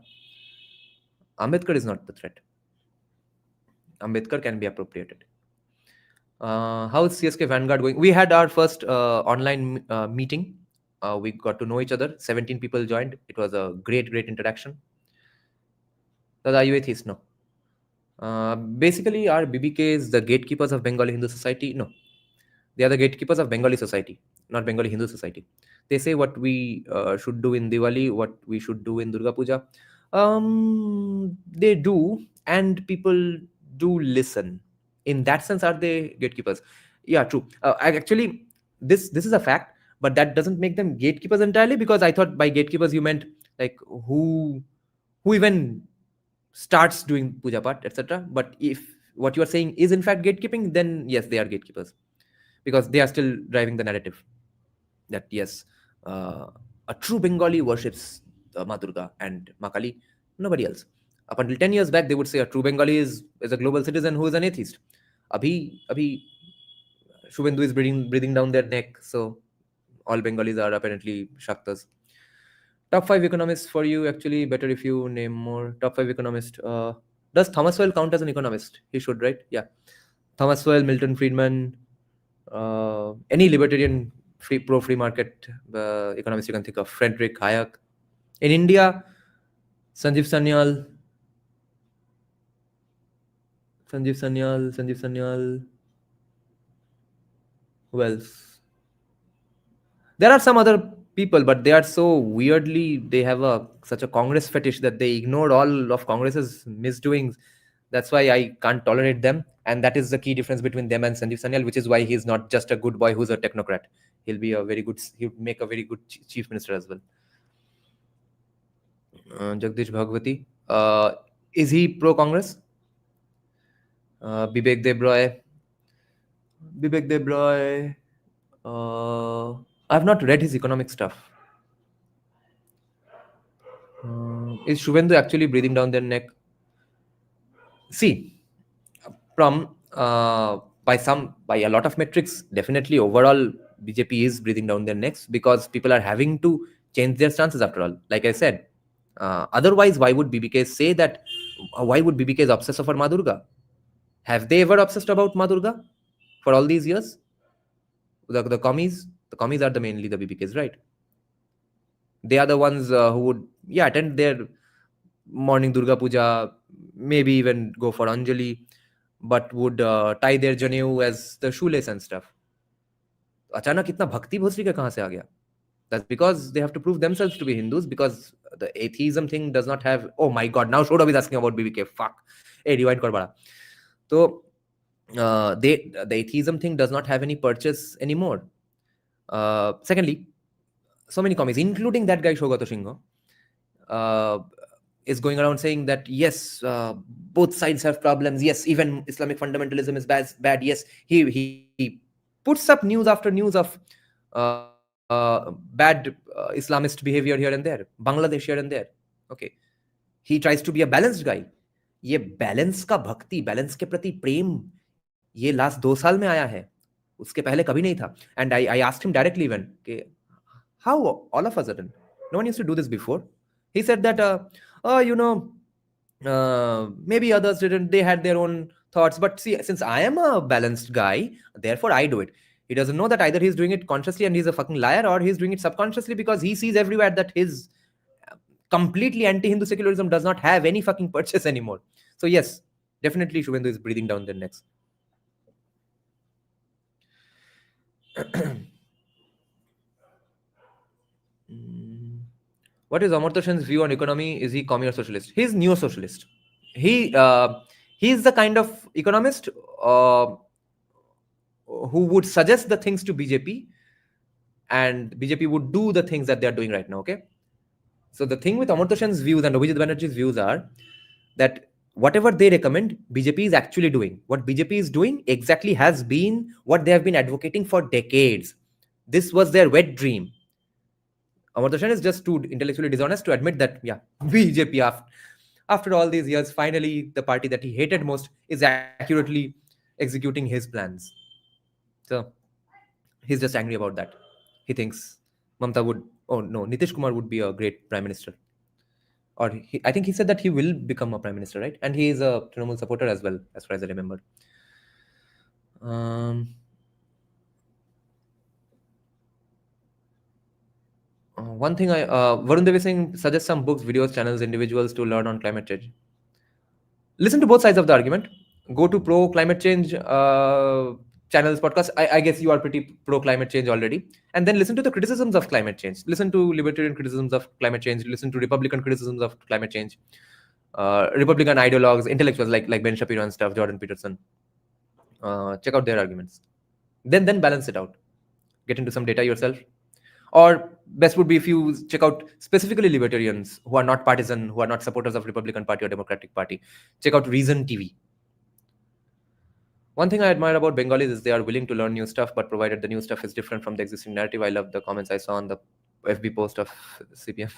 Ambedkar is not the threat. Ambedkar can be appropriated. How is CSK Vanguard going? We had our first online meeting. We got to know each other. 17 people joined. It was a great interaction. Dada, are you atheist? No. Basically, are BBKs the gatekeepers of Bengali Hindu society? No. They are the gatekeepers of Bengali society, not Bengali Hindu society. They say what we should do in Diwali, what we should do in Durga Puja. They do, and people do listen. In that sense, are they gatekeepers? Yeah, true. Actually, this is a fact, but that doesn't make them gatekeepers entirely, because I thought by gatekeepers you meant like who even starts doing puja pat, etc. But if what you are saying is in fact gatekeeping, then yes, they are gatekeepers, because they are still driving the narrative that yes, a true Bengali worships Ma Durga and Ma Kali, nobody else. Up until 10 years back, they would say a true Bengali is a global citizen who is an atheist. Abhi Suvendu is breathing down their neck, so all Bengalis are apparently Shaktas. Top 5 economists for you, actually better if you name more. Top 5 economists. Does Thomas Sowell count as an economist? He should, right? Yeah. Thomas Sowell, Milton Friedman, any libertarian pro-free market economist you can think of. Frederick Hayek. In India, Sanjeev Sanyal. Who else? There are some other people, but they are so weirdly, they have such a Congress fetish that they ignored all of Congress's misdoings. That's why I can't tolerate them. And that is the key difference between them and Sanjeev Sanyal, which is why he's not just a good boy who's a technocrat. He'll make a very good chief minister as well. Jagdish Bhagwati. Is he pro-Congress? Vivek Debroy. I've not read his economic stuff. Is Suvendu actually breathing down their neck? See, from by a lot of metrics, definitely overall BJP is breathing down their necks, because people are having to change their stances after all. Like I said, otherwise, why would BBK say that? Why would BBK obsess over Ma Durga? Have they ever obsessed about Ma Durga for all these years? The commies are mainly the BBKs, right? They are the ones who would attend their morning Durga Puja, maybe even go for Anjali, but would tie their janeu as the shoelace and stuff. अचानक इतना भक्ति भोसड़ी का कहाँ से आ गया? That's because they have to prove themselves to be Hindus, because the atheism thing does not have. Oh my God! Now Shodav is asking about BBK. Fuck. Hey, rewind kar bada. So the atheism thing does not have any purchase anymore. Secondly, so many commies, including that guy Shogato Singh, is going around saying that yes, both sides have problems. Yes, even Islamic fundamentalism is bad. Yes, he puts up news after news of bad Islamist behavior here and there, Bangladesh here and there. Okay, he tries to be a balanced guy. ये balance का भक्ति, balance के प्रति प्रेम, ये last 2 साल में आया है, उसके पहले कभी नहीं था. And I asked him directly even, how all of a sudden? No one used to do this before. He said that, maybe others didn't. They had their own thoughts. But see, since I am a balanced guy, therefore I do it. He doesn't know that either he's doing it consciously and he's a fucking liar, or he's doing it subconsciously because he sees everywhere that his completely anti-Hindu secularism does not have any fucking purchase anymore. So yes, definitely Suvendu is breathing down their necks. What is Amartya Sen's view on economy? Is he commie or socialist? He's neo-socialist. He's the kind of economist who would suggest the things to BJP, and BJP would do the things that they are doing right now. Okay. So the thing with Amartya Sen's views and Abhijit Banerjee's views are that whatever they recommend, BJP is actually doing. What BJP is doing exactly has been what they have been advocating for decades. This was their wet dream. Amartya Sen is just too intellectually dishonest to admit that, yeah, BJP, after all these years, finally the party that he hated most is accurately executing his plans. So he's just angry about that. He thinks Nitish Kumar would be a great prime minister. Or I think he said that he will become a prime minister, right? And he is a Trinamool supporter as well, as far as I remember. One thing Varun Devi Singh suggests some books, videos, channels, individuals to learn on climate change. Listen to both sides of the argument. Go to pro climate change channels, podcasts. I guess you are pretty pro climate change already. And then listen to the criticisms of climate change. Listen to libertarian criticisms of climate change. Listen to Republican criticisms of climate change. Republican ideologues, intellectuals like Ben Shapiro and stuff, Jordan Peterson. Check out their arguments. Then balance it out. Get into some data yourself. Or best would be if you check out specifically libertarians who are not partisan, who are not supporters of Republican Party or Democratic Party. Check out Reason TV. One thing I admire about Bengalis is they are willing to learn new stuff, but provided the new stuff is different from the existing narrative. I love the comments I saw on the FB post of CPM.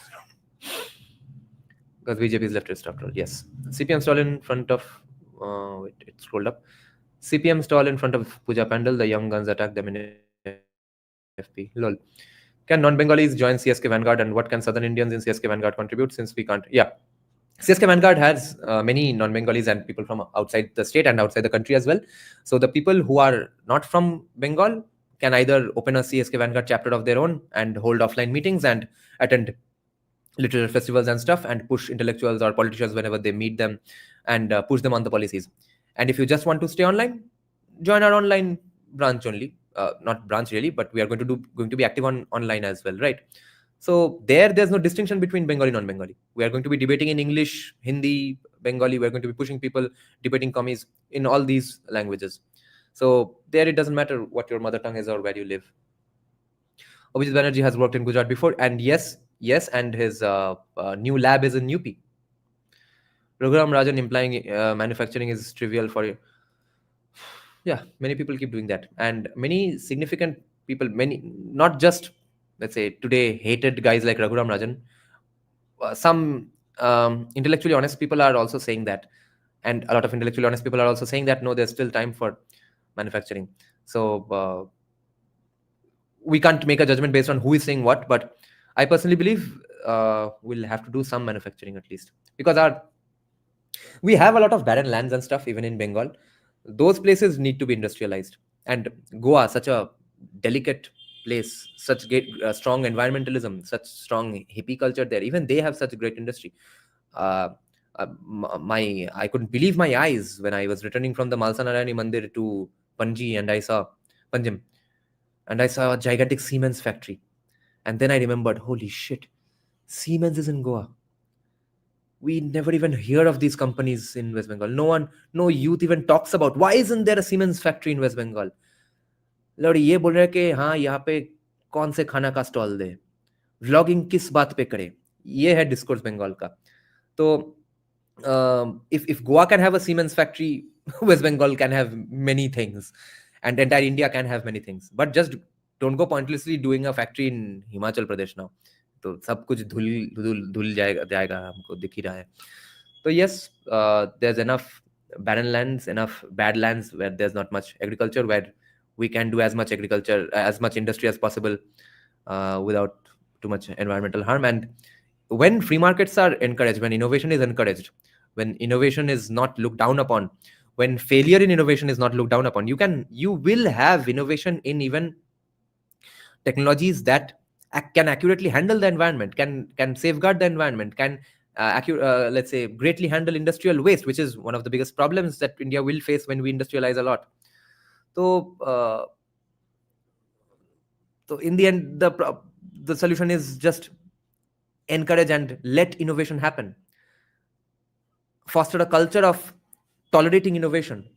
Because BJP is leftist after all. Yes. CPM stall in front of... wait, it scrolled up. CPM stall in front of Puja Pandal. The young guns attack them in FP. Lol. Can non-Bengalis join CSK Vanguard, and what can Southern Indians in CSK Vanguard contribute, since we can't? Yeah. CSK Vanguard has many non-Bengalis and people from outside the state and outside the country as well. So the people who are not from Bengal can either open a CSK Vanguard chapter of their own and hold offline meetings and attend literature festivals and stuff and push intellectuals or politicians whenever they meet them and push them on the policies. And if you just want to stay online, join our online branch only. Not branch really, but we are going to be active online as well, right? So there's no distinction between Bengali and non-Bengali. We are going to be debating in English, Hindi, Bengali. We're going to be pushing people, debating commies in all these languages. So there it doesn't matter what your mother tongue is or where you live. Abhijit Banerjee has worked in Gujarat before, and yes, and his new lab is in UP. Raghuram Rajan implying manufacturing is trivial for you. Yeah, many people keep doing that. And many significant people, not just, let's say, today hated guys like Raghuram Rajan. Some intellectually honest people are also saying that. And a lot of intellectually honest people are also saying that, no, there's still time for manufacturing. So we can't make a judgment based on who is saying what. But I personally believe we'll have to do some manufacturing at least. Because we have a lot of barren lands and stuff, even in Bengal. Those places need to be industrialized. And Goa, such a delicate place, such great, strong environmentalism, such strong hippie culture there. Even they have such a great industry. I couldn't believe my eyes when I was returning from the Malsa Narayani Mandir to Panji and I saw Panjim. And I saw a gigantic Siemens factory. And then I remembered, holy shit, Siemens is in Goa. We never even hear of these companies in West Bengal. No youth even talks about, why isn't there a Siemens factory in West Bengal? लड़ ये बोल रहे कि हाँ यहाँ पे कौन से खाना का स्टॉल दे, व्लॉगिंग किस बात पे करे, ये है डिस्कोर्स बंगाल का. तो if Goa can have a Siemens factory, West Bengal can have many things, and entire India can have many things. But just don't go pointlessly doing a factory in Himachal Pradesh now. तो सब कुछ धुल जाएगा हमको दिख ही रहा है. So yes, there's enough barren lands, enough bad lands where there's not much agriculture, where we can do as much agriculture, as much industry as possible without too much environmental harm. And when free markets are encouraged, when innovation is encouraged, when innovation is not looked down upon, when failure in innovation is not looked down upon, you will have innovation in even technologies that can accurately handle the environment, can safeguard the environment, can let's say greatly handle industrial waste, which is one of the biggest problems that India will face when we industrialize a lot. So in the end, the solution is just encourage and let innovation happen. Foster a culture of tolerating innovation.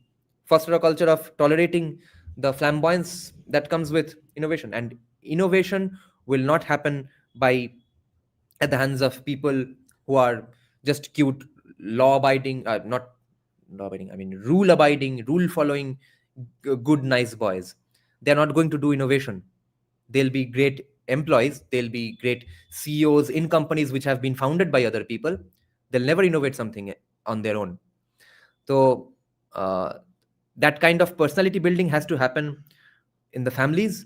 Foster a culture of tolerating the flamboyance that comes with innovation. And innovation will not happen by at the hands of people who are just cute, law abiding, not law abiding, I mean rule abiding, rule following, good, nice boys. They're not going to do innovation. They'll be great employees, they'll be great CEOs in companies which have been founded by other people. They'll never innovate something on their own. So, that kind of personality building has to happen in the families.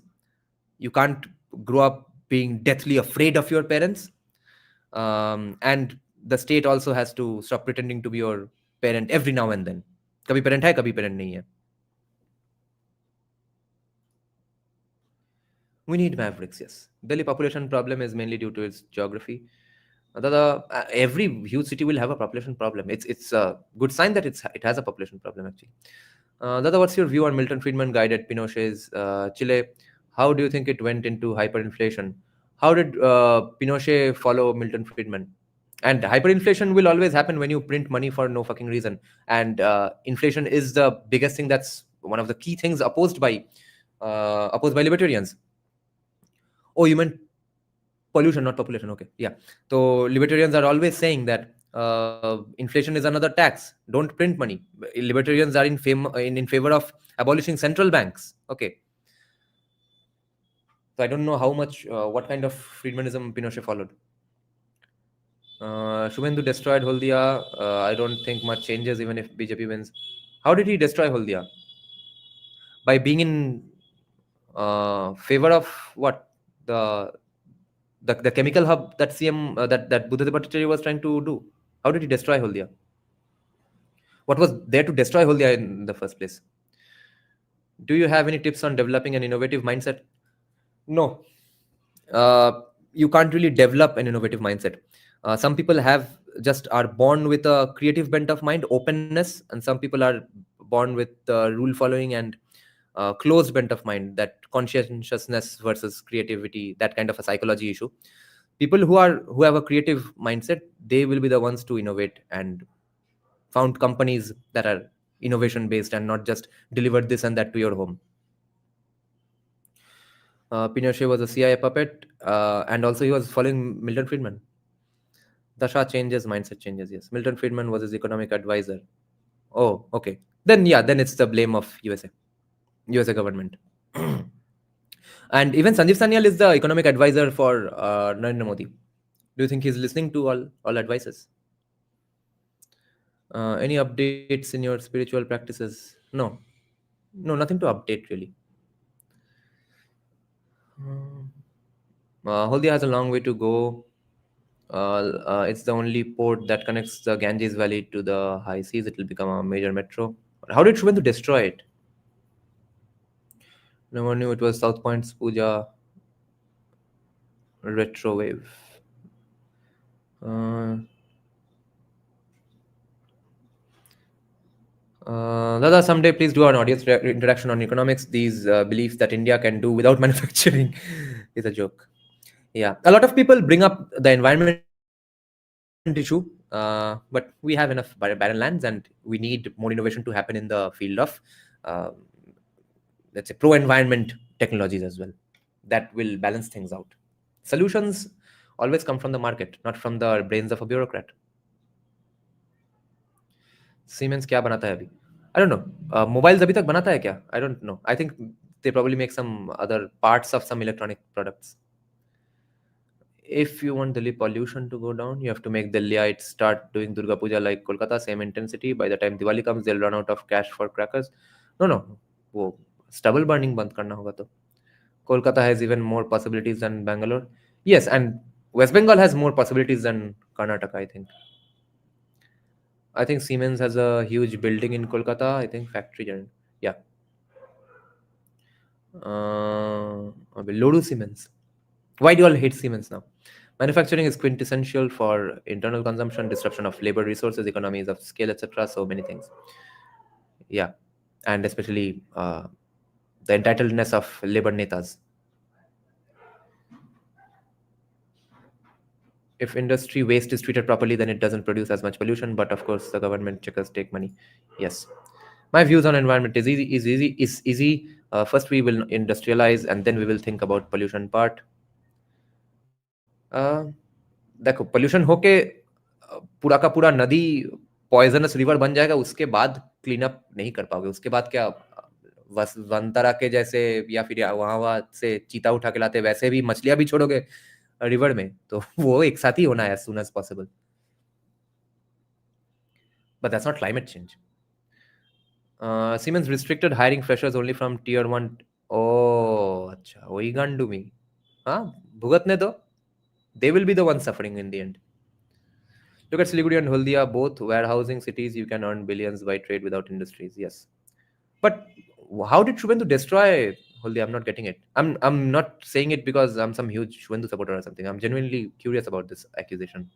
You can't grow up being deathly afraid of your parents. And the state also has to stop pretending to be your parent every now and then. Kabhi parent hai, kabhi parent nahi hai. We need mavericks, yes. Delhi population problem is mainly due to its geography. Every huge city will have a population problem. It's a good sign that it has a population problem actually. Dada, what's your view on Milton Friedman guided Pinochet's Chile? How do you think it went into hyperinflation? How did Pinochet follow Milton Friedman? And hyperinflation will always happen when you print money for no fucking reason. And inflation is the biggest thing. That's one of the key things opposed by libertarians. Oh, you meant pollution, not population. Okay, yeah. So libertarians are always saying that inflation is another tax. Don't print money. Libertarians are in favor of abolishing central banks. Okay. So I don't know how much, what kind of Friedmanism Pinochet followed. Suvendu destroyed Holdia. I don't think much changes even if BJP wins. How did he destroy Holdia? By being in favor of what? The chemical hub that CM that Buddha Bhattacharya was trying to do. How did he destroy Holdia? What was there to destroy Holdia in the first place? Do you have any tips on developing an innovative mindset? No. You can't really develop an innovative mindset. Some people are born with a creative bent of mind, openness, and some people are born with rule following and closed bent of mind, that conscientiousness versus creativity, that kind of a psychology issue. People who have a creative mindset, they will be the ones to innovate and found companies that are innovation based and not just deliver this and that to your home. Pinochet was a CIA puppet, and also he was following Milton Friedman. Dasha changes, mindset changes. Yes, Milton Friedman was his economic advisor. Oh, okay. Then it's the blame of USA government. And even Sanjeev Sanyal is the economic advisor for Narendra Modi. Do you think he's listening to all advices? Any updates in your spiritual practices? No, nothing to update really. Haldia has a long way to go. It's the only port that connects the Ganges Valley to the high seas. It will become a major metro. How did Suvendu destroy it? No one knew it was South Point's Puja retro wave. Dada, someday please do an audience introduction on economics. These beliefs that India can do without manufacturing is a joke. Yeah, a lot of people bring up the environment issue, but we have enough barren lands, and we need more innovation to happen in the field of, let's say, pro-environment technologies as well. That will balance things out. Solutions always come from the market, not from the brains of a bureaucrat. Siemens क्या बनाता है अभी? I don't know. Mobiles अभी तक बनाता है क्या? I don't know. I think they probably make some other parts of some electronic products. If you want Delhi pollution to go down, you have to make Delhiites start doing Durga Puja like Kolkata, same intensity. By the time Diwali comes, they'll run out of cash for crackers. No. वो stubble burning बंद करना होगा तो. Kolkata has even more possibilities than Bangalore. Yes, and West Bengal has more possibilities than Karnataka, I think. I think Siemens has a huge building in Kolkata. I think factory. Yeah. Lodu Siemens. Why do you all hate Siemens now? Manufacturing is quintessential for internal consumption, disruption of labor resources, economies of scale, etc. So many things. Yeah. And especially the entitledness of labor netas. If industry waste is treated properly, then it doesn't produce as much pollution. But of course, the government checkers take money. Yes. My views on environment is easy. First we will industrialize and then we will think about pollution part. देखो pollution होके पूरा का पूरा नदी poisonous river बन जाएगा, उसके बाद क्लीन अप नहीं कर पाओगे। उसके बाद क्या वंतरा के जैसे या फिर वहां से चीता उठा के लाते वैसे भी मछलियां भी छोड़ोगे रिवर में, तो वो एक साथ ही होना है as soon as possible. But that's not climate change. Siemens restricted hiring freshers only from tier 1. Oh, अच्छा, वही गांडू में। हाँ, भुगतने दो। They will be the ones suffering in the end. Look at Siliguri and Haldia, both warehousing cities. You can earn billions by trade without industries. Yes, but how did Suvendu destroy Haldia? I'm not getting it. I'm not saying it because I'm some huge Suvendu supporter or something. I'm genuinely curious about this accusation.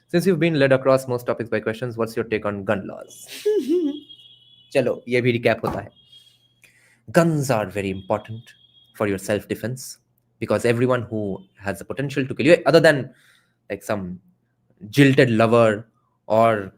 Since you've been led across most topics by questions, what's your take on gun laws? चलो ये भी recap होता है. Guns are very important for your self-defense because everyone who has the potential to kill you, other than like some jilted lover or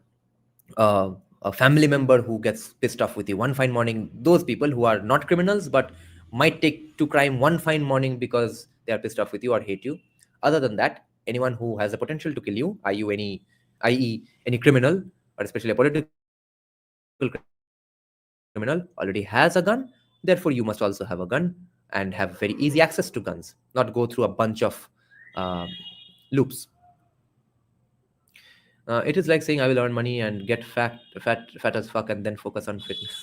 a family member who gets pissed off with you one fine morning, those people who are not criminals but might take to crime one fine morning because they are pissed off with you or hate you. Other than that, anyone who has the potential to kill you, i.e. any criminal, or especially a political criminal, already has a gun. Therefore, you must also have a gun and have very easy access to guns, not go through a bunch of loops. It is like saying I will earn money and get fat as fuck and then focus on fitness.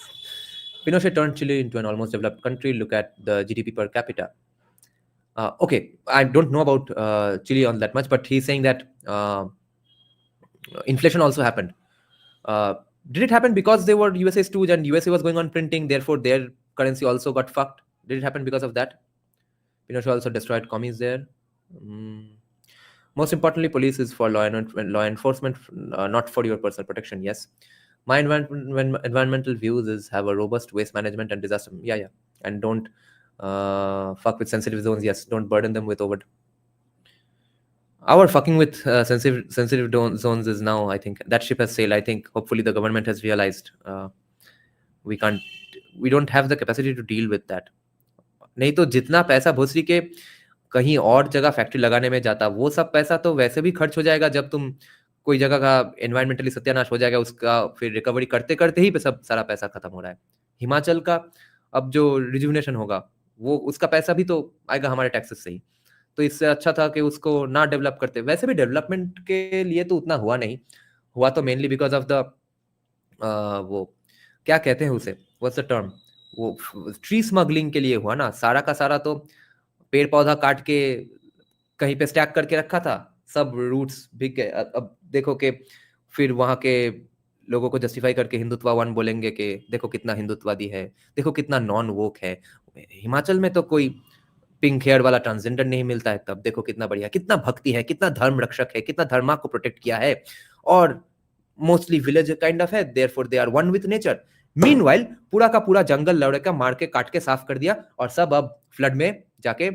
Pinochet turned Chile into an almost developed country. Look at the GDP per capita. Okay, I don't know about Chile on that much, but he's saying that inflation also happened. Did it happen because they were USA stooge and USA was going on printing, therefore their currency also got fucked? Did it happen because of that? Pinochet also destroyed commies there. Most importantly, police is for law enforcement, not for your personal protection. Yes. My environmental views is have a robust waste management and disaster. Yeah. And don't fuck with sensitive zones. Yes. Don't burden them with over. Our fucking with sensitive zones is now, I think, that ship has sailed. I think hopefully the government has realized we don't have the capacity to deal with that. नहीं तो जितना पैसा भोसड़ी के कहीं और जगह factory लगाने में जाता, वो सब पैसा तो वैसे भी खर्च हो जाएगा जब तुम कोई जगह का एनवायरमेंटली सत्यानाश हो जाएगा, उसका फिर रिकवरी करते करते ही सब सारा पैसा खत्म हो रहा है. हिमाचल का अब जो रिजुविनेशन होगा वो उसका पैसा भी तो आएगा हमारे टैक्सेस से ही. तो इससे अच्छा था कि उसको ना डेवलप करते. वैसे भी डेवलपमेंट के लिए तो उतना हुआ नहीं, हुआ तो मेनली बिकॉज ऑफ द वो क्या कहते हैं उसे, व्हाट्स द टर्म, वो ट्री स्मगलिंग के लिए हुआ ना. सारा का सारा तो पेड़ पौधा काट के कहीं पे स्टैक करके रखा था, सब रूट्स बिक गए. अब देखो कि फिर वहां के लोगों को जस्टिफाई करके हिंदुत्ववान बोलेंगे कि देखो कितना हिंदुत्ववादी है, देखो कितना नॉन वोक है. हिमाचल में तो कोई पिंक हेयर वाला ट्रांसजेंडर नहीं मिलता है, तब देखो कितना बढ़िया, कितना भक्ति है, कितना धर्म रक्षक है, कितना धर्मा को प्रोटेक्ट किया है, और मोस्टली विलेज काइंड ऑफ है, therefore they are one with nature. Meanwhile पूरा का पूरा जंगल लौड़े का मार के काट के साफ कर दिया और सब अब फ्लड में जाके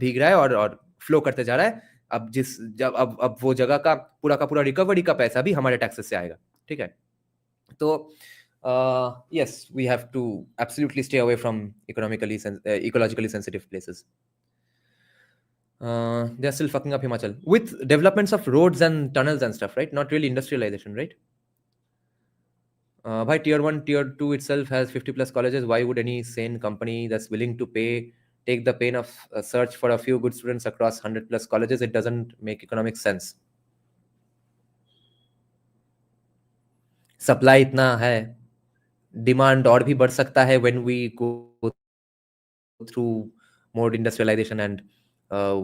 भीग रहा है और फ्लो करते जा रहा है. अब वो जगह का पूरा रिकवरी का पैसा भी हमारे टैक्सेस से आएगा. ठीक है, तो yes, we have to absolutely stay away from ecologically sensitive places. They are still fucking up Himachal with developments of roads and tunnels and stuff, right? Not really industrialization, right? By tier 1, tier 2 itself has 50 plus colleges. Why would any sane company that's willing to take the pain of search for a few good students across 100 plus colleges? It doesn't make economic sense. Supply इतना है, demand और भी बढ़ सकता है when we go through more industrialization and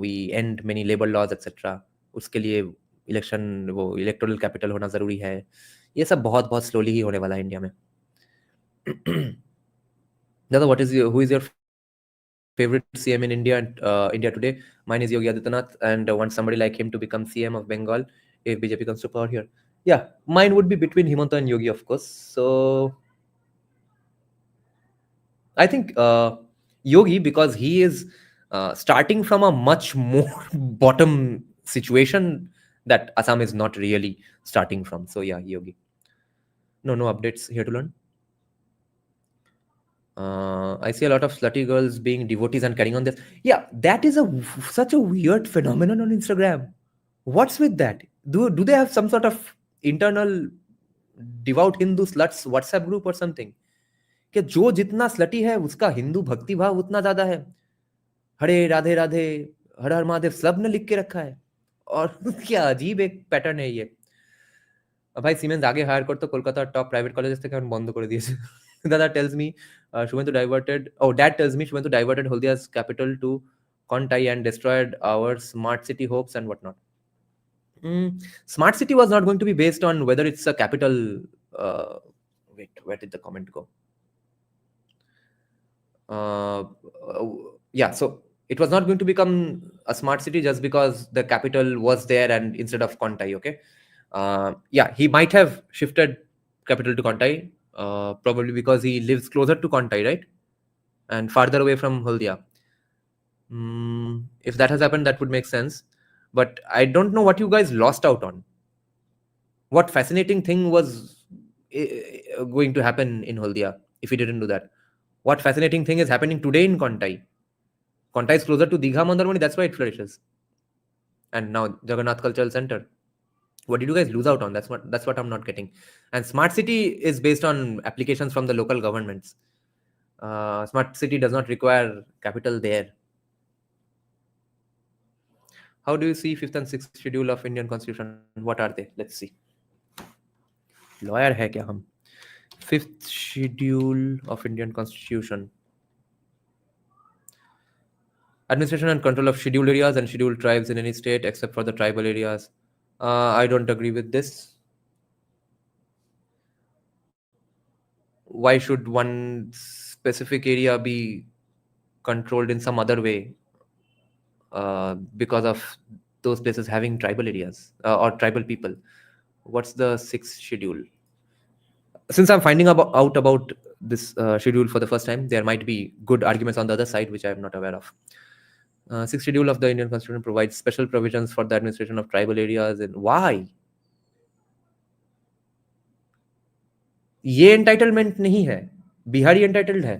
we end many labor laws etc. उसके लिए election वो इलेक्टोरल कैपिटल होना जरूरी है. ये सब बहुत बहुत स्लोली ही होने वाला है इंडिया में. दादा, who is your favorite CM in India today? Mine is Yogi Adityanath, and I want somebody like him to become CM of Bengal if BJP comes to power here. Yeah, mine would be between Himanta and Yogi, of course. So I think Yogi, because he is starting from a much more bottom situation that Assam is not really starting from. So yeah, Yogi. No updates here to learn. I see a lot of slutty girls being devotees and carrying on this. Yeah, that is such a weird phenomenon on Instagram. What's with that? Do they have some sort of internal devout Hindu sluts WhatsApp group or something? कि जो जितना slutty है उसका हिंदू भक्ति भाव उतना ज्यादा है. हरे राधे राधे, हर हर महादेव सब ने लिख के रखा है. और क्या अजीब एक पैटर्न है ये. ভাই সিমেন্স আগে হায়ার করতো কলকাতা টপ প্রাইভেট কলেজেস থেকে এখন বন্ধ করে দিয়েছে. দাদা tales me Suvendu diverted, dad tells me Suvendu diverted Holdia's capital to Kontai and destroyed our smart city hopes and whatnot. Smart city was not going to be based on whether it's a capital. Wait, where did the comment go? Yeah, so it was not going to become a smart city just because the capital was there and instead of Kontai. Okay. Yeah, he might have shifted capital to Kontai, probably because he lives closer to Kontai, right? And farther away from Haldia. If that has happened, that would make sense. But I don't know what you guys lost out on. What fascinating thing was going to happen in Haldia if he didn't do that? What fascinating thing is happening today in Kontai? Kontai is closer to Digha Mandarmani, that's why it flourishes. And now Jagannath Cultural Center. What did you guys lose out on? That's what I'm not getting. And smart city is based on applications from the local governments. Smart city does not require capital there. How do you see 5th and 6th schedule of Indian Constitution? What are they? Let's see. Lawyer hai kya hum? 5th schedule of Indian Constitution. Administration and control of scheduled areas and scheduled tribes in any state except for the tribal areas. I don't agree with this. Why should one specific area be controlled in some other way because of those places having tribal areas or tribal people? What's the 6th schedule? Since I'm finding out about this schedule for the first time, there might be good arguments on the other side which I am not aware of. 6th schedule of the Indian Constitution provides special provisions for the administration of tribal areas. And why? ये entitlement नहीं है, Bihari entitled है.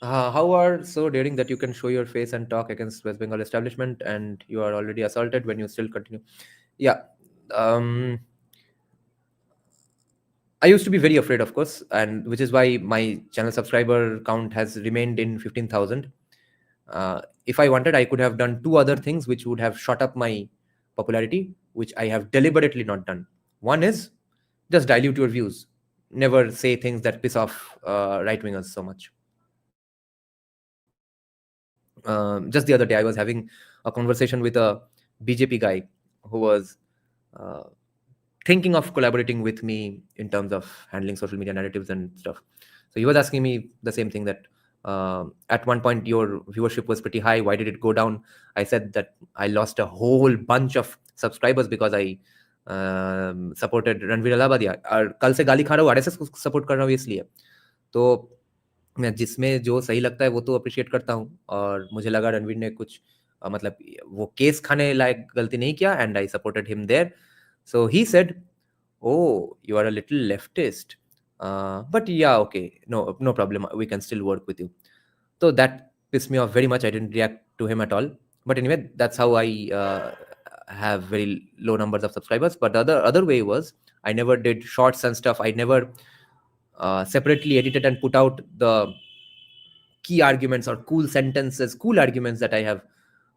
How are so daring that you can show your face and talk against West Bengal establishment and you are already assaulted when you still continue? Yeah. I used to be very afraid, of course, and which is why my channel subscriber count has remained in 15,000. If I wanted, I could have done 2 other things which would have shot up my popularity, which I have deliberately not done. One is just dilute your views. Never say things that piss off right-wingers so much. Just the other day, I was having a conversation with a BJP guy who was thinking of collaborating with me in terms of handling social media narratives and stuff. So he was asking me the same thing, that at one point your viewership was pretty high. Why did it go down? I said that I lost a whole bunch of subscribers because I supported Ranveer Allabadia. और कल से गाली खा रहा हूँ, RSS को support कर रहा हूँ इसलिए. तो मैं जिसमें जो सही लगता है वो तो अप्रिशिएट करता हूँ, और मुझे लगा रणवीर ने कुछ मतलब वो केस खाने लायक गलती नहीं किया, and I supported him there. So he said, "Oh, you are a little leftist, but yeah, okay, no problem. We can still work with you." So that pissed me off very much. I didn't react to him at all. But anyway, that's how I have very low numbers of subscribers. But the other way was I never did shorts and stuff. I never separately edited and put out the key arguments or cool sentences, cool arguments that I have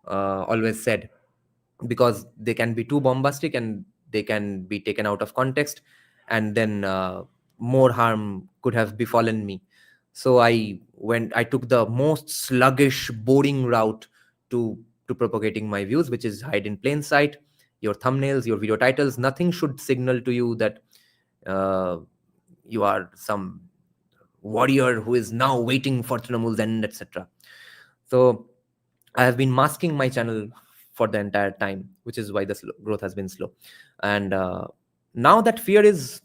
always said, because they can be too bombastic and they can be taken out of context, and then more harm could have befallen me. So I took the most sluggish, boring route to propagating my views, which is hide in plain sight. Your thumbnails, your video titles, nothing should signal to you that you are some warrior who is now waiting for Trinamool's end, etc. So I have been masking my channel for the entire time, which is why the growth has been slow. And now that fear is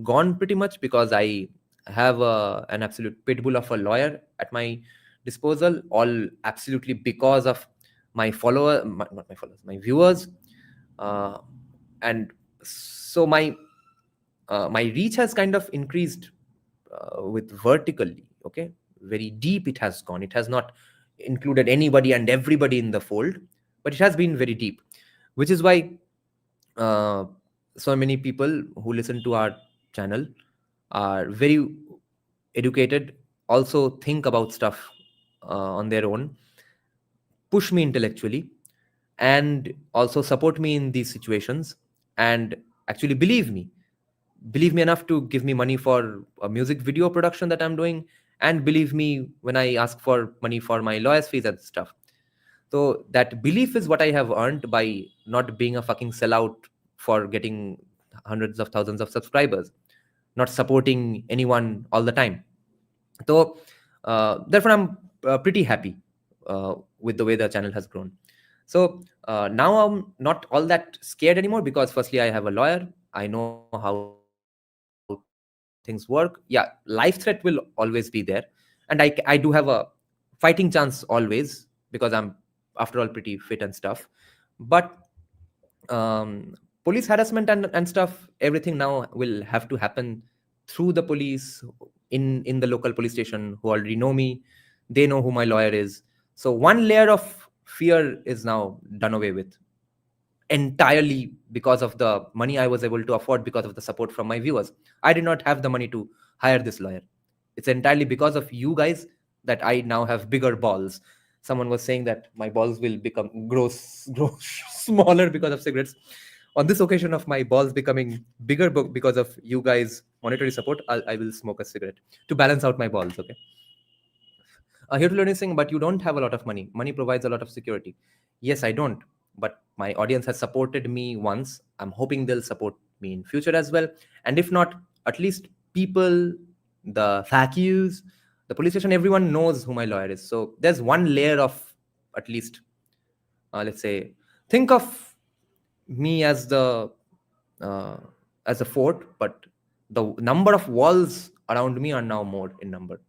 gone pretty much, because I have an absolute pitbull of a lawyer at my disposal, all absolutely because of my my viewers. And so my my reach has kind of increased with vertically. Okay, very deep it has gone. It has not included anybody and everybody in the fold, but it has been very deep, which is why so many people who listen to our channel are very educated, also think about stuff on their own, push me intellectually, and also support me in these situations, and actually believe me enough to give me money for a music video production that I'm doing, and believe me when I ask for money for my lawyer's fees and stuff. So that belief is what I have earned by not being a fucking sellout for getting hundreds of thousands of subscribers, not supporting anyone all the time. So therefore, I'm pretty happy with the way the channel has grown. So now I'm not all that scared anymore, because firstly, I have a lawyer. I know how things work. Yeah, life threat will always be there. And I do have a fighting chance always, because I'm, after all, pretty fit and stuff. But police harassment and stuff, everything now will have to happen through the police in the local police station, who already know me. They know who my lawyer is. So one layer of fear is now done away with, entirely because of the money I was able to afford, because of the support from my viewers. I did not have the money to hire this lawyer. It's entirely because of you guys that I now have bigger balls. Someone was saying that my balls will grow smaller because of cigarettes. On this occasion of my balls becoming bigger because of you guys' monetary support, I will smoke a cigarette to balance out my balls. Okay. Here to learn is saying, but you don't have a lot of money. Money provides a lot of security. Yes, I don't. But my audience has supported me once. I'm hoping they'll support me in future as well. And if not, at least people, the FAQs, the police station, everyone knows who my lawyer is. So there's one layer of, at least, let's say, think of me as the as a fort, but the number of walls around me are now more in number.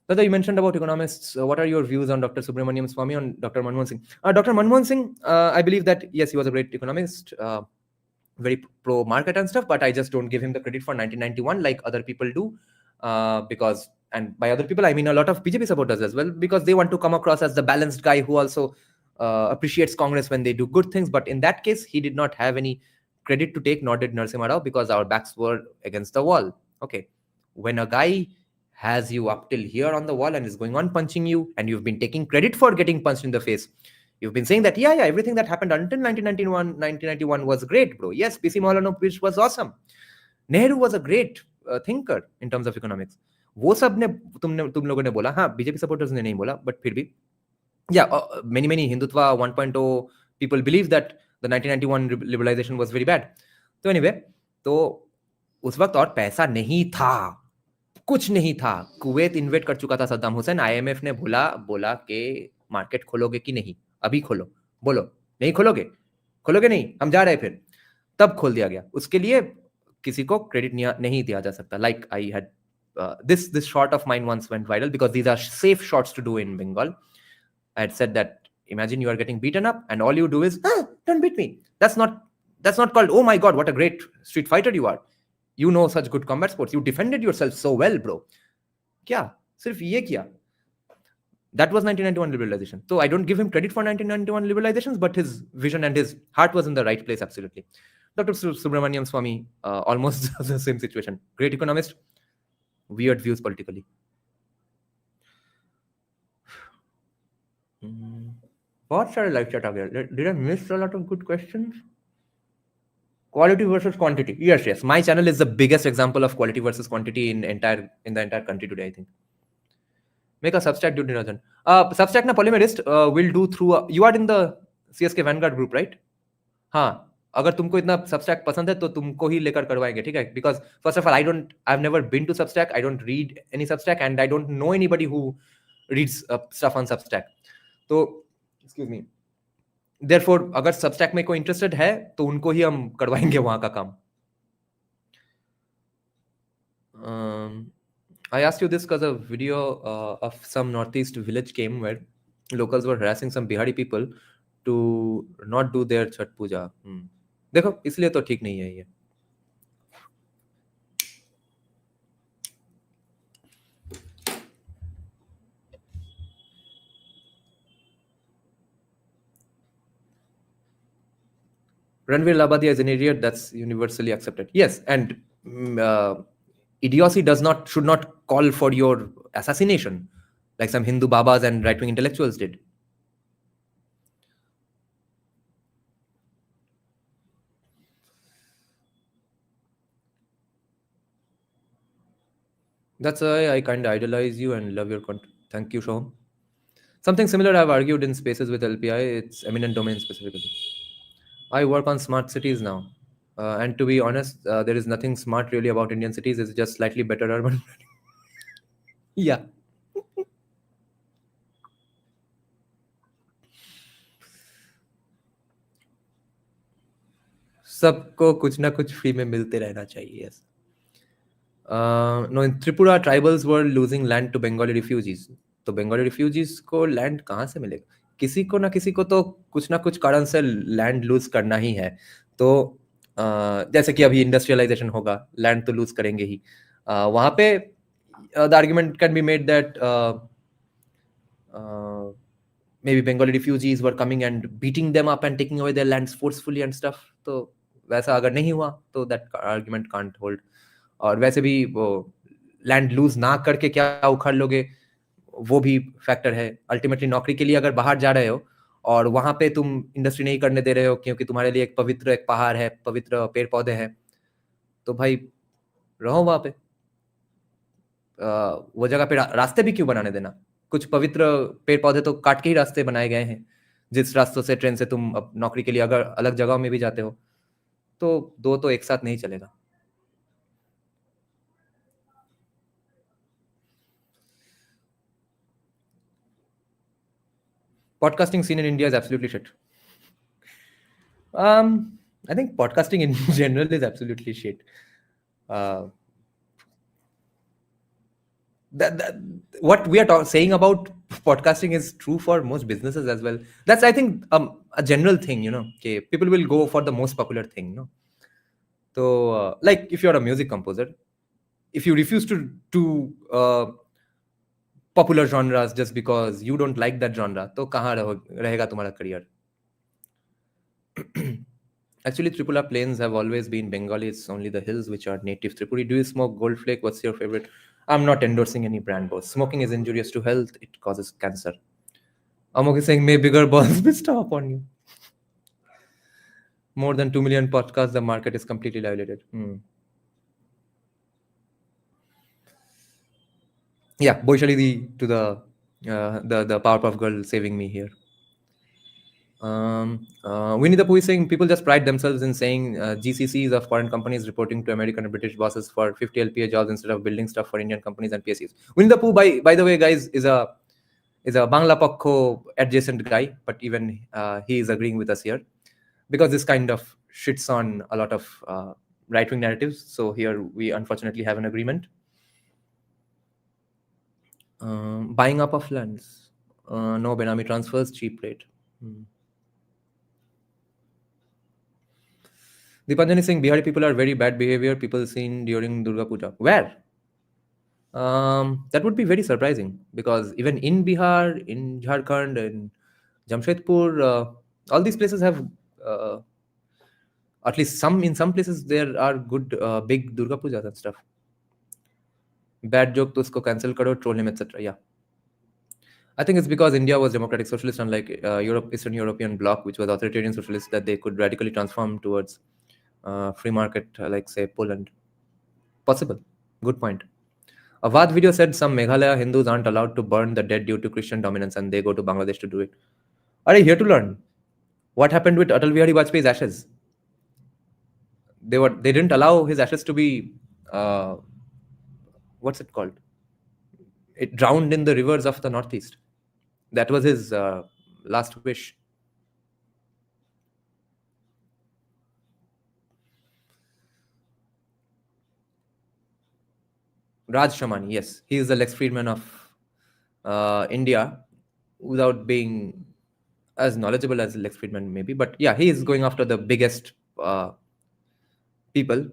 Dada, you mentioned about economists. What are your views on Dr. Subramaniam Swamy, on Dr. Manmohan Singh? Dr. Manmohan Singh, I believe that, yes, he was a great economist, very pro-market and stuff, but I just don't give him the credit for 1991 like other people do, because, and by other people, I mean a lot of BJP supporters as well, because they want to come across as the balanced guy who also appreciates Congress when they do good things. But in that case, he did not have any credit to take, nor did Narasimha Rao, because our backs were against the wall. Okay. When a guy has you up till here on the wall and is going on punching you, and you've been taking credit for getting punched in the face. You've been saying that, yeah, everything that happened until 1991 was great, bro. Yes, PC Maulana was awesome. Nehru was a great thinker in terms of economics. वो सब ने तुम लोगों ने बोला, हाँ, BJP supporters ने नहीं बोला, but फिर भी, yeah, many Hindutva 1.0 people believe that the 1991 liberalization was very bad. तो anyway, तो उस वक्त और पैसा नहीं था, कुछ नहीं था. कुवैत इन्वेट कर चुका था सद्दाम हुसैन. आईएमएफ ने बोला कि मार्केट खोलोगे कि नहीं, अभी खोलो. बोलो नहीं खोलोगे नहीं, हम जा रहे फिर. तब खोल दिया गया. उसके लिए किसी को क्रेडिट नहीं दिया जा सकता. Like I had this shot of mine once went viral because these are safe shots to do in Bengal. I had said that, imagine you are getting beaten up and all you do is, don't beat me. That's not called, oh my god, what a great street fighter you are. You know such good combat sports. You defended yourself so well, bro. Kya? Sirf ye kiya. That was 1991 liberalization. So I don't give him credit for 1991 liberalizations, but his vision and his heart was in the right place, absolutely. Dr. Subramaniam Swamy, almost the same situation. Great economist, weird views politically. What shall I live chat again? Did I miss a lot of good questions? Quality versus quantity. Yes. My channel is the biggest example of quality versus quantity in the entire country today, I think. Make a Substack, dude, NEERAJAN. Substack na polymerist will do through. You are in the CSK Vanguard group, right? हाँ. अगर तुमको इतना Substack पसंद है तो तुमको ही लेकर करवाएंगे, ठीक है? Because first of all, I've never been to Substack. I don't read any Substack, and I don't know anybody who reads stuff on Substack. So, excuse me. Therefore, अगर Substack में कोई interested है तो उनको ही हम करवाएंगे वहां का काम. I asked you this because a video of some northeast village came where locals were harassing some Bihari people to not do their Chhat Puja. देखो, इसलिए तो ठीक नहीं है ये. Ranveer Labadia is an idiot. That's universally accepted. Yes, and idiocy should not call for your assassination, like some Hindu babas and right-wing intellectuals did. That's why I kind of idolize you and love your content. Thank you, Shom. Something similar I've argued in spaces with LPI. It's eminent domain specifically. I work on smart cities now. And to be honest, there is nothing smart really about Indian cities. It's just slightly better urban. Yeah. सबको कुछ ना कुछ free में मिलते रहना चाहिए. Yes. No, in Tripura, tribals were losing land to Bengali refugees. तो Bengali refugees को land कहाँ से मिलेगा? किसी को तो कुछ ना कुछ कारण से land lose करना ही है. तो जैसे कि अभी industrialization होगा, land तो lose करेंगे ही. वहाँ पे the argument can be made that maybe Bengali refugees were coming and beating them up and taking away their lands forcefully and stuff. तो वैसा अगर नहीं हुआ तो that argument can't hold. और वैसे भी वो लैंड लूज ना करके क्या उखाड़ लोगे, वो भी फैक्टर है. अल्टीमेटली नौकरी के लिए अगर बाहर जा रहे हो और वहां पे तुम इंडस्ट्री नहीं करने दे रहे हो क्योंकि तुम्हारे लिए एक पहाड़ है, पवित्र पेड़ पौधे हैं, तो भाई रहो वहां पे. वो जगह पे रास्ते भी क्यों बनाने देना? कुछ पवित्र पेड़ पौधे तो काट के ही रास्ते बनाए गए हैं. जिस रास्तों से ट्रेन से तुम अब नौकरी के लिए अगर अलग जगहों में भी जाते हो, तो दो तो एक साथ नहीं चलेगा. Podcasting scene in India is absolutely shit. I think podcasting in general is absolutely shit. What we are saying about podcasting is true for most businesses as well. That's, I think, a general thing, okay, people will go for the most popular thing, So, like if you're a music composer, if you refuse to do popular genres just because you don't like that genre, तो कहाँ रहेगा तुम्हारा career? Actually, Tripura plains have always been Bengali. It's only the hills which are native Tripuri. Do you smoke gold flake? What's your favorite? I'm not endorsing any brand, boss. Smoking is injurious to health. It causes cancer. Amok is saying, may bigger balls be stop on you. More than 2 million podcasts, the market is completely diluted. Yeah, Boishali to the Powerpuff Girl saving me here. Winnie the Pooh is saying people just pride themselves in saying GCCs of foreign companies reporting to American and British bosses for 50 LPA jobs instead of building stuff for Indian companies and PSUs. Winnie the Pooh, by the way, guys, is a Bangla Pakko adjacent guy, but even he is agreeing with us here because this kind of shits on a lot of right-wing narratives. So here we unfortunately have an agreement. Buying up of lands. No Benami transfers, cheap rate. Dipanjan is saying Bihari people are very bad behavior, people seen during Durga Puja. Where? That would be very surprising because even in Bihar, in Jharkhand, in Jamshedpur, all these places have, at least in some places, there are good big Durga Pujas and stuff. Bad joke, to usko cancel karo, troll him, etc. Yeah. I think it's because India was democratic socialist, unlike Eastern European bloc, which was authoritarian socialist, that they could radically transform towards free market, like say Poland. Possible. Good point. A Vad video said some Meghalaya Hindus aren't allowed to burn the dead due to Christian dominance and they go to Bangladesh to do it. Are you here to learn? What happened with Atal Bihari Vajpayee's ashes? They didn't allow his ashes to be, what's it called? It drowned in the rivers of the Northeast. That was his last wish. Raj Shamani, yes. He is the Lex Friedman of India without being as knowledgeable as Lex Friedman maybe. But yeah, he is going after the biggest people.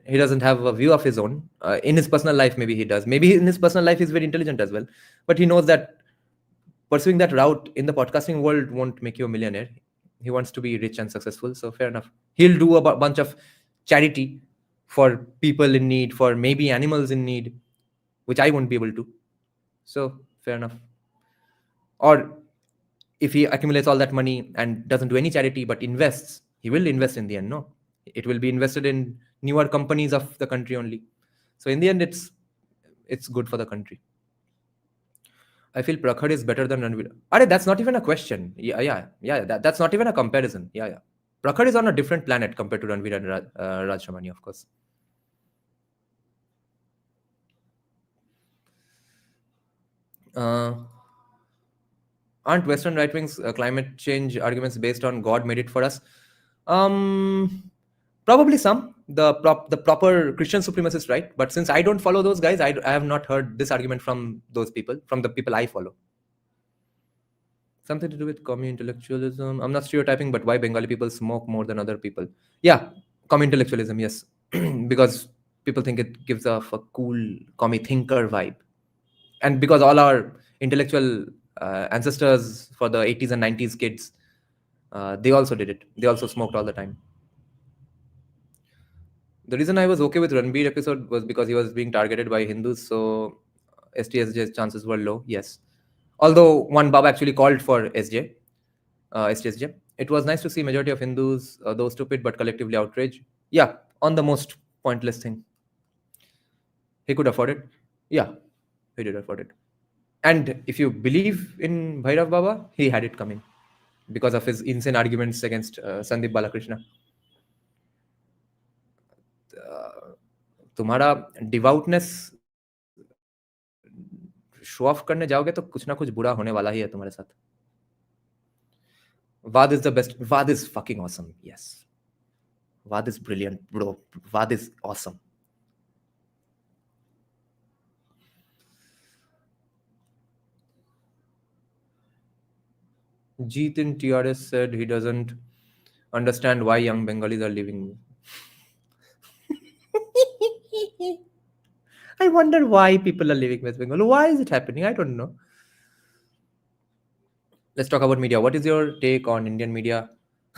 He doesn't have a view of his own. In his personal life, maybe he does. Maybe in his personal life, he's very intelligent as well. But he knows that pursuing that route in the podcasting world won't make you a millionaire. he wants to be rich and successful, so fair enough. He'll do a bunch of charity for people in need, for maybe animals in need, which I won't be able to. So fair enough. Or if he accumulates all that money and doesn't do any charity but invests, he will invest in the end. No, it will be invested in newer companies of the country only. So in the end, it's good for the country. I feel Prakhar is better than Ranveer. Arey, that's not even a question. Yeah. That's not even a comparison. Yeah. Prakhar is on a different planet compared to Ranveer and Raj Shamani, of course. Aren't Western right wing's climate change arguments based on God made it for us? Probably some. The proper Christian supremacist, right? But since I don't follow those guys, I have not heard this argument from those people, from the people I follow. Something to do with commie intellectualism. I'm not stereotyping, but why Bengali people smoke more than other people? Yeah, commie intellectualism, yes. Because people think it gives off a cool commie thinker vibe. And because all our intellectual ancestors for the 80s and 90s kids, they also did it. They also smoked all the time. The reason I was okay with Ranbir episode was because he was being targeted by Hindus, so STSJ's chances were low, yes. Although one Baba actually called for STSJ. It was nice to see majority of Hindus, though stupid but collectively outraged. Yeah, on the most pointless thing. He could afford it. Yeah, he did afford it. And if you believe in Bhairav Baba, he had it coming because of his insane arguments against Sandeep Balakrishna. तुम्हारा डिवाउटनेस show off करने जाओगे तो कुछ ना कुछ बुरा होने वाला ही है तुम्हारे साथ. Vad is the best. Vad is fucking awesome. Yes. Vad is brilliant, bro. Vad is awesome. Jeet in TRS said he doesn't understand why young Bengalis are leaving. I wonder why people are leaving West Bengal. Why is it happening? I don't know. Let's talk about media. What is your take on Indian media?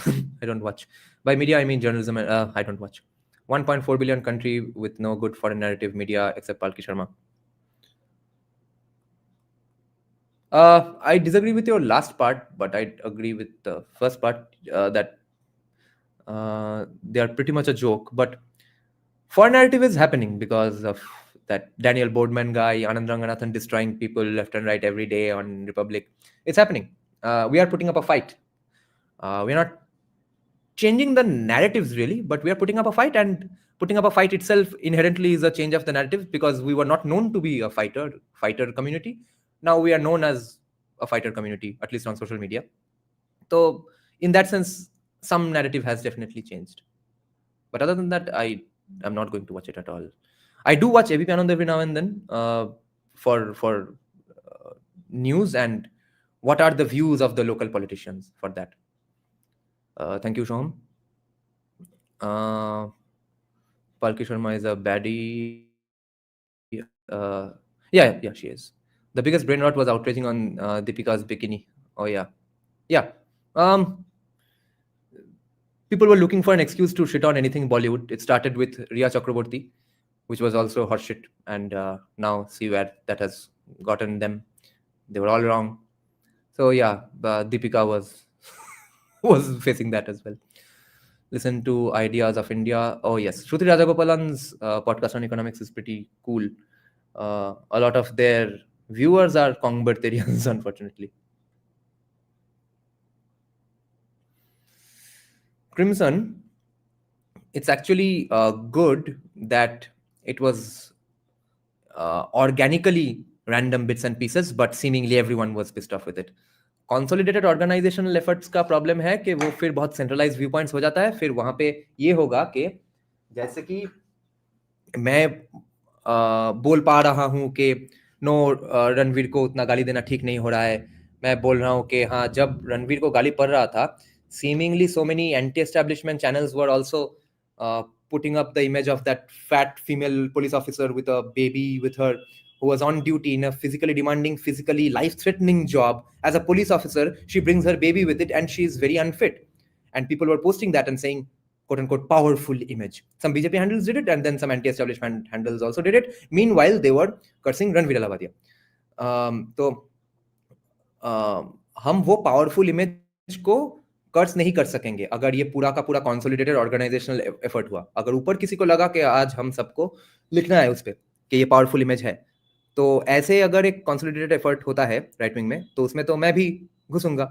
I don't watch. By media, I mean journalism. I don't watch. 1.4 billion country with no good foreign narrative media except Palki Sharma. I disagree with your last part, but I agree with the first part that they are pretty much a joke. But foreign narrative is happening because of that Daniel Boardman guy, Anand Ranganathan destroying people left and right every day on Republic. It's happening. We are putting up a fight. We're not changing the narratives really, but we are putting up a fight, and putting up a fight itself inherently is a change of the narrative because we were not known to be a fighter community. Now we are known as a fighter community, at least on social media. So in that sense, some narrative has definitely changed. But other than that, I'm not going to watch it at all. I do watch ABP Anand every now and then for news and what are the views of the local politicians for that. Thank you, Shoham. Palki Sharma is a baddie. Yeah, she is. The biggest brain rot was outraging on Deepika's bikini. Oh, yeah. Yeah. People were looking for an excuse to shit on anything Bollywood. It started with Riya Chakraborty, which was also hot shit. And now see where that has gotten them. They were all wrong. So yeah, Deepika was facing that as well. Listen to Ideas of India. Oh yes, Shruti Rajagopalan's podcast on economics is pretty cool. A lot of their viewers are Convertarians, unfortunately. Crimson, it's actually good that it was organically random bits and pieces, but seemingly everyone was pissed off with it. Consolidated organizational efforts का problem है कि वो फिर बहुत centralized viewpoints हो जाता है. फिर वहाँ पे ये होगा कि जैसे कि मैं बोल पा रहा हूँ कि नो रणवीर को उतना गाली देना ठीक नहीं हो रहा है. मैं बोल रहा हूँ कि हाँ, जब रणवीर को गाली पड़ रहा था, seemingly so many anti-establishment channels were also putting up the image of that fat female police officer with a baby with her, who was on duty in a physically demanding, physically life-threatening job. As a police officer, she brings her baby with it and she is very unfit. and people were posting that and saying, quote unquote, powerful image. Some BJP handles did it, and then some anti-establishment handles also did it. Meanwhile, they were cursing Ranveer Lavadia. तो हम वो powerful image को कर्स नहीं कर सकेंगे अगर ये पूरा का पूरा कॉन्सोलिडेटेड ऑर्गेनाइजेशनल एफर्ट हुआ. अगर ऊपर किसी को लगा कि आज हम सबको लिखना है उस पर कि ये पावरफुल इमेज है, तो ऐसे अगर एक कॉन्सोलिडेटेड एफर्ट होता है राइट विंग में, तो उसमें तो मैं भी घुसूंगा,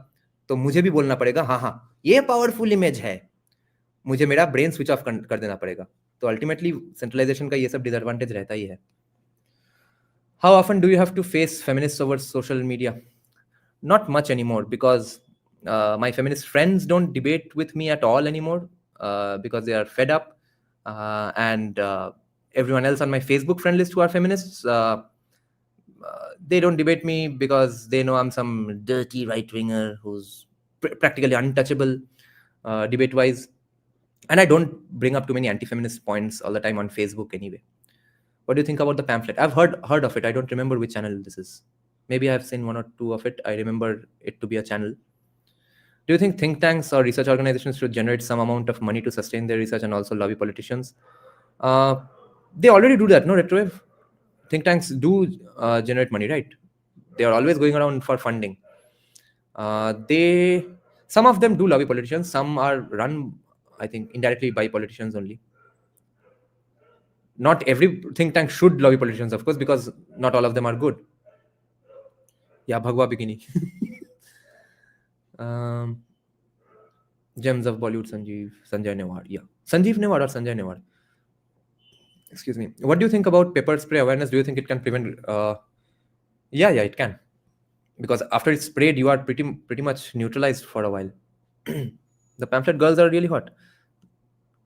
तो मुझे भी बोलना पड़ेगा हाँ हाँ ये पावरफुल इमेज है, मुझे मेरा ब्रेन स्विच ऑफ कर देना पड़ेगा. तो अल्टीमेटली सेंट्रलाइजेशन का ये सब डिसएडवांटेज रहता ही है. How often do you have to face feminist over social media? Not much anymore, because my feminist friends don't debate with me at all anymore, because they are fed up, and everyone else on my Facebook friend list who are feminists, they don't debate me because they know I'm some dirty right-winger who's practically untouchable debate wise, and I don't bring up too many anti-feminist points all the time on Facebook anyway. What do you think about the pamphlet? I've heard of it. I don't remember which channel this is. Maybe I've seen one or two of it. I remember it to be a channel. Do you think think tanks or research organizations should generate some amount of money to sustain their research and also lobby politicians? They already do that, no, Retrowave? Think tanks do generate money, right? They are always going around for funding. Some of them do lobby politicians. Some are run, I think, indirectly by politicians only. Not every think tank should lobby politicians, of course, because not all of them are good. Yeah, Bhagwa Bikini. Gems of Bollywood, Sanjay Newar. Yeah, Sanjeev Newar or Sanjay Newar. Excuse me. What do you think about pepper spray awareness? Do you think it can prevent? Yeah, it can. Because after it's sprayed, you are pretty much neutralized for a while. The pamphlet girls are really hot.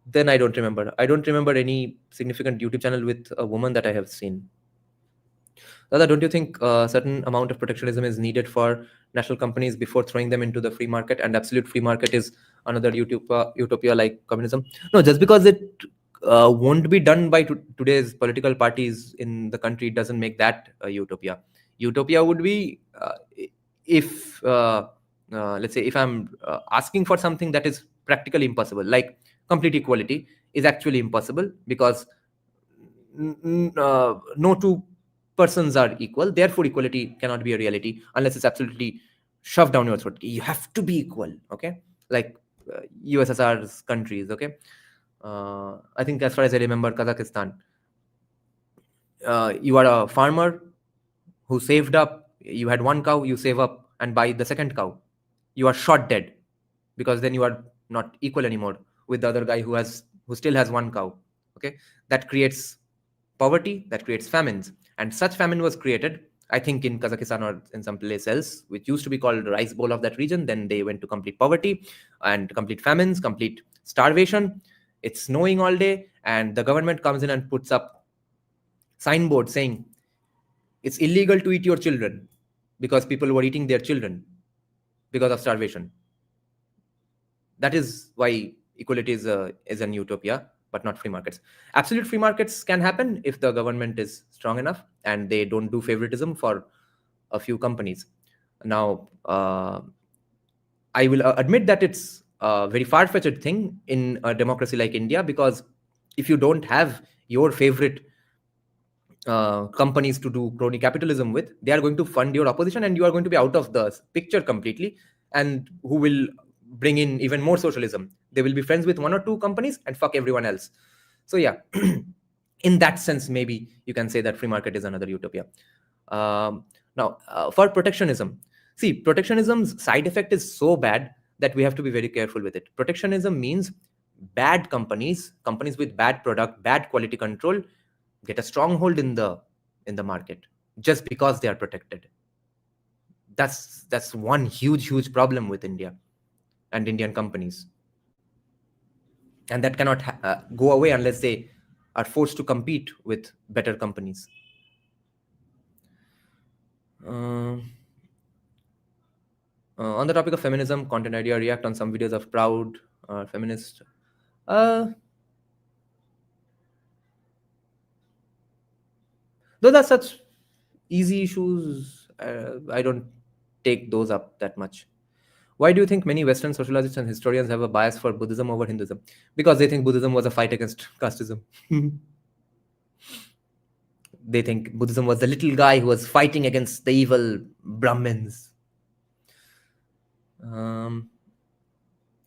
Then I don't remember. I don't remember any significant YouTube channel with a woman that I have seen. Dada, don't you think a certain amount of protectionism is needed for national companies before throwing them into the free market, and absolute free market is another utopia like communism? No, just because it won't be done by today's political parties in the country doesn't make that a utopia. Utopia would be if, let's say, if I'm asking for something that is practically impossible, like complete equality is actually impossible because no two persons are equal, therefore equality cannot be a reality unless it's absolutely shoved down your throat. You have to be equal, okay? Like USSR's countries, okay? I think as far as I remember, Kazakhstan, you are a farmer who saved up, you had one cow, you save up and buy the second cow, you are shot dead, because then you are not equal anymore with the other guy who still has one cow, okay? That creates poverty, that creates famines. And such famine was created, I think, in Kazakhstan or in some place else, which used to be called the rice bowl of that region. Then they went to complete poverty and complete famines, complete starvation. It's snowing all day, and the government comes in and puts up signboards saying it's illegal to eat your children, because people were eating their children because of starvation. That is why equality is an utopia, but not free markets. Absolute free markets can happen if the government is strong enough and they don't do favoritism for a few companies. Now, I will admit that it's a very far-fetched thing in a democracy like India, because if you don't have your favorite companies to do crony capitalism with, they are going to fund your opposition and you are going to be out of the picture completely. And who will bring in even more socialism? They will be friends with one or two companies and fuck everyone else. So yeah, in that sense, maybe you can say that free market is another utopia. Now, for protectionism, see, protectionism's side effect is so bad that we have to be very careful with it. Protectionism means bad companies with bad product, bad quality control, get a stronghold in the market just because they are protected. That's one huge problem with India and Indian companies. And that cannot go away unless they are forced to compete with better companies. On the topic of feminism, content idea, react on some videos of proud feminist. Those are such easy issues. I don't take those up that much. Why do you think many Western sociologists and historians have a bias for Buddhism over Hinduism? Because they think Buddhism was a fight against casteism. They think Buddhism was the little guy who was fighting against the evil Brahmins.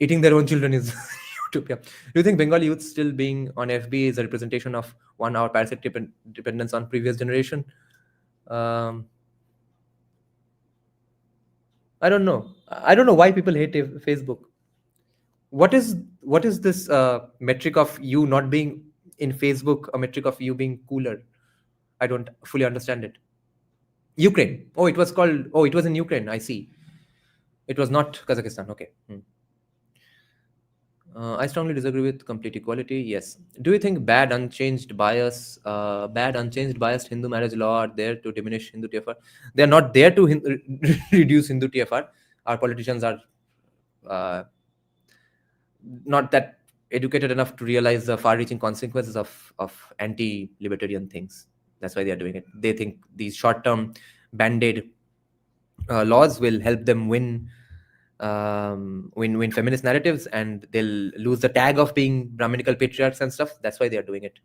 Eating their own children is utopia. Do you think Bengali youth still being on FB is a representation of 1 hour parasitic dependence on previous generation? I don't know. I don't know why people hate Facebook. What is this metric of you not being in Facebook, a metric of you being cooler? I don't fully understand it. Ukraine. Oh, it was in Ukraine. I see. It was not Kazakhstan. Okay. I strongly disagree with complete equality. Yes. Do you think bad unchanged biased Hindu marriage law are there to diminish Hindu TFR? They are not there to reduce Hindu TFR. Our politicians are not that educated enough to realize the far-reaching consequences of anti-libertarian things. That's why they are doing it. They think these short-term band-aid laws will help them win feminist narratives, and they'll lose the tag of being Brahminical patriarchs and stuff. That's why they are doing it.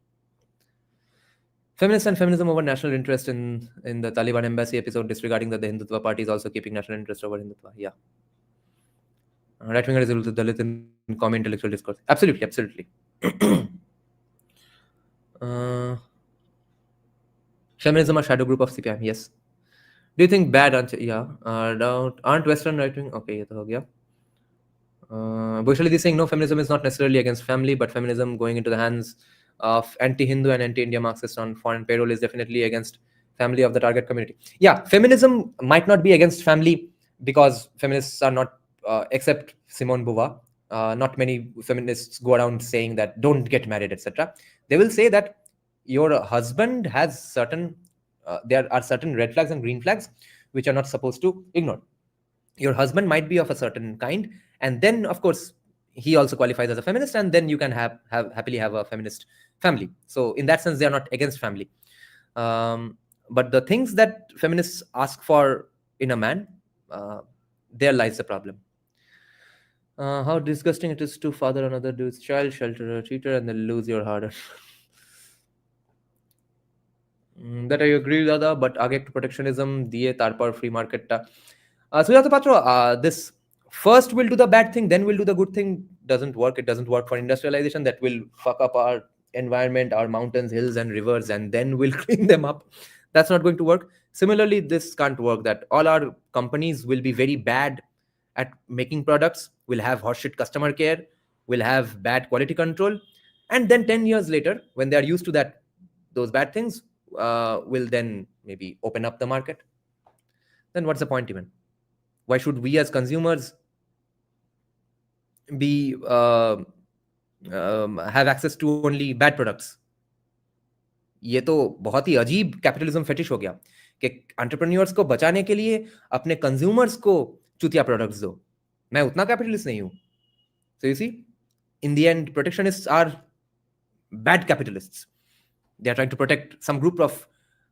Feminists and feminism over national interest in the Taliban embassy episode, disregarding that the Hindutva party is also keeping national interest over Hindutva. Yeah. Right-winger is equal to Dalit in common intellectual discourse. Absolutely. Feminism a shadow group of CPM. Yes. Do you think bad? Aren't Western right-wing? Okay, ये तो हो गया. Boishali is saying no, feminism is not necessarily against family, but feminism going into the hands of anti-Hindu and anti-India Marxists on foreign payroll is definitely against family of the target community. Yeah, feminism might not be against family because feminists are not, except Simone Beauvoir, not many feminists go around saying that don't get married, etc. They will say that your husband has certain, there are certain red flags and green flags which are not supposed to ignore. Your husband might be of a certain kind, and then of course he also qualifies as a feminist, and then you can happily have a feminist family. So in that sense, they are not against family. But the things that feminists ask for in a man, there lies the problem. How disgusting it is to father another dude's child, shelter a cheater, and then lose your heart. That I agree, Dada, but aage to protectionism diye tarpar free market ta. Sujata Patro, this first we'll do the bad thing, then we'll do the good thing doesn't work. It doesn't work for industrialization. That will fuck up our environment, our mountains, hills, and rivers, and then we'll clean them up. That's not going to work. Similarly, this can't work, that all our companies will be very bad at making products, will have horseshit customer care, will have bad quality control, and then 10 years later, when they are used to those bad things, will then maybe open up the market. Then what's the point even? Why should we as consumers be have access to only bad products? ये तो बहुत ही अजीब capitalism fetish हो गया कि entrepreneurs को बचाने के लिए अपने कंज्यूमर्स को चुतिया प्रोडक्ट्स दो. मैं उतना कैपिटलिस्ट नहीं हूं. So you see, in the end, protectionists are bad capitalists. They are trying to protect some group of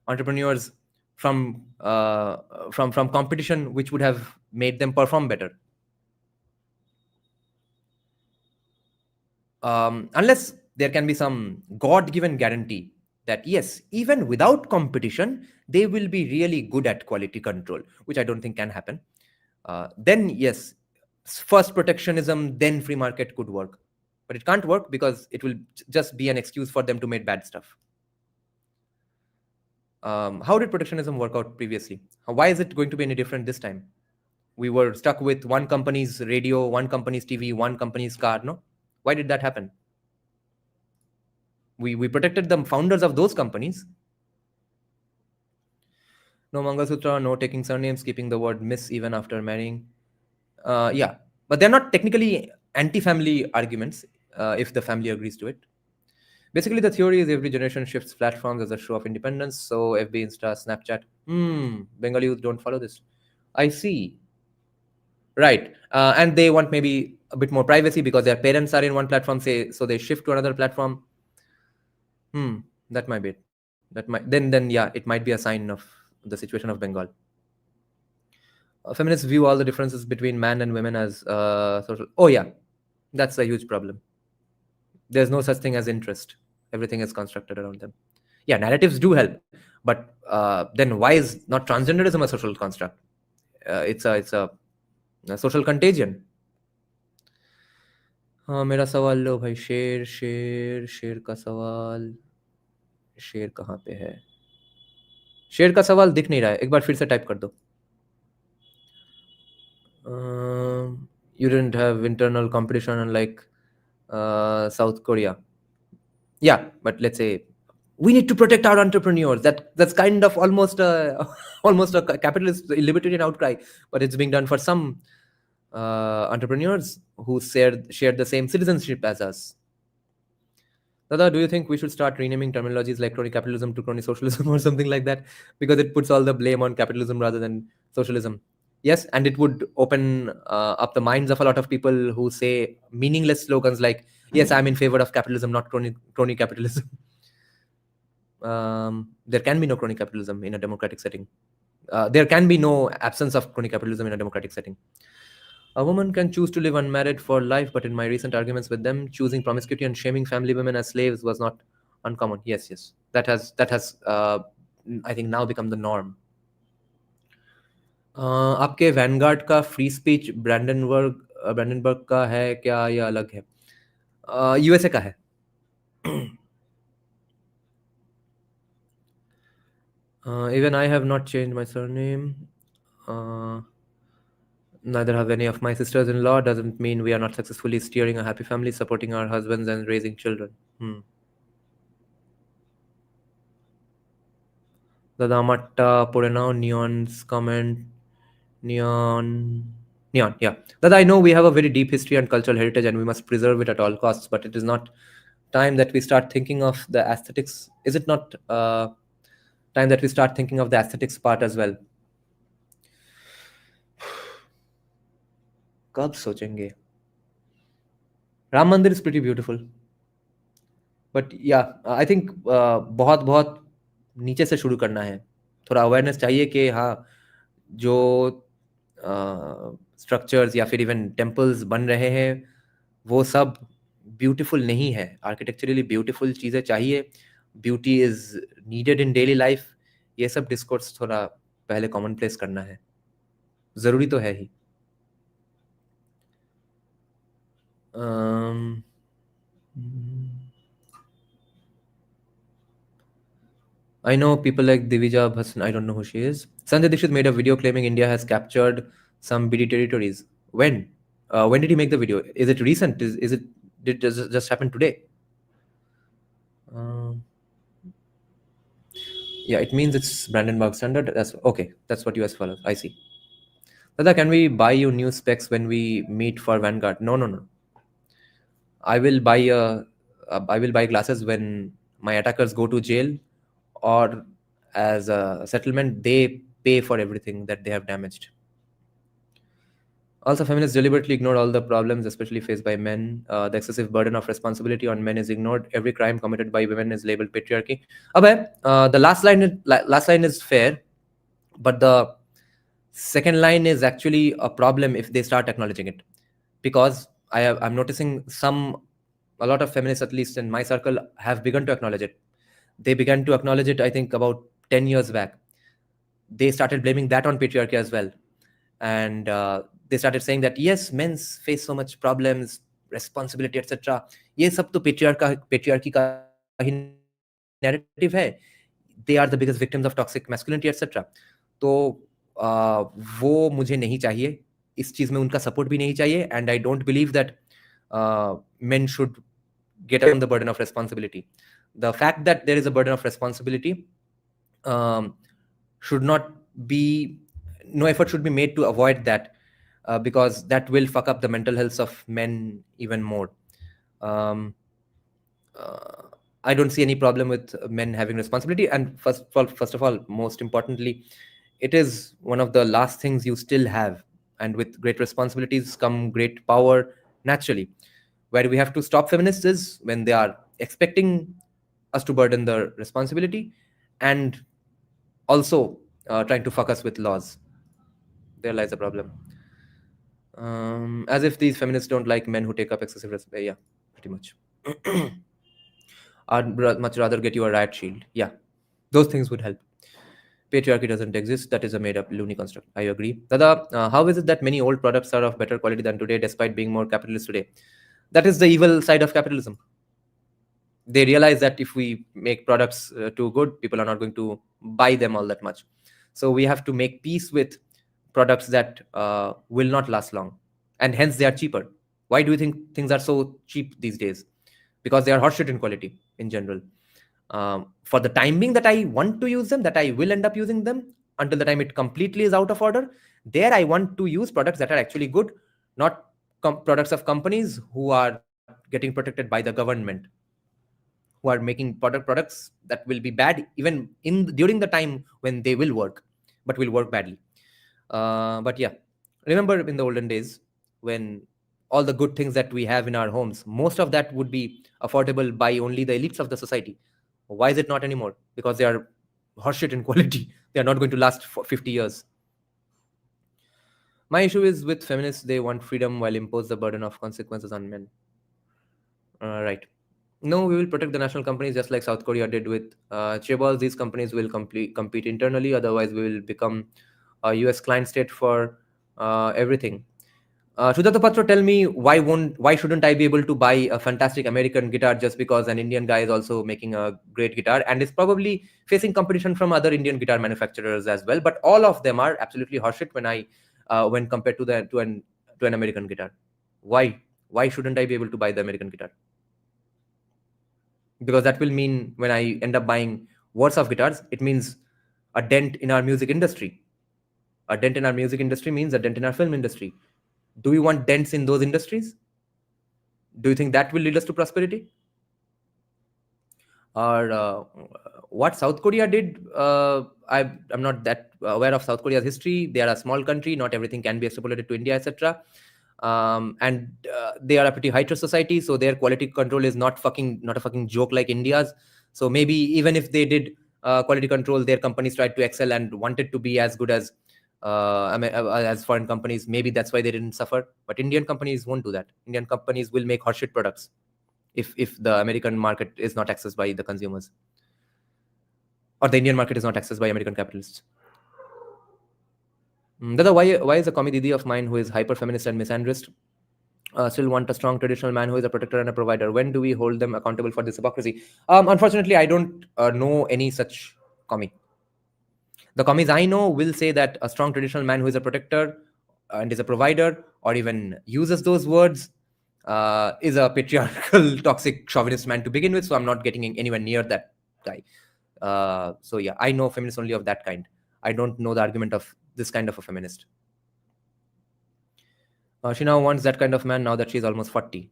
entrepreneurs from competition which would have made them perform better. Unless there can be some God-given guarantee that yes, even without competition, they will be really good at quality control, which I don't think can happen. Then yes, first protectionism, then free market could work. But it can't work because it will just be an excuse for them to make bad stuff. How did protectionism work out previously? Why is it going to be any different this time? We were stuck with one company's radio, one company's TV, one company's car, no? Why did that happen? We protected the founders of those companies. No Mangalsutra, no taking surnames, keeping the word miss even after marrying. Yeah, but they're not technically anti-family arguments if the family agrees to it. Basically, the theory is every generation shifts platforms as a show of independence. So FB, Insta, Snapchat. Bengali youth don't follow this. I see. Right. And they want maybe a bit more privacy because their parents are in one platform, so they shift to another platform. That might be it. That might then yeah, it might be a sign of the situation of Bengal. Feminists view all the differences between man and women as social. Oh yeah, that's a huge problem. There's no such thing as interest. Everything is constructed around them. Yeah, narratives do help, but then why is not transgenderism a social construct? It's a social contagion. हाँ मेरा सवाल लो भाई. शेर शेर शेर का सवाल. शेर कहाँ पे है? शेर का सवाल दिख नहीं रहा है. एक बार फिर से टाइप कर दो. You didn't have internal competition unlike South Korea. Yeah, but let's say we need to protect our entrepreneurs. That's kind of almost almost a capitalist libertarian outcry, but it's being done for some entrepreneurs who share the same citizenship as us. Dada, do you think we should start renaming terminologies like crony capitalism to crony socialism or something like that? Because it puts all the blame on capitalism rather than socialism. Yes, and it would open up the minds of a lot of people who say meaningless slogans like, yes, I'm in favor of capitalism, not crony capitalism. There can be no crony capitalism in a democratic setting. There can be no absence of crony capitalism in a democratic setting. A woman can choose to live unmarried for life, but in my recent arguments with them, choosing promiscuity and shaming family women as slaves was not uncommon. Yes. That has I think now become the norm. आपके Vanguard का free speech Brandenburg का है क्या या अलग है? USA का है. Even I have not changed my surname. Neither have any of my sisters-in-law. Doesn't mean we are not successfully steering a happy family, supporting our husbands and raising children. দাদা আমারটা পড়ে নাও. Neon's comment. Neon, yeah. That I know we have a very deep history and cultural heritage and we must preserve it at all costs, but it is not time that we start thinking of the aesthetics. Is it not time that we start thinking of the aesthetics part as well? कब सोचेंगे? Ram Mandir is pretty beautiful. But yeah, I think बहुत नीचे से शुरू करना है. थोड़ा awareness चाहिए कि हाँ जो स्ट्रक्चर्स या फिर इवन टेम्पल्स बन रहे हैं वो सब ब्यूटीफुल नहीं है. आर्किटेक्चरली ब्यूटीफुल चीज़ें चाहिए. Beauty is needed in daily life. ये सब डिस्कोर्स थोड़ा पहले कॉमन प्लेस करना है. ज़रूरी तो है ही. I know people like Divija Bhasan. I don't know who she is. Sanjay Dixit made a video claiming India has captured some BD territories. When? When did he make the video? Is it recent? Did it just happen today? Yeah, it means it's Brandenburg standard. That's okay. That's what US follows. I see. Dada, can we buy you new specs when we meet for Vanguard? No. I will buy glasses when my attackers go to jail, or as a settlement, they pay for everything that they have damaged. Also, feminists deliberately ignore all the problems, especially faced by men. The excessive burden of responsibility on men is ignored. Every crime committed by women is labeled patriarchy. The last line is fair, but the second line is actually a problem if they start acknowledging it. Because I'm noticing a lot of feminists, at least in my circle, have begun to acknowledge it. They began to acknowledge it, I think, about 10 years back. They started blaming that on patriarchy as well. And they started saying that, yes, men face so much problems, responsibility, etc. ये सब तो patriarchy का ही narrative है. They are the biggest victims of toxic masculinity, etc. तो वो मुझे नहीं चाहिए. इस चीज़ में उनका support भी नहीं चाहिए. And I don't believe that men should get on the burden of responsibility. The fact that there is a burden of responsibility should not be, no effort should be made to avoid that, because that will fuck up the mental health of men even more. I don't see any problem with men having responsibility. And first of all, most importantly, it is one of the last things you still have. And with great responsibilities come great power naturally. Where we have to stop feminists is when they are expecting us to burden the responsibility and also trying to fuck us with laws. There lies the problem. As if these feminists don't like men who take up excessive responsibility. Yeah, pretty much. I'd much rather get you a riot shield. Yeah, those things would help. Patriarchy doesn't exist. That is a made-up loony construct. I agree. Dada, how is it that many old products are of better quality than today, despite being more capitalist today? That is the evil side of capitalism. They realize that if we make products too good, people are not going to buy them all that much. So we have to make peace with products that will not last long, and hence they are cheaper. Why do you think things are so cheap these days? Because they are horseshit in quality in general. For the time being that I want to use them, that I will end up using them until the time it completely is out of order, there I want to use products that are actually good, not products of companies who are getting protected by the government, who are making products that will be bad even during the time when they will work, but will work badly. But yeah, remember in the olden days when all the good things that we have in our homes, most of that would be affordable by only the elites of the society. Why is it not anymore? Because they are horseshit in quality. They are not going to last for 50 years. My issue is with feminists, they want freedom while impose the burden of consequences on men. Right. No, we will protect the national companies just like South Korea did with chaebols. These companies will compete internally. Otherwise, we will become a US client state for everything. Shuddhata Patra, tell me why shouldn't I be able to buy a fantastic American guitar just because an Indian guy is also making a great guitar and is probably facing competition from other Indian guitar manufacturers as well. But all of them are absolutely horseshit when compared to an American guitar. Why shouldn't I be able to buy the American guitar? Because that will mean when I end up buying worse of guitars, it means a dent in our music industry. A dent in our music industry means a dent in our film industry. Do we want dents in those industries? Do you think that will lead us to prosperity? Or what South Korea did, I'm not that aware of South Korea's history. They are a small country. Not everything can be extrapolated to India, etc. And they are a pretty high trust society, so their quality control is not a fucking joke like India's. So maybe even if they did quality control, their companies tried to excel and wanted to be as good as foreign companies. Maybe that's why they didn't suffer. But Indian companies won't do that. Indian companies will make horseshit products if the American market is not accessed by the consumers, or the Indian market is not accessed by American capitalists. Dada, why is a commie didi of mine who is hyper feminist and misandrist still want a strong traditional man who is a protector and a provider? When do we hold them accountable for this hypocrisy? Unfortunately, I don't know any such commie. The commies I know will say that a strong traditional man who is a protector and is a provider, or even uses those words, is a patriarchal, toxic, chauvinist man to begin with. So I'm not getting anywhere near that guy. So yeah, I know feminists only of that kind. I don't know the argument of this kind of a feminist. She now wants that kind of man now that she's almost 40.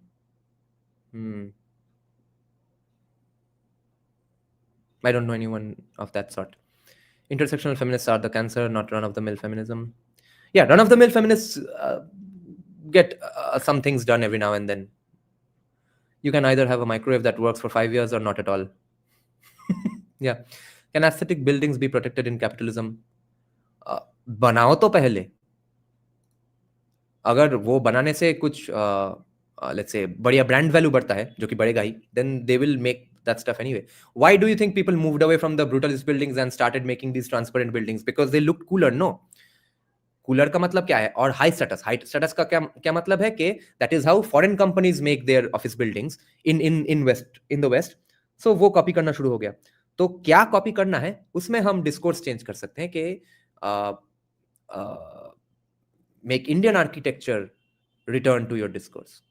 I don't know anyone of that sort. Intersectional feminists are the cancer, not run-of-the-mill feminism. Yeah, run-of-the-mill feminists get some things done every now and then. You can either have a microwave that works for 5 years or not at all. Yeah. Can aesthetic buildings be protected in capitalism? बनाओ तो पहले. अगर वो बनाने से कुछ let's say बढ़िया brand value बढ़ता है, जो कि बढ़ेगा ही, then they will make that stuff anyway. Why do you think people moved away from the brutalist buildings and started making these transparent buildings? Because they looked cooler, no? Cooler का मतलब क्या है? और हाई स्टेटस का क्या मतलब है कि that is how foreign companies make their office buildings in the west. So वो कॉपी करना शुरू हो गया. तो क्या कॉपी करना है, उसमें हम डिस्कोर्स चेंज कर सकते हैं कि make Indian architecture return to your discourse.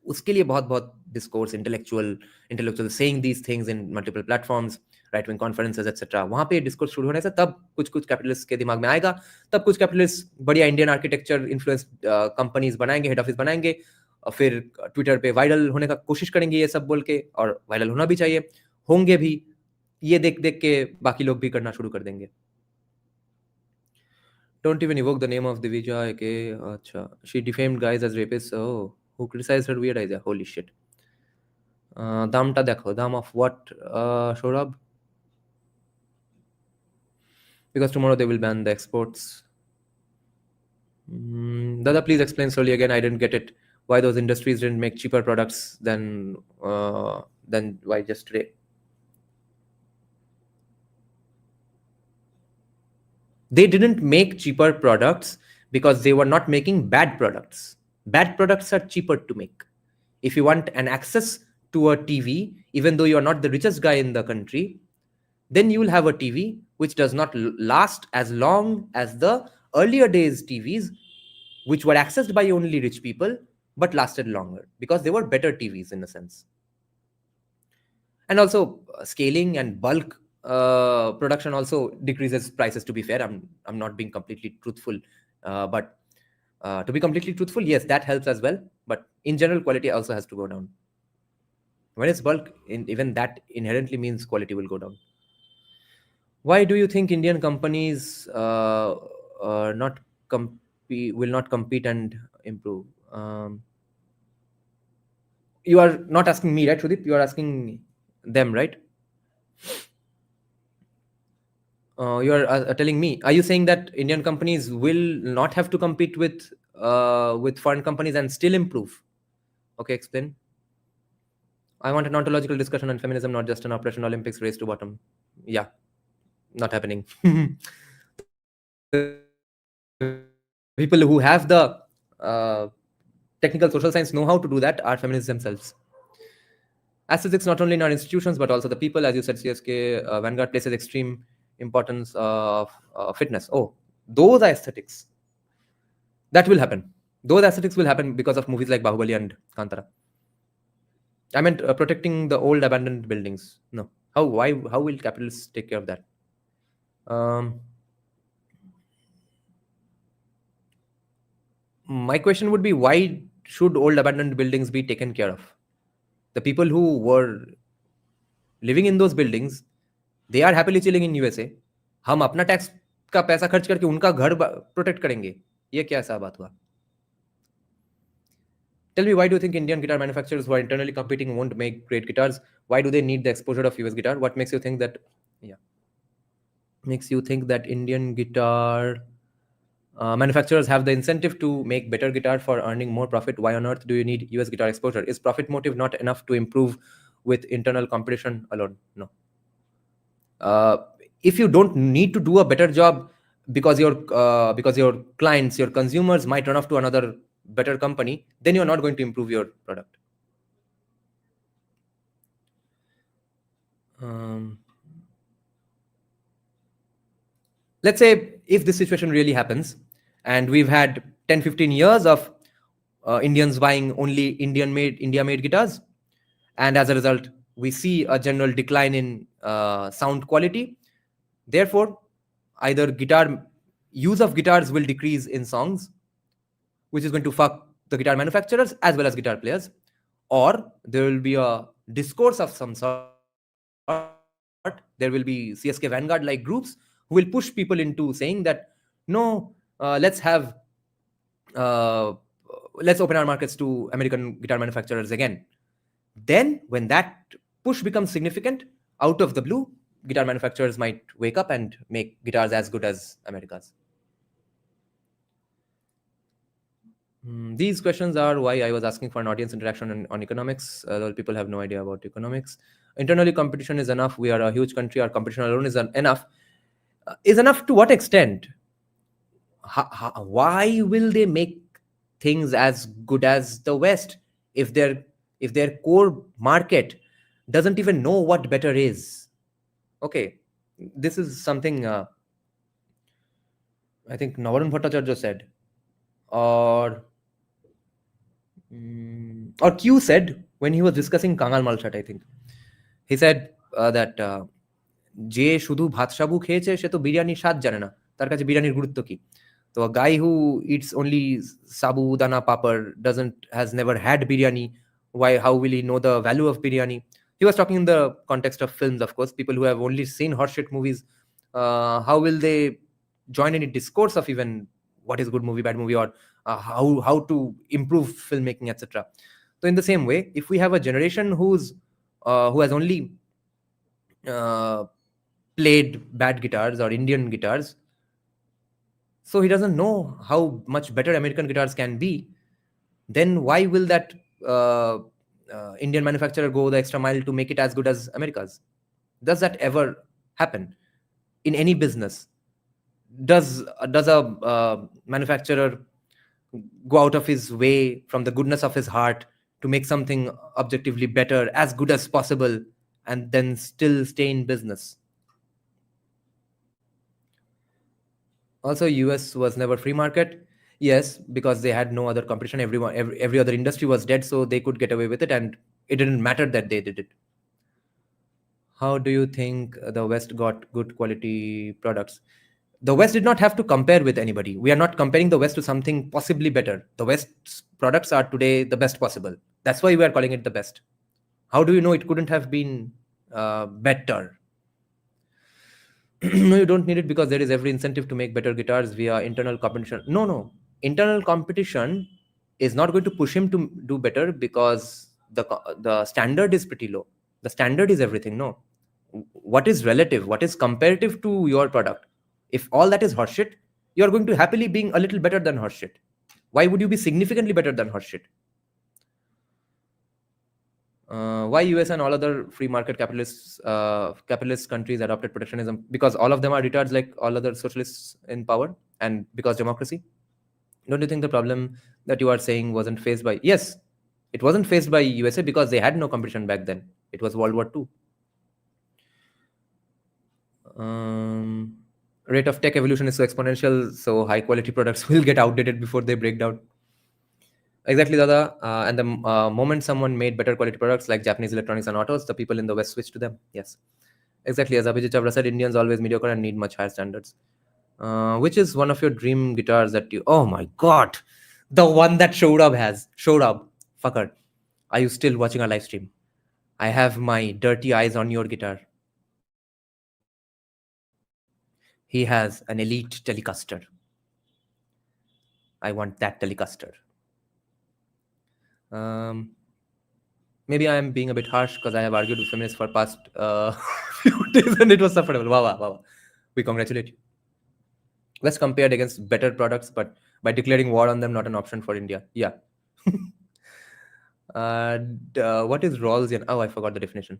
उसके लिए बहुत discourse, intellectual saying these things in multiple platforms, right wing conferences, etc. वहां पे डिस्कोर्स शुरू होने से तब कुछ कैपिटलिस्ट के दिमाग में आएगा, तब कुछ कैपिटलिस्ट बढ़िया इंडियन आर्किटेक्चर इन्फ्लुएंस कंपनीज बनाएंगे, हेड ऑफिस बनाएंगे, और फिर ट्विटर पे वायरल होने का कोशिश करेंगे ये सब बोल के, और वायरल होना भी चाहिए, होंगे भी, ये देख के बाकी लोग भी करना शुरू कर देंगे. Don't even evoke the name of Divija. Okay, acha. She defamed guys as rapists. Oh, who criticized her weird idea? Holy shit. Damta dekho. Dam of what, Shorab? Because tomorrow they will ban the exports. Dada, please explain slowly again. I didn't get it. Why those industries didn't make cheaper products than why just today? They didn't make cheaper products because they were not making bad products. Bad products are cheaper to make. If you want an access to a TV, even though you're not the richest guy in the country, then you will have a TV which does not last as long as the earlier days TVs, which were accessed by only rich people, but lasted longer because they were better TVs in a sense. And also scaling and bulk production also decreases prices, to be fair. I'm not being completely truthful, but to be completely truthful, yes, that helps as well. But in general, quality also has to go down. When it's bulk, even that inherently means quality will go down. Why do you think Indian companies will not compete and improve? You are not asking me, right, Sudip? You are asking them, right? You are telling me. Are you saying that Indian companies will not have to compete with foreign companies and still improve? Okay, explain. I want an ontological discussion on feminism, not just an Operation Olympics race to bottom. Yeah, not happening. People who have the technical social science know how to do that are feminists themselves. Aesthetics not only in our institutions but also the people, as you said, CSK Vanguard places extreme importance of fitness. Oh, those are aesthetics. That will happen. Those aesthetics will happen because of movies like Bahubali and Kantara. I meant protecting the old abandoned buildings. No. How will capitalists take care of that? My question would be, why should old abandoned buildings be taken care of? The people who were living in those buildings, they are happily chilling in USA. हम अपना tax का पैसा खर्च करके उनका घर protect करेंगे, ये क्या ऐसा बात हुआ? Tell me, why do you think Indian guitar manufacturers who are internally competing won't make great guitars? Why do they need the exposure of US guitar? What makes you think that? Yeah, makes you think that Indian guitar manufacturers have the incentive to make better guitar for earning more profit? Why on earth do you need US guitar exposure? Is profit motive not enough to improve with internal competition alone? No. If you don't need to do a better job because your clients, your consumers might run off to another better company, then you're not going to improve your product. Let's say if this situation really happens and we've had 10-15 years of Indians buying only India-made guitars, and as a result we see a general decline in sound quality, therefore either use of guitars will decrease in songs, which is going to fuck the guitar manufacturers as well as guitar players, or there will be a discourse of some sort. There will be CSK Vanguard like groups who will push people into saying that no, let's open our markets to American guitar manufacturers again. Then when that push becomes significant, out of the blue, guitar manufacturers might wake up and make guitars as good as America's. These questions are why I was asking for an audience interaction on economics. People have no idea about economics. Internally, competition is enough. We are a huge country. Our competition alone is enough. Is enough to what extent? Why will they make things as good as the West if their core market doesn't even know what better is? Okay, this is something I think Navarun Bhattacharya said, or Q said when he was discussing Kangal Malchat. I think he said that যে শুধু ভাত সাবু খেয়েছে সে তো বিরিয়ানির স্বাদ জানে না, তার কাছে বিরিয়ানির গুরুত্ব কি? So a guy who eats only sabu dana papar has never had biryani. How will he know the value of biryani? He was talking in the context of films, of course. People who have only seen horseshit movies, how will they join any discourse of even what is good movie, bad movie, or how to improve filmmaking, etc. So in the same way, if we have a generation who has only played bad guitars or Indian guitars, so he doesn't know how much better American guitars can be, then why will that Indian manufacturer go the extra mile to make it as good as America's? Does that ever happen in any business? Does a manufacturer go out of his way from the goodness of his heart to make something objectively better, as good as possible, and then still stay in business? Also, US was never free market. Yes, because they had no other competition. Every other industry was dead, so they could get away with it, and it didn't matter that they did it. How do you think the West got good quality products? The West did not have to compare with anybody. We are not comparing the West to something possibly better. The West's products are today the best possible. That's why we are calling it the best. How do you know it couldn't have been better? No, you don't need it because there is every incentive to make better guitars via internal competition. No. Internal competition is not going to push him to do better because the standard is pretty low. The standard is everything. No. What is relative? What is comparative to your product? If all that is horseshit, you are going to happily being a little better than horseshit. Why would you be significantly better than horseshit? Why US and all other free market capitalist countries adopted protectionism? Because all of them are retards like all other socialists in power, and because democracy. Don't you think the problem that you are saying wasn't faced by... Yes, it wasn't faced by USA because they had no competition back then. It was World War II. Rate of tech evolution is so exponential, so high quality products will get outdated before they break down. Exactly, Dada. And the moment someone made better quality products like Japanese electronics and autos, the people in the West switched to them. Yes, exactly. As Abhijit Chavra said, Indians always mediocre and need much higher standards. Which is one of your dream guitars that you... Oh my God, the one that Shourabh has. Shourabh, fucker, are you still watching our live stream? I have my dirty eyes on your guitar. He has an elite Telecaster. I want that Telecaster. Maybe I am being a bit harsh because I have argued with feminists for past few days and it was sufferable. Wow. We congratulate you. West compared against better products, but by declaring war on them, not an option for India. Yeah. What is Rawlsian? Oh, I forgot the definition.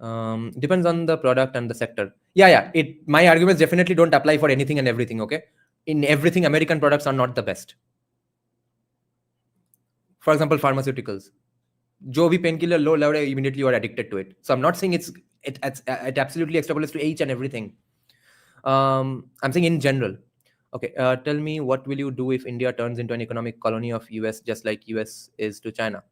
Depends on the product and the sector. Yeah. My arguments definitely don't apply for anything and everything, okay? In everything, American products are not the best. For example, pharmaceuticals. जो भी painkiller low level, immediately you are addicted to it. So I'm not saying it absolutely extrapolates to each and everything. I'm saying in general. Okay, tell me, what will you do if India turns into an economic colony of US just like US is to China?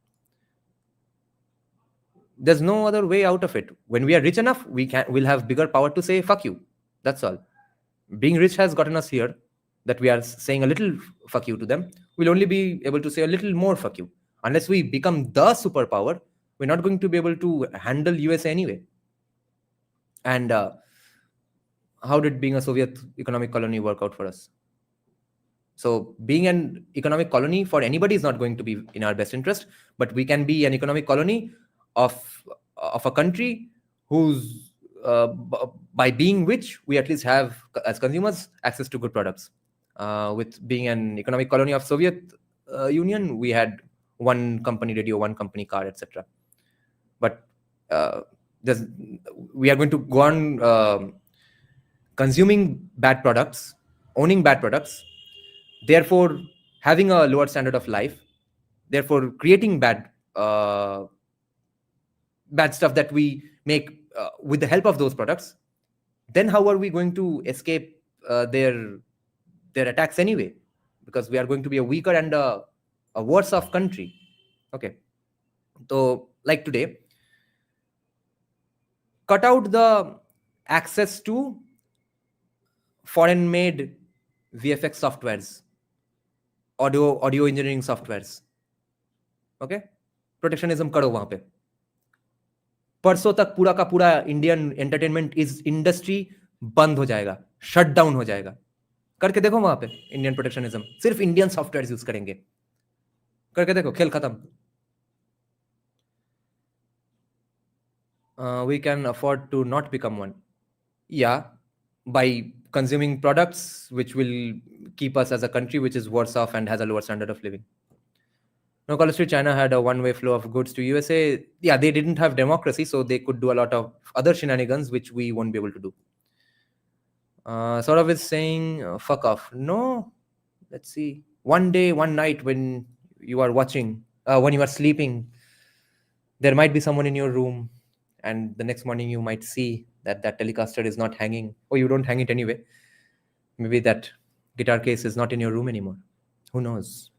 There's no other way out of it. When we are rich enough, we'll have bigger power to say fuck you. That's all. Being rich has gotten us here, that we are saying a little fuck you to them. We'll only be able to say a little more fuck you. Unless we become the superpower, we're not going to be able to handle USA anyway. And how did being a Soviet economic colony work out for us? So being an economic colony for anybody is not going to be in our best interest, but we can be an economic colony of a country whose, by being which, we at least have, as consumers, access to good products. With being an economic colony of Soviet Union, we had one company radio, one company car, etc. But we are going to go on consuming bad products, owning bad products, therefore having a lower standard of life, therefore creating bad stuff that we make with the help of those products. Then how are we going to escape their attacks anyway? Because we are going to be a weaker and a worse off country. Okay, so like today, cut out the access to foreign made VFX softwares, audio engineering softwares. Okay, protectionism करो वहां पे. परसों तक पूरा का पूरा Indian entertainment is industry बंद हो जाएगा, शट डाउन हो जाएगा. करके देखो वहां पे इंडियन प्रोटेक्शनिज्म, सिर्फ इंडियन सॉफ्टवेयर यूज करेंगे. करके देखो, खेल खत्म. We can afford to not become one. Yeah, by consuming products which will keep us as a country which is worse off and has a lower standard of living. No, Call Street, China had a one-way flow of goods to USA. Yeah, they didn't have democracy, so they could do a lot of other shenanigans which we won't be able to do. Sort of is saying, fuck off. No, let's see. One day, one night when you are watching, when you are sleeping, there might be someone in your room, and the next morning you might see that that telecaster is not hanging, or you don't hang it anyway. Maybe that guitar case is not in your room anymore. Who knows?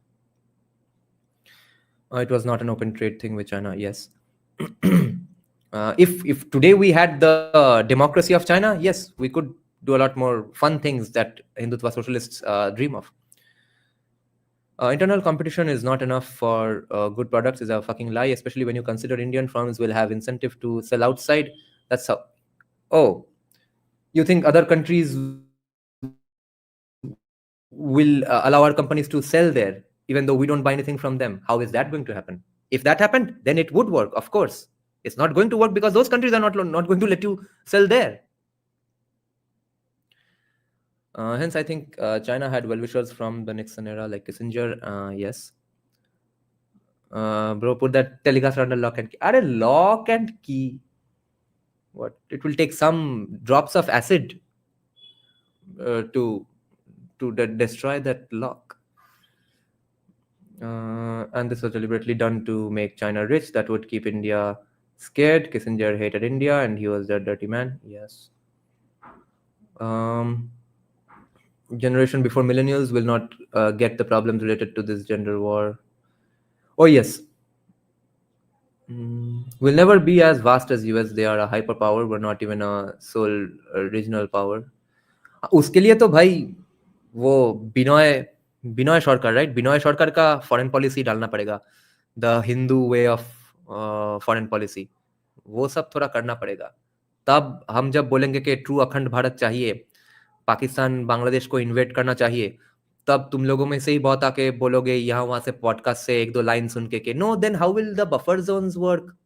It was not an open trade thing with China. Yes. If today we had the democracy of China, yes, we could do a lot more fun things that Hindutva socialists dream of. Internal competition is not enough for good products is a fucking lie, especially when you consider Indian firms will have incentive to sell outside. That's how. Oh, you think other countries will allow our companies to sell there, even though we don't buy anything from them? How is that going to happen? If that happened, then it would work, of course. It's not going to work because those countries are not going to let you sell there. Hence, I think China had well-wishers from the Nixon era, like Kissinger. Yes. Bro, put that telecast under lock and key. Are lock and key? What? It will take some drops of acid to destroy that lock. And this was deliberately done to make China rich. That would keep India scared. Kissinger hated India, and he was a dirty man. Yes. Generation before millennials will not get the problems related to this gender war. Oh, yes. Will never be as vast as US. They are a hyperpower. We're not even a sole regional power. उसके लिए तो भाई वो बिनॉय सरकार, right? Binoy सरकार का foreign policy डालना पड़ेगा. The Hindu way of foreign policy, वो सब थोड़ा करना पड़ेगा. तब हम जब बोलेंगे कि ट्रू अखंड भारत चाहिए, पाकिस्तान बांग्लादेश को इन्वेट करना चाहिए, तब तुम लोगों में से ही बहुत आके बोलोगे यहाँ वहां से पॉडकास्ट से एक दो लाइन सुन के no, then how will the buffer zones work?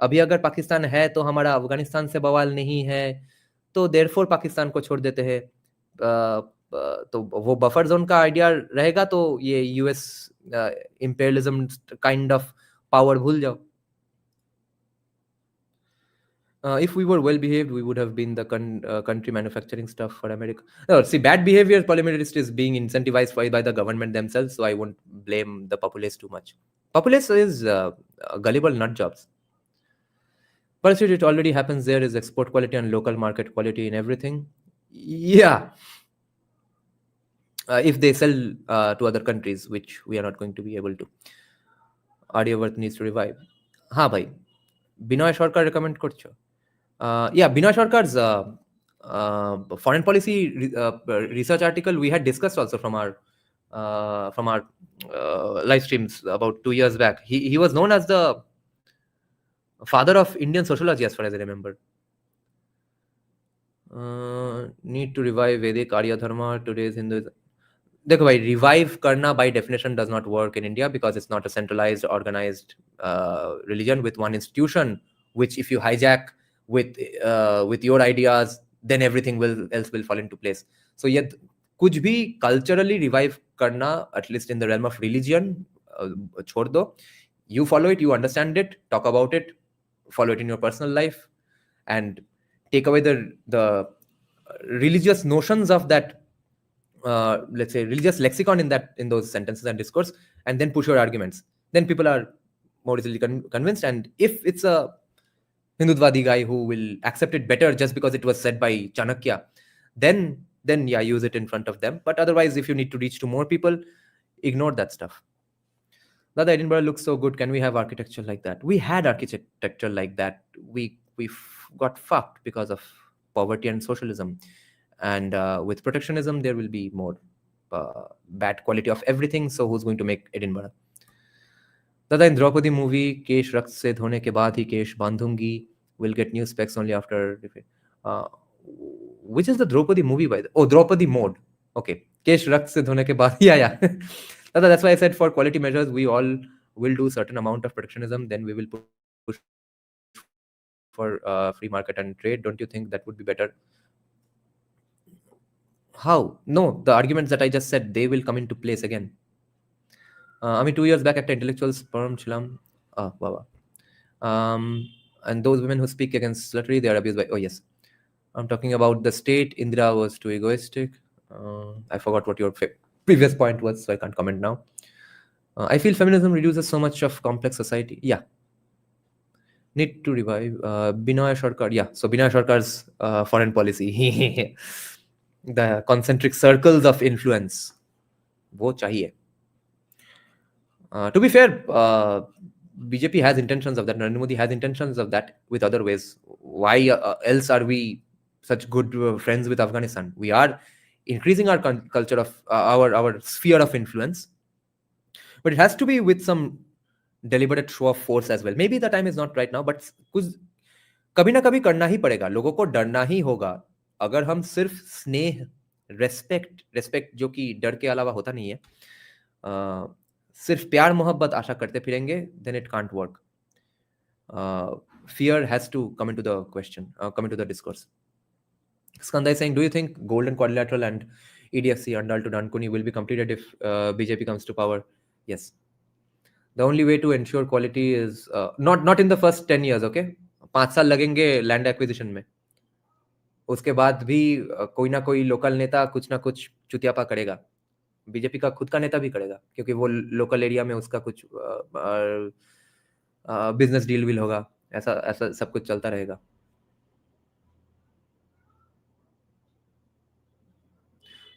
अभी अगर पाकिस्तान है तो हमारा अफगानिस्तान से बवाल नहीं है, तो देयरफॉर पाकिस्तान को छोड़ देते हैं. तो वो बफर जोन का आइडिया रहेगा, तो ये US imperialism kind of power भूल जाओ. If we were well behaved, we would have been the country manufacturing stuff for America. No, see, bad behavior polymerist is being incentivized by the government themselves, so I won't blame the populace too much. Populace is gullible nut jobs. But it already happens. There is export quality and local market quality in everything. Yeah. If they sell to other countries, which we are not going to be able to. Aryavarth needs to revive. Ha bhai. Binoy Sarkar recommend korcho. Yeah, Binoy Sarkar's foreign policy research article we had discussed also from our live streams about 2 years back. He was known as the father of Indian sociology, as far as I remember. Need to revive Vedic Arya Dharma. Today's Hinduism. देखो भाई, revive करना by definition does not work in India because it's not a centralized, organized religion with one institution, which if you hijack with your ideas, then everything else will fall into place. So yet कुछ भी culturally revive करना, at least in the realm of religion, छोड़ दो. You follow it, you understand it, talk about it, follow it in your personal life, and take away the religious notions of that, let's say, religious lexicon in those sentences and discourse, and then push your arguments. Then people are more easily convinced. And if it's a Hindutwadi guy who will accept it better just because it was said by Chanakya, then yeah, use it in front of them. But otherwise, if you need to reach to more people, ignore that stuff. That Edinburgh looks so good. Can we have architecture like that? We had architecture like that. We got fucked because of poverty and socialism. And with protectionism, there will be more bad quality of everything. So who's going to make Edinburgh? Dada, in Draupadi movie, Kesh Rakt se dhone ke baad hi Kesh bandhungi will get new specs only after. Which is the Draupadi movie by the? Oh, Draupadi mode. Okay. Kesh Rakt se dhone ke baad. Yeah. Dada, that's why I said for quality measures, we all will do certain amount of protectionism. Then we will push for free market and trade. Don't you think that would be better? How? No, the arguments that I just said, they will come into place again. আমি 2 years back একটা intellectual sperm ছিলাম বাবা and those women who speak against slavery, they are abused by, oh yes, I'm talking about the state. Indira was too egoistic. I forgot what your previous point was, so I can't comment now. I feel feminism reduces so much of complex society. Yeah, need to revive Binoy Sarkar. Yeah, so Binoy Sarkar's foreign policy, the concentric circles of influence, wo chahiye. To be fair, BJP has intentions of that. Narendra Modi has intentions of that with other ways. Why else are we such good friends with Afghanistan? We are increasing our culture of our sphere of influence, but it has to be with some deliberate show of force as well. Maybe the time is not right now, but कुछ कभी ना कभी करना ही पड़ेगा. लोगों को डरना ही होगा. अगर हम सिर्फ स्नेह, रेस्पेक्ट जो कि डर के अलावा होता नहीं है, सिर्फ प्यार मोहब्बत आशा करते फिरेंगे, then it can't work. Fear has to come into the question, come into the discourse. Skanda is saying, do you think gold and quadrilateral and EDFC Andal to Dankuni will be completed if BJP comes to power? Yes. The only way to ensure quality is not in the first 10 years, okay? 5 साल लगेंगे land acquisition में. उसके बाद भी कोई ना कोई local नेता कुछ ना कुछ चुतियापा करेगा. बीजेपी का खुद का नेता भी करेगा, क्योंकि वो लोकल एरिया में उसका कुछ बिजनेस डील विल होगा. ऐसा सब कुछ चलता रहेगा.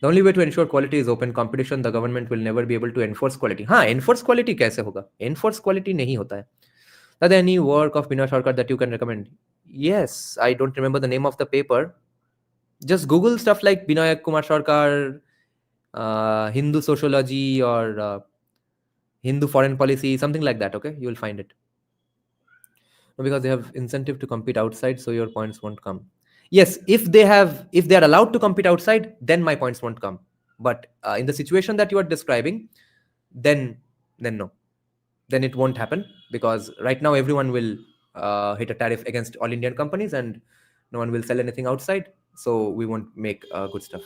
The only way to ensure quality is open competition. The government will never be able to enforce quality. हाँ, enforce quality कैसे होगा? Enforce quality नहीं होता है. Are there any work of Binoy Sarkar that you can recommend? Yes, I don't remember the name of the paper. Just Google stuff like Binoy Kumar Sarkar, Hindu sociology, or Hindu foreign policy, something like that. Okay, you will find it. No, because they have incentive to compete outside, so your points won't come. Yes, if they are allowed to compete outside, then my points won't come. But in the situation that you are describing, then no, then it won't happen, because right now everyone will hit a tariff against all Indian companies, and no one will sell anything outside, so we won't make good stuff.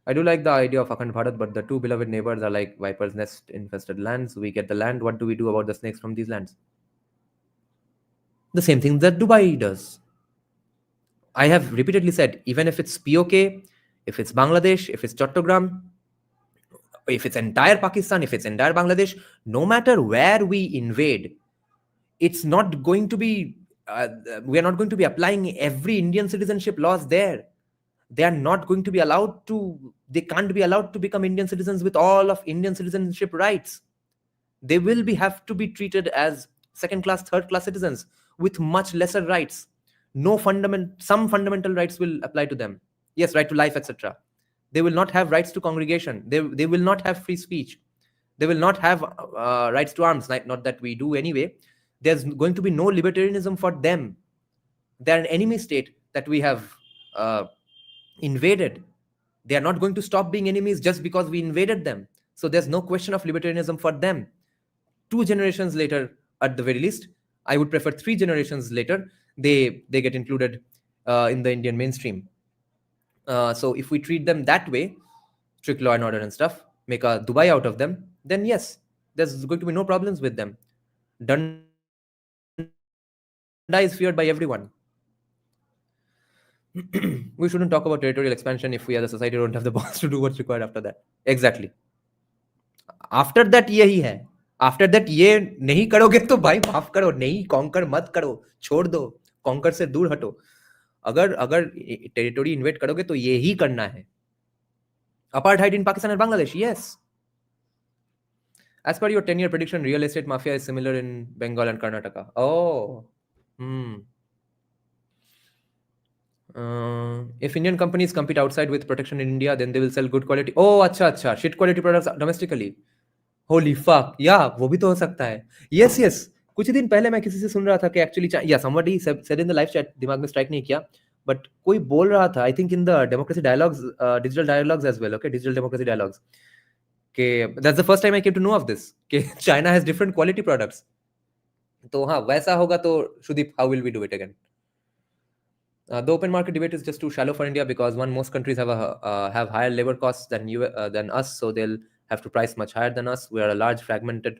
I do like the idea of Akhand Bharat, but the two beloved neighbors are like viper's nest infested lands. We get the land. What do we do about the snakes from these lands? The same thing that Dubai does. I have repeatedly said, even if it's POK, if it's Bangladesh, if it's Chattogram, if it's entire Pakistan, if it's entire Bangladesh, no matter where we invade, it's not going to be, we are not going to be applying every Indian citizenship laws there. They are not going to be allowed to, they can't be allowed to become Indian citizens with all of Indian citizenship rights. They will have to be treated as second class, third class citizens with much lesser rights. Some fundamental rights will apply to them. Yes, right to life, etc. They will not have rights to congregation. They will not have free speech. They will not have rights to arms, not that we do anyway. There's going to be no libertarianism for them. They're an enemy state that we have invaded. They are not going to stop being enemies just because we invaded them. So there's no question of libertarianism for them. 2 generations later, at the very least, I would prefer 3 generations later, they get included in the Indian mainstream. So if we treat them that way, strict law and order and stuff, make a Dubai out of them, then yes, there's going to be no problems with them. Danda is feared by everyone. We shouldn't talk about territorial expansion if we as a society don't have the balls to do what's required after that. Exactly. After that यही है. After that ये नहीं करोगे तो भाई माफ करो, नहीं कॉन्कर मत करो, छोड़ दो, कॉन्कर से दूर हटो. अगर टेरिटरी इन्वेट करोगे तो ये ही करना है. Apartheid in Pakistan and Bangladesh, yes. As per your 10-year prediction, real estate mafia is similar in Bengal and Karnataka. Oh. If Indian companies compete outside with protection in India, then they will sell good quality. Oh, अच्छा, shit quality products domestically. Holy fuck, yeah, वो भी तो हो सकता है. Yes. कुछ दिन पहले मैं किसी से सुन रहा था कि actually, yeah, somebody said in the live chat, दिमाग में strike नहीं किया, but कोई बोल रहा था, I think in the democracy dialogues, digital dialogues as well, okay, digital democracy dialogues, कि that's the first time I came to know of this, कि China has different quality products. तो हाँ, वैसा होगा तो Shudip, how will we do it again? The open market debate is just too shallow for India because most countries have higher labor costs than us, so they'll have to price much higher than us. We are a large fragmented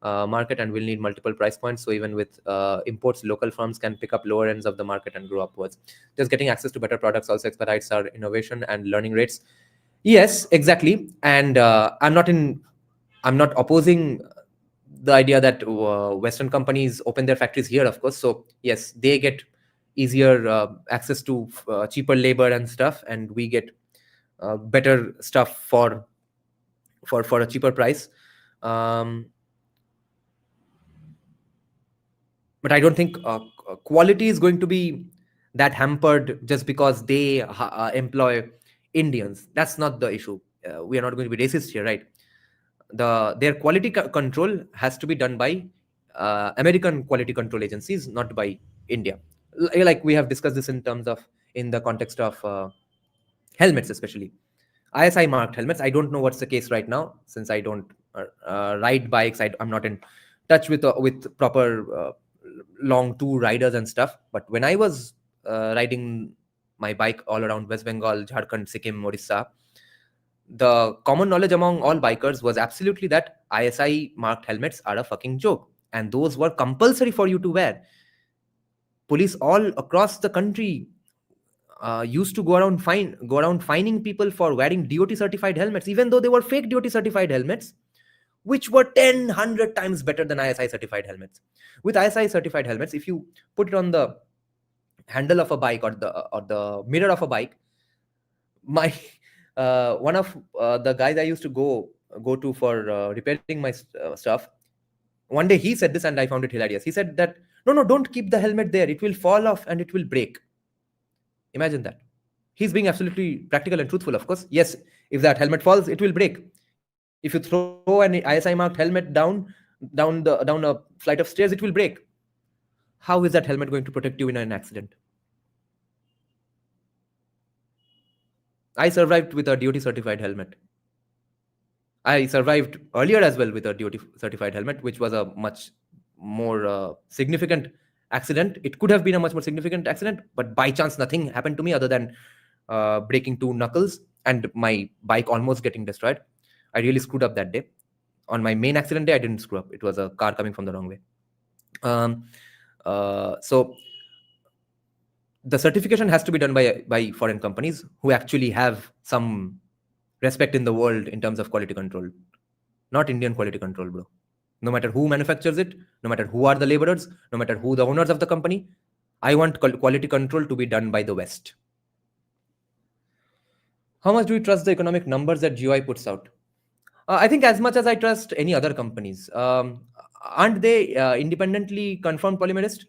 market and will need multiple price points. So even with imports, local firms can pick up lower ends of the market and grow upwards. Just getting access to better products also expedites our innovation and learning rates. Yes, exactly. And I'm not opposing the idea that Western companies open their factories here, of course. So yes, they get easier access to cheaper labor and stuff, and we get better stuff for a cheaper price. But I don't think quality is going to be that hampered just because they employ Indians. That's not the issue. We are not going to be racist here, right? Their quality control has to be done by American quality control agencies, not by India. Like we have discussed this in the context of helmets, especially ISI marked helmets. I don't know what's the case right now since I don't ride bikes. I'm not in touch with proper long tour riders and stuff. But when I was riding my bike all around West Bengal, Jharkhand, Sikkim, Orissa, the common knowledge among all bikers was absolutely that ISI marked helmets are a fucking joke, and those were compulsory for you to wear. Police all across the country used to go around fining people for wearing DOT certified helmets, even though they were fake DOT certified helmets, which were 100 times better than ISI certified helmets. With ISI certified helmets, if you put it on the handle of a bike or the mirror of a bike, my one of the guys I used to go to for repairing my stuff, one day he said this and I found it hilarious. He said that no, don't keep the helmet there, it will fall off and it will break. Imagine that. He's being absolutely practical and truthful, of course. Yes, if that helmet falls, it will break. If you throw an ISI marked helmet down a flight of stairs, it will break. How is that helmet going to protect you in an accident? I survived with a DOT certified helmet. I survived earlier as well with a DOT certified helmet, which was a much more significant accident. It could have been a much more significant accident, but by chance nothing happened to me other than breaking 2 knuckles and my bike almost getting destroyed. I really screwed up that day. On my main accident day, I didn't screw up. It was a car coming from the wrong way. So the certification has to be done by foreign companies who actually have some respect in the world in terms of quality control, not Indian quality control, bro. No matter who manufactures it, no matter who are the laborers, no matter who the owners of the company, I want quality control to be done by the West. How much do you trust the economic numbers that GOI puts out? I think as much as I trust any other companies. Aren't they independently confirmed polymerist?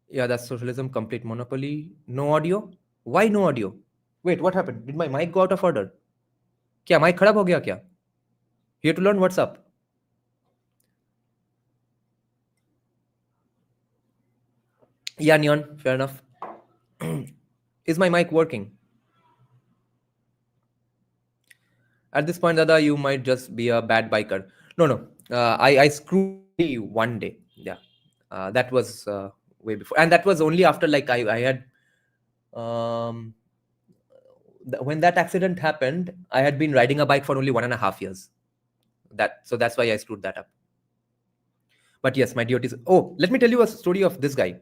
Yeah, that's socialism, complete monopoly. No audio? Why no audio? Wait, what happened? Did my mic go out of order? Kya mic kharab ho gaya kya? Here to learn what's up. Yeah, Neon, fair enough. Is my mic working? At this point, Dada, you might just be a bad biker. No. I screwed one day. Yeah. That was way before. And that was only after like I had... when that accident happened, I had been riding a bike for only 1.5 years. So that's why I screwed that up. But yes, my DOT is... Oh, let me tell you a story of this guy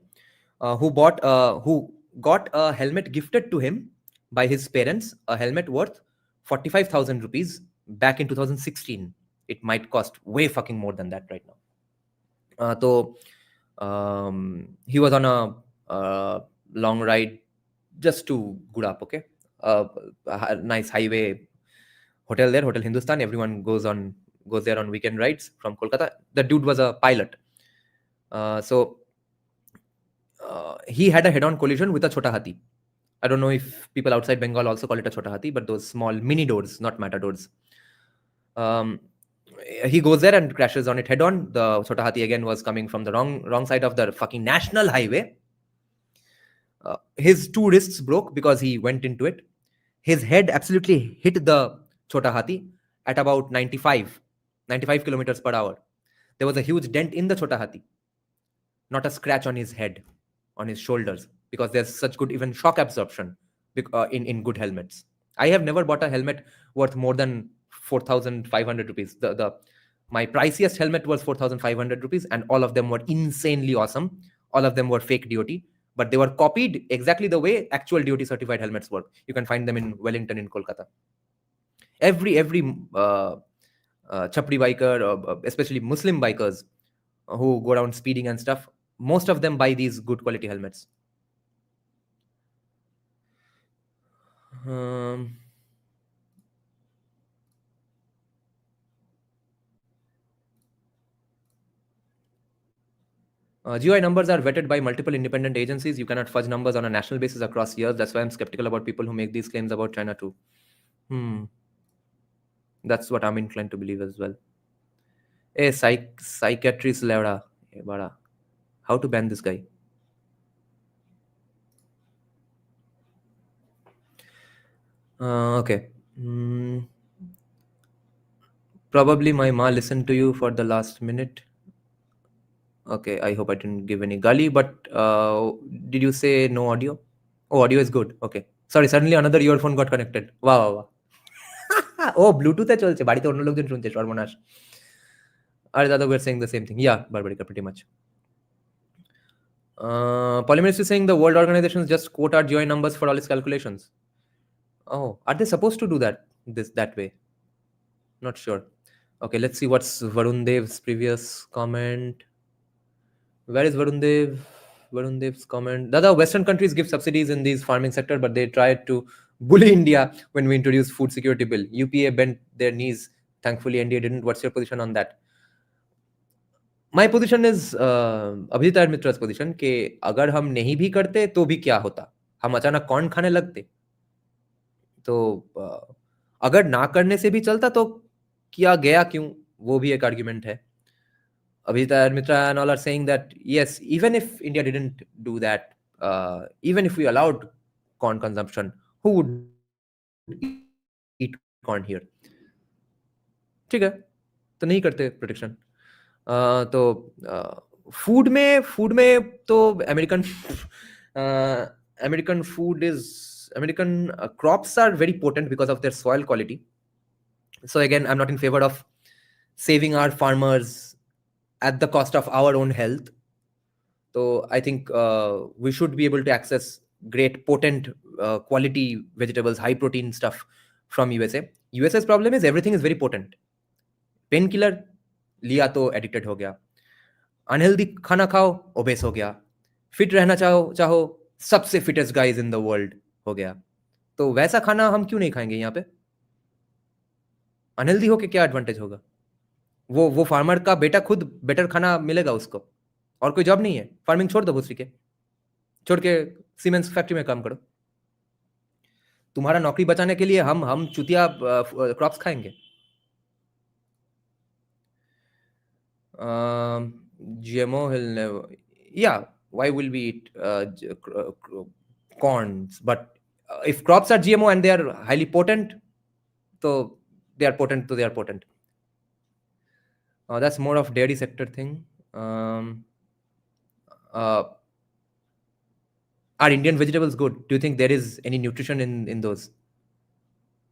who got a helmet gifted to him by his parents, a helmet worth 45,000 rupees back in 2016. It might cost way fucking more than that right now. He was on a long ride just to Gurap, okay? A nice highway hotel there, Hotel Hindustan. Everyone goes there on weekend rides from Kolkata. The dude was a pilot. He had a head-on collision with a chota hathi. I don't know if people outside Bengal also call it a chota hathi, but those small mini doors, not matadors. He goes there and crashes on it head-on. The chota hathi again was coming from the wrong side of the fucking national highway. His 2 wrists broke because he went into it. His head absolutely hit the chota hathi at about 95 kilometers per hour. There was a huge dent in the chota hathi, not a scratch on his head. on his shoulders because there's such good even shock absorption in good helmets. I have never bought a helmet worth more than 4,500 rupees. My priciest helmet was 4,500 rupees, and all of them were insanely awesome. All of them were fake DOT, but they were copied exactly the way actual DOT certified helmets work. You can find them in Wellington in Kolkata. Every chapri biker, especially Muslim bikers who go around speeding and stuff, most of them buy these good quality helmets. GUI numbers are vetted by multiple independent agencies. You cannot fudge numbers on a national basis across years. That's why I'm skeptical about people who make these claims about China too. That's what I'm inclined to believe as well. Hey, psychiatrist Laura. Hey, bada. How to ban this guy? Okay. Probably my ma listened to you for the last minute. Okay, I hope I didn't give any gully, but did you say no audio? Oh, audio is good. Okay. Sorry, suddenly another earphone got connected. Wow. Oh, Bluetooth e cholche. Badite onno lokjon shunche, সর্বনাশ. Are the other we're saying the same thing? Yeah, Barbarika, pretty much. Polymerist is saying the world organizations just quote our GUI numbers for all its calculations. Oh, are they supposed to do that way? Not sure. Okay, let's see what's Varun Dev's previous comment. Where is Varun Dev? Varun Dev's comment. The other Western countries give subsidies in these farming sector, but they tried to bully India when we introduced food security bill. UPA bent their knees. Thankfully, India didn't. What's your position on that? My position is Abhijit Mitra's position कि अगर हम नहीं भी करते तो भी क्या होता, हम अचानक कौन खाने लगते, तो अगर ना करने से भी चलता तो किया गया क्यों, वो भी एक आर्गुमेंट है. Abhijit Mitra and all are saying that yes, even if India didn't do that, even if we allowed corn consumption, who would eat corn here? ठीक है, तो नहीं करते प्रोटेक्शन. तो फूड में तो American food is American crops are very potent because of their soil quality. So again, I'm not in favor of saving our farmers at the cost of our own health. So I think we should be able to access great potent quality vegetables, high protein stuff from USA. USA's problem is everything is very potent. Painkiller लिया तो addicted हो गया, unhealthy खाना खाओ OBCs हो गया, fit रहना चाहो सबसे fittest guys in the world हो गया. तो वैसा खाना हम क्यों नहीं खाएंगे यहाँ पे? अनहेल्दी होके क्या एडवांटेज होगा? वो फार्मर का बेटा खुद बेटर खाना मिलेगा उसको, और कोई जॉब नहीं है, फार्मिंग छोड़ दो भूसरी के, छोड़ के सीमेंस फैक्ट्री में काम करो. तुम्हारा नौकरी बचाने के लिए हम चुतिया क्रॉप्स खाएंगे. GMO will never. Yeah, why will we eat corns? But if crops are GMO and they are highly potent, so they are potent. That's more of dairy sector thing. Are Indian vegetables good? Do you think there is any nutrition in those?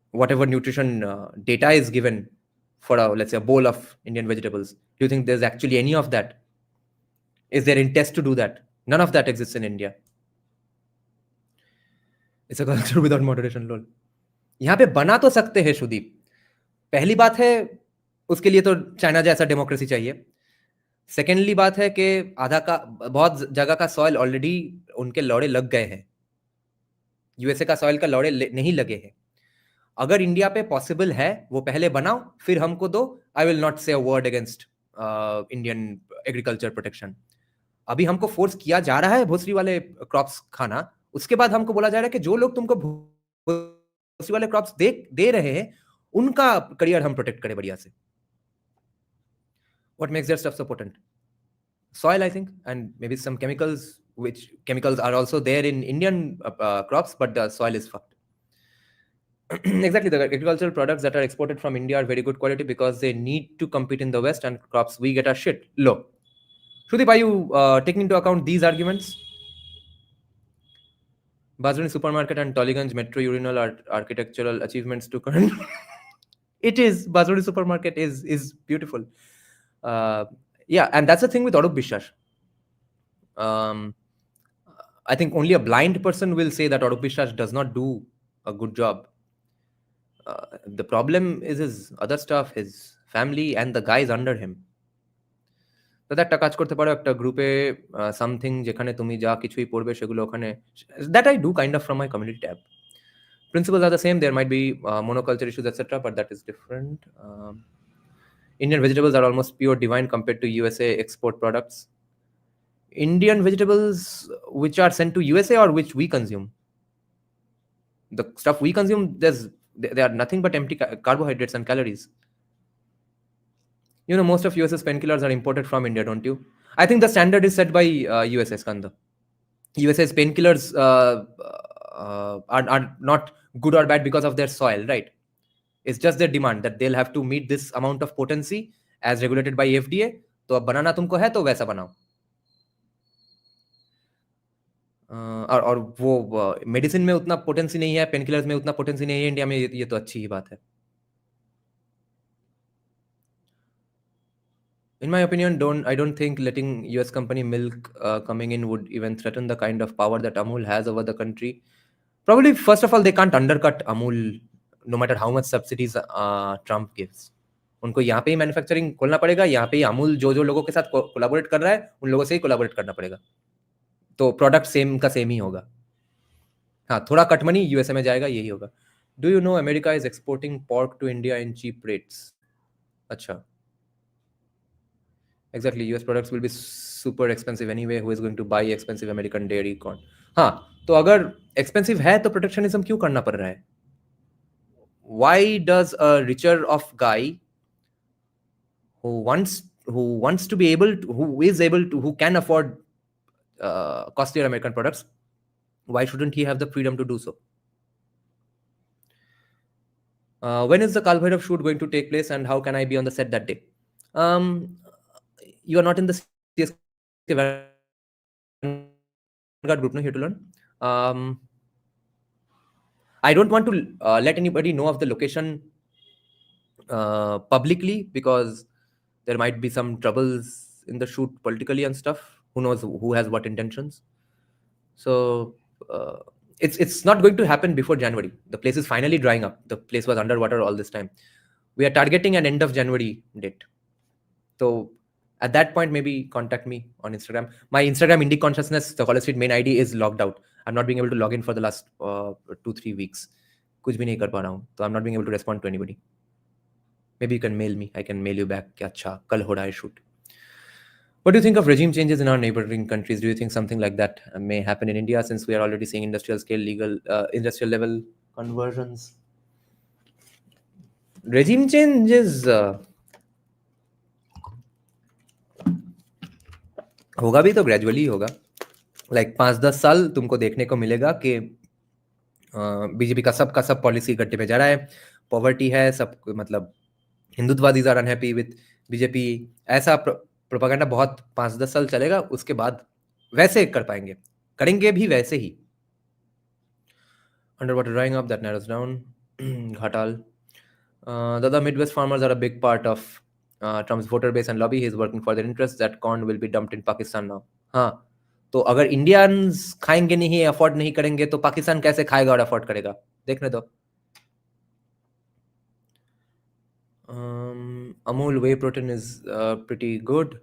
Whatever nutrition data is given for let's say a bowl of Indian vegetables, do you think there's actually any of that? Is there in test to do that? None of that exists in India. It's a culture without moderation. lol. यहाँ पे बना तो सकते हैं सुदीप. पहली बात है उसके लिए तो चाइना जैसा डेमोक्रेसी चाहिए. सेकेंडली बात है कि बहुत जगह का सॉइल ऑलरेडी उनके लौड़े लग गए हैं. यूएसए का सॉइल का लौड़े नहीं लगे हैं. अगर इंडिया पे पॉसिबल है वो पहले बनाओ फिर हमको दो. आई विल नॉट से a word against Indian agriculture protection. अभी हमको फोर्स किया जा रहा है भोसरी वाले क्रॉप्स खाना, उसके बाद हमको बोला जा रहा है कि जो लोग तुमको भोसरी वाले क्रॉप्स दे रहे हैं उनका करियर हम प्रोटेक्ट करें बढ़िया से. What makes their stuff so potent? Soil, I think, and maybe some chemicals, which chemicals are also there in Indian crops, but the soil is fucked. Exactly, the agricultural products that are exported from India are very good quality because they need to compete in the West, and crops we get are shit low. Shrudeep, are you taking into account these arguments? Bazrani supermarket and Tollygunge metro urinal are architectural achievements to current. It is. Bazrani supermarket is beautiful. Yeah, and that's the thing with Arup Bishwash. I think only a blind person will say that Arup Bishwash does not do a good job. The problem is his other stuff, his family, and the guys under him. দাদা একটা কাজ করতে পারো, একটা গ্রুপে something যেখানে তুমি যা কিছুই পড়বে সেগুলো ওখানে, that I do kind of from my community tab. Principles are the same. There might be monoculture issues, etc., but that is different. Indian vegetables are almost pure divine compared to USA export products. Indian vegetables which are sent to USA or which we consume? The stuff we consume, they are nothing but empty carbohydrates and calories. You know, most of US's painkillers are imported from India, don't you? I think the standard is set by USA, Skanda. US's painkillers are not good or bad because of their soil, right? It's just their demand that they'll have to meet this amount of potency as regulated by FDA. तो अब बनाना तुमको है तो वैसा बनाओ. और वो medicine में उतना पोटेंसी नहीं है, पेनकिलर्स में उतना पोटेंसी नहीं है इंडिया में, ये तो अच्छी ही बात है. In my opinion, I don't think letting US company milk coming in would even threaten the kind of power that Amul has over the country. Probably, first of all, they can't undercut Amul no matter how much subsidies Trump gives. उनको यहाँ पे ही manufacturing खोलना पड़ेगा, यहाँ पे ही अमूल जो लोगों के साथ कोलैबोरेट कर रहा है उन लोगों से ही कोलैबोरेट करना पड़ेगा, तो प्रोडक्ट सेम का सेम ही होगा. हाँ, थोड़ा कट मनी यूएसए में जाएगा, यही होगा. Do you know America is exporting pork to India in cheap rates? अच्छा, exactly, US products will be super expensive anyway. Who is going to buy expensive American dairy corn? हाँ, तो अगर expensive है तो protectionism क्यों करना पड़ रहा है? Why does a richer off guy who wants to be able to, who can afford costlier American products, why shouldn't he have the freedom to do so? When is the Kaal Bhairav shoot going to take place and how can I be on the set that day? You are not in the CSK Vanguard group, no, here to learn. I don't want to let anybody know of the location publicly because there might be some troubles in the shoot politically and stuff. Who knows who has what intentions? So it's not going to happen before January. The place is finally drying up. The place was underwater all this time. We are targeting an end of January date. So at that point, maybe contact me on Instagram. My Instagram Indie Consciousness, the College Street main ID is logged out. I'm not being able to log in for the last 2-3 weeks. कुछ भी नहीं कर पा रहा हूँ, तो I'm not being able to respond to anybody. Maybe you can mail me. I can mail you back. क्या अच्छा कल हो रहा है shoot. What do you think of regime changes in our neighboring countries? Do you think something like that may happen in India since we are already seeing industrial scale industrial level conversions? Regime changes होगा भी तो gradually होगा. Like 5-10 साल तुमको देखने को मिलेगा कि बीजेपी का सब पॉलिसी गड्ढे पे जा रहा है, पॉवर्टी है, सब मतलब हिंदुत्ववादीज आर अनहैप्पी विद बीजेपी. ऐसा प्रोपेगेंडा बहुत 5-10 साल चलेगा, उसके बाद वैसे कर पाएंगे, करेंगे भी वैसे ही. Underwater drying up, that narrows down. Ghatal. The Midwest farmers are a big part of Trump's voter base and lobby. He is working for their interests. That corn will be dumped in Pakistan now. हाँ, तो अगर Indians खाएंगे नहीं, afford नहीं करेंगे, तो पाकिस्तान कैसे खाएगा और अफोर्ड करेगा? देखने दो. Amul whey protein is pretty good.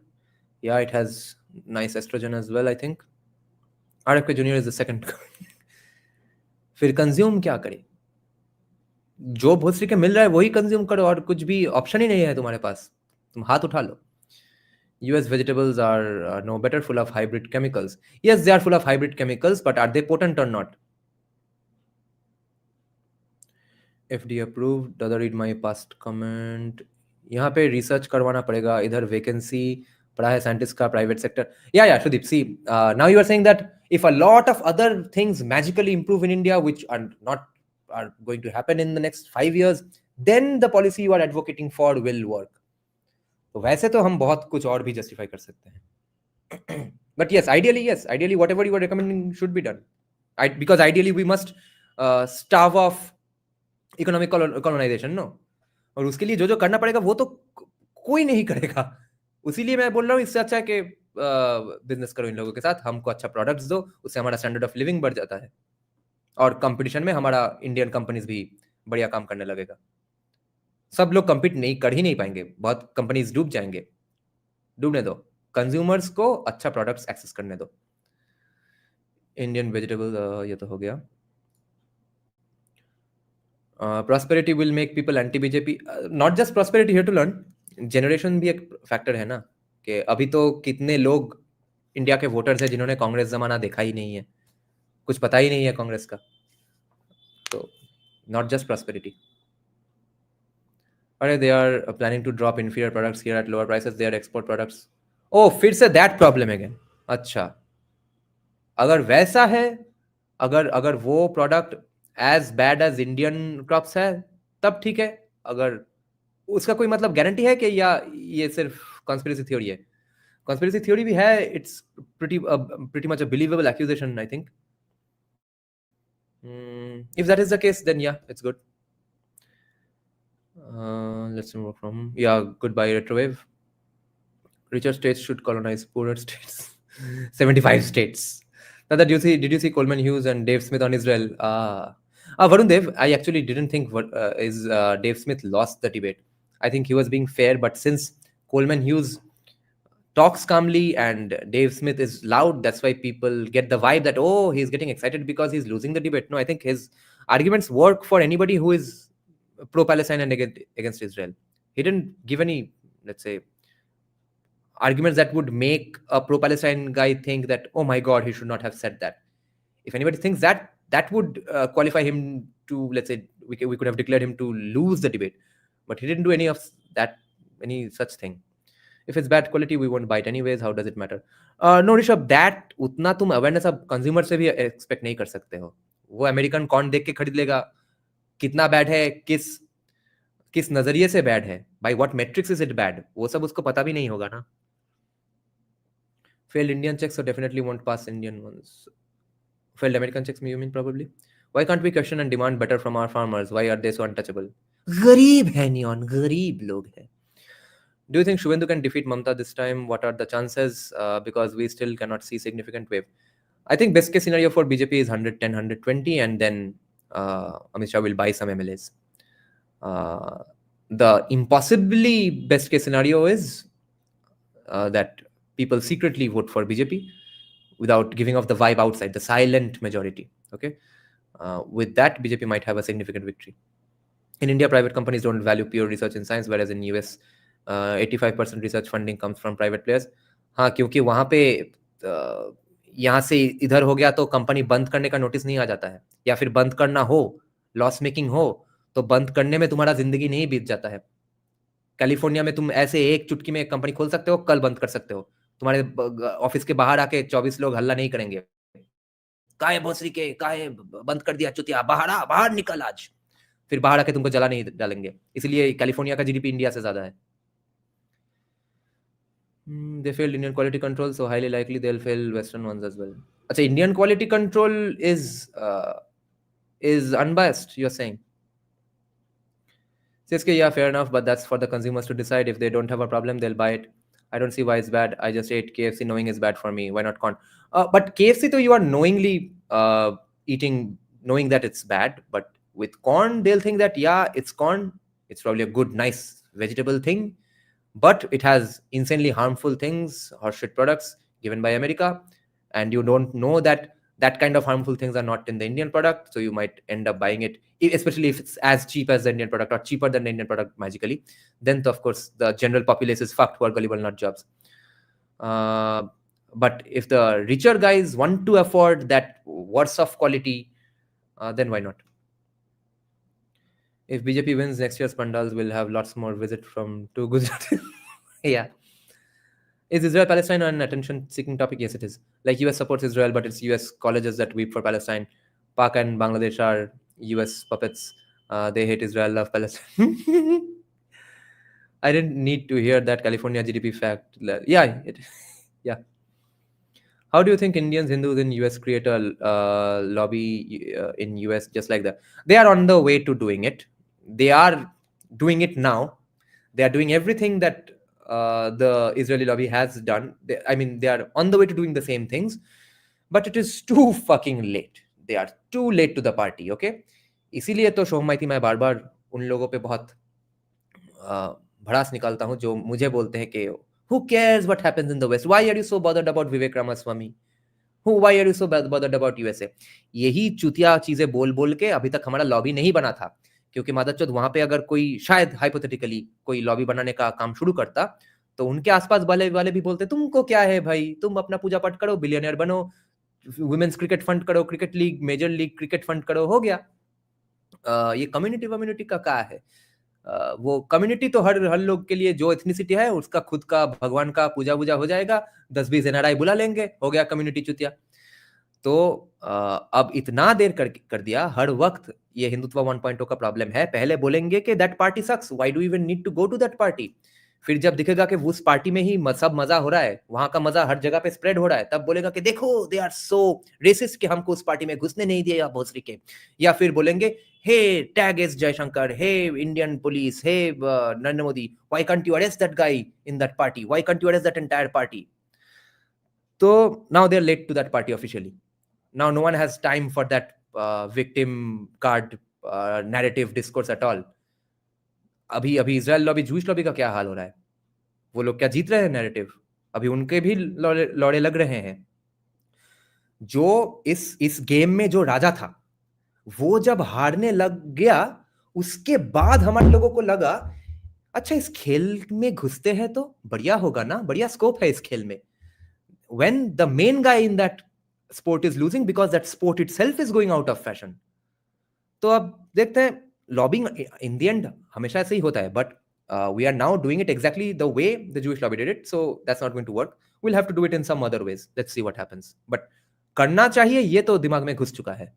Yeah, it has nice estrogen as well, I think. RFK Junior is the second. फिर कंज्यूम क्या करे? जो भोसरी के मिल रहा है वही कंज्यूम करो, और कुछ भी ऑप्शन ही नहीं है तुम्हारे पास, तुम हाथ उठा लो. US vegetables are no better, full of hybrid chemicals. Yes, they are full of hybrid chemicals, but are they potent or not? FD approved. Does read my past comment. यहाँ पे रिसर्च करवाना पड़ेगा. इधर वैकेंसी पड़ा है scientist का, private sector. Yeah, Shudip, see, now you are saying that if a lot of other things magically improve in India, which are going to happen in the next 5 years, then the policy you are advocating for will work. तो वैसे तो हम बहुत कुछ और भी justify कर सकते हैं. But yes, ideally whatever you are recommending should be done. Because ideally we must starve off economic colonization, no? और उसके लिए जो जो करना पड़ेगा वो तो कोई नहीं करेगा. उसीलिए मैं बोल रहा हूँ इससे अच्छा है कि बिजनेस करो इन लोगों के साथ, हमको अच्छा प्रोडक्ट्स दो, उससे हमारा स्टैंडर्ड ऑफ लिविंग बढ़ जाता है और कंपटीशन में हमारा इंडियन कंपनीज भी बढ़िया काम करने लगेगा. सब लोग compete नहीं कर ही नहीं पाएंगे, बहुत कंपनीज डूब जाएंगे. डूबने दो, कंज्यूमर्स को अच्छा प्रोडक्ट्स एक्सेस करने दो. इंडियन वेजिटेबल ये तो हो गया. Prosperity will make people anti BJP. Not just prosperity, here to learn. Generation भी एक फैक्टर है ना, कि अभी तो कितने लोग इंडिया के वोटर्स हैं जिन्होंने कांग्रेस जमाना देखा ही नहीं है, कुछ पता ही नहीं है कांग्रेस का. तो नॉट जस्ट प्रॉस्पेरिटी. अरे they are planning to drop inferior products here at lower prices, they are export products. ओ फिर से दैट प्रॉब्लम अगेन. अच्छा, अगर वैसा है, अगर अगर वो product as bad as Indian crops है तब ठीक है. अगर उसका कोई मतलब गारंटी है कि या ये सिर्फ कॉन्स्पिरेसी थ्योरी है? कॉन्स्पिरेसी थ्योरी भी है. It's pretty much a believable accusation, I think. If that is the case, then yeah, it's good. Let's move from goodbye retrowave. Richer states should colonize poorer states. 75 states. Nada, did you see Coleman Hughes and Dave Smith on Israel? Varun Dev, I actually didn't think Dave Smith lost the debate. I think he was being fair, but since Coleman Hughes talks calmly and Dave Smith is loud, that's why people get the vibe that, oh, he's getting excited because he's losing the debate. No, I think his arguments work for anybody who is pro-Palestine and against Israel. He didn't give any, let's say, arguments that would make a pro-Palestine guy think that, oh my God, he should not have said that. If anybody thinks that, that would qualify him to, let's say, we could have declared him to lose the debate. But he didn't do any of that, any such thing. If it's bad quality, we won't buy it anyways. How does it matter? No, Rishabh, that उतना तुम awareness अब consumer से भी expect नहीं कर सकते हो. वो American कौन देख के खरीद लेगा, कितना bad है, किस नजरिए से bad है, by what metrics is it bad, वो सब उसको पता भी नहीं होगा ना. Failed Indian checks, so definitely won't pass Indian ones. Failed American checks, you mean probably? Why can't we question and demand better from our farmers? Why are they so untouchable? गरीब है नियॉन, गरीब लोग हैं. Do you think Suvendu can defeat Mamata this time? What are the chances? Because we still cannot see significant wave. I think best case scenario for BJP is 110, 120, and then Amit Shah will buy some MLAs. The impossibly best case scenario is that people secretly vote for BJP without giving off the vibe outside, the silent majority. Okay, with that, BJP might have a significant victory. In India, private companies don't value pure research in science, whereas in US, 85% research funding comes from private players. हाँ, क्योंकि वहाँ पे यहाँ से इधर हो गया तो कंपनी बंद करने का नोटिस नहीं आ जाता है, या फिर बंद करना हो, लॉस मेकिंग हो, तो बंद करने में तुम्हारा जिंदगी नहीं बीत जाता है. कैलिफोर्निया में तुम ऐसे एक चुटकी में एक कंपनी खोल सकते हो, कल बंद कर सकते हो. तुम्हारे ऑफिस के बाहर आके 24 लोग हल्ला नहीं करेंगे, काहे भोसरी के, काहे बंद कर दिया चुतिया, बाहर निकल आज. फिर बाहर आके तुमको जला नहीं डालेंगे. इसलिए कैलिफोर्निया का जीडीपी इंडिया से ज्यादा है. They failed Indian quality control, so highly likely they'll fail Western ones as well. अच्छा, Indian quality control is unbiased, you're saying? CSK, yeah, fair enough, but that's for the consumers to decide. If they don't have a problem, they'll buy it. I don't see why it's bad. I just ate KFC knowing it's bad for me. Why not corn? But KFC, though, you are knowingly eating, knowing that it's bad. But with corn, they'll think that, yeah, it's corn. It's probably a good, nice vegetable thing. But it has insanely harmful things, horseshit products given by America. And you don't know that that kind of harmful things are not in the Indian product. So you might end up buying it, especially if it's as cheap as the Indian product or cheaper than the Indian product magically. Then, of course, the general populace is fucked who are gullible nut jobs. But if the richer guys want to afford that worse of quality, then why not? If BJP wins, next year's pandals will have lots more visit from to Gujarat. Yeah. Is Israel-Palestine an attention-seeking topic? Yes, it is. Like US supports Israel, but it's US colleges that weep for Palestine. Pak and Bangladesh are US puppets. They hate Israel, love Palestine. I didn't need to hear that California GDP fact. Yeah. Yeah. How do you think Indians, Hindus in US create a lobby in US just like that? They are on the way to doing it. They are doing it now. They are doing everything that the Israeli lobby has done. They are on the way to doing the same things, but it is too fucking late. They are too late to the party, okay? इसीलिए तो शोहमाइती मैं बार बार उन लोगों पे बहुत भड़ास निकालता हूँ जो मुझे बोलते हैं कि who cares what happens in the West? Why are you so bothered about Vivek Ramaswamy? Why are you so bothered about USA? यही चुतिया चीजें बोल बोल के अभी तक हमारा लॉबी नहीं बना था, क्योंकि मादरचोद वहां पे अगर कोई शायद हाइपोथेटिकली कोई लॉबी बनाने का काम शुरू करता तो उनके आसपास वाले वाले भी बोलते तुमको क्या है भाई, तुम अपना पूजा पाठ करो, बिलियनियर बनो, वुमेन्स क्रिकेट फंड करो, cricket league, major league cricket fund करो, हो गया। ये कम्युनिटी का क्या है? वो कम्युनिटी तो हर लोग के लिए जो एथनिसिटी है उसका खुद का भगवान का पूजा वूजा हो जाएगा, 10-20 एनआरआई बुला लेंगे, हो गया कम्युनिटी चुतिया। तो अब इतना देर कर दिया। हर वक्त ये हिंदुत्व 1.0 का प्रॉब्लम है। पहले बोलेंगे कि that party sucks, why do you even need to go to that party. फिर जब दिखेगा कि उस पार्टी में ही सब मजा हो रहा है, वहां का मजा हर जगह पे स्प्रेड हो रहा है, तब बोलेगा कि देखो दे आर सो रेसिस्ट कि हमको उस पार्टी में घुसने नहीं दिया भोसरी के। या फिर बोलेंगे hey tag is Jaishankar, hey Indian police, hey Narendra Modi, why can't you arrest that guy in that party, why can't you arrest that entire party. तो now they are late to that party officially. Now no one has time for that victim card narrative discourse at all. अभी Israel lobby, Jewish lobby का क्या हाल हो रहा है? वो लोग क्या जीत रहे हैं नैरेटिव? अभी उनके भी लौड़े लग रहे हैं। जो इस गेम में जो राजा था वो जब हारने लग गया, उसके बाद हमारे लोगों को लगा अच्छा इस खेल में घुसते हैं तो बढ़िया होगा ना, बढ़िया स्कोप है इस खेल में। When the main guy in that sport is losing because that sport itself is going out of fashion. तो अब देखते हैं, लॉबिंग इन द एंड हमेशा ऐसे ही होता है, but we are now doing it exactly the way the Jewish lobby did it, so that's not going to work. We'll have to do it in some other ways. Let's see what happens. But करना चाहिए, ये तो दिमाग में घुस चुका है।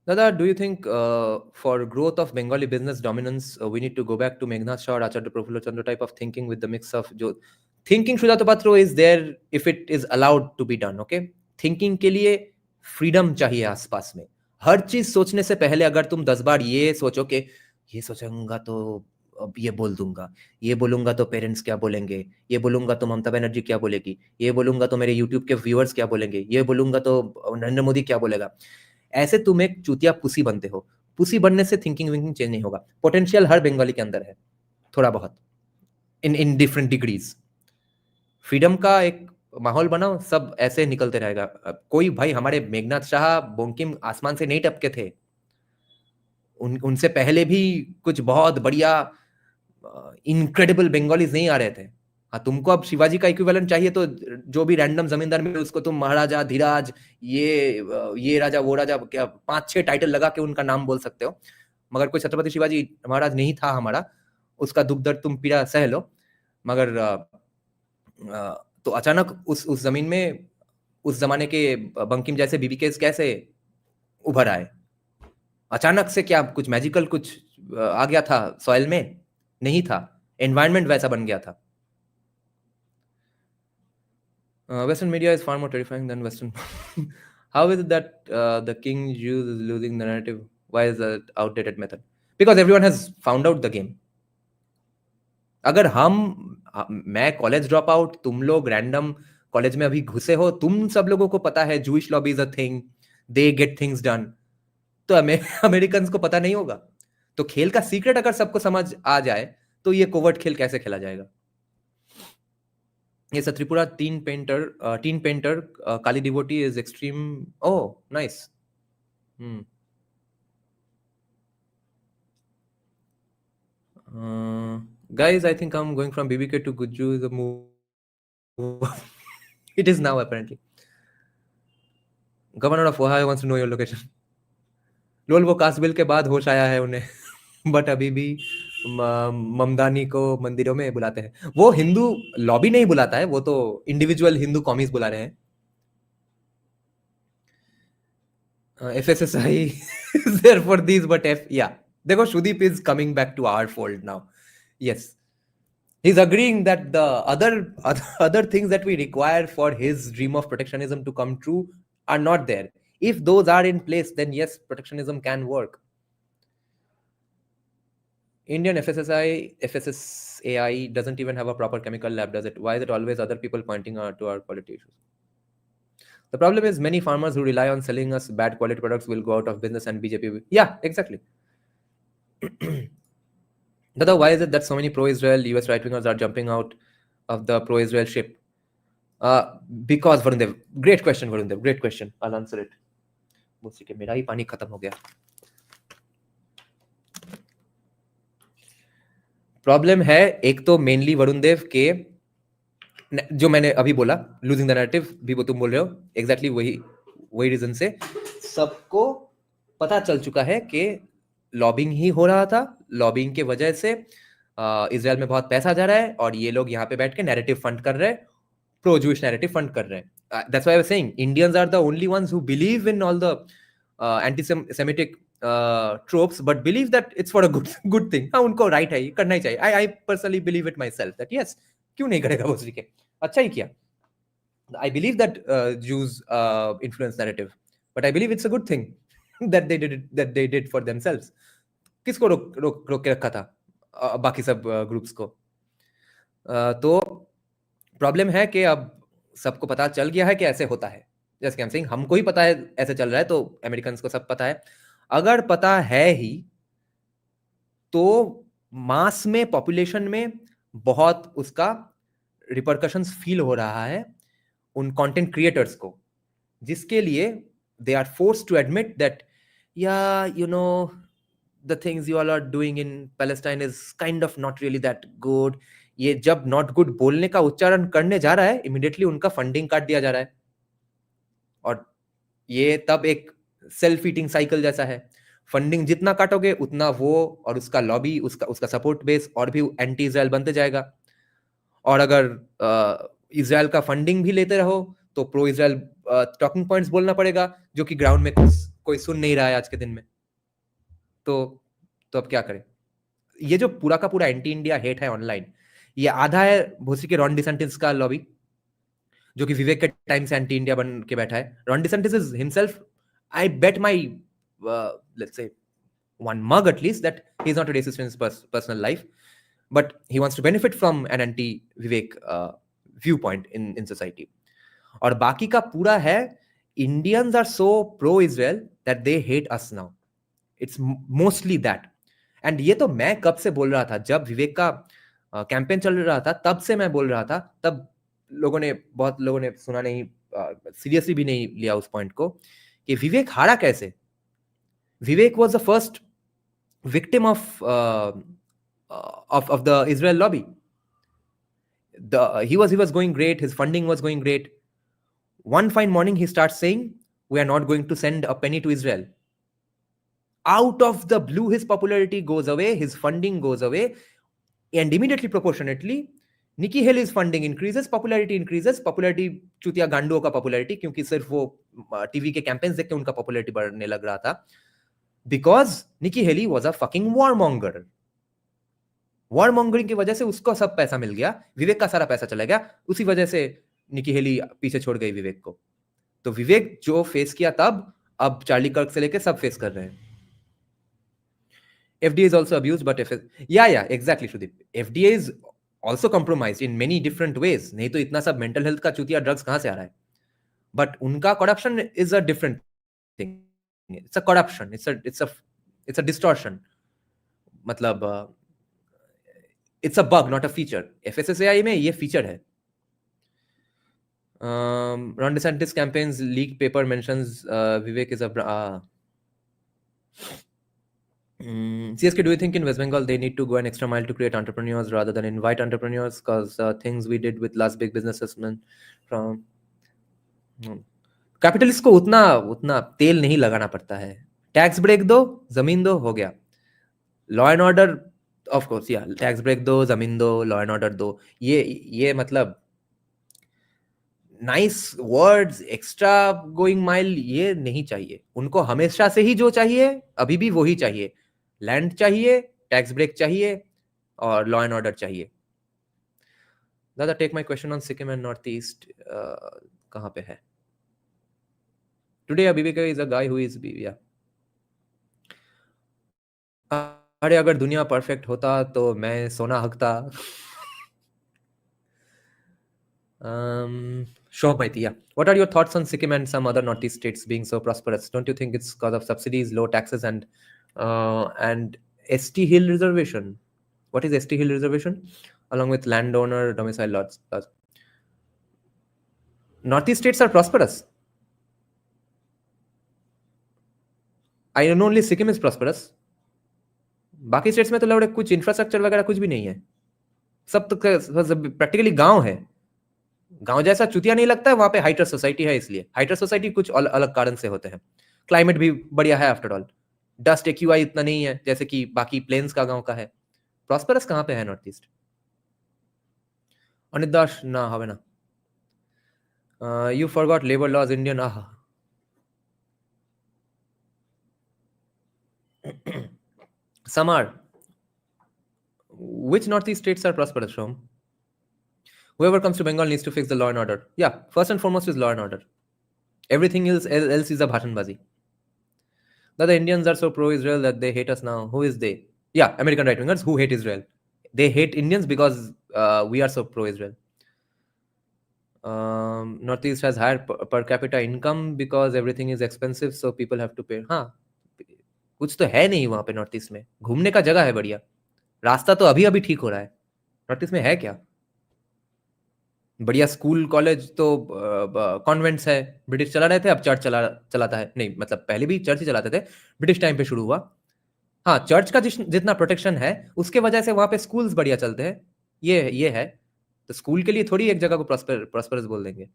Dada, do you think for growth of Bengali business dominance, we need to go back to Meghnad Shah or Acharya Prafullo Chandra type of thinking with the mix of जो thinking Shujato Patro is there if it is allowed to be done, okay? Thinking के लिए freedom चाहिए आसपास में। हर चीज सोचने से पहले अगर तुम 10 बार ये सोचो कि ये सोचूंगा तो अब ये बोल दूंगा, ये बोलूंगा तो पेरेंट्स क्या बोलेंगे, ये बोलूंगा तो ममता बनर्जी क्या बोलेगी, ये बोलूंगा तो मेरे यूट्यूब के व्यूअर्स क्या बोलेंगे, ये बोलूंगा तो नरेंद्र मोदी क्या बोलेगा, ऐसे तुम एक चूतिया पुसी बनते हो। पुसी बनने से थिंकिंग विंकिंग चेंज नहीं होगा। पोटेंशियल हर बंगाली के अंदर है, थोड़ा बहुत, इन डिफरेंट डिग्रीज। फ्रीडम का एक माहौल बनाओ, सब ऐसे निकलते रहेगा। कोई भाई हमारे मेघनाथ शाह बोंकिम आसमान से नहीं टपके थे, उनसे पहले भी कुछ बहुत बढ़िया इनक्रेडिबल बंगालीज नहीं आ रहे थे। हाँ, तुमको अब शिवाजी का इक्विवेलेंट चाहिए तो जो भी रैंडम जमींदार में उसको तुम महाराजा, धीराज, ये राजा, वो राजा, क्या 5-6 टाइटल लगा के उनका नाम बोल सकते हो। मगर कोई छत्रपति शिवाजी महाराज नहीं था हमारा, उसका दुख दर्द तुम पीड़ा सह लो। मगर तो अचानक उस जमीन में उस जमाने के बंकिम जैसे बीबी केस कैसे उभर आए? अचानक से क्या कुछ मैजिकल कुछ आ गया था सॉइल में? नहीं था, एनवायरनमेंट वैसा बन गया था। Western media is far more terrifying than Western. How is it that the king Jews is losing the narrative? Why is that outdated method? Because everyone has found out the game. अगर मैं college drop out, तुम लोग random college में अभी घुसे हो, तुम सब लोगों को पता है Jewish lobby is a thing, they get things done, तो अमेरिकन को पता नहीं होगा। तो खेल का सीक्रेट अगर सबको समझ आ जाए तो ये कोवर्ट खेल कैसे खेला जाएगा? Yes, a Tripura teen painter, Kali devotee is extreme. Oh, nice. Guys, I think I'm going from BBK to Gujju is a move. It is now apparently. Governor of Ohio wants to know your location. लोल वो cast bill के बाद होश आया है उन्हें, but अभी भी ममदानी को मंदिरों में बुलाते हैं। वो हिंदू लॉबी नहीं बुलाता है, वो तो इंडिविजुअल हिंदू कॉमीज बुला रहे हैं। FSSI is there for these, but yeah, देखो Sudeep is coming back to our fold now. Yes, He's agreeing that the other things that we require for his dream of protectionism to come true are not there. If those are in place, then yes, protectionism can work. Indian FSSAI doesn't even have a proper chemical lab, does it? Why is it always other people pointing out to our quality issues? The problem is many farmers who rely on selling us bad quality products will go out of business and BJP will... Yeah, exactly. Dada, why is it that so many pro-Israel US right-wingers are jumping out of the pro-Israel ship? Because Varundev, great question, Varundev, great question. I'll answer it. मेरा ही पानी खत्म हो गया. Problem है एक तो mainly Varun देव के जो मैंने अभी बोला लूजिंग द नैरेटिव भी वो तुम बोल रहे हो एग्जैक्टली वही रीजन से सबको पता चल चुका है कि लॉबिंग ही हो रहा था. लॉबिंग के वजह से इजराइल में बहुत पैसा जा रहा है और ये लोग यहाँ पे बैठ के नैरेटिव फंड कर रहे हैं, प्रो जूइश नैरेटिव फंड कर रहे हैं. That's why I was saying Indians are the only ones who believe in all the antisemitic tropes but believe that it's for a good thing. हाँ उनको right है, करना ही चाहिए. I personally believe it myself that yes, क्यों नहीं करेगा वो के अच्छा ही किया. I believe that Jews influence narrative, but I believe it's a good thing that they did for themselves. किसको रोक के रखा था बाकी सब ग्रुप्स को. तो प्रॉब्लम है कि अब सबको पता चल गया है कि ऐसे होता है. जैसे I'm saying हमको ही पता है ऐसे चल रहा है तो अमेरिकन्स को सब पता है. अगर पता है ही तो मास में पॉपुलेशन में बहुत उसका रिपरकशंस फील हो रहा है उन कंटेंट क्रिएटर्स को, जिसके लिए they are forced to admit that या you know the things you all are doing in Palestine is kind of not really that good. ये जब नॉट गुड बोलने का उच्चारण करने जा रहा है इमीडिएटली उनका फंडिंग काट दिया जा रहा है और ये तब एक सेल्फ ईटिंग साइकिल जैसा है. फंडिंग जितना काटोगे उतना वो और उसका लॉबी उसका सपोर्ट बेस और भी एंटी इजराइल बनते जाएगा. और अगर इजराइल का फंडिंग भी लेते रहो तो प्रो इजराइल टॉकिंग पॉइंट्स बोलना पड़ेगा जो कि ग्राउंड में कोई सुन नहीं रहा है आज के दिन में. तो अब क्या करें? ये जो पूरा का पूरा एंटी इंडिया हेट है ऑनलाइन, ये आधा है भोसरी के रॉन डिसेंटिस का लॉबी जो कि विवेक के टाइम से एंटी इंडिया बन के बैठा है. Ron DeSantis is himself, I bet my, let's say, one mug at least that he's not a racist in his personal life, but he wants to benefit from an anti-Vivek viewpoint in society. और बाकी का पूरा है Indians are so pro-Israel that they hate us now. It's mostly that. And ये तो मैं कब से बोल रहा था, जब विवेक का कैंपेन चल रहा था तब से मैं बोल रहा था. तब बहुत लोगों ने सुना नहीं, सीरियसली भी नहीं लिया उस पॉइंट को कि विवेक हारा कैसे. Vivek was the first victim of the Israel lobby. He was going great, his funding was going great. One fine morning he starts saying we are not going to send a penny to Israel. Out of the blue his popularity goes away, his funding goes away, and immediately proportionately Nikki Haley's funding increases, popularity increases. Popularity चूतिया गांडुओं का popularity, क्योंकि सिर्फ वो TV के campaigns देख के उनका popularity बढ़ने लग रहा था. Because Nikki Haley was a fucking warmonger. Warmongering की वजह से उसको सब पैसा मिल गया, विवेक का सारा पैसा चला गया. उसी वजह से निकी हेली पीछे छोड़ गई विवेक को. तो विवेक जो फेस किया तब, अब चार्ली कर्क से लेके सब फेस कर रहे हैं. FDA is also abused, but exactly, Shudip. FDA is also compromised in many different ways. नहीं तो इतना सब mental health का चूतिया drugs कहाँ से आ रहा है? But उनका corruption is a different thing. It's a corruption. It's a distortion. मतलब it's a bug, not a feature. FSSAI में ये feature है. Ron DeSantis campaign's leaked paper mentions Vivek is a CSK, do you think in West Bengal they need to go an extra mile to create entrepreneurs rather than invite entrepreneurs? Because things we did with last big businessmen from capitalist को उतना तेल नहीं लगाना पड़ता है. Tax break दो, जमीन दो, हो गया. Law and order of course, या टैक्स ब्रेक दो, जमीन दो, लॉ एंड ऑर्डर दो. ये मतलब nice words, extra going mile ये नहीं चाहिए. उनको हमेशा से ही जो चाहिए अभी भी वही चाहिए. लैंड चाहिए, टैक्स ब्रेक चाहिए और लॉ एंड ऑर्डर चाहिए. दादा take my question on Sikkim and North East कहाँ पे है? टुडे अबीबिका is a guy who is या अरे अगर दुनिया परफेक्ट होता तो मैं सोना हकता. Sure, Maiti, yeah. What are your thoughts on Sikkim and some other northeast states being so prosperous? Don't you think it's because of subsidies, low taxes, and ST Hill reservation? What is ST Hill reservation? Along with landowner domicile lots. Northeast states are prosperous. I know only Sikkim is prosperous. बाकी states में तो लौड़े कुछ infrastructure वगैरह कुछ भी नहीं है. सब तो प्रैक्टिकली गांव है. गांव जैसा चुतिया नहीं लगता है वहां पे. हाई ट्रस्ट सोसाइटी है, इसलिए हाई ट्रस्ट सोसाइटी कुछ अलग कारण से होते हैं. क्लाइमेट भी बढ़िया है आफ्टर ऑल. डस्ट एक्यूआई इतना नहीं है जैसे कि बाकी प्लेन्स का गांव का है. प्रॉस्पेरस कहां पे है नॉर्थ ईस्ट? अनित दास ना हवे ना. You forgot labour laws Indian. Samar, which northeast states are prosperous from? Whoever comes to Bengal needs to fix the law and order. Yeah, first and foremost is law and order. Everything else is a bhashanbazi. That the Indians are so pro-Israel that they hate us now. Who is they? Yeah, American right-wingers who hate Israel. They hate Indians because we are so pro-Israel. Northeast has higher per capita income because everything is expensive, so people have to pay. हाँ, कुछ तो है नहीं वहां पे north east में. घूमने का जगह है बढ़िया. रास्ता तो अभी अभी ठीक हो रहा है. नॉर्थ ईस्ट में है क्या? बढ़िया स्कूल कॉलेज तो कॉन्वेंट्स है. ब्रिटिश चला रहे थे, अब चर्च चलाता है. नहीं मतलब पहले भी चर्च ही चलाते थे, ब्रिटिश टाइम पे शुरू हुआ. हाँ, चर्च का जितना प्रोटेक्शन है उसके वजह से वहां पे स्कूल्स बढ़िया चलते हैं. ये है तो स्कूल के लिए थोड़ी एक जगह को प्रॉस्पेरस बोल देंगे.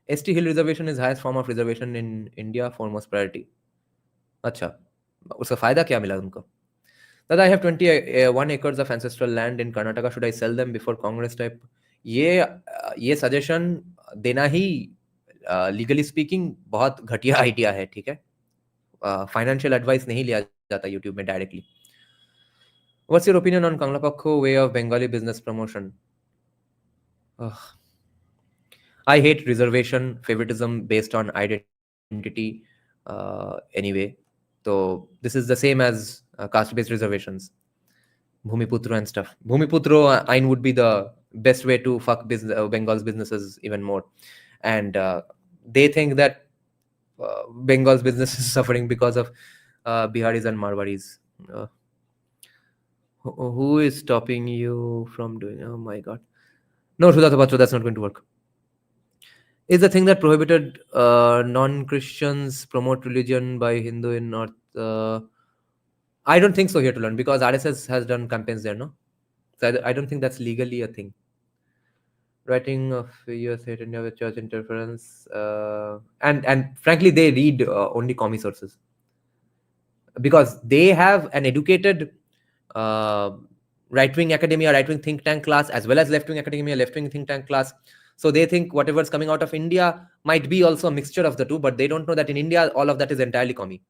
ST hill reservation is highest form of reservation in India for most priority. अच्छा, उसका फायदा क्या मिला उनको? That I have 21 acres of ancestral land in Karnataka. Should I sell them before Congress type? ये सजेशन देना ही लीगली स्पीकिंग बहुत घटिया आइडिया है. ठीक है, फाइनेंशियल एडवाइस नहीं लिया जाता यूट्यूब में directly. What's your opinion on Kanglapakho way of Bengali business promotion? I hate reservation favoritism based on identity. Anyway, so this is the same as caste-based reservations. Bhumiputro and stuff. Bhumiputro Ain would be the best way to fuck Bengal's businesses even more. And they think that Bengal's business is suffering because of Biharis and Marwaris. Who is stopping you from doing? Oh my God. No, Shuddha Tapatra, that's not going to work. Is the thing that prohibited non-Christians promote religion by Hindu in North? I don't think so here to learn, because RSS has done campaigns there, no? So I don't think that's legally a thing. Writing of US hate India with church interference. And frankly, they read only commie sources. Because they have an educated right-wing academia, right-wing think tank class, as well as left-wing academia, left-wing think tank class. So they think whatever's coming out of India might be also a mixture of the two, but they don't know that in India, all of that is entirely commie.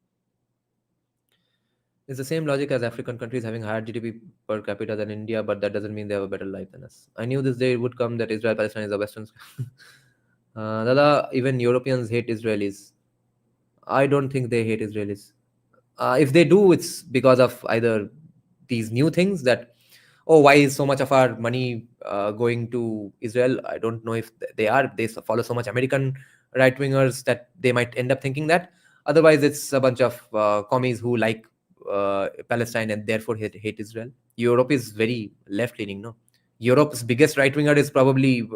It's the same logic as African countries having higher GDP per capita than India, but that doesn't mean they have a better life than us. I knew this day would come that Israel-Palestine is a Western. Dada, even Europeans hate Israelis. I don't think they hate Israelis. If they do, it's because of either these new things that, oh, why is so much of our money going to Israel? I don't know if they follow so much American right-wingers that they might end up thinking that. Otherwise, it's a bunch of commies who like Palestine and therefore hate Israel. Europe is very left-leaning, no? Europe's biggest right-winger is probably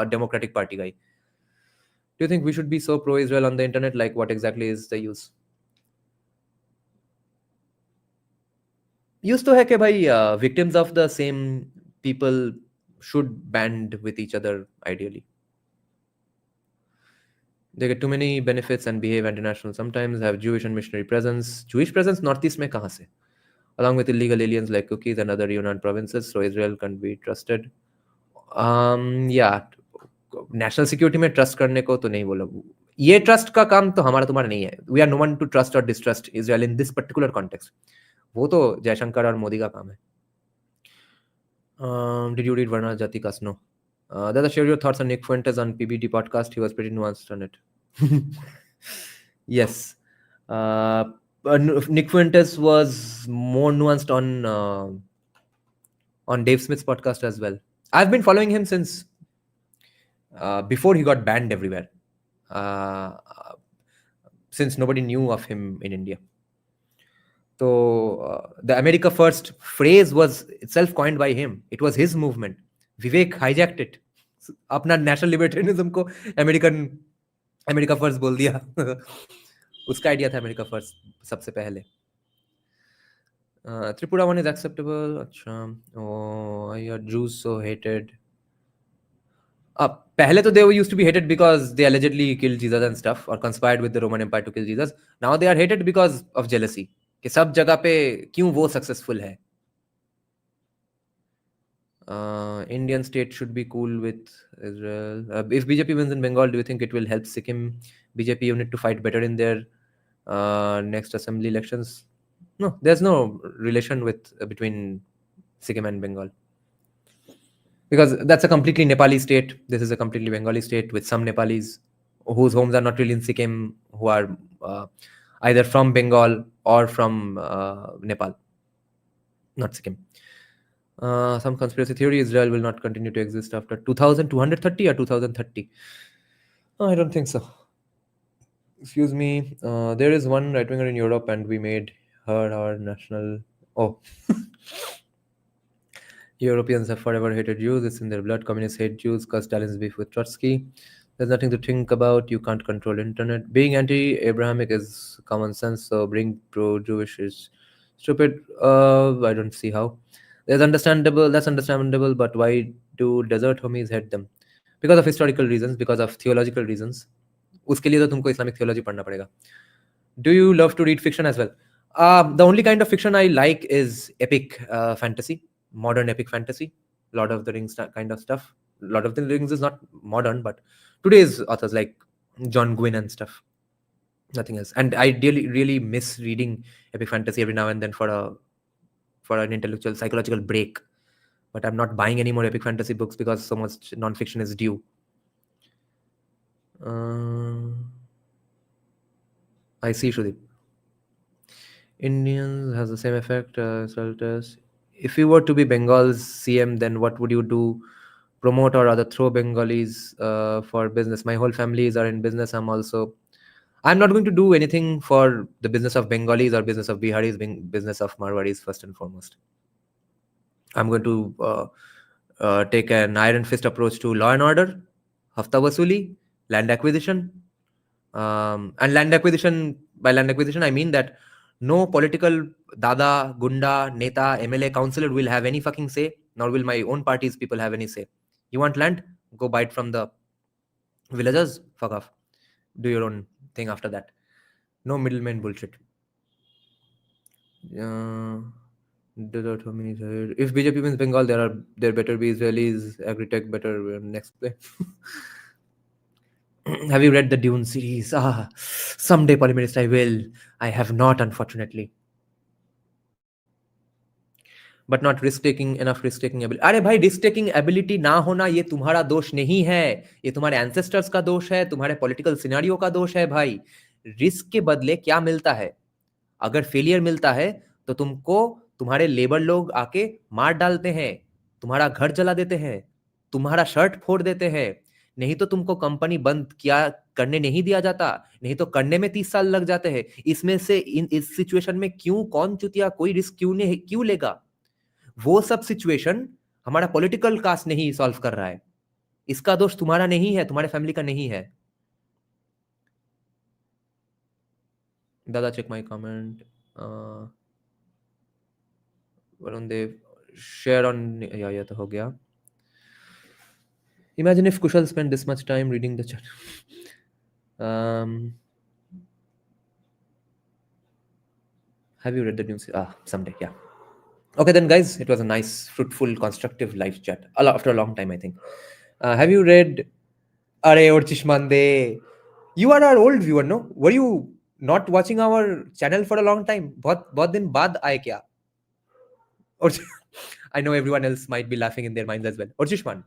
Democratic Party guy. Do you think we should be so pro-Israel on the internet? Like, what exactly is the use? Used to है कि भाई victims of the same people should band with each other ideally. They get too many benefits and behave anti-national. Sometimes have Jewish and missionary presence. Jewish presence northeast में कहाँ से? Along with illegal aliens like cookies and other Yunnan provinces, so Israel can't be trusted. Yeah, national security में trust करने को तो नहीं बोला. ये trust का काम तो हमारा तुम्हारा नहीं है. We are no one to trust or distrust Israel in this particular context. वो तो जयशंकर और मोदी का काम है. Did you read Varna Jati Kas? No. Dada, share your thoughts on Nick Fuentes on PBD podcast. He was pretty nuanced on it. Yes. Nick Fuentes was more nuanced on Dave Smith's podcast as well. I've been following him since before he got banned everywhere. Since nobody knew of him in India. So the America First phrase was itself coined by him. It was his movement. Vivek hijacked it. अपना national libertarianism को America first बोल दिया. उसका idea था America first सबसे पहले. Tripura one is acceptable. अच्छा. Oh, are Jews so hated? पहले तो they used to be hated because they allegedly killed Jesus and stuff or conspired with the Roman Empire to kill Jesus. Now they are hated because of jealousy. कि सब जगह पे क्यों वो successful है. Indian state should be cool with Israel. If BJP wins in Bengal, do you think it will help Sikkim BJP unit to fight better in their next assembly elections? No, there's no relation between Sikkim and Bengal. Because that's a completely Nepali state. This is a completely Bengali state with some Nepalis whose homes are not really in Sikkim, who are either from Bengal or from Nepal, not Sikkim. Some conspiracy theory, Israel will not continue to exist after 2230 or 2030. I don't think so. Excuse me. There is one right-winger in Europe and we made her our national... Oh. Europeans have forever hated Jews. It's in their blood. Communists hate Jews because Stalin's beef with Trotsky. There's nothing to think about. You can't control internet. Being anti-Abrahamic is common sense. So being pro-Jewish is stupid. I don't see how. That's understandable. But why do desert homies hate them? Because of historical reasons. Because of theological reasons. उसके लिए तो तुमको Islamic theology पढ़ना पड़ेगा. Do you love to read fiction as well? The only kind of fiction I like is epic fantasy. Modern epic fantasy, Lord of the Rings kind of stuff. Lord of the Rings is not modern, but today's authors like John Gwynne and stuff. Nothing else. And I really miss reading epic fantasy every now and then for an intellectual, psychological break. But I'm not buying any more epic fantasy books because so much non-fiction is due. I see, Shrudeep. Indians has the same effect as Salters. If you were to be Bengal's CM, then what would you do? Promote or rather throw Bengalis for business? My whole families are in business. I'm not going to do anything for the business of Bengalis or business of Biharis, business of Marwaris first and foremost. I'm going to take an iron fist approach to law and order, hafta wasuli, land acquisition. And by land acquisition, I mean that no political dada, gunda, neta, MLA, councillor will have any fucking say, nor will my own party's people have any say. You want land? Go buy it from the villagers. Fuck off. Do your own thing after that. No middleman bullshit. If BJP wins Bengal, there better be Israelis, agri-tech better next play. Have you read the Dune series? Someday, Polymerist, I will. I have not, unfortunately. But not enough risk-taking ability. अरे भाई, risk-taking ability ना होना ये तुम्हारा दोष नहीं है. ये तुम्हारे ancestors का दोष है, तुम्हारे political scenario का दोष है भाई. Risk के बदले क्या मिलता है? अगर failure मिलता है, तो तुमको तुम्हारे लेबर लोग आके मार डालते हैं, तुम्हारा घर जला देते हैं, तुम्हारा शर्ट फोड़ देते हैं. नहीं तो तुमको कंपनी बंद करने नहीं दिया जाता, नहीं तो करने में 30 साल लग जाते हैं. इसमें से इस सिचुएशन में कौन चुतिया कोई रिस्क क्यों लेगा? वो सब सिचुएशन हमारा पॉलिटिकल कास्ट नहीं सॉल्व कर रहा है. इसका दोष तुम्हारा नहीं है, तुम्हारे फैमिली का नहीं है. Dada check my comment. Varun Dev share on या तो हो गया. Imagine if Kushal spent this much time reading the chat. Have you read the news? Someday, yeah. Okay then, guys, it was a nice, fruitful, constructive live chat. After a long time, I think. Have you read Are Orchishmande? You are our old viewer, no? Were you not watching our channel for a long time? बहुत दिन बाद आए क्या? I know everyone else might be laughing in their minds as well. Orchishman,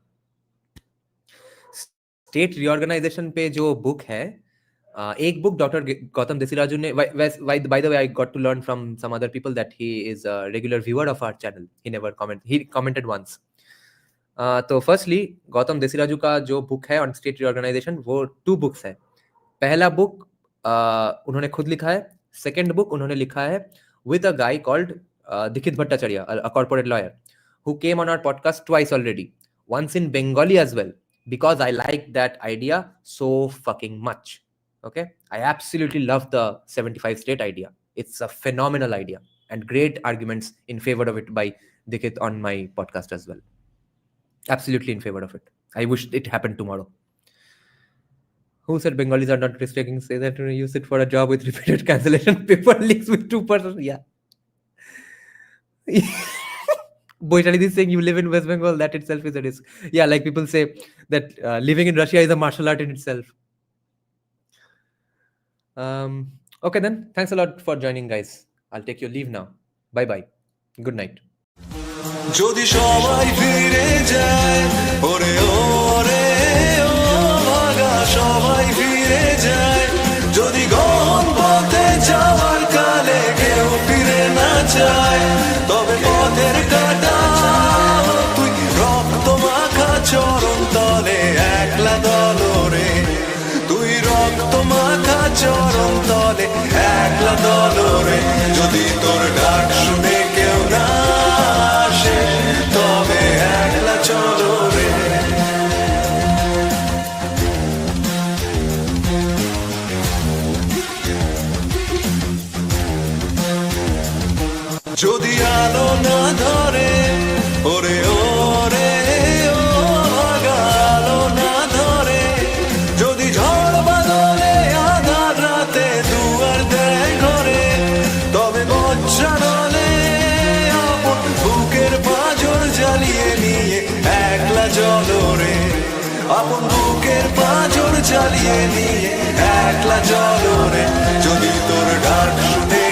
state reorganisation पे जो book है, एक book doctor Gautam Desiraju ने, by the way I got to learn from some other people that he is a regular viewer of our channel, he commented once. तो firstly Gautam Desiraju का जो book है on state reorganisation, वो 2 books है. पहला book उन्होंने खुद लिखा है, सेकेंड बुक उन्होंने लिखा है with a guy called Dikshit Bhattacharya, a corporate lawyer, who came on our podcast twice already, once in Bengali as well, because I like that idea so fucking much. Okay, I absolutely love the 75 state idea. It's a phenomenal idea and great arguments in favor of it by Dikshit on my podcast as well. Absolutely in favor of it. I wish it happened tomorrow. Who said Bengalis are not risk-taking? Say that to use it for a job with repeated cancellation paper leaks with 2%. Yeah. Boitali is saying you live in West Bengal. That itself is a risk. Yeah, like people say that living in Russia is a martial art in itself. Okay then. Thanks a lot for joining, guys. I'll take your leave now. Bye-bye. Good night.
যদি সবাই ফিরে যায়, ওরে ওরে ও ভাগা সবাই ফিরে যায়, যদি গহন পথে যাওয়ার কালে কেউ ফিরে না চায়, তবে পথের কাটা তুই রক্ত মাখা চরণ তলে একলা দলরে, তুই রক্ত মাখা চরণ তলে একলা দলরে, যদি তোর ডাক শুনে কেউ না আসে, তবে একলা চলো রে. যদি আলো না ধরে, ওরে ওরে ও ভাগা আলো না ধরে, যদি ঝড় বাদলে আধার রাতে দুয়ার দেয় ঘরে, তবে বজ্রানলে আপন বুকের পাঁজর জ্বালিয়ে নিয়ে একলা জলরে, আপন বুকের পাঁজর জ্বালিয়ে নিয়ে একলা জলরে, যদি তোর ডাক শুনে